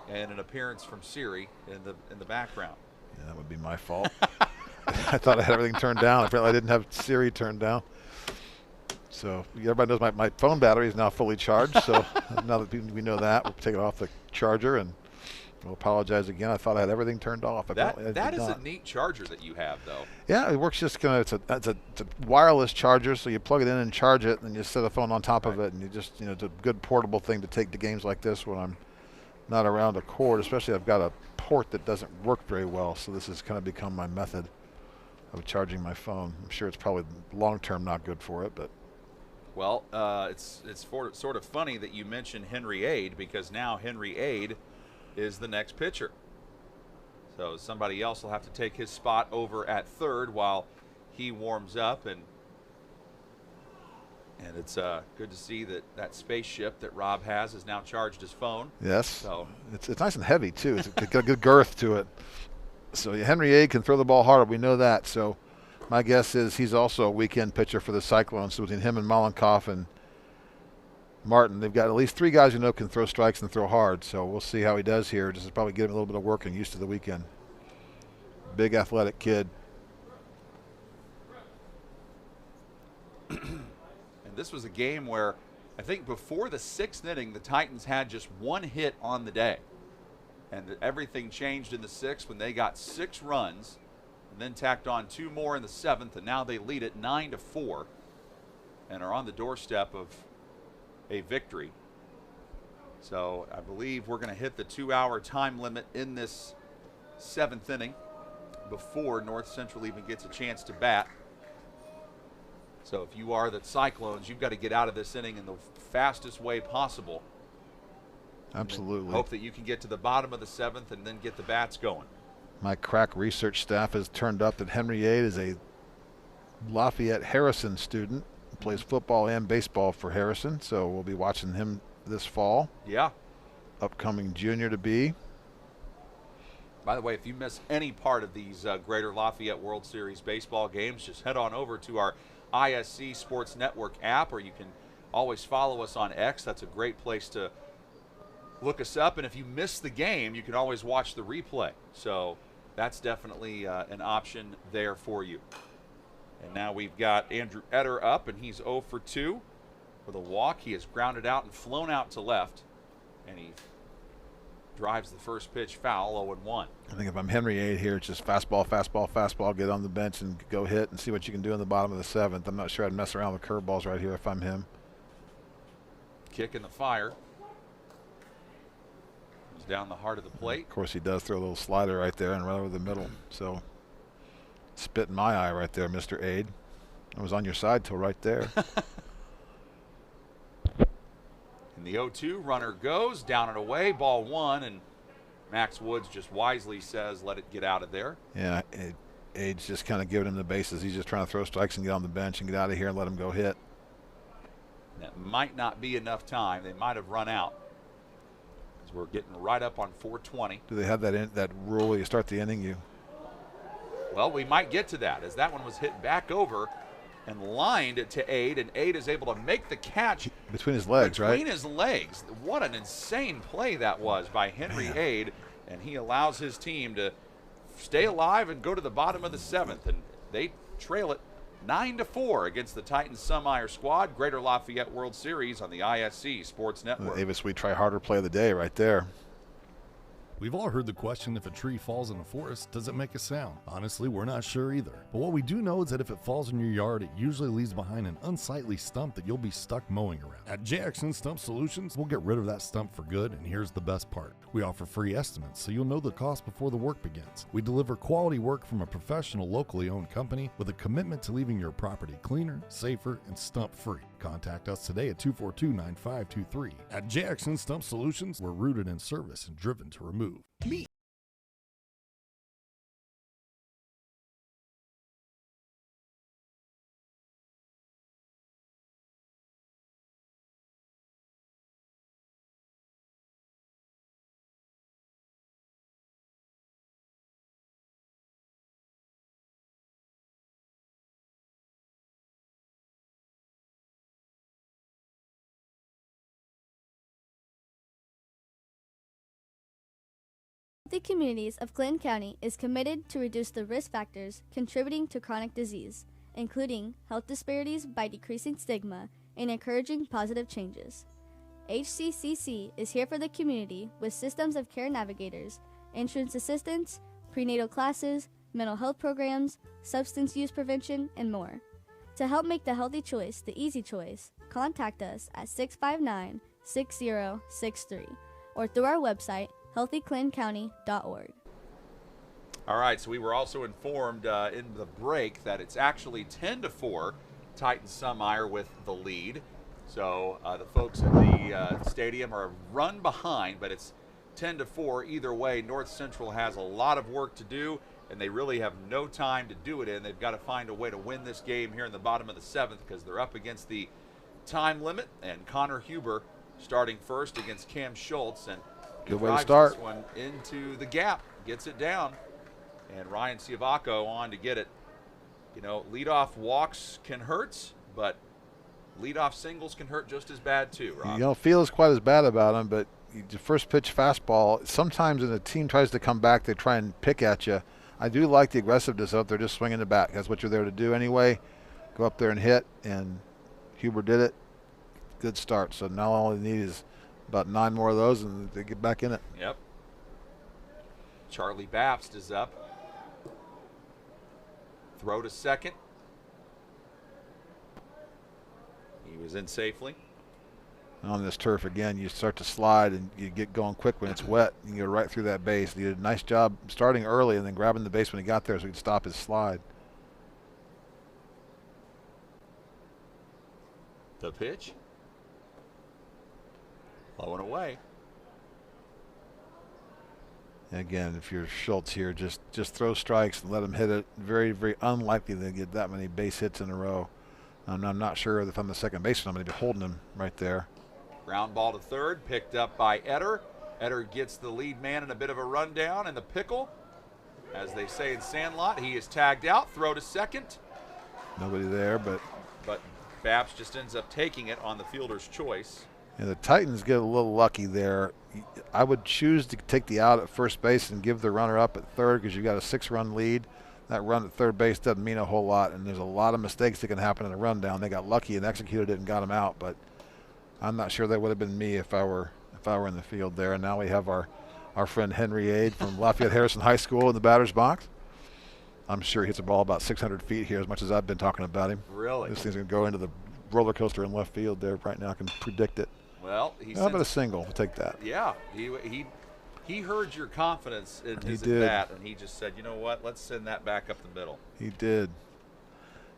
And an appearance from Siri in the background. Yeah, that would be my fault. I thought I had everything turned down. Apparently I didn't have Siri turned down. So everybody knows my phone battery is now fully charged. So now that we know that, we'll take it off the charger and I'll apologize again. I thought I had everything turned off. That is a neat charger that you have, though. Yeah, it works just kind of. It's a wireless charger, so you plug it in and charge it, and you set the phone on top of it, and you just it's a good portable thing to take to games like this when I'm not around a cord. Especially I've got a port that doesn't work very well, so this has kind of become my method of charging my phone. I'm sure it's probably long term not good for it, but. Well, it's sort of funny that you mentioned Henry Ade, because now Henry Ade is the next pitcher. So somebody else will have to take his spot over at third while he warms up, and it's good to see that spaceship that Rob has now charged his phone. Yes. So it's nice and heavy too. It's got a good girth to it. So Henry Ade can throw the ball harder. We know that. So my guess is he's also a weekend pitcher for the Cyclones. So between him and Malenkoff and Martin, they've got at least 3 guys who know can throw strikes and throw hard. So we'll see how he does here. Just to probably get him a little bit of work and used to the weekend. Big athletic kid. And this was a game where I think before the 6th inning, the Titans had just 1 hit on the day. And everything changed in the 6th when they got 6 runs and then tacked on 2 more in the 7th, and now they lead it 9-4 and are on the doorstep of a victory. So I believe we're going to hit the 2-hour time limit in this 7th inning before North Central even gets a chance to bat. So if you are the Cyclones, you've got to get out of this inning in the fastest way possible. Absolutely. Hope that you can get to the bottom of the 7th and then get the bats going. My crack research staff has turned up that Henry Ade is a Lafayette Harrison student. Plays football and baseball for Harrison, so we'll be watching him this fall. Yeah. Upcoming junior to be. By the way, if you miss any part of these Greater Lafayette World Series baseball games, just head on over to our ISC Sports Network app, or you can always follow us on X. That's a great place to look us up. And if you miss the game, you can always watch the replay. So that's definitely an option there for you. And now we've got Andrew Etter up, and he's 0 for 2 with a walk. He has grounded out and flown out to left, and he drives the first pitch foul, 0-1. I think if I'm Henry Ade here, it's just fastball, fastball, fastball, get on the bench and go hit and see what you can do in the bottom of the 7th. I'm not sure I'd mess around with curveballs right here if I'm him. Kick in the fire. He's down the heart of the plate. Of course, he does throw a little slider right there and right over the middle. So spit in my eye right there, Mr. Ade. I was on your side till right there. And the 0-2 runner goes down and away, ball 1, and Max Woods just wisely says, let it get out of there. Yeah, Ade's just kind of giving him the bases. He's just trying to throw strikes and get on the bench and get out of here and let him go hit. That might not be enough time. They might have run out, because we're getting right up on 4:20. Do they have that rule where you start the inning? Well, we might get to that, as that one was hit back over and lined to Ade, and Ade is able to make the catch between his legs, right? Between his legs. What an insane play that was by Henry Ade, and he allows his team to stay alive and go to the bottom of the 7th, and they trail it 9-4 against the Titans Summeyer squad. Greater Lafayette World Series on the ISC Sports Network. Avis, we try harder play of the day right there. We've all heard the question, if a tree falls in a forest, does it make a sound? Honestly, we're not sure either. But what we do know is that if it falls in your yard, it usually leaves behind an unsightly stump that you'll be stuck mowing around. At JXN Stump Solutions, we'll get rid of that stump for good, and here's the best part. We offer free estimates, so you'll know the cost before the work begins. We deliver quality work from a professional, locally owned company with a commitment to leaving your property cleaner, safer, and stump-free. Contact us today at 242-9523. At JXN Stump Solutions, we're rooted in service and driven to remove. Me. The communities of Clinton County is committed to reduce the risk factors contributing to chronic disease, including health disparities by decreasing stigma and encouraging positive changes. HCCC is here for the community with systems of care navigators, insurance assistance, prenatal classes, mental health programs, substance use prevention, and more. To help make the healthy choice the easy choice, contact us at 659-6063 or through our website, healthyclincounty.org. All right, so we were also informed in the break that it's actually 10-4, Titan-Summeyer with the lead. So the folks at the stadium are run behind, but it's 10-4. Either way, North Central has a lot of work to do, and they really have no time to do it in. They've got to find a way to win this game here in the bottom of the 7th because they're up against the time limit, and Connor Huber starting first against Cam Schultz. And good way to start. This one into the gap, gets it down, and Ryan Ciavaco on to get it. You know, leadoff walks can hurt, but leadoff singles can hurt just as bad too, Rob. You don't feel as quite as bad about him, but the first pitch fastball, sometimes when the team tries to come back, they try and pick at you. I do like the aggressiveness out there, just swinging the bat. That's what you're there to do anyway. Go up there and hit, and Huber did it. Good start. So now all they need is about 9 more of those, and they get back in it. Yep. Charlie Babst is up. Throw to second. He was in safely. On this turf again, you start to slide and you get going quick when it's wet. You go right through that base. He did a nice job starting early and then grabbing the base when he got there so he could stop his slide. The pitch. Low and away. And again, if you're Schultz here, just throw strikes and let him hit it. Very, very unlikely to get that many base hits in a row. I'm not sure if I'm the second baseman, I'm going to be holding him right there. Ground ball to third, picked up by Eder. Eder gets the lead man in a bit of a rundown, and the pickle, as they say in Sandlot, he is tagged out. Throw to second. Nobody there, but Babs just ends up taking it on the fielder's choice. Yeah, the Titans get a little lucky there. I would choose to take the out at first base and give the runner up at third because you've got a 6-run lead. That run at third base doesn't mean a whole lot, and there's a lot of mistakes that can happen in a rundown. They got lucky and executed it and got him out, but I'm not sure that would have been me if I were in the field there. And now we have our friend Henry Ade from Lafayette Harrison High School in the batter's box. I'm sure he hits a ball about 600 feet here as much as I've been talking about him. Really? This thing's going to go into the roller coaster in left field there right now. I can predict it. Well, how about a single? We'll take that. Yeah, he heard your confidence in his at bat, and he just said, you know what, let's send that back up the middle. He did.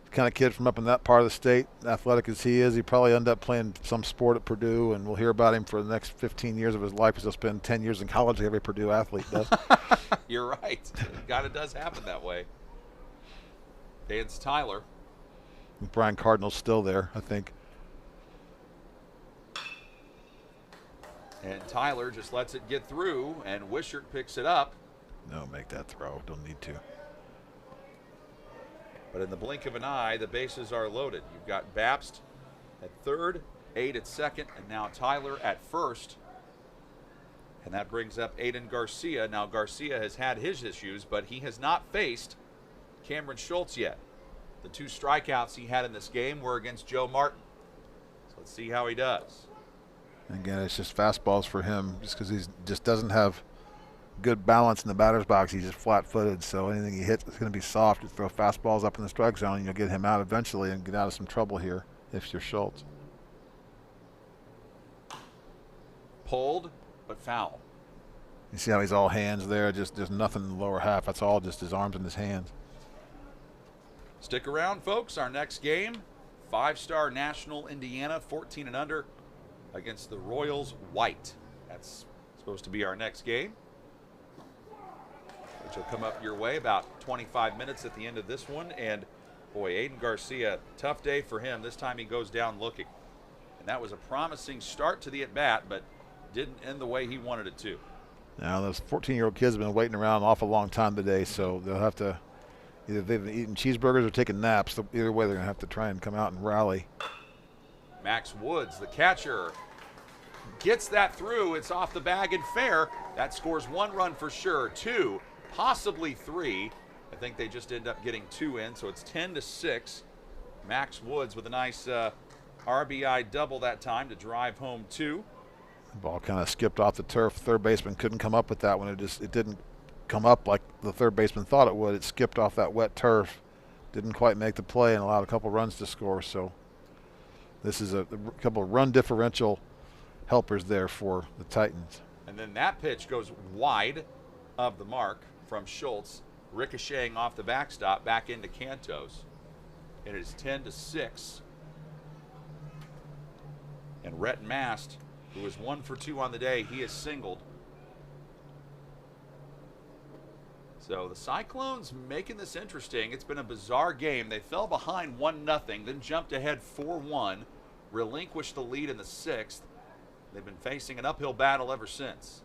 The kind of kid from up in that part of the state, athletic as he is, he probably end up playing some sport at Purdue, and we'll hear about him for the next 15 years of his life because he'll spend 10 years in college like every Purdue athlete does. You're right. It kind of does happen that way. Vance Tyler. Brian Cardinal's still there, I think. And Tyler just lets it get through, and Wishart picks it up. No, make that throw. Don't need to. But in the blink of an eye, the bases are loaded. You've got Babst at third, Ade at second, and now Tyler at first. And that brings up Aiden Garcia. Now, Garcia has had his issues, but he has not faced Cameron Schultz yet. The 2 strikeouts he had in this game were against Joe Martin. So let's see how he does. Again, it's just fastballs for him just because he just doesn't have good balance in the batter's box. He's just flat-footed, so anything he hits is going to be soft. You throw fastballs up in the strike zone, and you'll get him out eventually and get out of some trouble here if you're Schultz. Pulled, but foul. You see how he's all hands there? Just there's nothing in the lower half. That's all just his arms and his hands. Stick around, folks. Our next game, 5-star National Indiana, 14 and under, against the Royals White. That's supposed to be our next game, which will come up your way about 25 minutes at the end of this one. And boy, Aiden Garcia, tough day for him. This time he goes down looking. And that was a promising start to the at-bat, but didn't end the way he wanted it to. Now, those 14-year-old kids have been waiting around an awful long time today, so they'll have to, either they've been eating cheeseburgers or taking naps. Either way, they're going to have to try and come out and rally. Max Woods, the catcher, gets that through. It's off the bag and fair. That scores 1 run for sure. 2, possibly 3. I think they just end up getting 2 in, so it's 10-6. Max Woods with a nice RBI double that time to drive home 2. Ball kind of skipped off the turf. Third baseman couldn't come up with that one. It didn't come up like the third baseman thought it would. It skipped off that wet turf. Didn't quite make the play and allowed a couple runs to score. So this is a couple of run differential helpers there for the Titans. And then that pitch goes wide of the mark from Schultz, ricocheting off the backstop back into Cantos. And it is 10-6. And Rhett Mast, who is 1 for 2 on the day, he is singled. So the Cyclones making this interesting. It's been a bizarre game. They fell behind 1-0, then jumped ahead 4-1, relinquished the lead in the 6th. They've been facing an uphill battle ever since.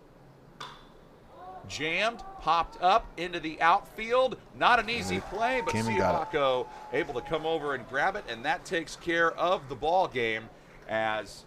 Jammed, popped up into the outfield. Not an easy play, but Siabako able to come over and grab it, and that takes care of the ball game as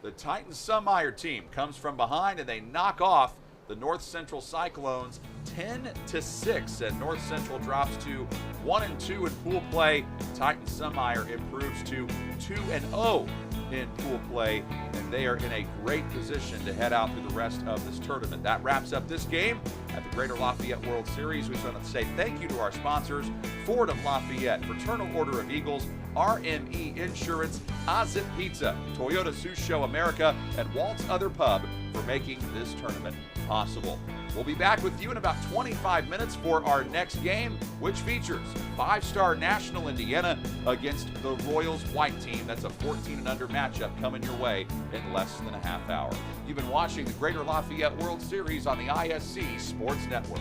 the Titans-Summeyer team comes from behind and they knock off the North Central Cyclones 10-6, and North Central drops to 1-2 in pool play. Titans-Summeyer improves to 2-0 in pool play, and they are in a great position to head out through the rest of this tournament. That wraps up this game at the Greater Lafayette World Series. We just want to say thank you to our sponsors, Ford of Lafayette, Fraternal Order of Eagles, RME Insurance, Ozit Pizza, Toyota Susho America, and Walt's Other Pub for making this tournament possible. We'll be back with you in about 25 minutes for our next game, which features 5-star National Indiana against the Royals white team. That's a 14 and under matchup coming your way in less than a half hour. You've been watching the Greater Lafayette World Series on the ISC Sports Network.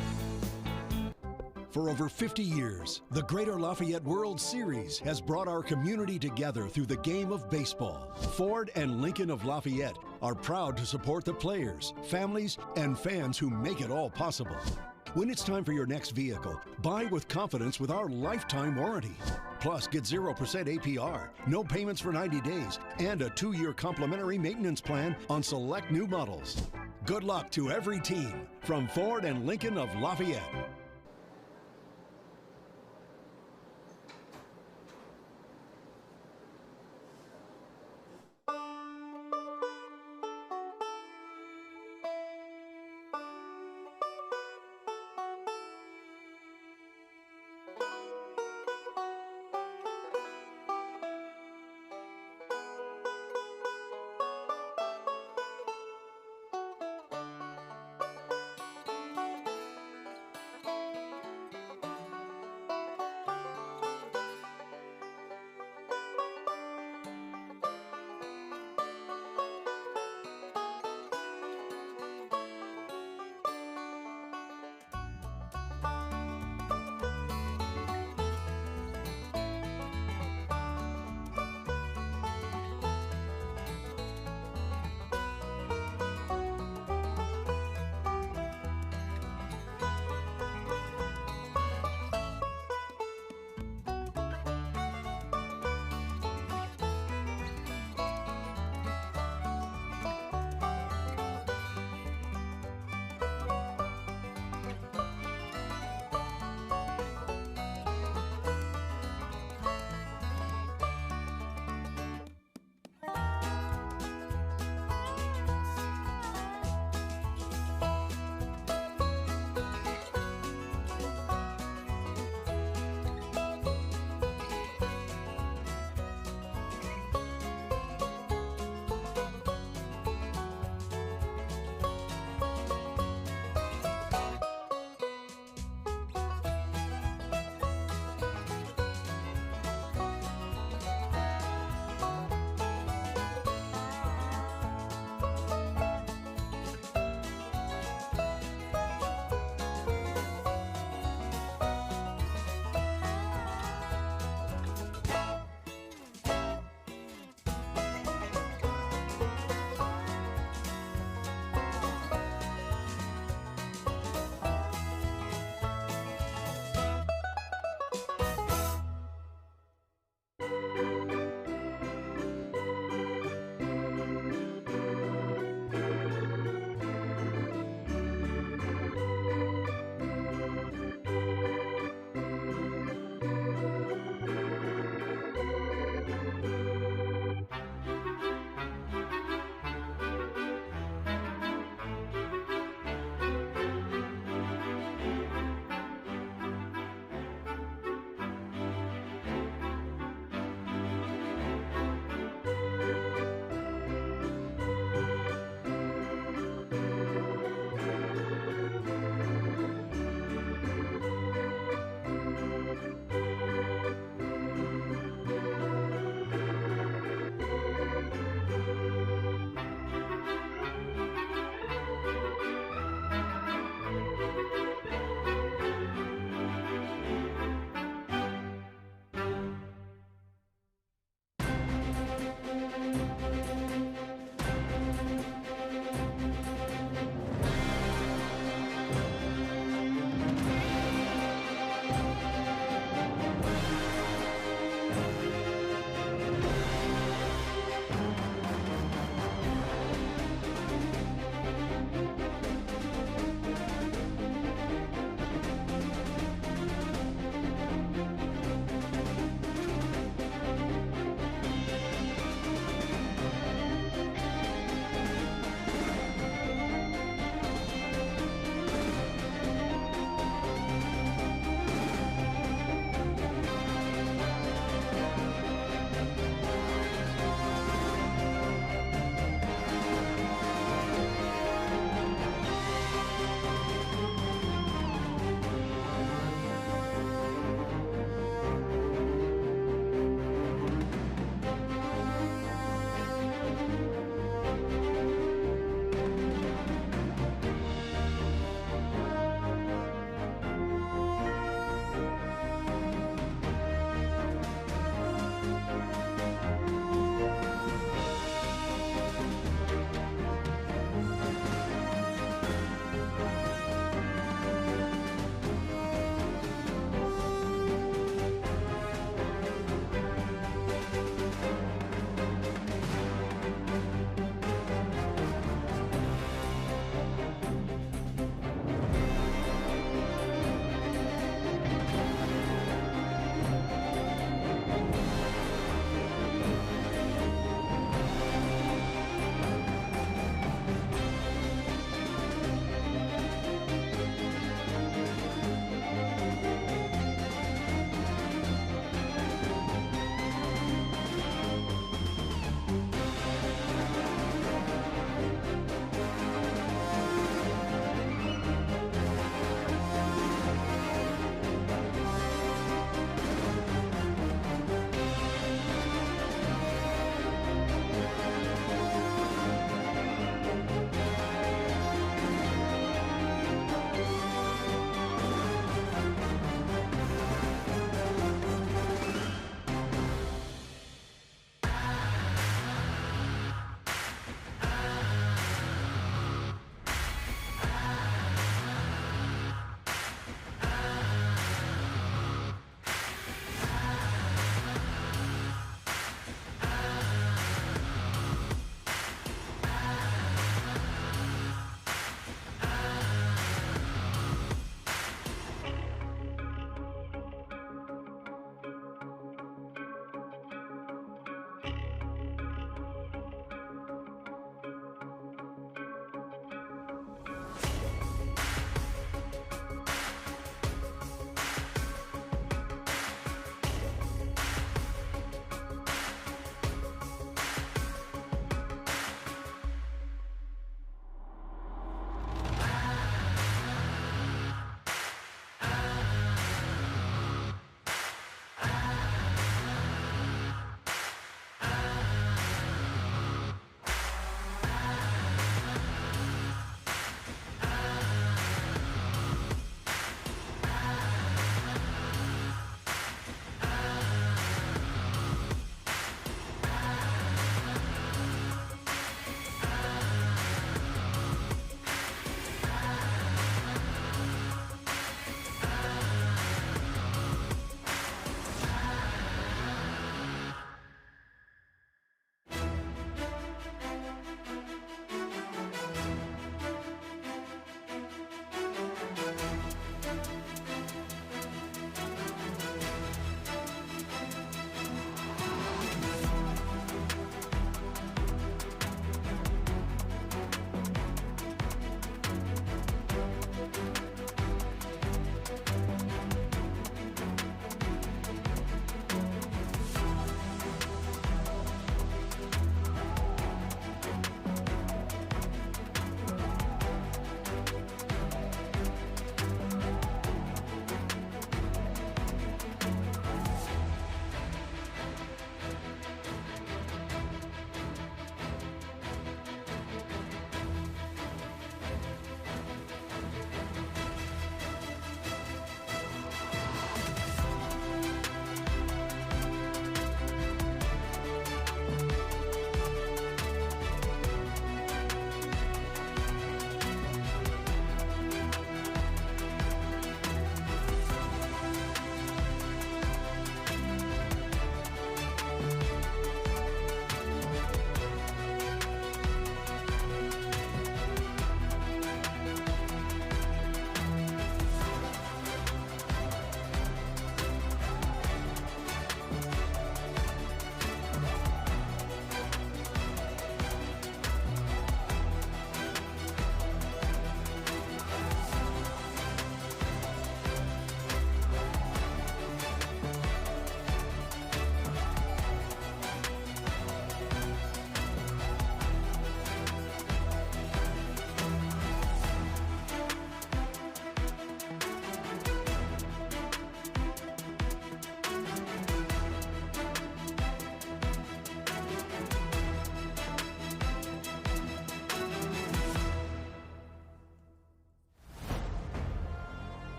For over 50 years, the Greater Lafayette World Series has brought our community together through the game of baseball. Ford and Lincoln of Lafayette are proud to support the players, families, and fans who make it all possible. When it's time for your next vehicle, buy with confidence with our lifetime warranty. Plus, get 0% APR, no payments for 90 days, and a 2-year complimentary maintenance plan on select new models. Good luck to every team from Ford and Lincoln of Lafayette.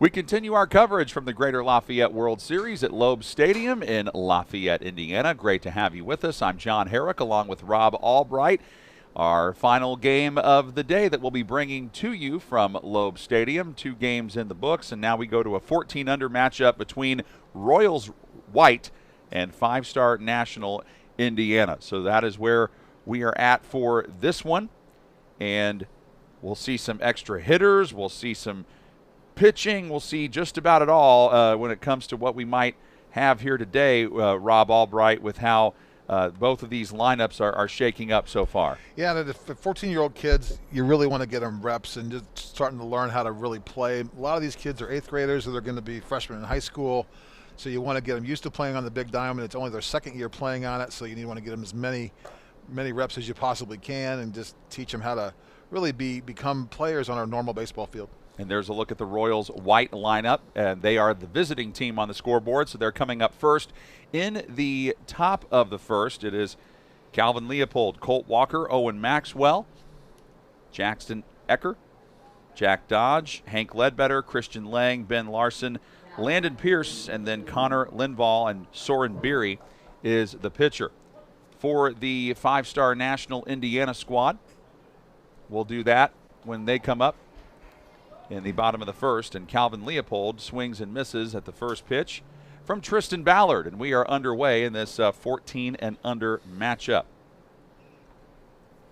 We continue our coverage from the Greater Lafayette World Series at Loeb Stadium in Lafayette, Indiana. Great to have you with us. I'm John Herrick along with Rob Albright. Our final game of the day that we'll be bringing to you from Loeb Stadium. 2 games in the books, and now we go to a 14-under matchup between Royals White and 5-star National Indiana. So that is where we are at for this one, and we'll see some extra hitters. We'll see some pitching. We'll see just about it all when it comes to what we might have here today, Rob Albright, with how both of these lineups are shaking up so far. Yeah, the 14-year-old kids, you really want to get them reps and just starting to learn how to really play. A lot of these kids are 8th graders, or they're going to be freshmen in high school, so you want to get them used to playing on the big diamond. It's only their 2nd year playing on it, so you want to get them as many reps as you possibly can and just teach them how to really become players on our normal baseball field. And there's a look at the Royals White lineup, and they are the visiting team on the scoreboard, so they're coming up first. In the top of the first, it is Calvin Leopold, Colt Walker, Owen Maxwell, Jackson Ecker, Jack Dodge, Hank Ledbetter, Christian Lang, Ben Larson, Landon Pierce, and then Connor Lindvall and Soren Beery is the pitcher. For the 5-star National Indiana squad, we'll do that when they come up in the bottom of the first, and Calvin Leopold swings and misses at the first pitch from Tristan Ballard, and we are underway in this 14 and under matchup.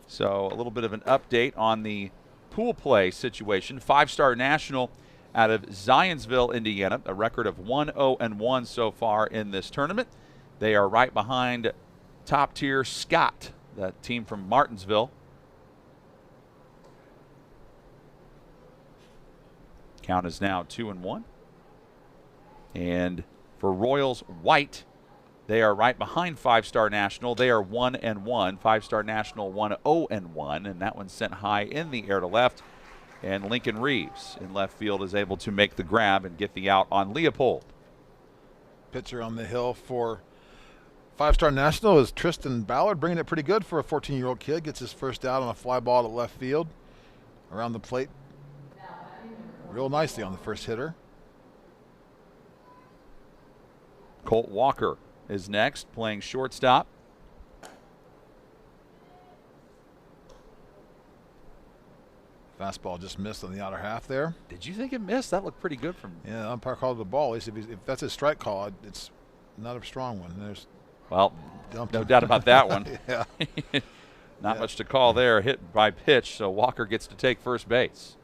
So a little bit of an update on the pool play situation. 5-star National out of Zionsville, Indiana, a record of 1-0-1 so far in this tournament. They are right behind top tier Scott, that team from Martinsville. Count is now 2-1. And for Royals White, they are right behind 5-star National. They are 1-1. 5-star National 1-0-1, and that one sent high in the air to left. And Lincoln Reeves in left field is able to make the grab and get the out on Leopold. Pitcher on the hill for 5-star National is Tristan Ballard, bringing it pretty good for a 14-year-old kid. Gets his first out on a fly ball to left field around the plate. Real nicely on the first hitter. Colt Walker is next, playing shortstop. Fastball just missed on the outer half there. Did you think it missed? That looked pretty good from. Yeah, the umpire called it a ball. He said if that's a strike call, it's not a strong one. Well, no doubt about that one. Yeah. Not much to call there. Hit by pitch, so Walker gets to take first base.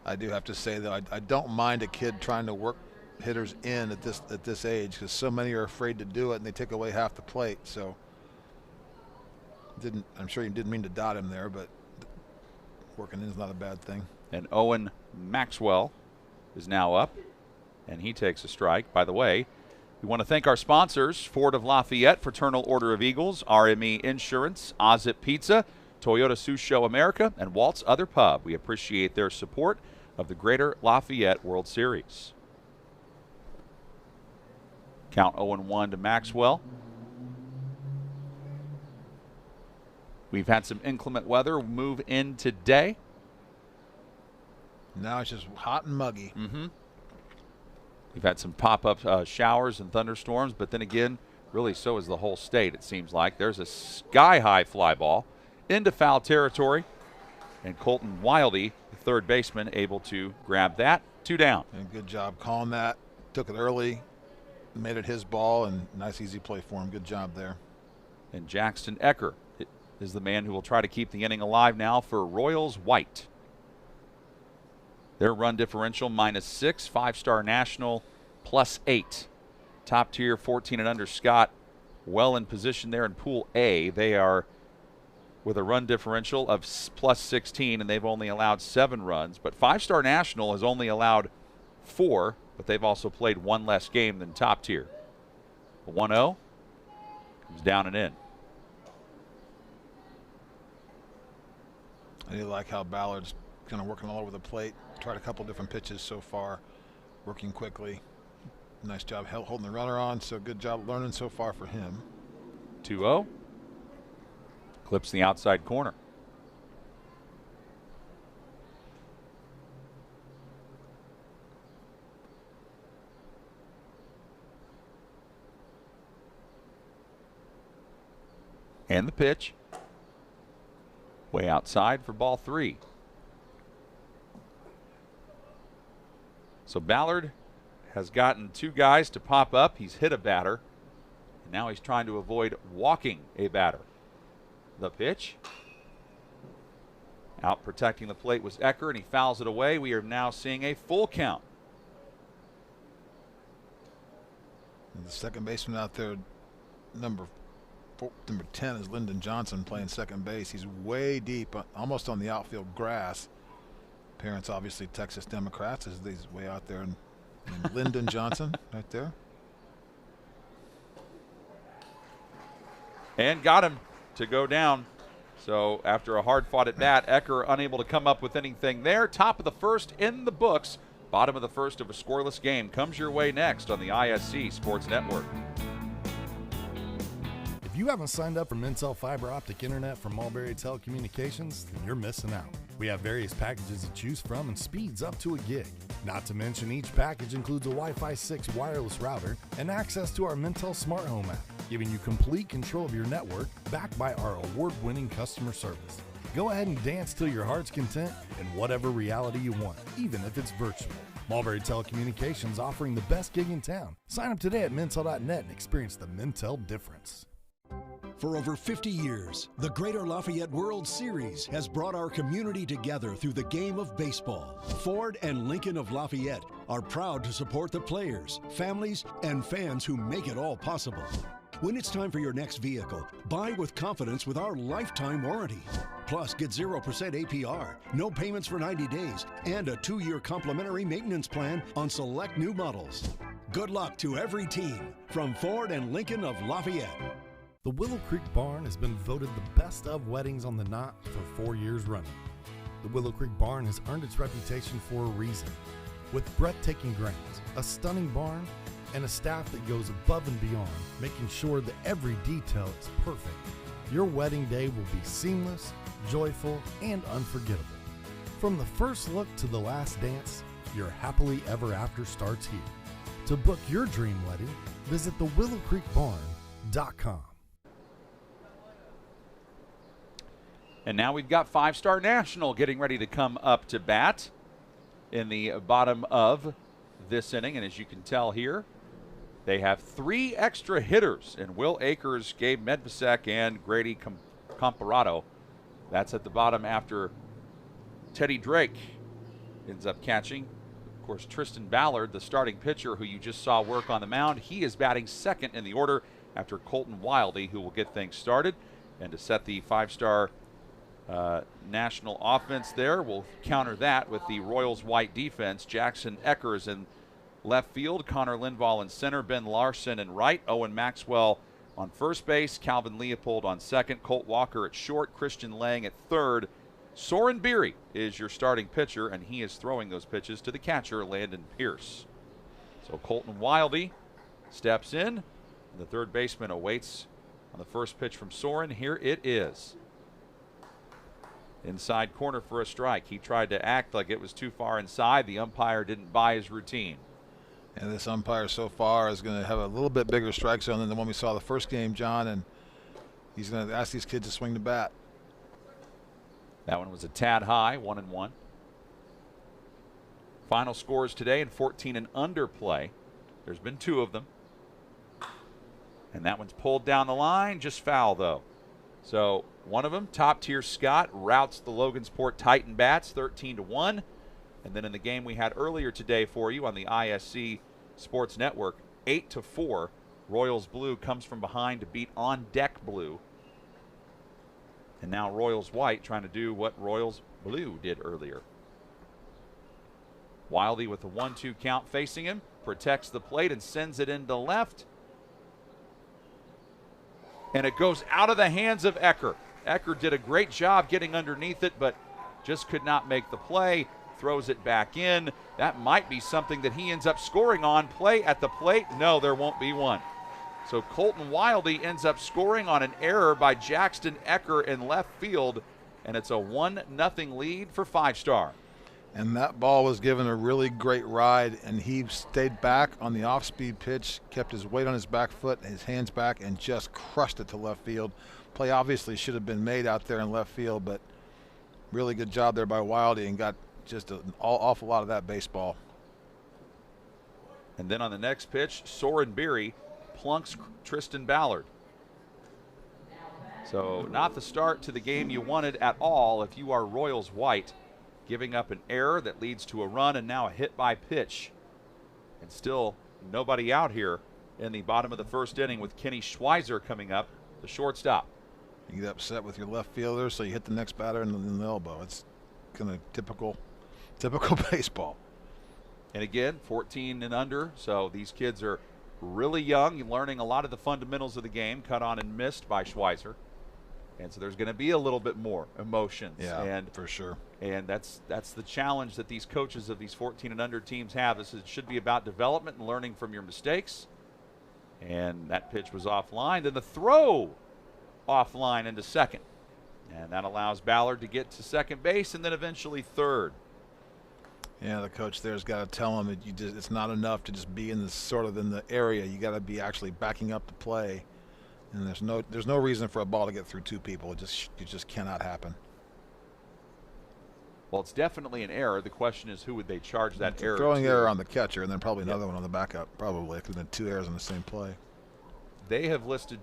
I do have to say, though, I don't mind a kid trying to work hitters in at this age, because so many are afraid to do it and they take away half the plate. So I'm sure you didn't mean to dot him there, but working in is not a bad thing. And Owen Maxwell is now up, and he takes a strike. By the way, we want to thank our sponsors: Ford of Lafayette, Fraternal Order of Eagles, RME Insurance, Ozip Pizza, Toyota Susho America, and Walt's Other Pub. We appreciate their support of the Greater Lafayette World Series. Count 0-1 to Maxwell. We've had some inclement weather move in today. Now it's just hot and muggy. We've had some pop-up showers and thunderstorms, but then again, really so is the whole state, it seems like. There's a sky-high fly ball into foul territory, and Colton Wildy, the third baseman, able to grab that. 2 down. And good job calling that. Took it early, made it his ball, and nice easy play for him. Good job there. And Jackson Ecker is the man who will try to keep the inning alive now for Royals White. Their run differential -6, 5-star National +8. Top tier 14 and under Scott well in position there in Pool A. They are with a run differential of +16, and they've only allowed 7 runs. But 5-star National has only allowed 4, but they've also played 1 less game than top tier. A 1-0 comes down and in. I do like how Ballard's kind of working all over the plate. Tried a couple different pitches so far, working quickly. Nice job holding the runner on, so good job learning so far for him. 2-0. Clips the outside corner. And the pitch. Way outside for ball 3. So Ballard has gotten 2 guys to pop up. He's hit a batter. And now he's trying to avoid walking a batter. The pitch. Out protecting the plate was Ecker, and he fouls it away. We are now seeing a full count. And the second baseman out there, number 10 is Lyndon Johnson playing second base. He's way deep, almost on the outfield grass. Parents obviously Texas Democrats, as he's way out there. And Lyndon Johnson right there. And got him to go down. So after a hard-fought at bat, Ecker unable to come up with anything there. Top of the first in the books. Bottom of the first of a scoreless game comes your way next on the ISC Sports Network. If you haven't signed up for Mintel fiber optic internet from Mulberry Telecommunications, then you're missing out. We have various packages to choose from and speeds up to a gig. Not to mention each package includes a Wi-Fi 6 wireless router and access to our Mintel Smart Home app, giving you complete control of your network backed by our award-winning customer service. Go ahead and dance till your heart's content in whatever reality you want, even if it's virtual. Mulberry Telecommunications offering the best gig in town. Sign up today at Mintel.net and experience the Mintel difference. For over 50 years, the Greater Lafayette World Series has brought our community together through the game of baseball. Ford and Lincoln of Lafayette are proud to support the players, families, and fans who make it all possible. When it's time for your next vehicle, buy with confidence with our lifetime warranty. Plus, get 0% APR, no payments for 90 days, and a 2-year complimentary maintenance plan on select new models. Good luck to every team from Ford and Lincoln of Lafayette. The Willow Creek Barn has been voted the best of weddings on the Knot for 4 years running. The Willow Creek Barn has earned its reputation for a reason. With breathtaking grounds, a stunning barn, and a staff that goes above and beyond, making sure that every detail is perfect, your wedding day will be seamless, joyful, and unforgettable. From the first look to the last dance, your happily ever after starts here. To book your dream wedding, visit thewillowcreekbarn.com. And now we've got 5-Star National getting ready to come up to bat in the bottom of this inning. And as you can tell here, they have 3 extra hitters in Will Akers, Gabe Medvesek, and Grady Comparado. That's at the bottom after Teddy Drake ends up catching. Of course, Tristan Ballard, the starting pitcher who you just saw work on the mound, he is batting second in the order after Colton Wildey, who will get things started. And to set the 5-Star National offense there, we'll counter that with the Royals white defense. Jackson Eckers in left field, Connor Lindvall in center, Ben Larson in right, Owen Maxwell on first base, Calvin Leopold on second, Colt Walker at short, Christian Lang at third. Soren Beery is your starting pitcher, and he is throwing those pitches to the catcher, Landon Pierce. So Colton Wildey steps in, and the third baseman awaits on the first pitch from Soren. Here it is. Inside corner for a strike. He tried to act like it was too far inside. The umpire didn't buy his routine. And this umpire so far is going to have a little bit bigger strike zone than the one we saw the first game, John, and he's going to ask these kids to swing the bat. That one was a tad high, 1-1. Final scores today in 14 and under play. There's been 2 of them. And that one's pulled down the line, just foul though. So one of them, top tier Scott, routs the Logansport Titan Bats 13-1. And then in the game we had earlier today for you on the ISC Sports Network, 8-4. Royals Blue comes from behind to beat On Deck Blue. And now Royals White trying to do what Royals Blue did earlier. Wildey with a 1-2 count facing him, protects the plate and sends it into left. And it goes out of the hands of Ecker. Ecker did a great job getting underneath it, but just could not make the play. Throws it back in. That might be something that he ends up scoring on. Play at the plate? No, there won't be one. So Colton Wildey ends up scoring on an error by Jackson Ecker in left field, and it's a 1-0 lead for 5-Star. And that ball was given a really great ride, and he stayed back on the off-speed pitch, kept his weight on his back foot, his hands back, and just crushed it to left field. Play obviously should have been made out there in left field, but really good job there by Wildy and got just an awful lot of that baseball. And then on the next pitch, Soren Beery plunks Tristan Ballard. So not the start to the game you wanted at all if you are Royals white, giving up an error that leads to a run and now a hit by pitch. And still nobody out here in the bottom of the first inning with Kenny Schweizer coming up, the shortstop. You get upset with your left fielder, so you hit the next batter in the elbow. It's kind of typical baseball. And again, 14 and under, so these kids are really young, learning a lot of the fundamentals of the game, cut on and missed by Schweizer. And so there's going to be a little bit more emotions. Yeah, and for sure. And that's the challenge that these coaches of these 14 and under teams have. This should be about development and learning from your mistakes. And that pitch was offline. Then the throw offline into second. And that allows Ballard to get to second base and then eventually third. Yeah, the coach there's got to tell him that it's not enough to just be in the area. You got to be actually backing up the play. And there's no reason for a ball to get through two people. It just cannot happen. Well, it's definitely an error. The question is, who would they charge that error Throwing to? error on the catcher and then probably another one on the backup. Probably. It could have been two errors on the same play. They have listed,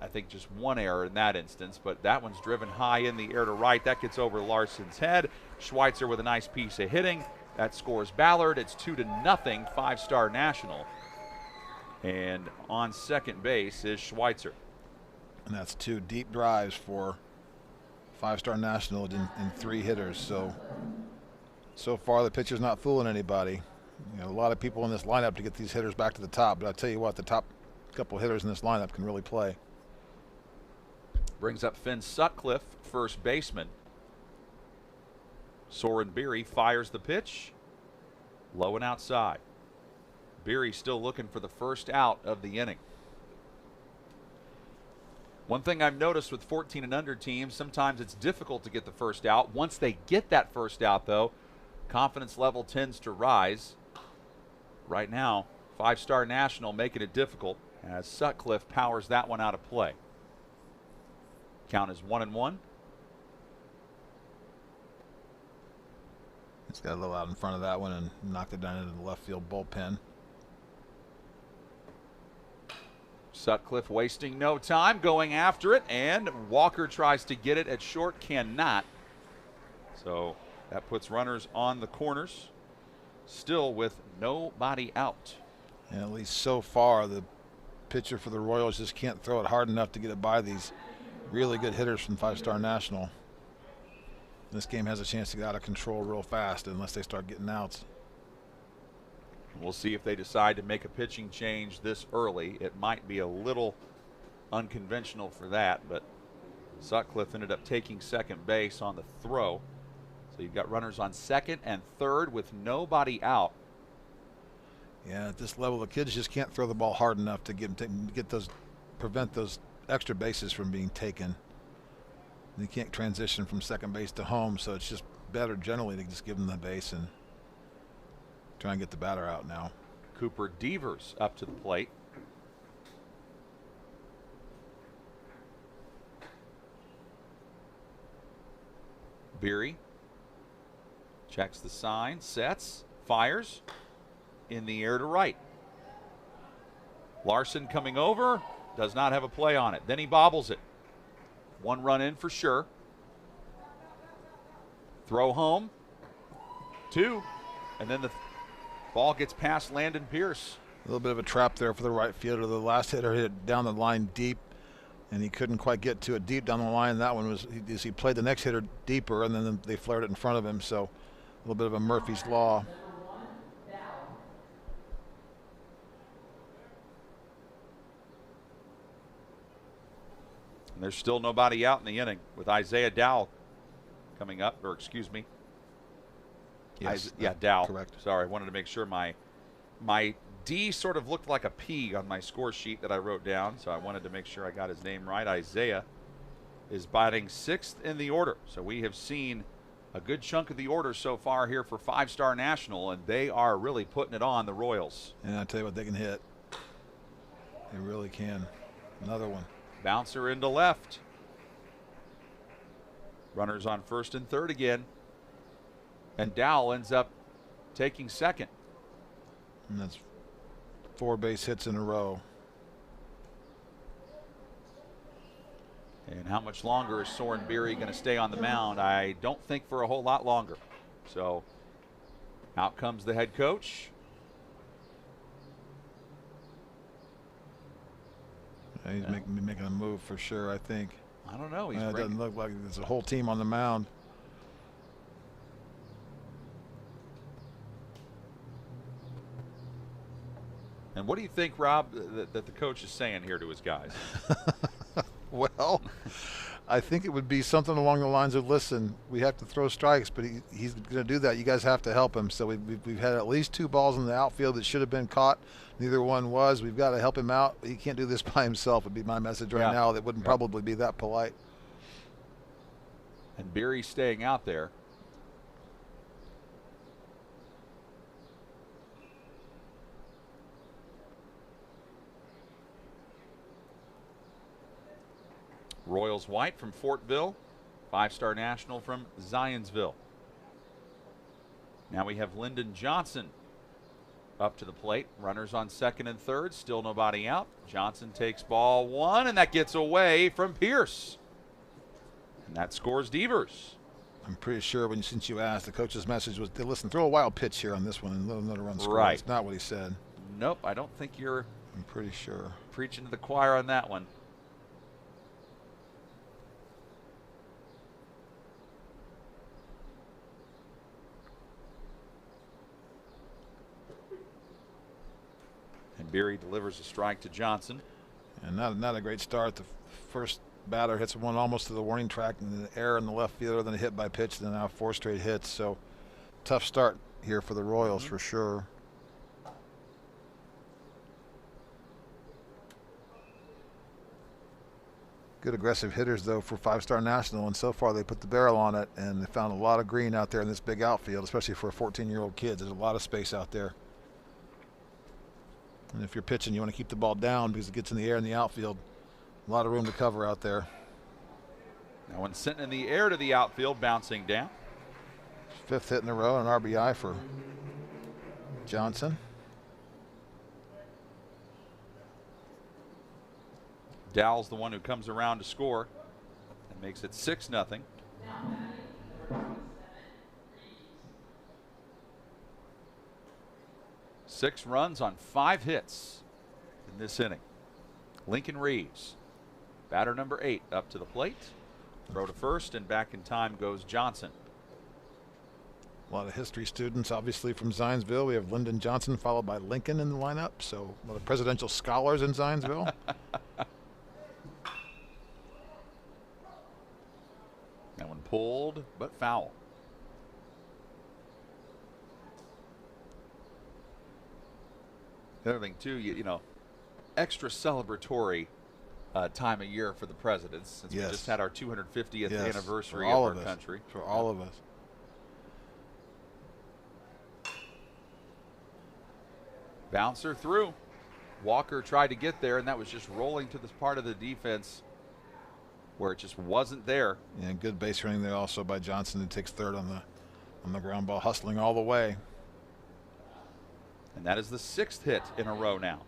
I think, just one error in that instance, but that one's driven high in the air to right. That gets over Larson's head. Schweitzer with a nice piece of hitting. That scores Ballard. It's 2-0, Five-Star National. And on second base is Schweitzer. And that's two deep drives for Five-Star National in three hitters. So far the pitcher's not fooling anybody. You know, a lot of people in this lineup to get these hitters back to the top, but I tell you what, the top couple hitters in this lineup can really play. Brings up Finn Sutcliffe, first baseman. Soren Beery fires the pitch. Low and outside. Beery still looking for the first out of the inning. One thing I've noticed with 14 and under teams, sometimes it's difficult to get the first out. Once they get that first out, though, confidence level tends to rise. Right now, Five-Star National making it difficult as Sutcliffe powers that one out of play. Count is 1-1. He's got a little out in front of that one and knocked it down into the left field bullpen. Sutcliffe wasting no time, going after it, and Walker tries to get it at short, cannot. So that puts runners on the corners, still with nobody out. And at least so far, the pitcher for the Royals just can't throw it hard enough to get it by these really good hitters from Five-Star National. This game has a chance to get out of control real fast unless they start getting outs. We'll see if they decide to make a pitching change this early. It might be a little unconventional for that, but Sutcliffe ended up taking second base on the throw. So you've got runners on second and third with nobody out. Yeah, at this level, the kids just can't throw the ball hard enough to prevent those extra bases from being taken. They can't transition from second base to home, so it's just better generally to just give them the base and try and get the batter out now. Cooper Devers up to the plate. Beery checks the sign, sets, fires in the air to right. Larson coming over, does not have a play on it. Then he bobbles it. One run in for sure. Throw home. Two. And then the ball gets past Landon Pierce. A little bit of a trap there for the right fielder. The last hitter hit it down the line deep, and he couldn't quite get to it deep down the line. That one was, he played the next hitter deeper, and then they flared it in front of him. So a little bit of a Murphy's Law. And there's still nobody out in the inning with Isaiah Dow coming up, or excuse me. Yes, Dow. Correct. Sorry, I wanted to make sure my D sort of looked like a P on my score sheet that I wrote down, so I wanted to make sure I got his name right. Isaiah is batting sixth in the order. So we have seen a good chunk of the order so far here for Five-Star National, and they are really putting it on the Royals. And I tell you what, they can hit. They really can. Another one. Bouncer into left. Runners on first and third again. And Dowell ends up taking second. And that's 4 base hits in a row. And how much longer is Soren Beery going to stay on the mound? I don't think for a whole lot longer. So out comes the head coach. Yeah, he's making a move for sure, I think. I don't know. It doesn't look like there's a whole team on the mound. And what do you think, Rob, that the coach is saying here to his guys? Well, I think it would be something along the lines of, listen, we have to throw strikes, but he's going to do that. You guys have to help him. So we've had at least 2 balls in the outfield that should have been caught. Neither one was. We've got to help him out. He can't do this by himself would be my message right now. That wouldn't probably be that polite. And Beery staying out there. Royals White from Fortville, 5-star national from Zionsville. Now we have Lyndon Johnson up to the plate. Runners on second and third, still nobody out. Johnson takes ball 1, and that gets away from Pierce. And that scores Devers. I'm pretty sure since you asked, the coach's message was, listen, throw a wild pitch here on this one and let another run score. Right. That's not what he said. Nope, I don't think you're I'm pretty sure preaching to the choir on that one. And Beery delivers a strike to Johnson. And not a great start. The first batter hits one almost to the warning track and the error in the left fielder, then a hit by pitch, then now 4 straight hits. So tough start here for the Royals for sure. Good aggressive hitters though for 5-star national, and so far they put the barrel on it, and they found a lot of green out there in this big outfield, especially for a 14-year-old kid. There's a lot of space out there. And if you're pitching, you want to keep the ball down because it gets in the air in the outfield. A lot of room to cover out there. That one sent in the air to the outfield, bouncing down. 5th hit in a row, an RBI for Johnson. Dowell's the one who comes around to score and makes it 6-0. Six runs on 5 hits in this inning. Lincoln Reeves, batter number 8, up to the plate. Throw to first, and back in time goes Johnson. A lot of history students, obviously, from Zionsville. We have Lyndon Johnson followed by Lincoln in the lineup. So a lot of presidential scholars in Zionsville. That one pulled, but foul. The other thing, too, you know, extra celebratory time of year for the presidents, since we just had our 250th anniversary of our country. For all of us. Bouncer through. Walker tried to get there, and that was just rolling to this part of the defense where it just wasn't there. Yeah, good base running there also by Johnson, who takes third on the ground ball, hustling all the way. And that is the 6th hit in a row now.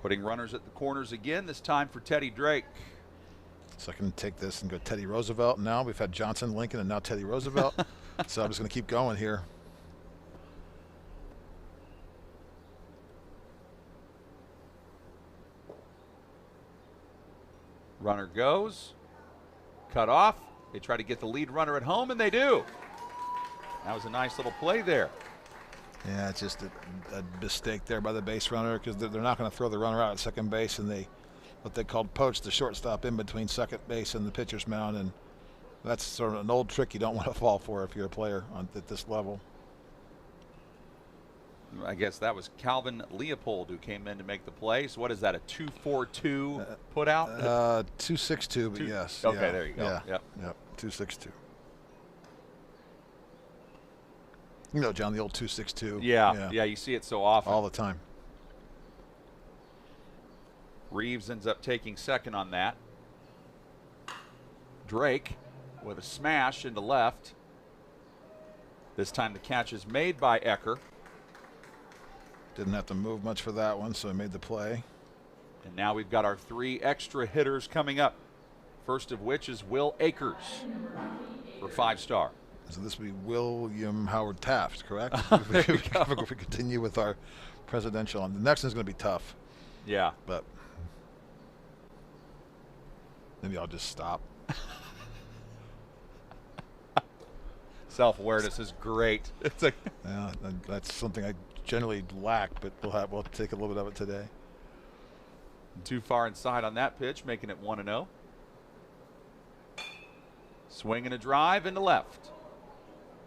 Putting runners at the corners again, this time for Teddy Drake. So I can take this and go Teddy Roosevelt now. We've had Johnson, Lincoln, and now Teddy Roosevelt. So I'm just going to keep going here. Runner goes. Cut off. They try to get the lead runner at home, and they do. That was a nice little play there. Yeah, it's just a mistake there by the base runner, because they're not going to throw the runner out at second base, and what they called poach the shortstop in between second base and the pitcher's mound, and that's sort of an old trick you don't want to fall for if you're a player at this level. I guess that was Calvin Leopold who came in to make the play. So what is that, a 2-4-2 put out? 2-6-2, but yes. Okay, there you go. Yeah, yep. 2-6-2. You know, John, the old 2-6-2. Yeah, you see it so often. All the time. Reeves ends up taking second on that. Drake with a smash into left. This time the catch is made by Ecker. Didn't have to move much for that one, so he made the play. And now we've got our 3 extra hitters coming up. First of which is Will Akers for 5-star. So this would be William Howard Taft, correct? There you go. If we continue with our presidential. And the next one's going to be tough. Yeah. But maybe I'll just stop. Self-awareness is great. It's like Yeah, that's something I generally lack, but we'll take a little bit of it today. too far inside on that pitch, making it 1-0. Swing and a drive into left.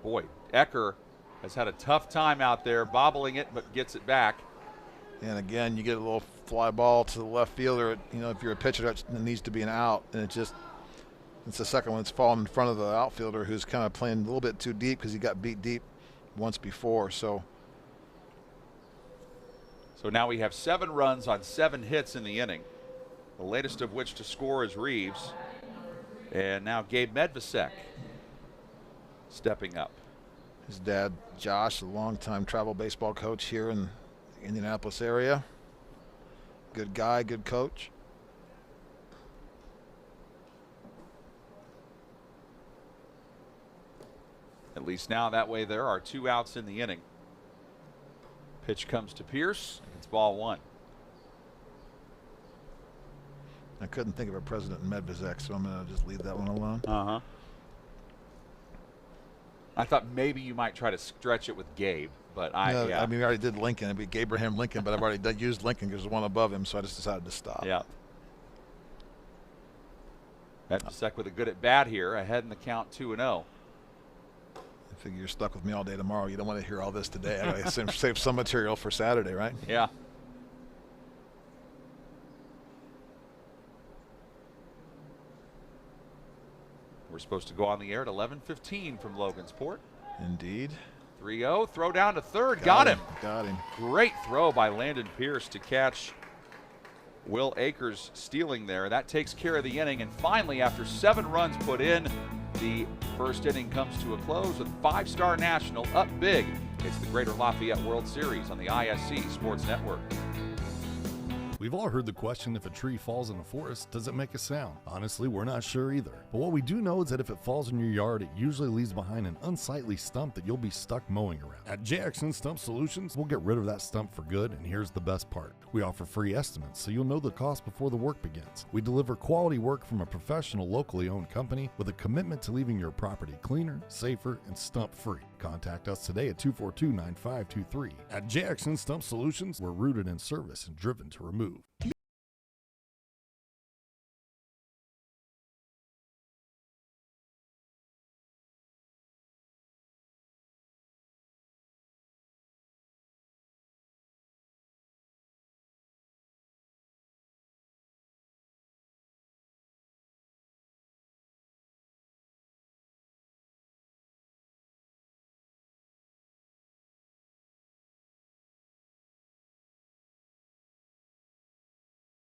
Boy, Ecker has had a tough time out there bobbling it, but gets it back. And again, you get a little fly ball to the left fielder. You know, if you're a pitcher, that needs to be an out, and it's the second one that's fallen in front of the outfielder, who's kind of playing a little bit too deep because he got beat deep once before. So now we have 7 runs on 7 hits in the inning, the latest of which to score is Reeves. And now Gabe Medvesek stepping up. his dad, Josh, a longtime travel baseball coach here in the Indianapolis area. Good guy, good coach. At least now that way there are 2 outs in the inning. Pitch comes to Pierce. It's ball 1. I couldn't think of a president in Medvesek, so I'm going to just leave that one alone. Uh-huh. I thought maybe you might try to stretch it with Gabe, but yeah. I mean, we already did Lincoln. It'd be Abraham Lincoln, but I've already used Lincoln because there's one above him, so I just decided to stop. Yeah. Medvesek with a good at bat here, ahead in the count 2-0. I figure you're stuck with me all day tomorrow. You don't want to hear all this today. I gotta save some material for Saturday, right? Yeah. We're supposed to go on the air at 11:15 from Logansport. Indeed. 3-0, throw down to third. Got him. Got him. Great throw by Landon Pierce to catch Will Akers stealing there. That takes care of the inning. And finally, after 7 runs put in, the first inning comes to a close with 5-star National up big. It's the Greater Lafayette World Series on the ISC Sports Network. We've all heard the question, if a tree falls in a forest, does it make a sound? Honestly, we're not sure either. But what we do know is that if it falls in your yard, it usually leaves behind an unsightly stump that you'll be stuck mowing around. At JXN Stump Solutions, we'll get rid of that stump for good, and here's the best part. We offer free estimates, so you'll know the cost before the work begins. We deliver quality work from a professional, locally owned company with a commitment to leaving your property cleaner, safer, and stump-free. Contact us today at 242-9523. At JXN Stump Solutions, we're rooted in service and driven to remove.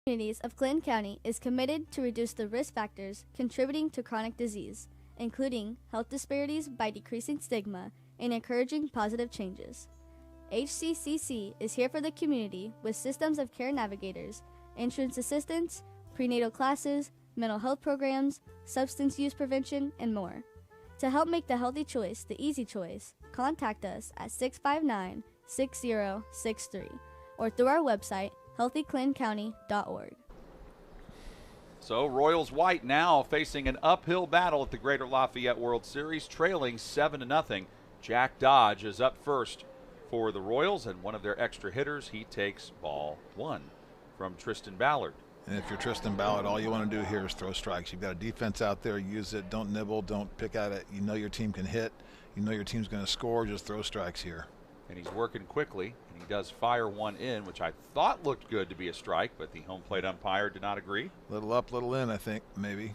Communities of Clinton County is committed to reduce the risk factors contributing to chronic disease, including health disparities by decreasing stigma and encouraging positive changes. HCCC is here for the community with systems of care navigators, insurance assistance, prenatal classes, mental health programs, substance use prevention, and more. To help make the healthy choice the easy choice, contact us at 659-6063 or through our website, healthyclintoncounty.org. So Royals White now facing an uphill battle at the Greater Lafayette World Series, trailing 7-0. Jack Dodge is up first for the Royals, and one of their extra hitters, he takes ball 1 from Tristan Ballard. And if you're Tristan Ballard, all you want to do here is throw strikes. You've got a defense out there. Use it. Don't nibble. Don't pick at it. You know your team can hit. You know your team's going to score. Just throw strikes here. And he's working quickly, and he does fire one in, which I thought looked good to be a strike, but the home plate umpire did not agree. Little up, little in, I think, maybe.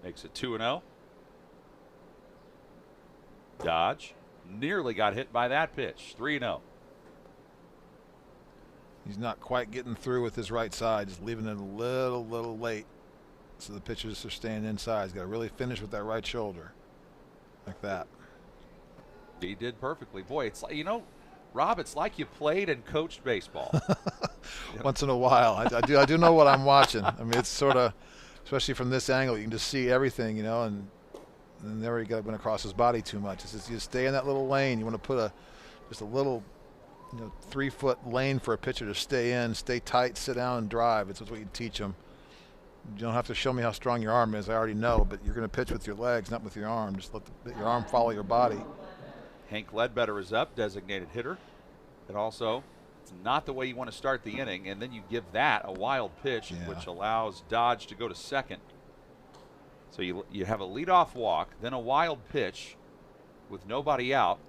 Makes it 2-0. Dodge nearly got hit by that pitch. 3-0. He's not quite getting through with his right side, just leaving it a little late. so the pitchers are staying inside. He's got to really finish with that right shoulder, like that. He did perfectly. Boy, it's like, Rob, it's like you played and coached baseball. Once in a while. I do know what I'm watching. I mean, it's sort of, especially from this angle, you can just see everything, and never went across his body too much. It's just you stay in that little lane. You want to put just a little 3-foot lane for a pitcher to stay in, stay tight, sit down, and drive. It's what you teach them. You don't have to show me how strong your arm is. I already know, but you're going to pitch with your legs, not with your arm. Just let your arm follow your body. Hank Ledbetter is up, designated hitter. And also, it's not the way you want to start the inning, and then you give that a wild pitch, which allows Dodge to go to second. So you have a leadoff walk, then a wild pitch with nobody out.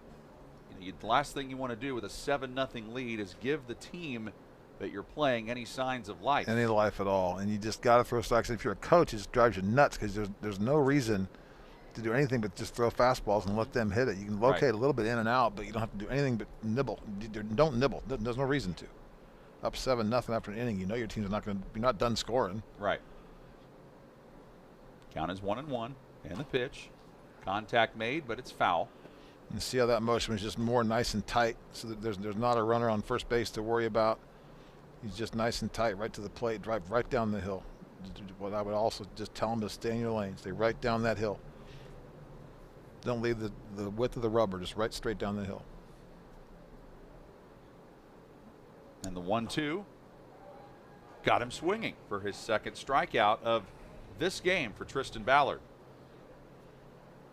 The last thing you want to do with a 7-0 lead is give the team that you're playing any signs of life. Any life at all. And you just got to throw strikes. If you're a coach, it just drives you nuts because there's no reason to do anything but just throw fastballs and let them hit it. You can locate a little bit in and out, but you don't have to do anything but nibble. Don't nibble. There's no reason to. Up 7-0 after an inning, your team's you're not done scoring. Right. Count is 1-1, and the pitch. Contact made, but it's foul. And see how that motion was just more nice and tight, so that there's not a runner on first base to worry about. He's just nice and tight, right to the plate, drive right down the hill. What I would also just tell him to stay in your lane, stay right down that hill. Don't leave the width of the rubber, just right straight down the hill. And the 1-2 got him swinging for his second strikeout of this game for Tristan Ballard.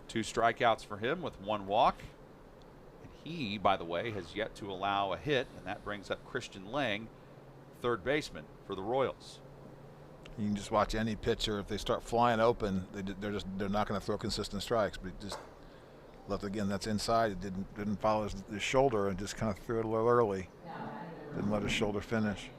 2 strikeouts for him with 1 walk. And he, by the way, has yet to allow a hit, and that brings up Christian Lang, third baseman for the Royals. You can just watch any pitcher. If they start flying open, they're not going to throw consistent strikes. But just left again. That's inside. It didn't follow his shoulder and just kind of threw it a little early. Didn't let his shoulder finish.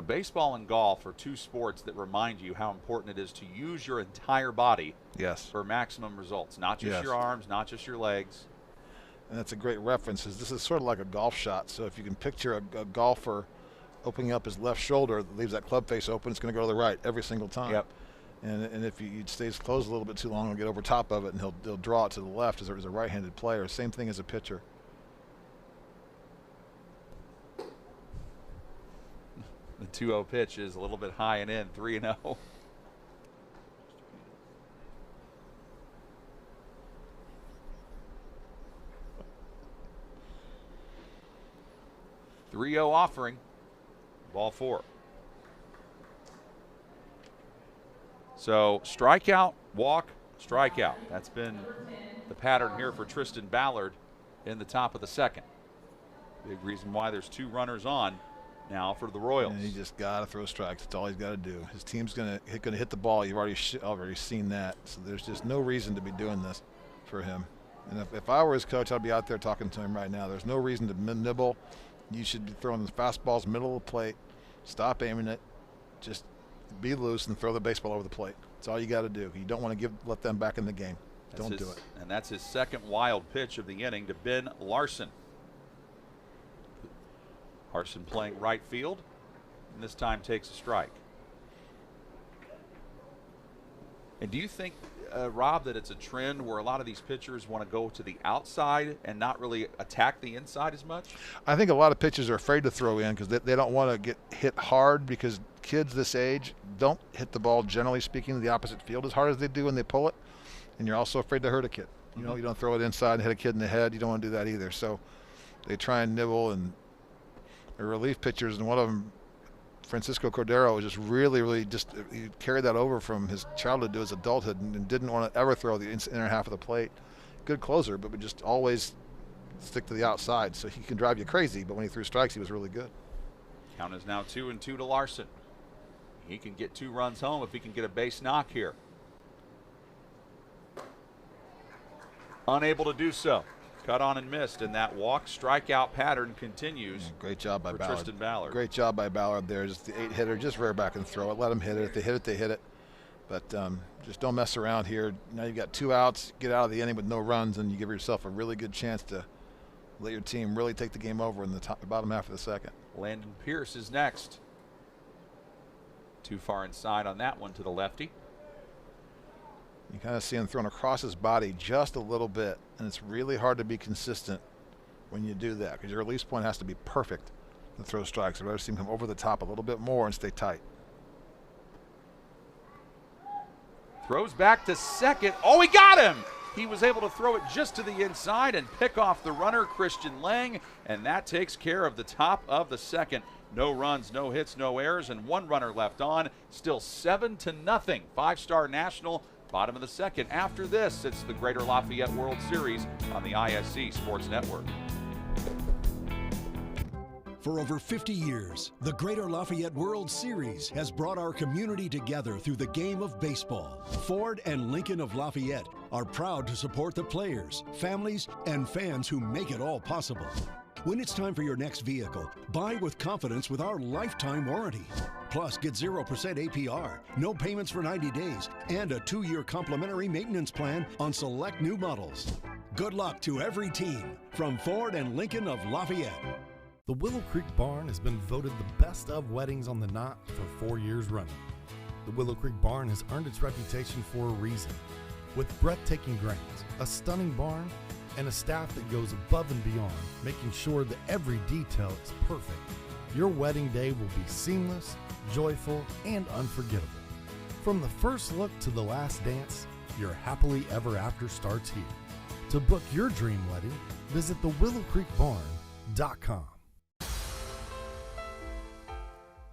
Baseball and golf are 2 sports that remind you how important it is to use your entire body for maximum results. Not just your arms, not just your legs. And that's a great reference. This is sort of like a golf shot. So if you can picture a golfer opening up his left shoulder that leaves that club face open, it's going to go to the right every single time. Yep. And if he stays closed a little bit too long, he'll get over top of it, and he'll draw it to the left as a right-handed player. Same thing as a pitcher. The 2-0 pitch is a little bit high and in, 3-0. Offering. Ball 4. So strikeout, walk, strikeout. That's been the pattern here for Tristan Ballard in the top of the second. Big reason why there's 2 runners on now for the Royals. And he just got to throw strikes. That's all he's got to do. His team's going to hit the ball. You've already seen that. So there's just no reason to be doing this for him. And if I were his coach, I'd be out there talking to him right now. There's no reason to nibble. You should be throwing the fastballs middle of the plate. Stop aiming it. Just be loose and throw the baseball over the plate. That's all you got to do. You don't want to let them back in the game. Don't do it. And that's his second wild pitch of the inning to Ben Larson. Larson playing right field, and this time takes a strike. And do you think, Rob, that it's a trend where a lot of these pitchers want to go to the outside and not really attack the inside as much? I think a lot of pitchers are afraid to throw in because they don't want to get hit hard, because kids this age don't hit the ball, generally speaking, to the opposite field as hard as they do when they pull it. And you're also afraid to hurt a kid. You don't throw it inside and hit a kid in the head. You don't want to do that either. So they try and nibble, and they're relief pitchers, and one of them, Francisco Cordero, was just really he carried that over from his childhood to his adulthood and didn't want to ever throw the inner half of the plate. Good closer, but would just always stick to the outside. So he can drive you crazy, but when he threw strikes, he was really good. Count is now 2-2 to Larson. He can get 2 runs home if he can get a base knock here. Unable to do so. Cut on and missed, and that walk strikeout pattern continues. Yeah, great job by Ballard. Tristan Ballard. Great job by Ballard there. Just the 8-hitter, just rear back and throw it. Let them hit it. If they hit it, they hit it. But just don't mess around here. Now you've got 2 outs. Get out of the inning with no runs, and you give yourself a really good chance to let your team really take the game over in the bottom half of the second. Landon Pierce is next. Too far inside on that one to the lefty. You kind of see him thrown across his body just a little bit, and it's really hard to be consistent when you do that because your release point has to be perfect to throw strikes. I'd rather see him come over the top a little bit more and stay tight. Throws back to second. Oh, he got him! He was able to throw it just to the inside and pick off the runner, Christian Lang, and that takes care of the top of the second. No runs, no hits, no errors, and one runner left on. Still 7-0. Five-Star National, bottom of the second. After this, it's the Greater Lafayette World Series on the ISC Sports Network. For over 50 years, the Greater Lafayette World Series has brought our community together through the game of baseball. Ford and Lincoln of Lafayette are proud to support the players, families, and fans who make it all possible. When it's time for your next vehicle, buy with confidence with our lifetime warranty. Plus, get 0% APR, no payments for 90 days, and a 2-year complimentary maintenance plan on select new models. Good luck to every team from Ford and Lincoln of Lafayette. The Willow Creek Barn has been voted the best of weddings on the knot for 4 years running. The Willow Creek Barn has earned its reputation for a reason. With breathtaking grounds, a stunning barn, and a staff that goes above and beyond, making sure that every detail is perfect, your wedding day will be seamless, joyful, and unforgettable. From the first look to the last dance, your happily ever after starts here. To book your dream wedding, visit thewillowcreekbarn.com.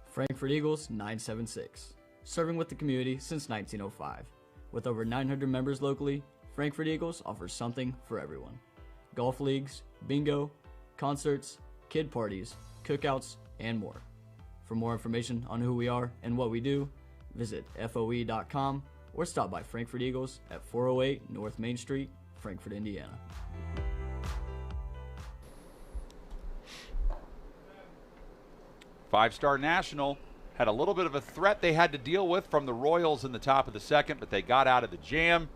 Frankfurt Eagles 976, serving with the community since 1905. With over 900 members locally, Frankfurt Eagles offers something for everyone. Golf leagues, bingo, concerts, kid parties, cookouts, and more. For more information on who we are and what we do, visit FOE.com or stop by Frankfurt Eagles at 408 North Main Street, Frankfurt, Indiana. Five-Star National had a little bit of a threat they had to deal with from the Royals in the top of the second, but they got out of the jam,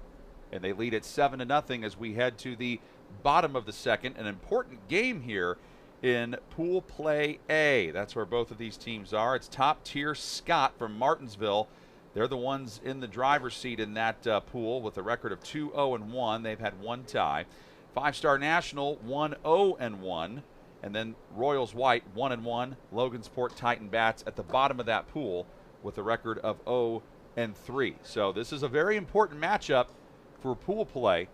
and they lead it 7-0 as we head to the bottom of the second. An important game here in Pool Play A. That's where both of these teams are. It's top-tier Scott from Martinsville. They're the ones in the driver's seat in that pool with a record of 2-0-1. They've had one tie. Five-Star National 1-0-1. And then Royals White 1-1. Logansport Titan Bats at the bottom of that pool with a record of 0-3. So this is a very important matchup for pool play.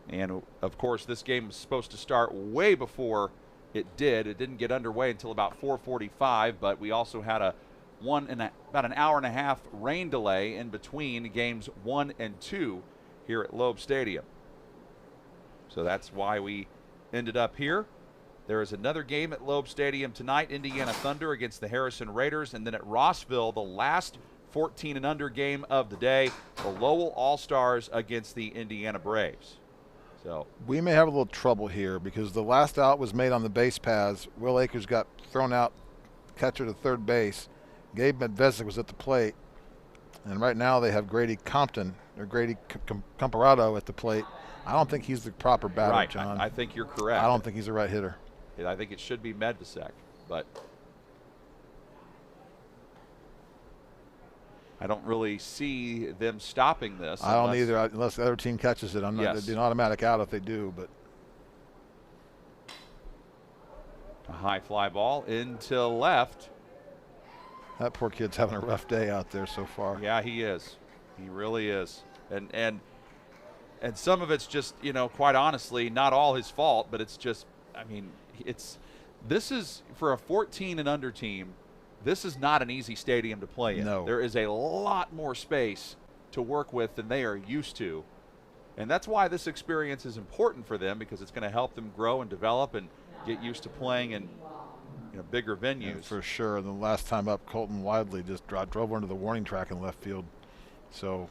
And of course, this game was supposed to start way before it did. It didn't get underway until about 4:45, but we also had about an hour and a half rain delay in between games 1 and 2 here at Loeb Stadium. So that's why we ended up here. There is another game at Loeb Stadium tonight, Indiana Thunder against the Harrison Raiders, and then at Rossville, the last 14 and under game of the day, the Lowell All-Stars against the Indiana Braves. So we may have a little trouble here because the last out was made on the base paths. Will Akers got thrown out, catcher to third base. Gabe Medvedzic was at the plate, and right now they have Grady Compton or Grady Comparado at the plate. I don't think he's the proper batter, right. John. I think you're correct. I don't think he's the right hitter. I think it should be Medvedzic, but I don't really see them stopping this. I don't either, unless the other team catches it. I'm not. Yes. It'd be an automatic out if they do, but a high fly ball into left. That poor kid's having a rough day out there so far. Yeah, he is. He really is. And some of it's just, quite honestly, not all his fault, but it's just, this is for a 14 and under team, this is not an easy stadium to play in. No. There is a lot more space to work with than they are used to. And that's why this experience is important for them, because it's going to help them grow and develop and get used to playing in bigger venues. Yeah, for sure. The last time up, Colton Widely just drove into the warning track in left field. So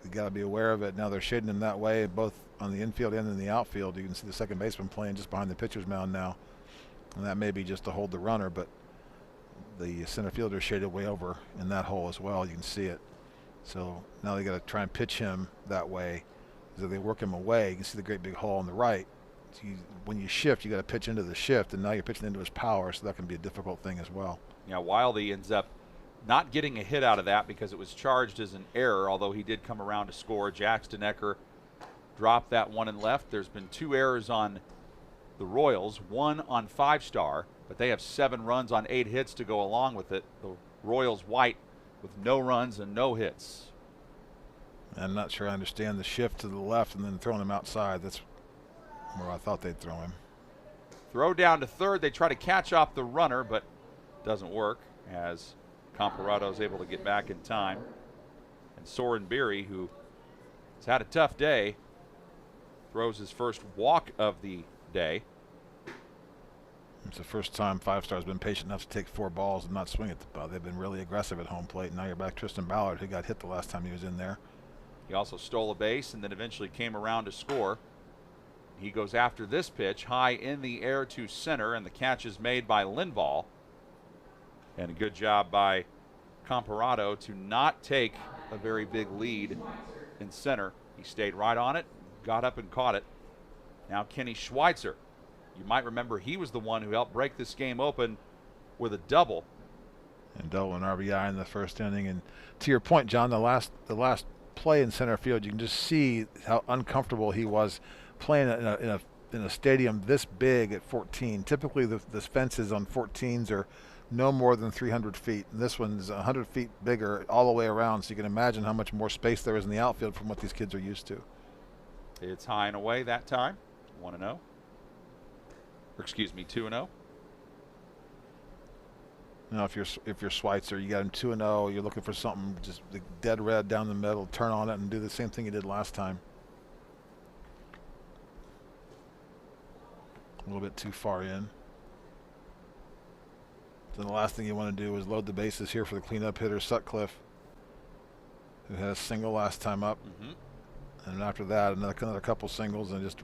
you got to be aware of it. Now they're shading him that way, both on the infield and in the outfield. You can see the second baseman playing just behind the pitcher's mound now. And that may be just to hold the runner, but the center fielder shaded way over in that hole as well. You can see it. So now they got to try and pitch him that way. So they work him away. You can see the great big hole on the right. when you shift, you got to pitch into the shift, and now you're pitching into his power, so that can be a difficult thing as well. Yeah, Wildy ends up not getting a hit out of that because it was charged as an error, although he did come around to score. Jackson Ecker dropped that one and left. There's been 2 errors on the Royals, 1 on 5-star, but they have 7 runs on 8 hits to go along with it. The Royals white with no runs and no hits. I'm not sure I understand the shift to the left and then throwing him outside. That's where I thought they'd throw him. Throw down to third. They try to catch off the runner, but doesn't work as Comparado is able to get back in time. And Soren Beery, who has had a tough day, throws his first walk of the day. It's the first time 5-star's been patient enough to take 4 balls and not swing at the ball. They've been really aggressive at home plate. Now you're back to Tristan Ballard, who got hit the last time he was in there. He also stole a base and then eventually came around to score. He goes after this pitch high in the air to center, and the catch is made by Linval. And a good job by Comparado to not take a very big lead in center. He stayed right on it, got up and caught it. Now Kenny Schweitzer. You might remember he was the one who helped break this game open with a double. And double and RBI in the first inning. And to your point, John, the last play in center field, you can just see how uncomfortable he was playing in a stadium this big at 14. Typically the fences on 14s are no more than 300 feet. And this one's 100 feet bigger all the way around, so you can imagine how much more space there is in the outfield from what these kids are used to. It's high and away that time, 1-0. Or excuse me, 2-0. Now, if you're Schweitzer, you got him 2-0. You're looking for something just dead red down the middle. Turn on it and do the same thing you did last time. A little bit too far in. Then the last thing you want to do is load the bases here for the cleanup hitter Sutcliffe, who had a single last time up. And after that, another couple singles, and just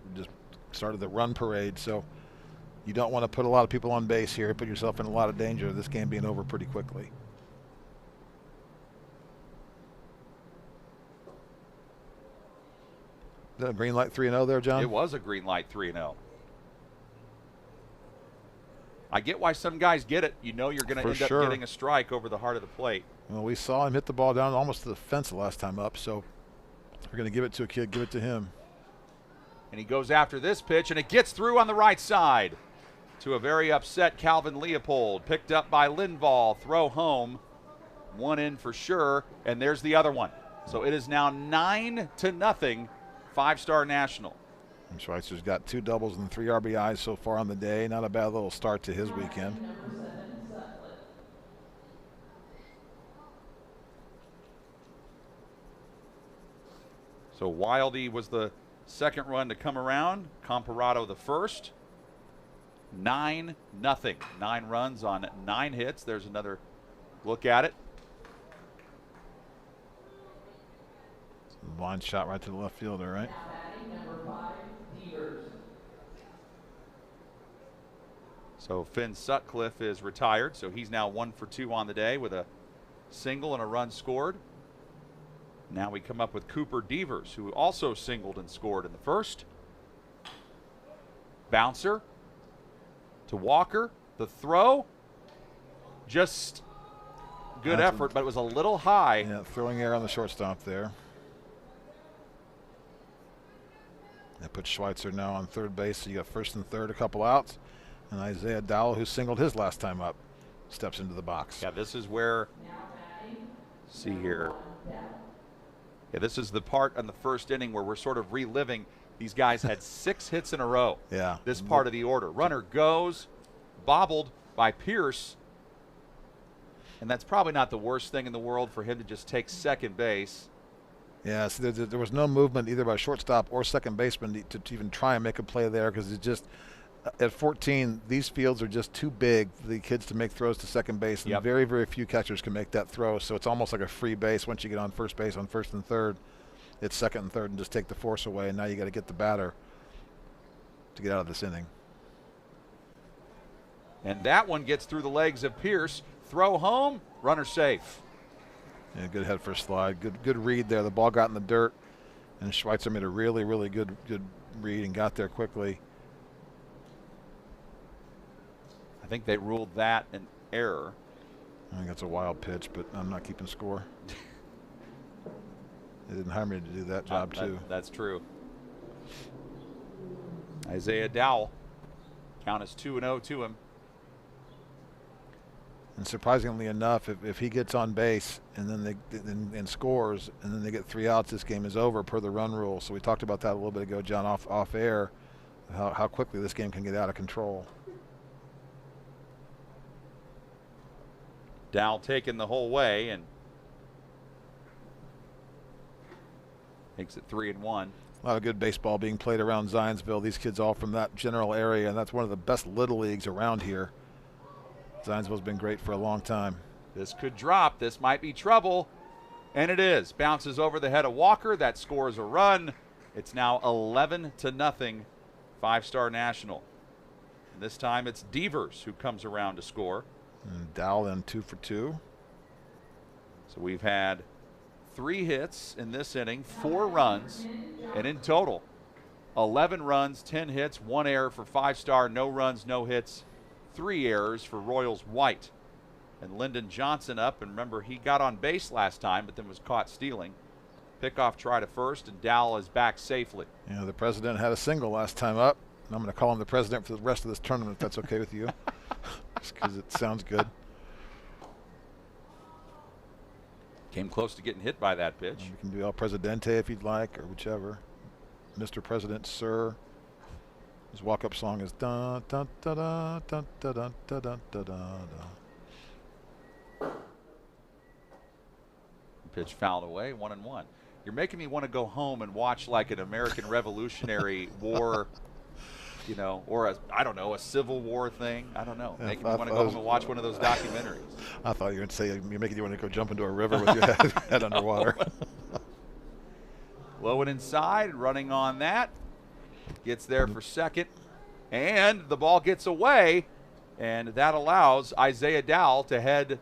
started the run parade. So you don't want to put a lot of people on base here. Put yourself in a lot of danger of this game being over pretty quickly. Is that a green light 3-0 there, John? It was a green light 3-0. I get why some guys get it. You know you're going to end up getting a strike over the heart of the plate. Well, we saw him hit the ball down almost to the fence the last time up, so we're going to give it to a kid, give it to him. And he goes after this pitch, and it gets through on the right side to a very upset Calvin Leopold. Picked up by Linval. Throw home. 1 in for sure, and there's the other one. So it is now 9-0, 5-Star National. And Schweitzer's got 2 doubles and 3 RBIs so far on the day. Not a bad little start to his weekend. So Wildy was the second run to come around. Comparado the first. 9-0. 9 runs on 9 hits. There's another look at it. Line shot right to the left fielder, right? So Finn Sutcliffe is retired, so he's now 1 for 2 on the day with a single and a run scored. Now we come up with Cooper Devers, who also singled and scored in the first. Bouncer to Walker. The throw, just good effort, but it was a little high. Yeah, throwing error on the shortstop there. That puts Schweitzer now on third base. So you got first and third, a couple outs. And Isaiah Dowell, who singled his last time up, steps into the box. Yeah, this is where, see here. Yeah, this is the part in the first inning where we're sort of reliving. These guys had 6 hits in a row. Yeah. This part of the order. Runner goes, bobbled by Pierce. And that's probably not the worst thing in the world for him to just take second base. Yeah, so there was no movement either by shortstop or second baseman to even try and make a play there, because it just, at 14, these fields are just too big for the kids to make throws to second base, and very, very few catchers can make that throw. So it's almost like a free base once you get on first base on first and third. It's second and third and just take the force away, and now you got to get the batter to get out of this inning. And that one gets through the legs of Pierce. Throw home, runner safe. Yeah, good head first slide. Good read there. The ball got in the dirt, and Schweitzer made a really, really good read and got there quickly. think they ruled that an error. I think that's a wild pitch, but I'm not keeping score. They didn't hire me to do that job, too. That's true. Isaiah Dowell. Count is 2-0 to him. And surprisingly enough, if he gets on base and then and scores and then they get 3 outs, this game is over per the run rule. So we talked about that a little bit ago, John, off air, how quickly this game can get out of control. Dowell taking the whole way and makes it 3-1. A lot of good baseball being played around Zionsville. These kids all from that general area, and that's one of the best little leagues around here. Zionsville's been great for a long time. This could drop. This might be trouble. And it is. Bounces over the head of Walker. That scores a run. It's now 11-0, 5-Star National. And this time it's Devers who comes around to score. And Dowell then 2 for 2. So we've had 3 hits in this inning, 4 runs, and in total, 11 runs, 10 hits, 1 error for 5-Star, no runs, no hits, 3 errors for Royals White. And Lyndon Johnson up, and remember he got on base last time but then was caught stealing. Pickoff try to first, and Dowell is back safely. You know, the president had a single last time up, and I'm going to call him the president for the rest of this tournament if that's okay with you. Just because it sounds good. Came close to getting hit by that pitch. You can do El Presidente if you'd like, or whichever. Mr. President, sir. His walk-up song is da da da da da da da da da da da. Pitch fouled away, 1-1. You're making me want to go home and watch like an American Revolutionary War, you know, or a Civil War thing. I don't know. Making me want to go home and watch one of those documentaries. I thought you were going to say you're making you want to go jump into a river with your head underwater. Low and inside, running on that. Gets there for second, and the ball gets away, and that allows Isaiah Dowell to head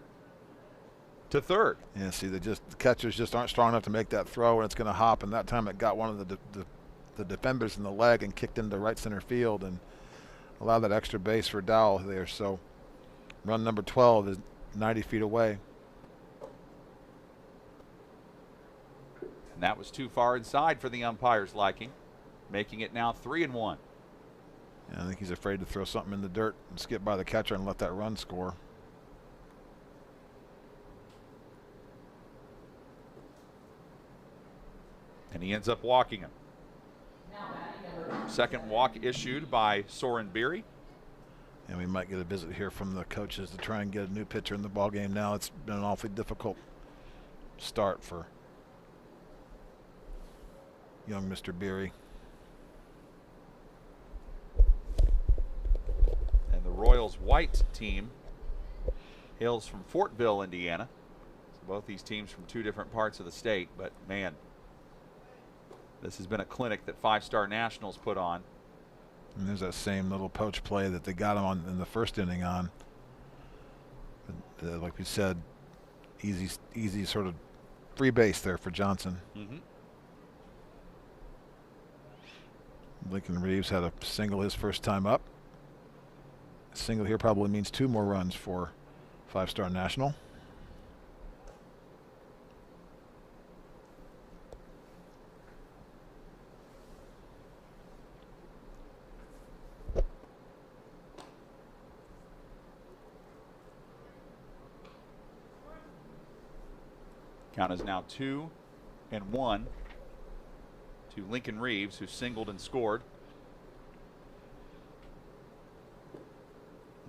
to third. Yeah, see, the catchers just aren't strong enough to make that throw, and it's going to hop, and that time it got one of the defenders in the leg and kicked into right center field and allowed that extra base for Dowell there. So run number 12 is 90 feet away. And that was too far inside for the umpire's liking, making it now 3-1. Yeah, I think he's afraid to throw something in the dirt and skip by the catcher and let that run score. And he ends up walking him. Second walk issued by Soren Beery. And we might get a visit here from the coaches to try and get a new pitcher in the ballgame now. It's been an awfully difficult start for young Mr. Beery. And the Royals White team hails from Fortville, Indiana. So both these teams from 2 different parts of the state, but man, this has been a clinic that 5-Star Nationals put on. And there's that same little poach play that they got him on in the first inning on. But, like we said, easy sort of free base there for Johnson. Lincoln Reeves had a single his first time up. A single here probably means 2 more runs for 5-Star National. Count is now 2-1 to Lincoln Reeves, who singled and scored.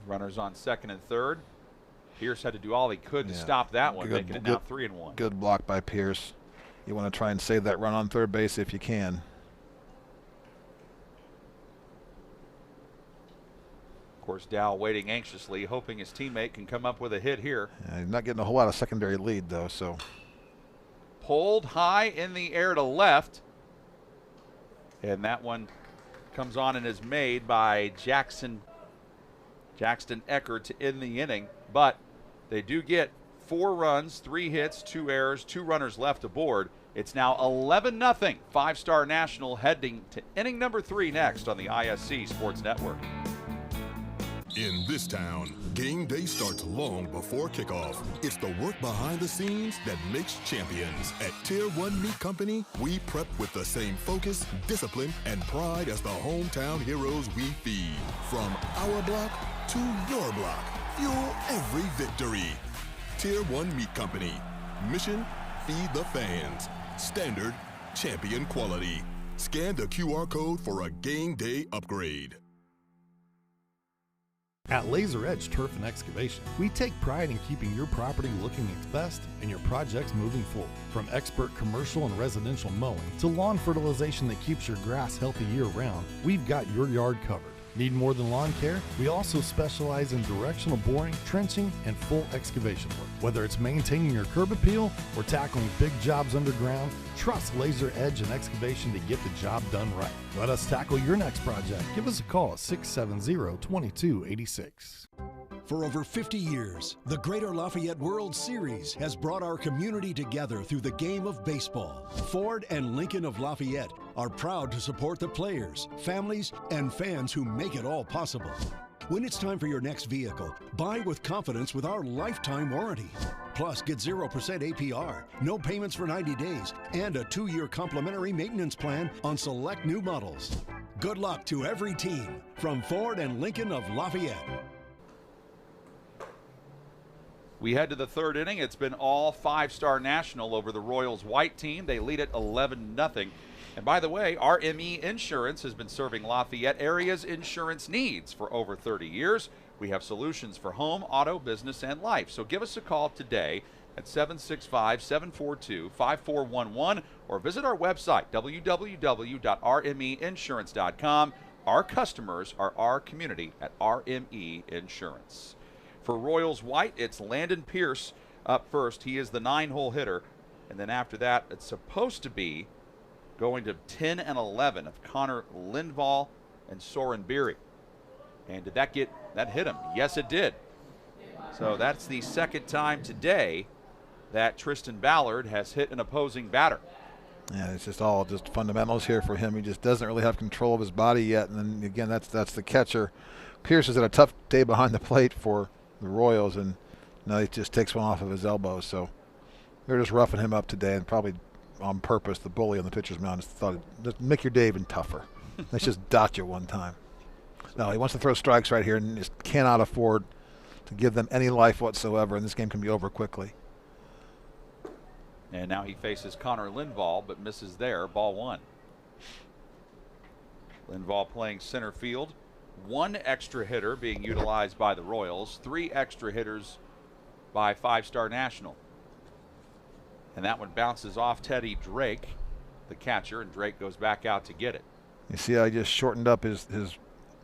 Runners on second and third. Pierce had to do all he could to stop that one, making it now 3-1. Good block by Pierce. You want to try and save that run on third base if you can. Of course, Dowell waiting anxiously, hoping his teammate can come up with a hit here. He's not getting a whole lot of secondary lead, though, so. Pulled high in the air to left. And that one comes on and is made by Jackson Eckert to end the inning. But they do get 4 runs, 3 hits, 2 errors, 2 runners left aboard. It's now 11-0, 5-Star National heading to inning number 3 next on the ISC Sports Network. In this town, game day starts long before kickoff. It's the work behind the scenes that makes champions. At Tier 1 Meat Company, we prep with the same focus, discipline, and pride as the hometown heroes we feed. From our block to your block, fuel every victory. Tier 1 Meat Company. Mission, feed the fans. Standard, champion quality. Scan the QR code for a game day upgrade. At Laser Edge Turf and Excavation, we take pride in keeping your property looking its best and your projects moving forward. From expert commercial and residential mowing to lawn fertilization that keeps your grass healthy year-round, we've got your yard covered. Need more than lawn care? We also specialize in directional boring, trenching, and full excavation work. Whether it's maintaining your curb appeal or tackling big jobs underground, trust Laser Edge and Excavation to get the job done right. Let us tackle your next project. Give us a call at 670-2286. For over 50 years, the Greater Lafayette World Series has brought our community together through the game of baseball. Ford and Lincoln of Lafayette are proud to support the players, families, and fans who make it all possible. When it's time for your next vehicle, buy with confidence with our lifetime warranty. Plus, get 0% APR, no payments for 90 days, and a 2-year complimentary maintenance plan on select new models. Good luck to every team from Ford and Lincoln of Lafayette. We head to the third inning. It's been all 5-star National over the Royals white team. They lead it 11-0. And by the way, RME Insurance has been serving Lafayette area's insurance needs for over 30 years. We have solutions for home, auto, business, and life. So give us a call today at 765-742-5411 or visit our website, www.rmeinsurance.com. Our customers are our community at RME Insurance. For Royals white, it's Landon Pierce up first. He is the 9-hole hitter. And then after that, it's supposed to be going to 10 and 11 of Connor Lindvall and Soren Beery. And did that hit him? Yes, it did. So that's the second time today that Tristan Ballard has hit an opposing batter. Yeah, it's just all fundamentals here for him. He just doesn't really have control of his body yet. And then again, that's the catcher. Pierce has had a tough day behind the plate for the Royals, and now he just takes one off of his elbow. So they're just roughing him up today, and probably on purpose. The bully on the pitcher's mound just thought, just make your day even tougher. Let's just dot you one time. No, he wants to throw strikes right here and just cannot afford to give them any life whatsoever, and this game can be over quickly. And now he faces Connor Lindvall, but misses there. Ball one. Lindvall playing center field. 1 extra hitter being utilized by the Royals. 3 extra hitters by 5-star National. And that one bounces off Teddy Drake, the catcher, and Drake goes back out to get it. You see how he just shortened up his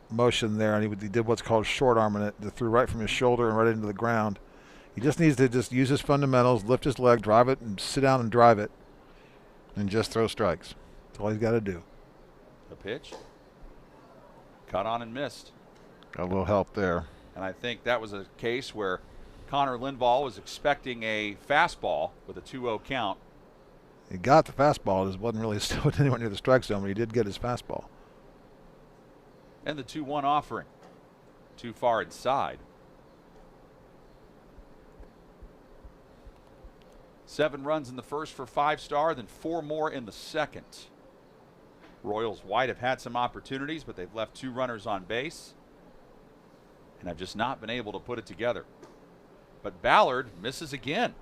motion there, and he did what's called short arming it. It threw right from his shoulder and right into the ground. He just needs to just use his fundamentals, lift his leg, drive it, and sit down and drive it, and just throw strikes. That's all he's got to do. The pitch. Cut on and missed. Got a little help there. And I think that was a case where Connor Lindvall was expecting a fastball with a 2-0 count. He got the fastball. It just wasn't really anywhere near the strike zone, but he did get his fastball. And the 2-1 offering. Too far inside. 7 runs in the first for 5-star, then 4 more in the second. Royals white have had some opportunities, but they've left 2 runners on base and have just not been able to put it together. But Ballard misses again.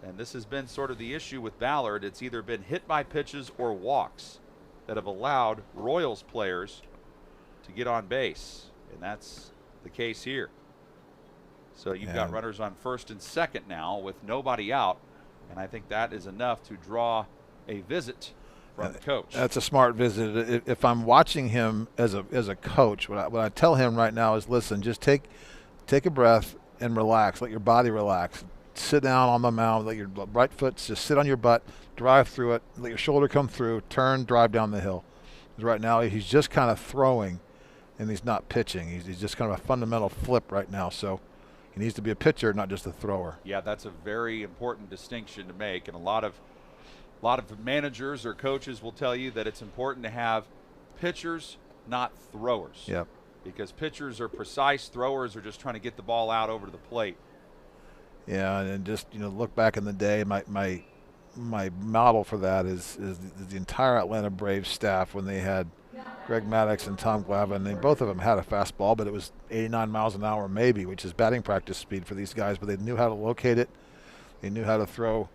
And this has been sort of the issue with Ballard. It's either been hit by pitches or walks that have allowed Royals players to get on base. And that's the case here. So you've got runners on first and second now with nobody out. And I think that is enough to draw a visit from the coach. That's a smart visit. If I'm watching him as a coach, what I tell him right now is, listen, just take a breath and relax. Let your body relax. Sit down on the mound. Let your right foot just sit on your butt. Drive through it. Let your shoulder come through. Turn. Drive down the hill. Right now he's just kind of throwing, and he's not pitching. He's just kind of a fundamental flip right now. So he needs to be a pitcher, not just a thrower. Yeah, that's a very important distinction to make, and a lot of managers or coaches will tell you that it's important to have pitchers, not throwers. Yep. because pitchers are precise, throwers are just trying to get the ball out over to the plate. Yeah, and just, look back in the day, my model for that is the entire Atlanta Braves staff when they had Greg Maddux and Tom Glavine. They both of them had a fastball, but it was 89 miles an hour maybe, which is batting practice speed for these guys, but they knew how to locate it. They knew how to throw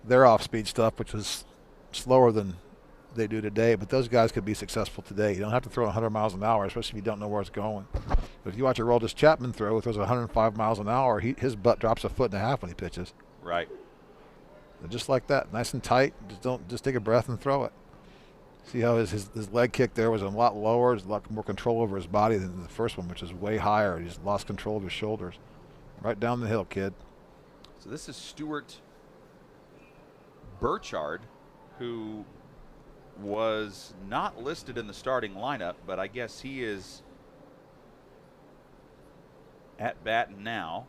their off-speed stuff, which was slower than they do today, but those guys could be successful today. You don't have to throw 100 miles an hour, especially if you don't know where it's going. But if you watch Aroldis Chapman throw, he throws 105 miles an hour, his butt drops a foot and a half when he pitches. Right. And just like that, nice and tight. Just take a breath and throw it. See how his leg kick there was a lot lower, there's a lot more control over his body than the first one, which is way higher. He just lost control of his shoulders. Right down the hill, kid. So this is Stuart Burchard, who was not listed in the starting lineup, but I guess he is at bat now.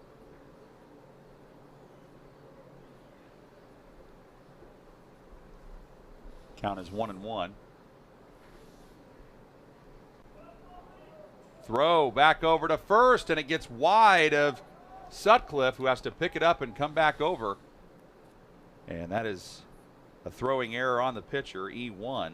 Count is 1-1. Throw back over to first, and it gets wide of Sutcliffe, who has to pick it up and come back over. And that is a throwing error on the pitcher, E1.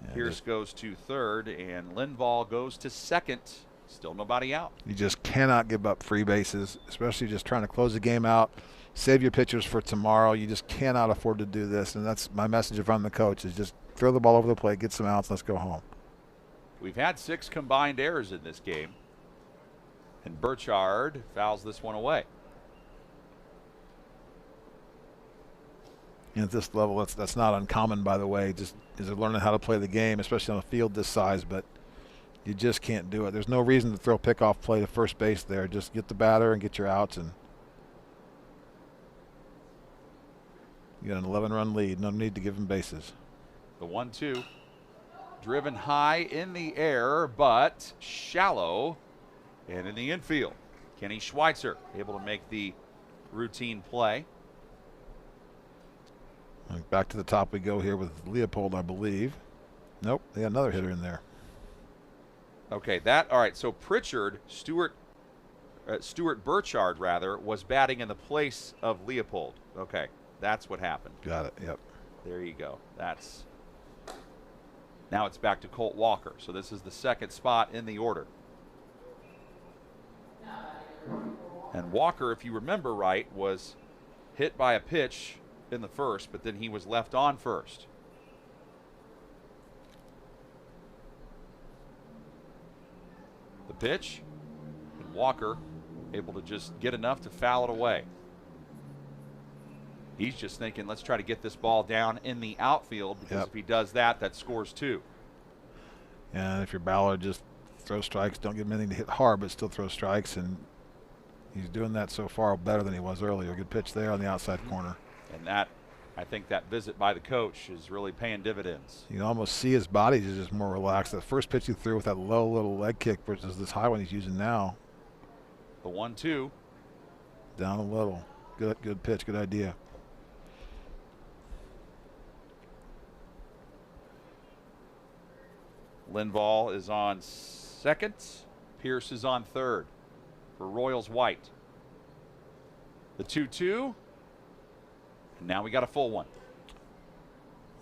Yeah, Pierce goes to third, and Linval goes to second. Still nobody out. You just cannot give up free bases, especially just trying to close the game out. Save your pitchers for tomorrow. You just cannot afford to do this, and that's my message if I'm the coach, is just throw the ball over the plate, get some outs, let's go home. We've had 6 combined errors in this game, and Burchard fouls this one away. And at this level, that's not uncommon, by the way, just is learning how to play the game, especially on a field this size, but you just can't do it. There's no reason to throw pickoff play to first base there. Just get the batter and get your outs, and you got an 11-run lead. No need to give them bases. The 1-2. Driven high in the air, but shallow and in the infield. Kenny Schweitzer able to make the routine play. Back to the top we go here with Leopold, I believe. Nope, they got another hitter in there. Okay, all right, so Pritchard, Stuart Burchard, rather, was batting in the place of Leopold. Okay, that's what happened. Got it, yep. There you go. Now it's back to Colt Walker. So this is the second spot in the order. And Walker, if you remember right, was hit by a pitch in the first, but then he was left on first. The pitch, and Walker able to just get enough to foul it away. He's just thinking, let's try to get this ball down in the outfield, because if he does that, that scores 2. And if you're Ballard, just throw strikes. Don't give him anything to hit hard, but still throw strikes. And he's doing that so far better than he was earlier. Good pitch there on the outside corner. And that, I think that visit by the coach is really paying dividends. You can almost see his body is just more relaxed. That first pitch he threw with that low little leg kick versus this high one he's using now. The 1-2. Down a little. Good pitch, good idea. Linval is on second. Pierce is on third for Royals White. The 2-2. And now we got a full one.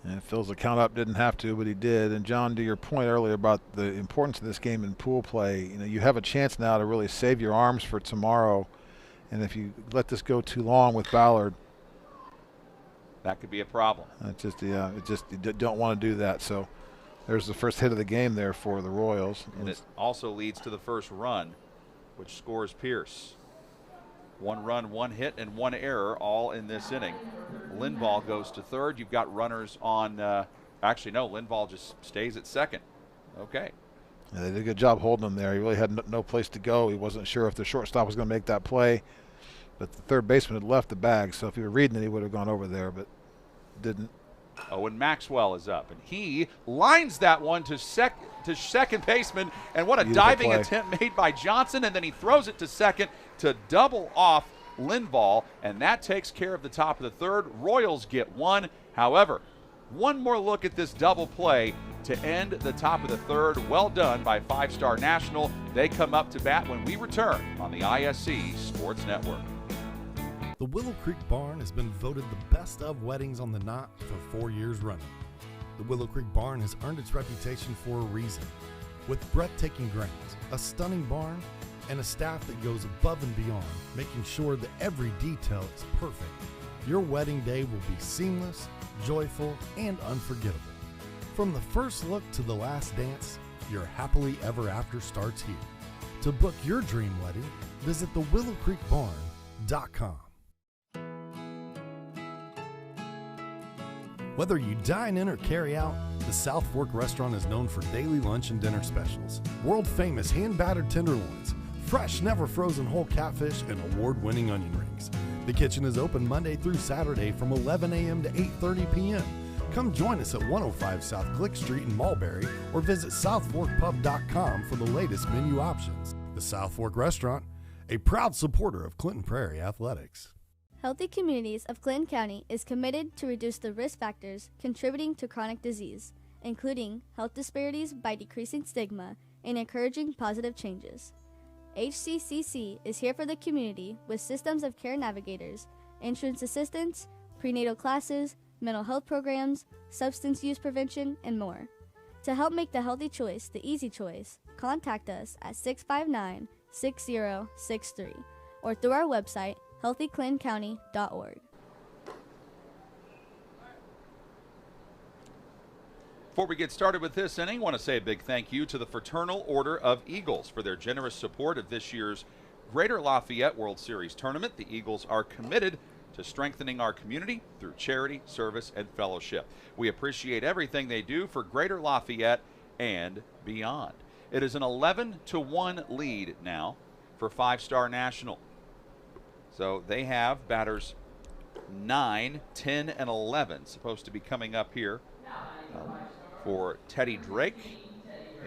And it fills the count up. Didn't have to, but he did. And John, to your point earlier about the importance of this game in pool play, you have a chance now to really save your arms for tomorrow. And if you let this go too long with Ballard, that could be a problem. You don't want to do that. So there's the first hit of the game there for the Royals. And it also leads to the first run, which scores Pierce. 1 run, 1 hit, and 1 error, all in this inning. Linval goes to third. You've got runners on, actually, no, Linval just stays at second. Okay. Yeah, they did a good job holding him there. He really had no place to go. He wasn't sure if the shortstop was going to make that play, but the third baseman had left the bag, so if he were reading it, he would have gone over there, but didn't. Owen Maxwell is up, and he lines that one to second baseman, and what a beautiful diving play. Attempt made by Johnson, and then he throws it to second to double off Linval, and that takes care of the top of the third. Royals get 1. However, One more look at this double play to end the top of the third. Well done by 5-Star National. They come up to bat when we return on the ISC Sports Network. The Willow Creek Barn has been voted the best of weddings on the Knot for 4 years running. The Willow Creek Barn has earned its reputation for a reason. With breathtaking grounds, a stunning barn, and a staff that goes above and beyond, making sure that every detail is perfect, your wedding day will be seamless, joyful, and unforgettable. From the first look to the last dance, your happily ever after starts here. To book your dream wedding, visit thewillowcreekbarn.com. Whether you dine in or carry out, the South Fork restaurant is known for daily lunch and dinner specials, world-famous hand-battered tenderloins, fresh, never-frozen whole catfish, and award-winning onion rings. The kitchen is open Monday through Saturday from 11 a.m. to 8:30 p.m. Come join us at 105 South Glick Street in Mulberry or visit southforkpub.com for the latest menu options. The South Fork Restaurant, a proud supporter of Clinton Prairie Athletics. Healthy Communities of Clinton County is committed to reduce the risk factors contributing to chronic disease, including health disparities by decreasing stigma and encouraging positive changes. HCCC is here for the community with systems of care navigators, insurance assistance, prenatal classes, mental health programs, substance use prevention, and more. To help make the healthy choice the easy choice, contact us at 659-6063 or through our website, healthyclintoncounty.org. Before we get started with this inning, I want to say a big thank you to the Fraternal Order of Eagles for their generous support of this year's Greater Lafayette World Series tournament. The Eagles are committed to strengthening our community through charity, service, and fellowship. We appreciate everything they do for Greater Lafayette and beyond. It is an 11-1 lead now for 5-Star National. So they have batters 9, 10, and 11 supposed to be coming up here for Teddy Drake.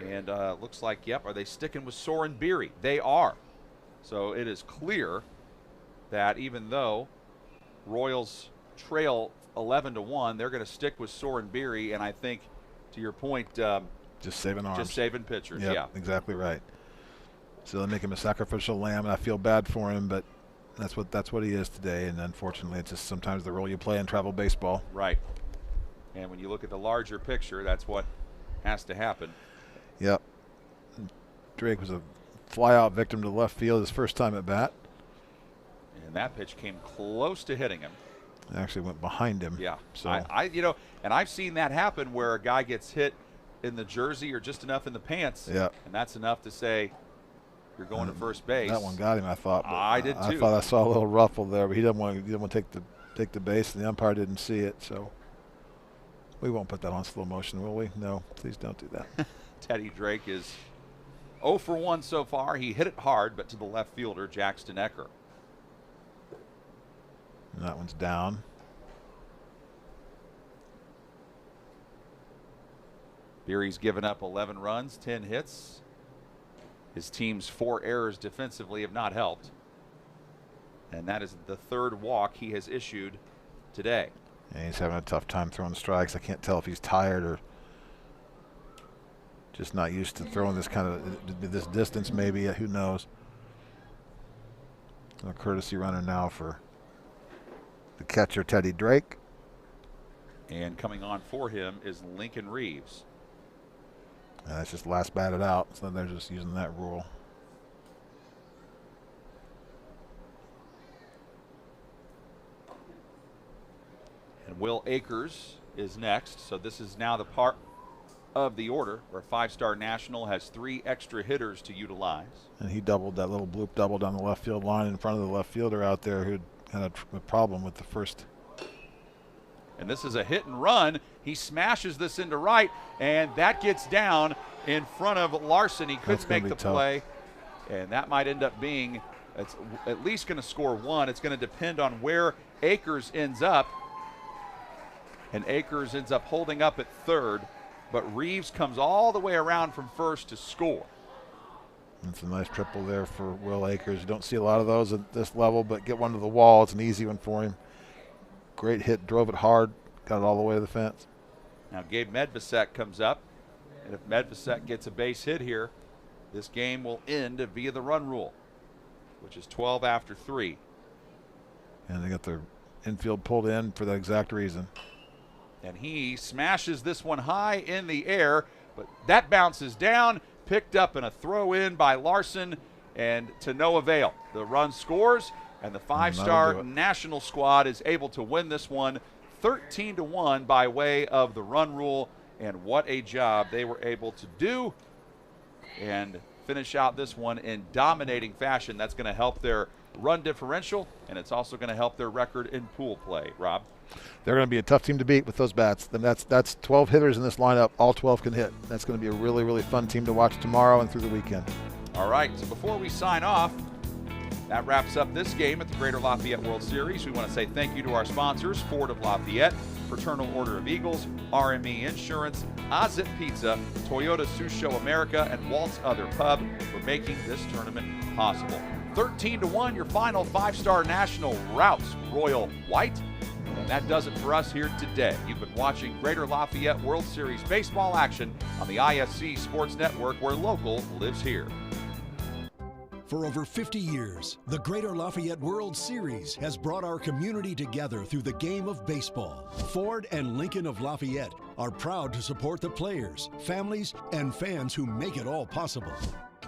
And looks like, yep, are they sticking with Soren Beery? They are. So it is clear that even though Royals trail 11-1, they're going to stick with Soren Beery. And I think, to your point, just saving arms. Just saving pitchers, Yep, yeah. Exactly right. So they make him a sacrificial lamb, and I feel bad for him, but that's what he is today, and unfortunately it's just sometimes the role you play in travel baseball. Right. And when you look at the larger picture, that's what has to happen. Yep. Drake was a fly-out victim to left field his first time at bat. And that pitch came close to hitting him. It actually went behind him. Yeah. So and I've seen that happen where a guy gets hit in the jersey or just enough in the pants. Yeah. And that's enough to say you're going to first base. That one got him, I thought. But I did too. I thought I saw a little ruffle there, but he didn't want to take the base, and the umpire didn't see it. So we won't put that on slow motion, will we? No, please don't do that. Teddy Drake is 0 for 1 so far. He hit it hard, but to the left fielder, Jackson Ecker. And that one's down. Beery's given up 11 runs, 10 hits. His team's 4 errors defensively have not helped. And that is the third walk he has issued today. And he's having a tough time throwing strikes. I can't tell if he's tired or just not used to throwing this kind of this distance, maybe. Who knows? A courtesy runner now for the catcher, Teddy Drake. And coming on for him is Lincoln Reeves. And that's just last batted out, so they're just using that rule. And Will Akers is next. So this is now the part of the order where 5-Star National has 3 extra hitters to utilize. And he doubled that little bloop double down the left field line in front of the left fielder out there who had a problem with the first. And this is a hit and run. He smashes this into right, and that gets down in front of Larson. He couldn't make the play, and that might end up being, it's at least going to score 1. It's going to depend on where Akers ends up. And Akers ends up holding up at third, but Reeves comes all the way around from first to score. It's a nice triple there for Will Akers. You don't see a lot of those at this level, but get one to the wall. It's an easy one for him. Great hit, drove it hard, got it all the way to the fence. Now Gabe Medvesek comes up, and if Medvesek gets a base hit here, this game will end via the run rule, which is 12 after 3. And they got their infield pulled in for that exact reason. And he smashes this one high in the air, but that bounces down, picked up in a throw-in by Larson, and to no avail. The run scores, and the five-star national squad is able to win this one 13-1 by way of the run rule. And what a job they were able to do and finish out this one in dominating fashion. That's going to help their run differential, and it's also going to help their record in pool play. Rob? They're going to be a tough team to beat with those bats. And that's 12 hitters in this lineup. All 12 can hit. That's going to be a really, really fun team to watch tomorrow and through the weekend. All right, so before we sign off, that wraps up this game at the Greater Lafayette World Series. We want to say thank you to our sponsors, Ford of Lafayette, Fraternal Order of Eagles, RME Insurance, Ozit Pizza, Toyota Susho America, and Walt's Other Pub for making this tournament possible. 13-1, your final five-star national routes, Royal White. And that does it for us here today. You've been watching Greater Lafayette World Series baseball action on the ISC Sports Network, where local lives here. For over 50 years, the Greater Lafayette World Series has brought our community together through the game of baseball. Ford and Lincoln of Lafayette are proud to support the players, families, and fans who make it all possible.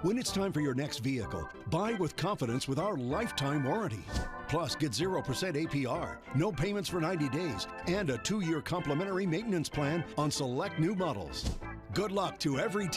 When it's time for your next vehicle, buy with confidence with our lifetime warranty. Plus, get 0% APR, no payments for 90 days, and a 2-year complimentary maintenance plan on select new models. Good luck to every team.